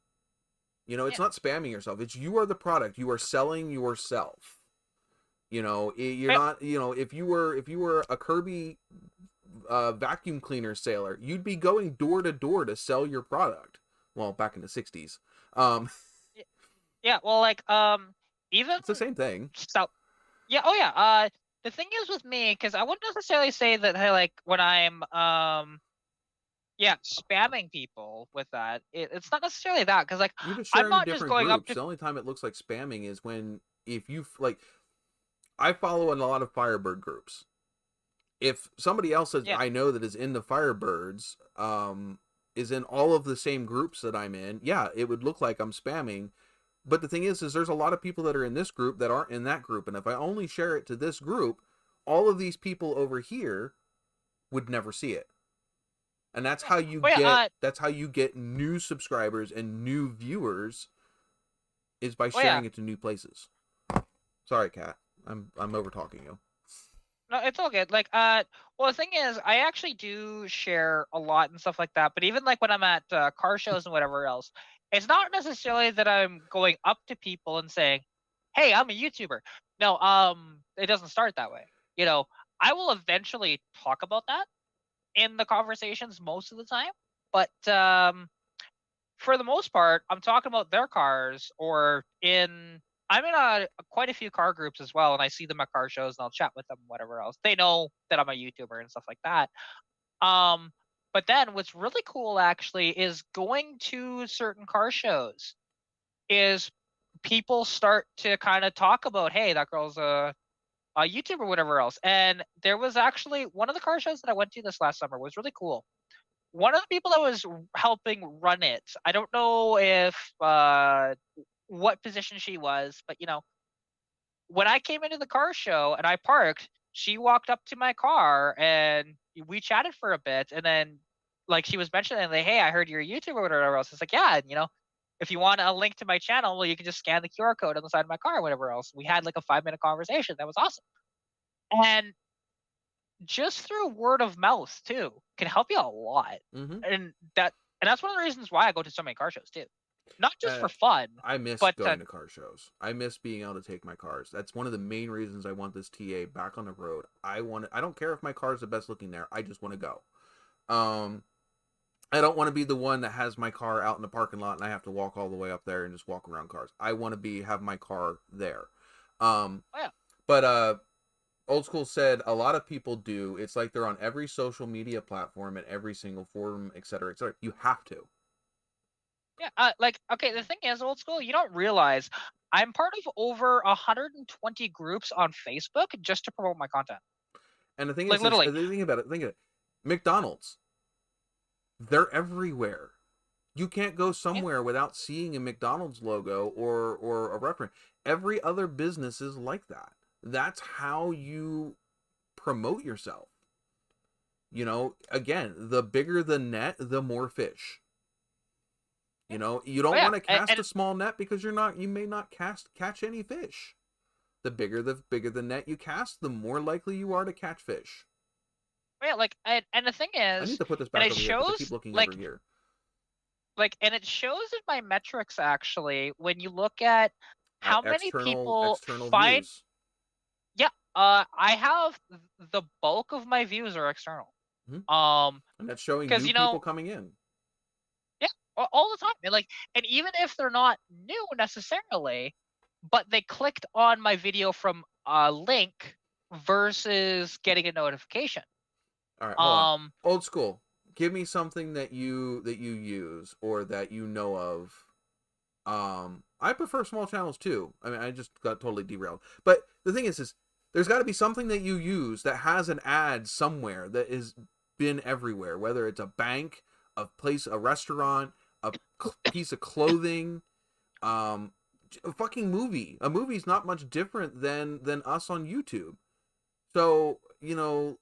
It's not spamming yourself. It's you are the product. You are selling yourself. You're not. If you were a Kirby vacuum cleaner sailor, you'd be going door to door to sell your product. Well, back in the 60s. Yeah. Well, like, even it's the same thing. So, yeah. Oh yeah. The thing is with me, because I wouldn't necessarily say that, hey, like, when I'm spamming people with that, it's not necessarily that, because, like, I'm not just going up to... The only time it looks like spamming is when, if you, like, I follow a lot of Firebird groups. If somebody else that I know that is in the Firebirds is in all of the same groups that I'm in, yeah, it would look like I'm spamming. But the thing is there's a lot of people that are in this group that aren't in that group, and if I only share it to this group, all of these people over here would never see it. And that's how you get new subscribers and new viewers, is by sharing it to new places. Sorry, Kat. I'm over talking you. No, it's all good. Like, well, the thing is, I actually do share a lot and stuff like that. But even like when I'm at car shows and whatever else, it's not necessarily that I'm going up to people and saying, "Hey, I'm a YouTuber." No, it doesn't start that way. You know, I will eventually talk about that in the conversations most of the time, but for the most part, I'm talking about their cars or in. I'm in quite a few car groups as well, and I see them at car shows, and I'll chat with them, whatever else. They know that I'm a YouTuber and stuff like that. Um, but then what's really cool actually is going to certain car shows. Is people start to kind of talk about, hey, that girl's a YouTuber, whatever else. And there was actually one of the car shows that I went to this last summer was really cool. One of the people that was helping run it, I don't know if what position she was, but you know, when I came into the car show and I parked, she walked up to my car and we chatted for a bit, and then like she was mentioning like, hey, I heard you're a YouTuber or whatever else. It's like, yeah, and you know, if you want a link to my channel, well, you can just scan the QR code on the side of my car or whatever else. We had like a 5-minute conversation. That was awesome. And just through word of mouth too can help you a lot. Mm-hmm. And that's one of the reasons why I go to so many car shows too. Not just for fun. I miss but going to car shows. I miss being able to take my cars. That's one of the main reasons I want this TA back on the road. I don't care if my car is the best looking there. I just want to go. I don't want to be the one that has my car out in the parking lot and I have to walk all the way up there and just walk around cars. I want to have my car there. Yeah. But Old School said a lot of people do. It's like they're on every social media platform and every single forum, et cetera, et cetera. You have to. Yeah, like, okay, the thing is, Old School, you don't realize I'm part of over 120 groups on Facebook just to promote my content. And the thing like, is, literally, think about it. Think of it. McDonald's, they're everywhere. You can't go somewhere without seeing a McDonald's logo or a reference. Every other business is like that. That's how you promote yourself. You know, again, the bigger the net, the more fish. You know, you don't want to cast a small net because you may not catch any fish. The bigger the net you cast, the more likely you are to catch fish. Yeah, like, and the thing is, I need to put this back over here because I keep looking like, over here. Like, and it shows in my metrics actually when you look at how many people find. Views. Yeah, I have the bulk of my views are external. Mm-hmm. And that's showing new people coming in. Yeah, all the time. And even if they're not new necessarily, but they clicked on my video from a link versus getting a notification. All right, hold on. Old School. Give me something that you use or that you know of. I prefer small channels too. I mean, I just got totally derailed. But the thing is there's got to be something that you use that has an ad somewhere that has been everywhere, whether it's a bank, a place, a restaurant, a piece of clothing, a fucking movie. A movie's not much different than us on YouTube. So, you know,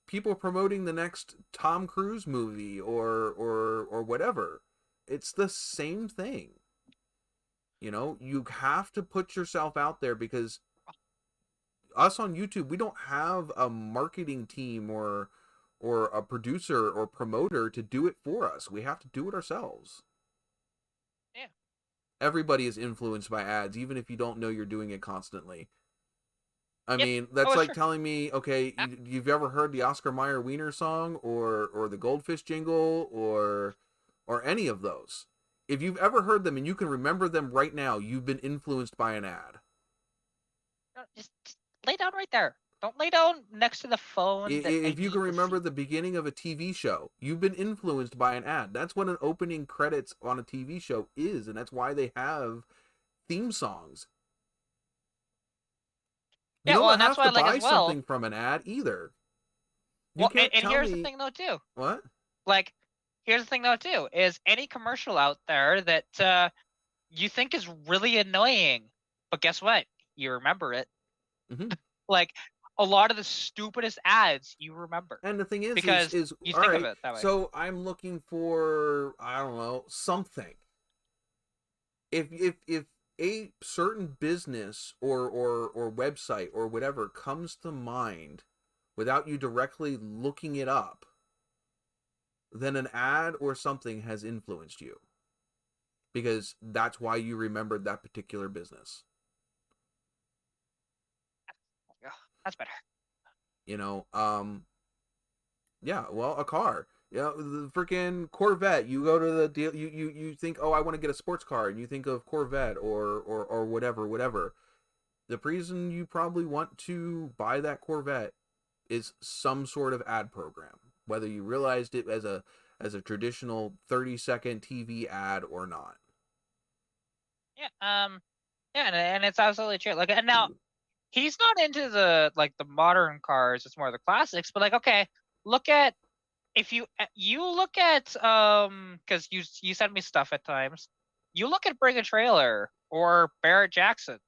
people promoting the next Tom Cruise movie or whatever. It's the same thing. You know, you have to put yourself out there because us on YouTube, we don't have a marketing team or a producer or promoter to do it for us. We have to do it ourselves. Yeah. Everybody is influenced by ads, even if you don't know you're doing it constantly. I mean, that's like telling me, okay, you've ever heard the Oscar Mayer Wiener song or the Goldfish jingle or any of those. If you've ever heard them and you can remember them right now, you've been influenced by an ad. Just lay down right there. Don't lay down next to the phone. If you can remember the beginning of a TV show, you've been influenced by an ad. That's what an opening credits on a TV show is, and that's why they have theme songs. You don't have to buy something from an ad either. And here's the thing though too. What? Like, here's the thing though too, is any commercial out there that you think is really annoying, but guess what? You remember it. Mm-hmm. Like, a lot of the stupidest ads you remember. And the thing is, because you think of it that way. So I'm looking for, I don't know, something. If a certain business or website or whatever comes to mind without you directly looking it up, then an ad or something has influenced you. Because that's why you remembered that particular business. Yeah, that's better. You know, yeah, well, a car. You know, the freaking Corvette. You go to the deal. You think, oh, I want to get a sports car, and you think of Corvette or whatever. The reason you probably want to buy that Corvette is some sort of ad program, whether you realized it as a traditional 30-second TV ad or not. Yeah. Yeah, and it's absolutely true. Like, and now he's not into the modern cars. It's more the classics. But like, okay, look at if you look at because you send me stuff at times. You look at Bring a Trailer or Barrett Jackson.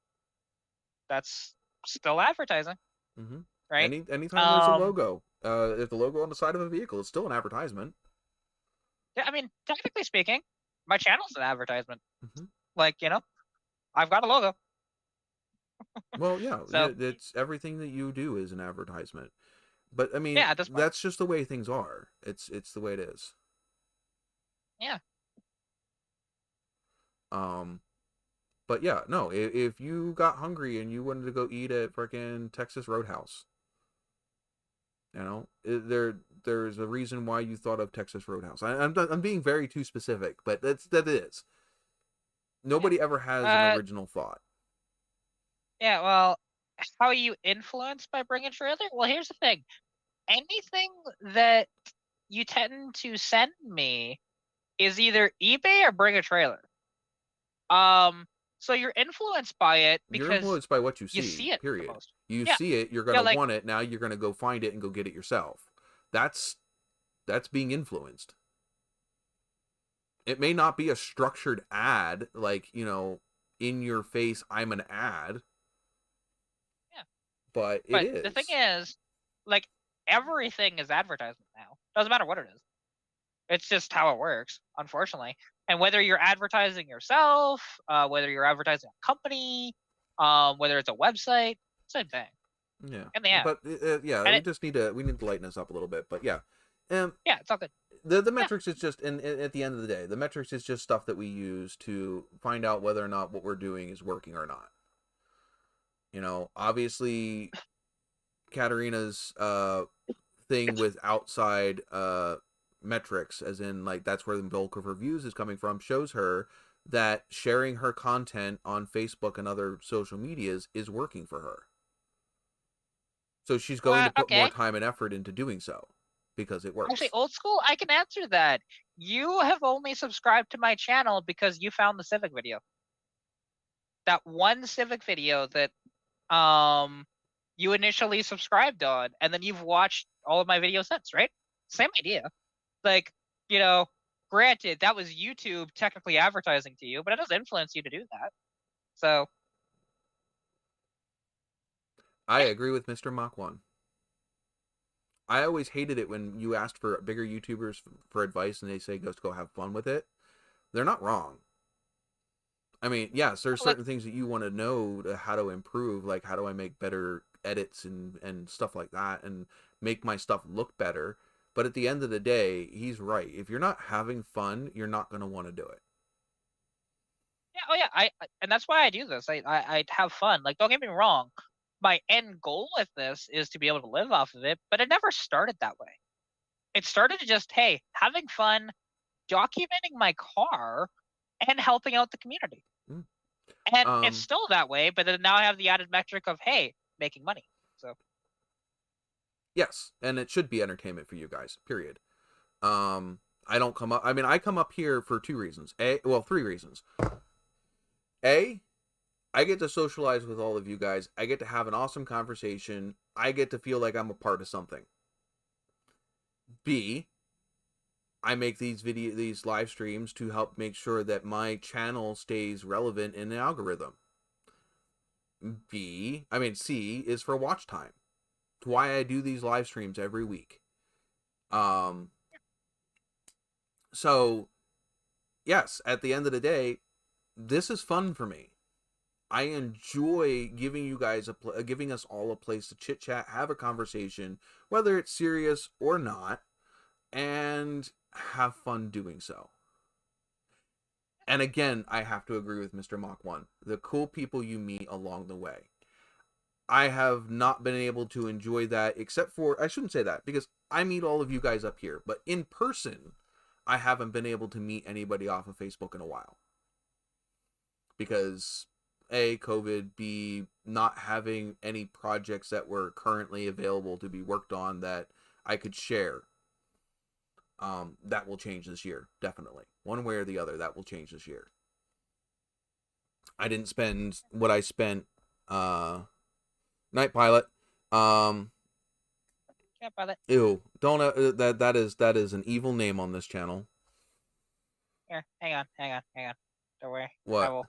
That's still advertising, Mm-hmm. right? Anytime there's a logo, if the logo on the side of a vehicle, it's still an advertisement. Yeah, I mean, technically speaking, my channel's an advertisement. Mm-hmm. Like, you know, I've got a logo. Well, yeah, So it's everything that you do is an advertisement. But I mean, yeah, at this point, that's just the way things are. It's the way it is. Yeah. But yeah, no. If you got hungry and you wanted to go eat at freaking Texas Roadhouse, you know, there's a reason why you thought of Texas Roadhouse. I'm being very too specific, but that is. Nobody ever has an original thought. Yeah, well, how are you influenced by Bring a Trailer? Well, here's the thing. Anything that you tend to send me is either eBay or Bring a Trailer. So you're influenced by it because you're influenced by what you see it period. the most. You see it, you're gonna like, want it. Now you're gonna go find it and go get it yourself. That's being influenced. It may not be a structured ad, like, you know, in your face, I'm an ad. Yeah. But it is. The thing is, like, everything is advertisement now. Doesn't matter what it is. It's just how it works, unfortunately. And whether you're advertising yourself, whether you're advertising a company, whether it's a website, same thing. Yeah. In the end. But yeah, and we need to lighten this up a little bit. But yeah. Yeah, it's all good. The metrics is just, and at the end of the day, the metrics is just stuff that we use to find out whether or not what we're doing is working or not. You know, obviously, Katarina's thing with outside metrics, as in, like, that's where the bulk of her views is coming from, shows her that sharing her content on Facebook and other social medias is working for her. So she's going to put more time and effort into doing so because it works. Actually, old school, I can answer that. You have only subscribed to my channel because you found the Civic video. That one Civic video that you initially subscribed on, and then you've watched all of my videos since, right? Same idea. Like, you know, granted, that was YouTube technically advertising to you, but it does influence you to do that. So I agree with Mr. Mach 1. I always hated it when you asked for bigger YouTubers for advice and they say just go have fun with it. They're not wrong. I mean, yes, there's certain things that you want to know how to improve, like how do I make better edits and stuff like that and make my stuff look better. But at the end of the day, he's right. If you're not having fun, you're not going to want to do it. Yeah, oh yeah, and that's why I do this. I have fun. Like, don't get me wrong. My end goal with this is to be able to live off of it, but it never started that way. It started to just, hey, having fun, documenting my car, and helping out the community. Mm. And it's still that way, but then now I have the added metric of, hey, making money. So yes, and it should be entertainment for you guys, period. I don't come up, I mean, I come up here for three reasons. A, I get to socialize with all of you guys. I get to have an awesome conversation. I get to feel like I'm a part of something. B, I make these live streams to help make sure that my channel stays relevant in the algorithm. C is for watch time. It's why I do these live streams every week. So yes, at the end of the day, this is fun for me. I enjoy giving you guys giving us all a place to chit chat, have a conversation, whether it's serious or not, and have fun doing so. And again, I have to agree with Mr. Mach 1. The cool people you meet along the way. I have not been able to enjoy that, except for, I shouldn't say that, because I meet all of you guys up here, but in person, I haven't been able to meet anybody off of Facebook in a while. Because A, COVID, B, not having any projects that were currently available to be worked on that I could share. That will change this year, definitely. One way or the other, that will change this year. I didn't spend what I spent, Night Pilot. Yeah, Pilot. Ew, don't that is an evil name on this channel. Here, hang on. Don't worry. What?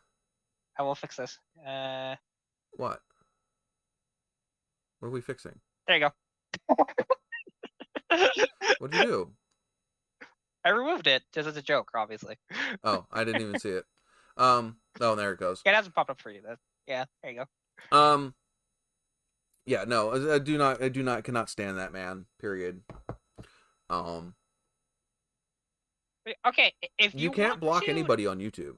I will fix this. What? What are we fixing? There you go. What'd you do? I removed it just as a joke, obviously. Oh, I didn't even see it. Oh, there it goes. Yeah, it hasn't popped up for you. Yeah, there you go. Yeah, no, I cannot stand that man. Period. Okay, if you can't block to... anybody on YouTube.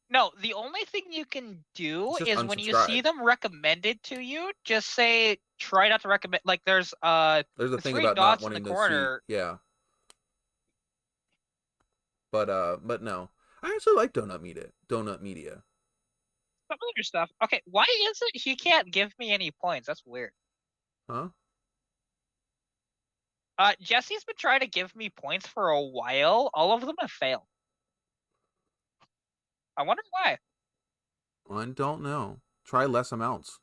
No, the only thing you can do is when you unsubscribe. see them recommended to you, just say try not to recommend. Like there's a thing about not wanting to see. Yeah. But no, I actually like Donut Media. Some other stuff. Okay, why is it he can't give me any points? That's weird. Huh? Jesse's been trying to give me points for a while. All of them have failed. I wonder why. I don't know. Try less amounts.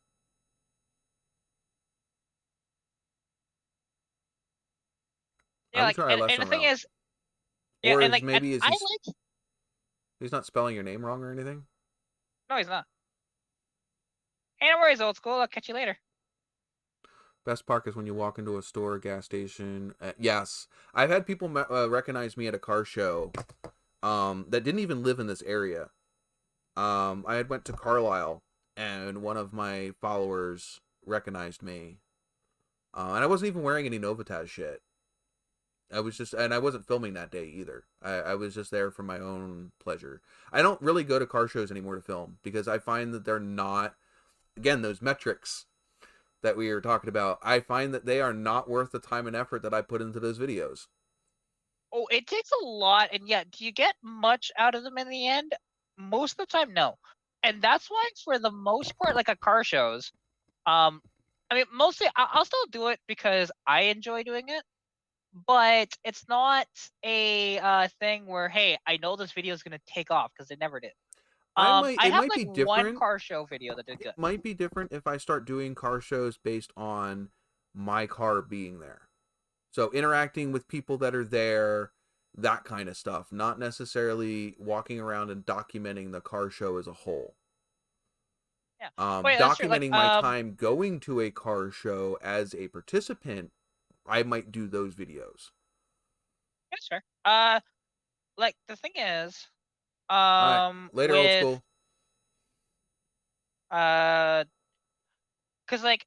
Yeah, like, and the thing is, yeah, or and like, maybe and he's not spelling your name wrong or anything? No, he's not. Hey, no worries, old school. I'll catch you later. Best park is when you walk into a store or gas station. Yes. I've had people recognize me at a car show that didn't even live in this area. I had went to Carlisle, and one of my followers recognized me. And I wasn't even wearing any NOVAtazz shit. I wasn't filming that day either. I was just there for my own pleasure. I don't really go to car shows anymore to film, because I find that they're not, again, those metrics that we were talking about, I find that they are not worth the time and effort that I put into those videos. Oh, it takes a lot, and yet, do you get much out of them in the end? Most of the time, no. And that's why, for the most part, like at car shows, I mean, mostly, I'll still do it because I enjoy doing it, but it's not a thing where, hey, I know this video is going to take off, because it never did. I have like one car show video that did good. It might be different if I start doing car shows based on my car being there. So interacting with people that are there, that kind of stuff. Not necessarily walking around and documenting the car show as a whole. Yeah. Documenting my time going to a car show as a participant, I might do those videos. That's fair. Like, the thing is, right. Later, old school. Because, like,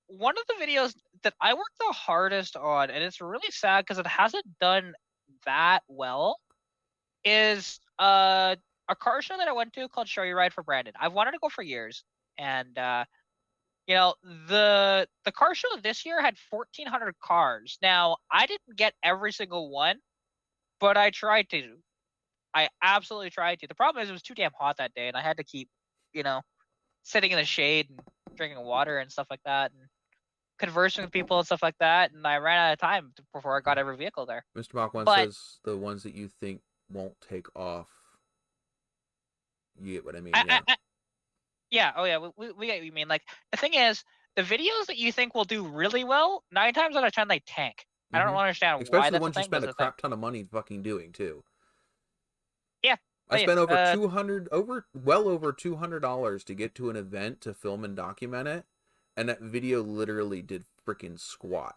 one of the videos that I worked the hardest on, and it's really sad because it hasn't done that well, is a car show that I went to called Show You Ride for Brandon. I've wanted to go for years, and you know, the car show this year had 1,400 cars. Now, I didn't get every single one, but I tried to. I absolutely tried to. The problem is it was too damn hot that day, and I had to keep, you know, sitting in the shade and drinking water and stuff like that, and conversing with people and stuff like that, and I ran out of time before I got every vehicle there. Mr. Mach 1 says the ones that you think won't take off. You get what I mean? Yeah. Oh yeah, we get what you mean. Like, the thing is, the videos that you think will do really well, 9 times out of 10 they tank. I don't understand especially why. Especially the ones you spend a crap ton of money fucking doing too. Yeah. I spent over well over $200 to get to an event to film and document it, and that video literally did freaking squat.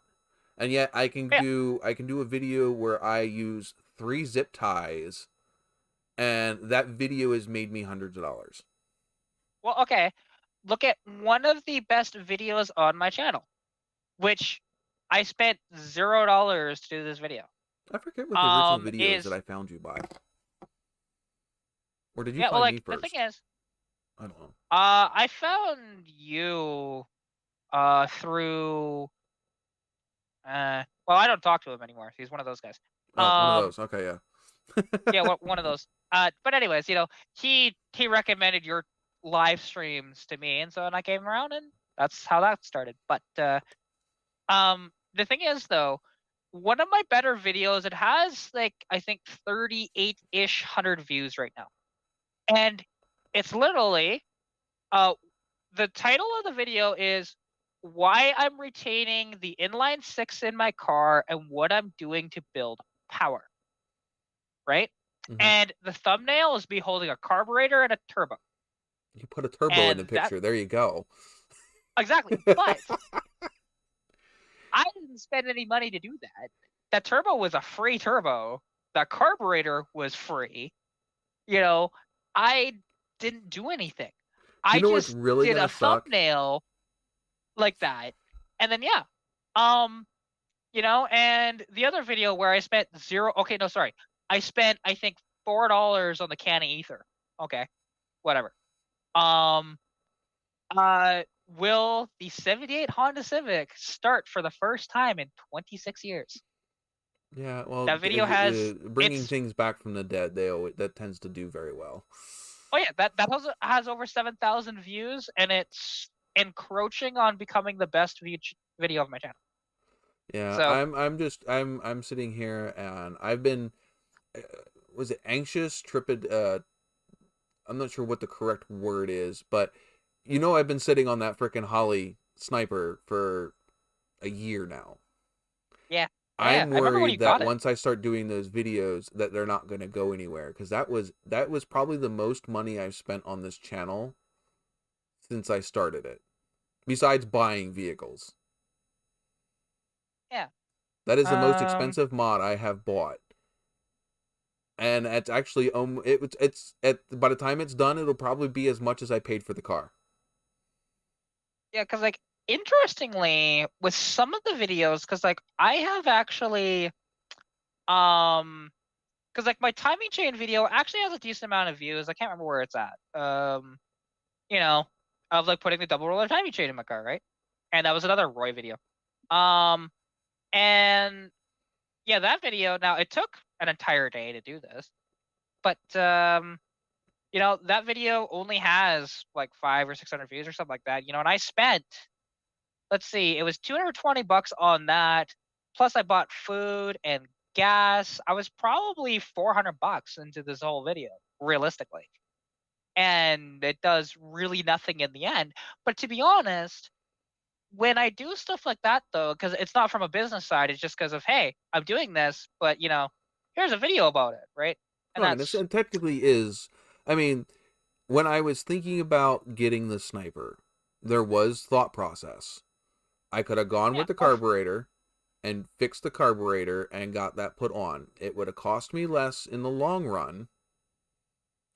And yet I can do a video where I use 3 zip ties, and that video has made me hundreds of dollars. Well, okay. Look at one of the best videos on my channel, which I spent $0 to do this video. I forget what the original video is Is that I found you by. Or did you yeah. Well, find me like the first? thing is, I don't know. I found you, through. Well, I don't talk to him anymore. He's one of those guys. Oh, one of those. Okay, yeah. Yeah, one of those. But anyways, he recommended your live streams to me, and I came around, and that's how that started. But the thing is, though, one of my better videos, it has like I think 38-ish hundred views right now, and it's literally the title of the video is why I'm retaining the inline six in my car and what I'm doing to build power. Right? Mhm. And the thumbnail is me holding a carburetor and a turbo. You put a turbo in the picture. There you go. Exactly. But I didn't spend any money to do that. That turbo was a free turbo. That carburetor was free. I didn't do anything. I what's just really did gonna a suck? thumbnail like that. And then and the other video where I spent zero. Okay, no, sorry. I spent I think $4 on the can of ether. Okay, whatever. Will the '78 Honda Civic start for the first time in 26 years? Yeah, well, That video has bringing things back from the dead, that tends to do very well. Oh yeah, that has over 7,000 views, and it's encroaching on becoming the best video of my channel. Yeah, So I'm sitting here and I've been was it anxious, trepid I'm not sure what the correct word is, but I've been sitting on that frickin' Holly sniper for a year now. yeah. I'm I remember when you worried that got it. once I start doing those videos that they're not going to go anywhere, because that was probably the most money I've spent on this channel since I started it, besides buying vehicles. Yeah. That is the most expensive mod I have bought. And it's actually by the time it's done, it'll probably be as much as I paid for the car. Yeah, because like interestingly, with some of the videos, because like I have actually, because like my timing chain video actually has a decent amount of views. I can't remember where it's at. Of like putting the double roller timing chain in my car, right? And that was another Roy video. And yeah, that video. Now it took an entire day to do this, but that video only has like 500 or 600 views or something like that. And I spent, let's see, it was $220 on that. Plus I bought food and gas. I was probably $400 into this whole video, realistically. And it does really nothing in the end. But to be honest, when I do stuff like that, though, because it's not from a business side, it's just because of, hey, I'm doing this, but, here's a video about it, right? And I mean, it technically is. I mean, when I was thinking about getting the sniper, there was thought process. I could have gone with the carburetor and fixed the carburetor and got that put on. It would have cost me less in the long run.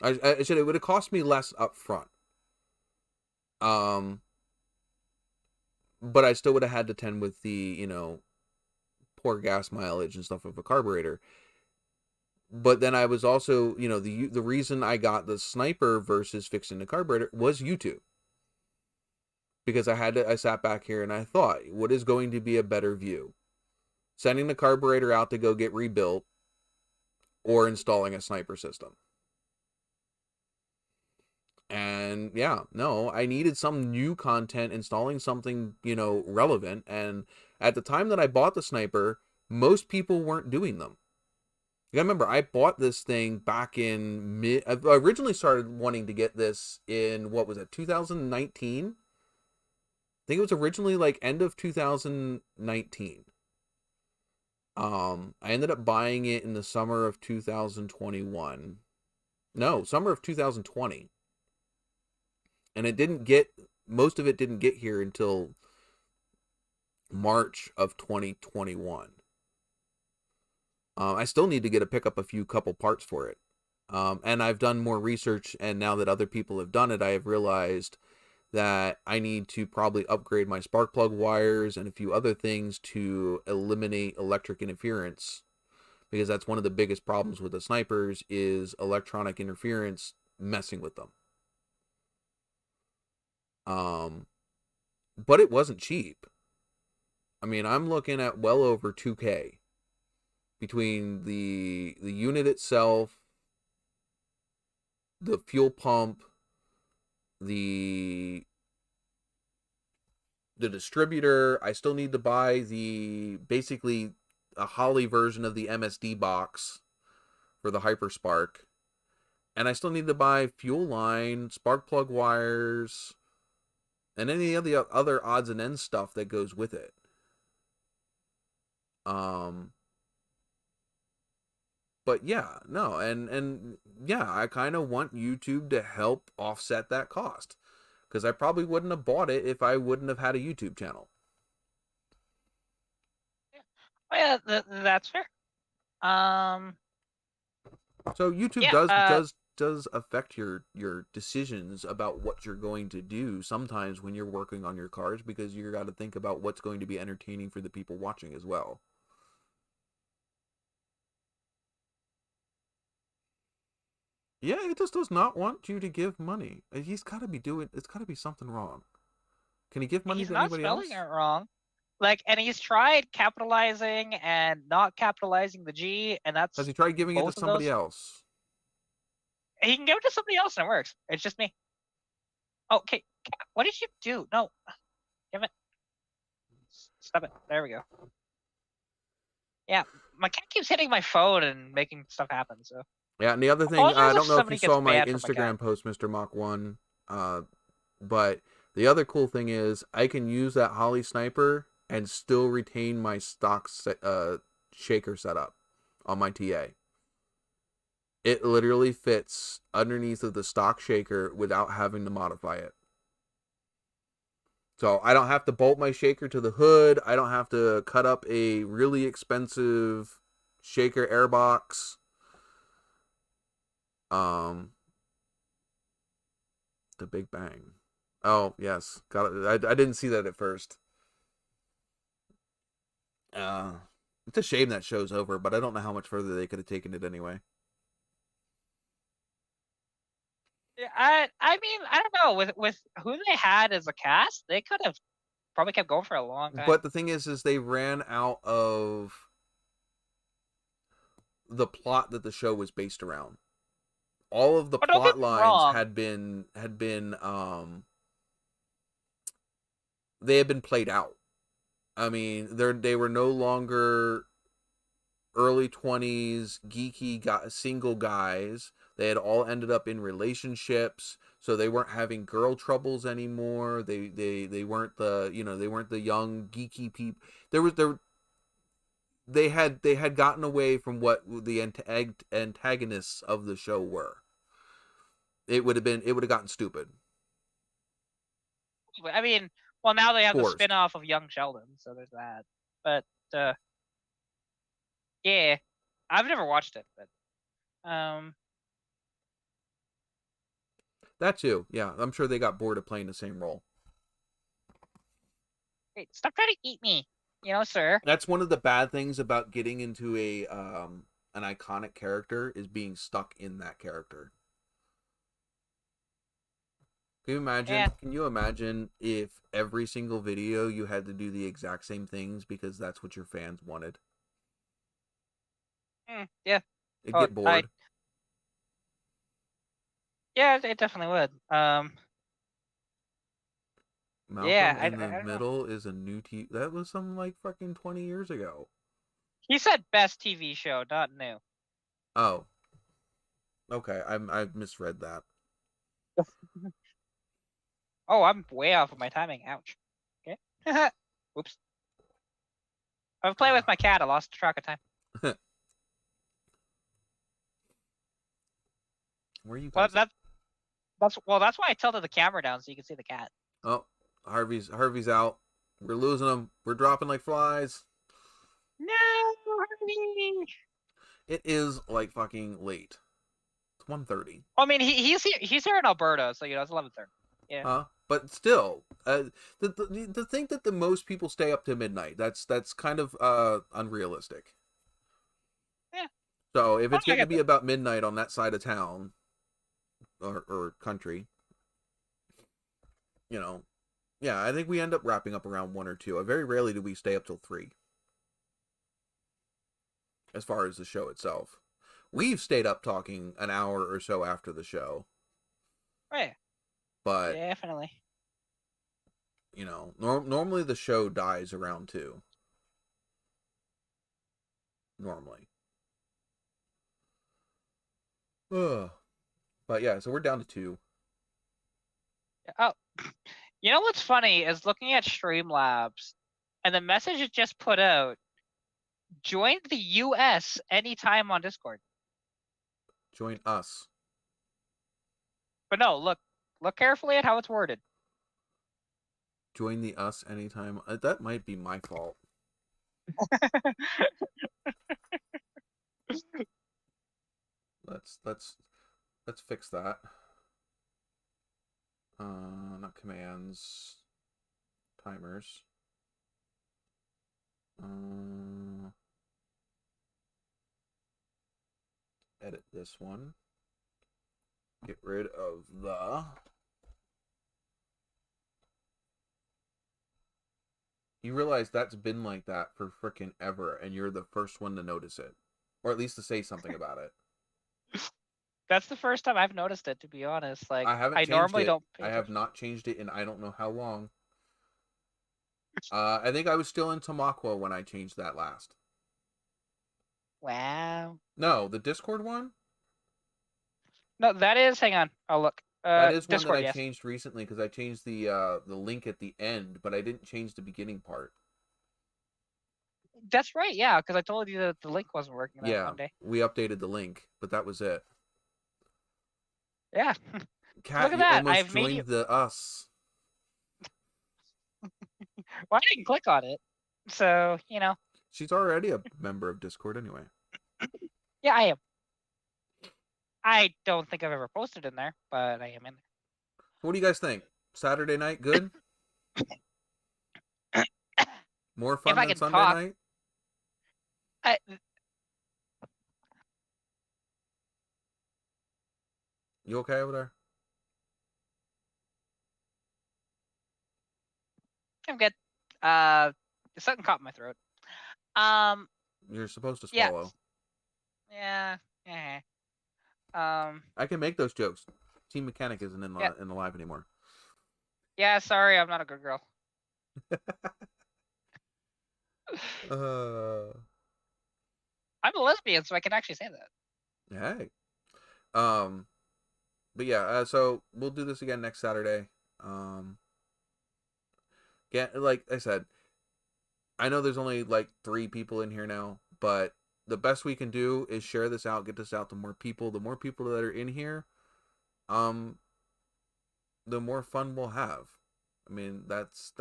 I said it would have cost me less up front. But I still would have had to tend with the, poor gas mileage and stuff of a carburetor. But then I was also, the reason I got the sniper versus fixing the carburetor was YouTube. Because I sat back here and I thought, what is going to be a better view? Sending the carburetor out to go get rebuilt or installing a sniper system? And yeah, no, I needed some new content, installing something, relevant. And at the time that I bought the sniper, most people weren't doing them. You gotta remember, I bought this thing back in I originally started wanting to get this in, what was it, 2019? I think it was originally like end of 2019. I ended up buying it in the summer of 2021. No, summer of 2020. And most of it didn't get here until March of 2021. I still need to pick up a couple parts for it. And I've done more research, and now that other people have done it, I have realized that I need to probably upgrade my spark plug wires and a few other things to eliminate electric interference, because that's one of the biggest problems with the snipers is electronic interference messing with them. But it wasn't cheap. I mean, I'm looking at well over 2K between the unit itself, the fuel pump, the distributor. I still need to buy basically a Holly version of the MSD box for the Hyperspark. And I still need to buy fuel line, spark plug wires, and any of the other odds and ends stuff that goes with it. But yeah, no, and yeah, I kind of want YouTube to help offset that cost, because I probably wouldn't have bought it if I wouldn't have had a YouTube channel. Yeah, that's fair. So YouTube does affect your decisions about what you're going to do sometimes when you're working on your cars, because you got to think about what's going to be entertaining for the people watching as well. Yeah, it just does not want you to give money. He's got to be doing. It's got to be something wrong. Can he give money to anybody else? He's not spelling it wrong. Like, and he's tried capitalizing and not capitalizing the G, and that's. Has he tried giving it to somebody else? He can give it to somebody else, and it works. It's just me. Okay, what did you do? No, damn it! Stop it! There we go. Yeah, my cat keeps hitting my phone and making stuff happen. So. Yeah, and the other thing, I don't know if you saw my Instagram post, Mr. Mach 1, but the other cool thing is I can use that Holly sniper and still retain my stock shaker setup on my TA. It literally fits underneath of the stock shaker without having to modify it. So I don't have to bolt my shaker to the hood. I don't have to cut up a really expensive shaker airbox. The Big Bang. Oh, yes. Got it. I didn't see that at first. It's a shame that show's over, but I don't know how much further they could have taken it anyway. Yeah, I mean, I don't know. With who they had as a cast, they could have probably kept going for a long time. But the thing is they ran out of the plot that the show was based around. All of the plot lines had been they had been played out. I mean, they were no longer early 20s geeky single guys. They had all ended up in relationships, so they weren't having girl troubles anymore. They weren't they weren't the young geeky people. They had gotten away from what the antagonists of the show were. It would have gotten stupid. I mean, well, now they have the spin-off of Young Sheldon, so there's that. But yeah, I've never watched it, but that too. Yeah, I'm sure they got bored of playing the same role. Hey, stop trying to eat me, sir. That's one of the bad things about getting into an iconic character is being stuck in that character. Can you imagine? Yeah. Can you imagine if every single video you had to do the exact same things because that's what your fans wanted? Yeah. It'd get bored. Yeah, it definitely would. Malcolm in the Middle is a new TV. That was some like fucking 20 years ago. He said best TV show, not new. Oh. Okay, I misread that. Oh, I'm way off of my timing. Ouch. Okay. Oops. I was playing with my cat. I lost track of time. Where are you guys? That's why I tilted the camera down so you can see the cat. Oh, Harvey's out. We're losing him. We're dropping like flies. No, Harvey. It is like fucking late. It's 1:30. I mean, he's here in Alberta, so it's 11:30. Yeah. But still, the think that the most people stay up to midnight, that's kind of unrealistic. Yeah. So if it's I going to get be that. about midnight on that side of town or country, yeah, I think we end up wrapping up around 1 or 2. Very rarely do we stay up till 3. As far as the show itself, we've stayed up talking an hour or so after the show. Right. But definitely. Normally the show dies around 2. Normally. Ugh. But yeah, so we're down to 2. Oh, what's funny is looking at Streamlabs, and the message it just put out: join the U.S. anytime on Discord. Join us. But no, look carefully at how it's worded. Join the us anytime. That might be my fault. Let's fix that. Not commands. Timers. Edit this one. Get rid of the. You realize that's been like that for frickin' ever, and you're the first one to notice it. Or at least to say something about it. That's the first time I've noticed it, to be honest. Like, I haven't I changed normally it. don't I have not changed it in I don't know how long. I think I was still in Tamaqua when I changed that last. Wow. No, the Discord one? No, that is. Hang on, I'll look. That is one Discord, that I yes. changed recently because I changed the link at the end, but I didn't change the beginning part. That's right, yeah, because I told you that the link wasn't working that one day. We updated the link, but that was it. Yeah. Kat, Look at you that. almost I've joined made you... the us. Well, I didn't click on it, so She's already a member of Discord anyway. Yeah, I am. I don't think I've ever posted in there, but I am in there. What do you guys think? Saturday night, good? More fun than Sunday night? You okay over there? I'm good. Something caught in my throat. You're supposed to swallow. Yeah. I can make those jokes. Team Mechanic isn't in the live anymore. Yeah, sorry, I'm not a good girl. I'm a lesbian, so I can actually say that. Hey. But yeah, so we'll do this again next Saturday. Like I said, I know there's only like 3 people in here now, but the best we can do is share this out, get this out to more people. The more people that are in here, the more fun we'll have. I mean, that's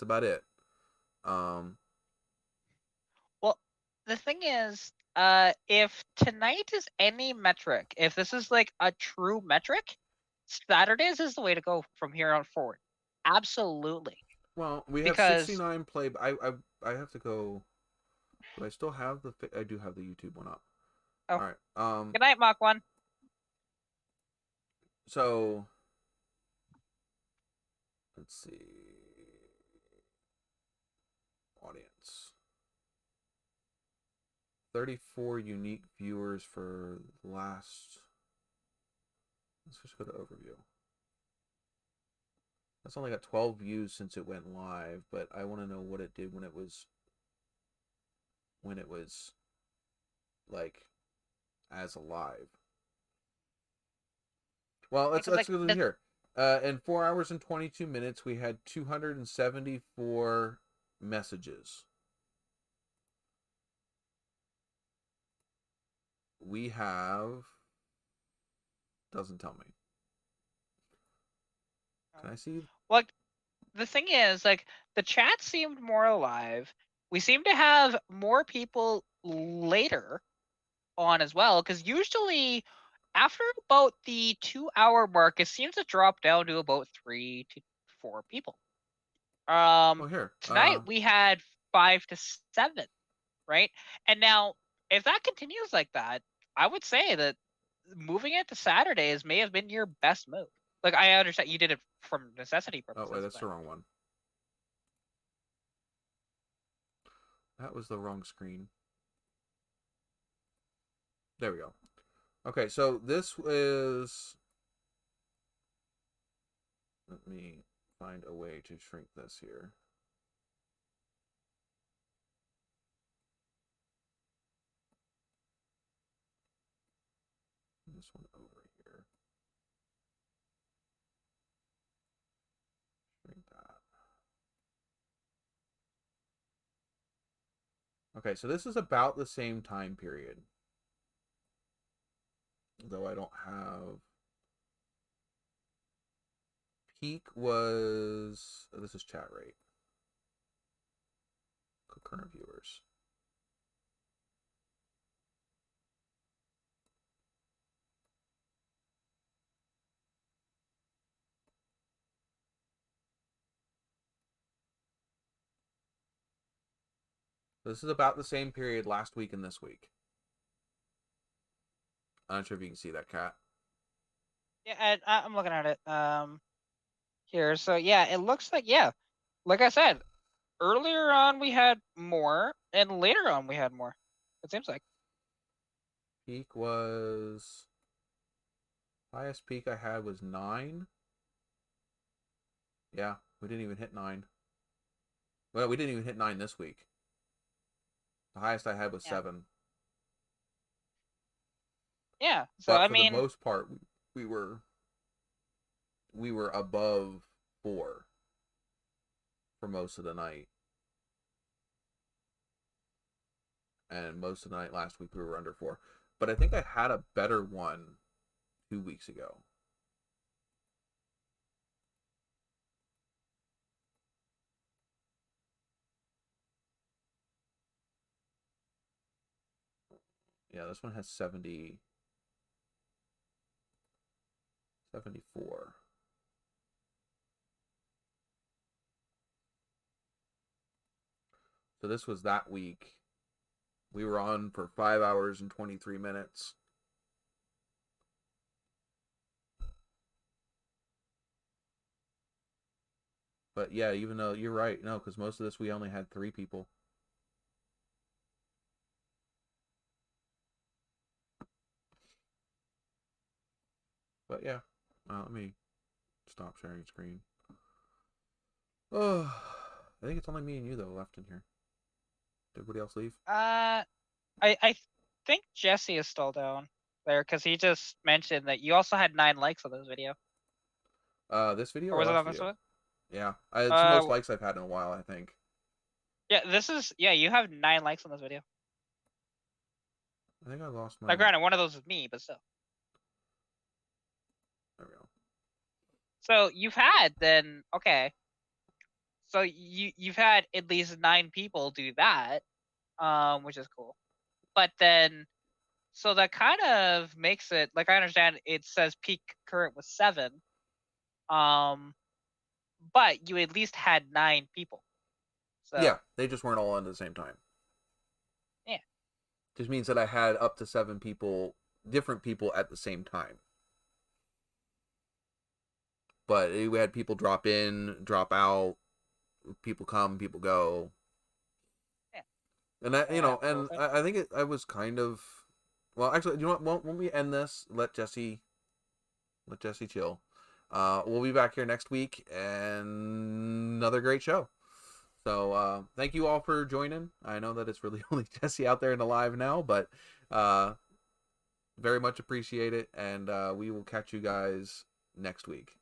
about it. Well, the thing is, if tonight is any metric, if this is like a true metric, Saturdays is the way to go from here on forward. Absolutely. Well, we have 69 play. I have to go. Do I still have the? I do have the YouTube one up. Oh. All right. Good night, Mach 1. So let's see. Audience. 34 unique viewers for last. Let's just go to overview. That's only got 12 views since it went live, but I want to know what it did when it was like as alive. Well, let's go to here. In 4 hours and 22 minutes, we had 274 messages. We have... Doesn't tell me. Can I see? Well, the thing is, like, the chat seemed more alive. We seem to have more people later on as well, because usually after about the 2-hour mark, it seems to drop down to about 3 to 4 people. Well, here Tonight we had 5 to 7, right? And now, if that continues like that, I would say that moving it to Saturdays may have been your best move. Like, I understand you did it from necessity purposes. Oh wait, that's the wrong one. That was the wrong screen. There we go. Okay, so this is... Let me find a way to shrink this here. This one over here. Shrink that. Okay, so this is about the same time period. Though I don't have... Peak was... Oh, this is chat rate. Concurrent viewers. This is about the same period last week and this week. I'm not sure if you can see that, Cat. Yeah, I'm looking at it here. So yeah, it looks like, yeah, like I said, earlier on we had more, and later on we had more. It seems like. Peak was... Highest peak I had was 9. Yeah, we didn't even hit 9. Well, we didn't even hit 9 this week. The highest I had was 7. Yeah, so but I for mean, the most part, we were above 4 for most of the night, and most of the night last week we were under 4. But I think I had a better one 2 weeks ago. Yeah, this one has 74. So this was that week. We were on for 5 hours and 23 minutes. But yeah, even though you're right, no, because most of this we only had 3 people. But yeah, let me stop sharing screen. Oh, I think it's only me and you though left in here. Did everybody else leave? I think Jesse is still down there because he just mentioned that you also had 9 likes on this video. This video Or was it last on this video? one? Yeah, it's the most likes I've had in a while, I think. Yeah, you have 9 likes on this video. I think I lost my... Now, granted, one of those is me, but still. There we go. So you've had then, okay. So you've had at least 9 people do that, which is cool. But then, so that kind of makes it, like, I understand it says peak current was 7, but you at least had 9 people. So yeah, they just weren't all on at the same time. Yeah. Just means that I had up to 7 people, different people at the same time. But we had people drop in, drop out, people come, people go. Yeah. And that, you know, and I think I was kind of... Well, actually, you know what? When we end this, let Jesse chill. We'll be back here next week and another great show. So thank you all for joining. I know that it's really only Jesse out there in the live now, but very much appreciate it. And we will catch you guys next week.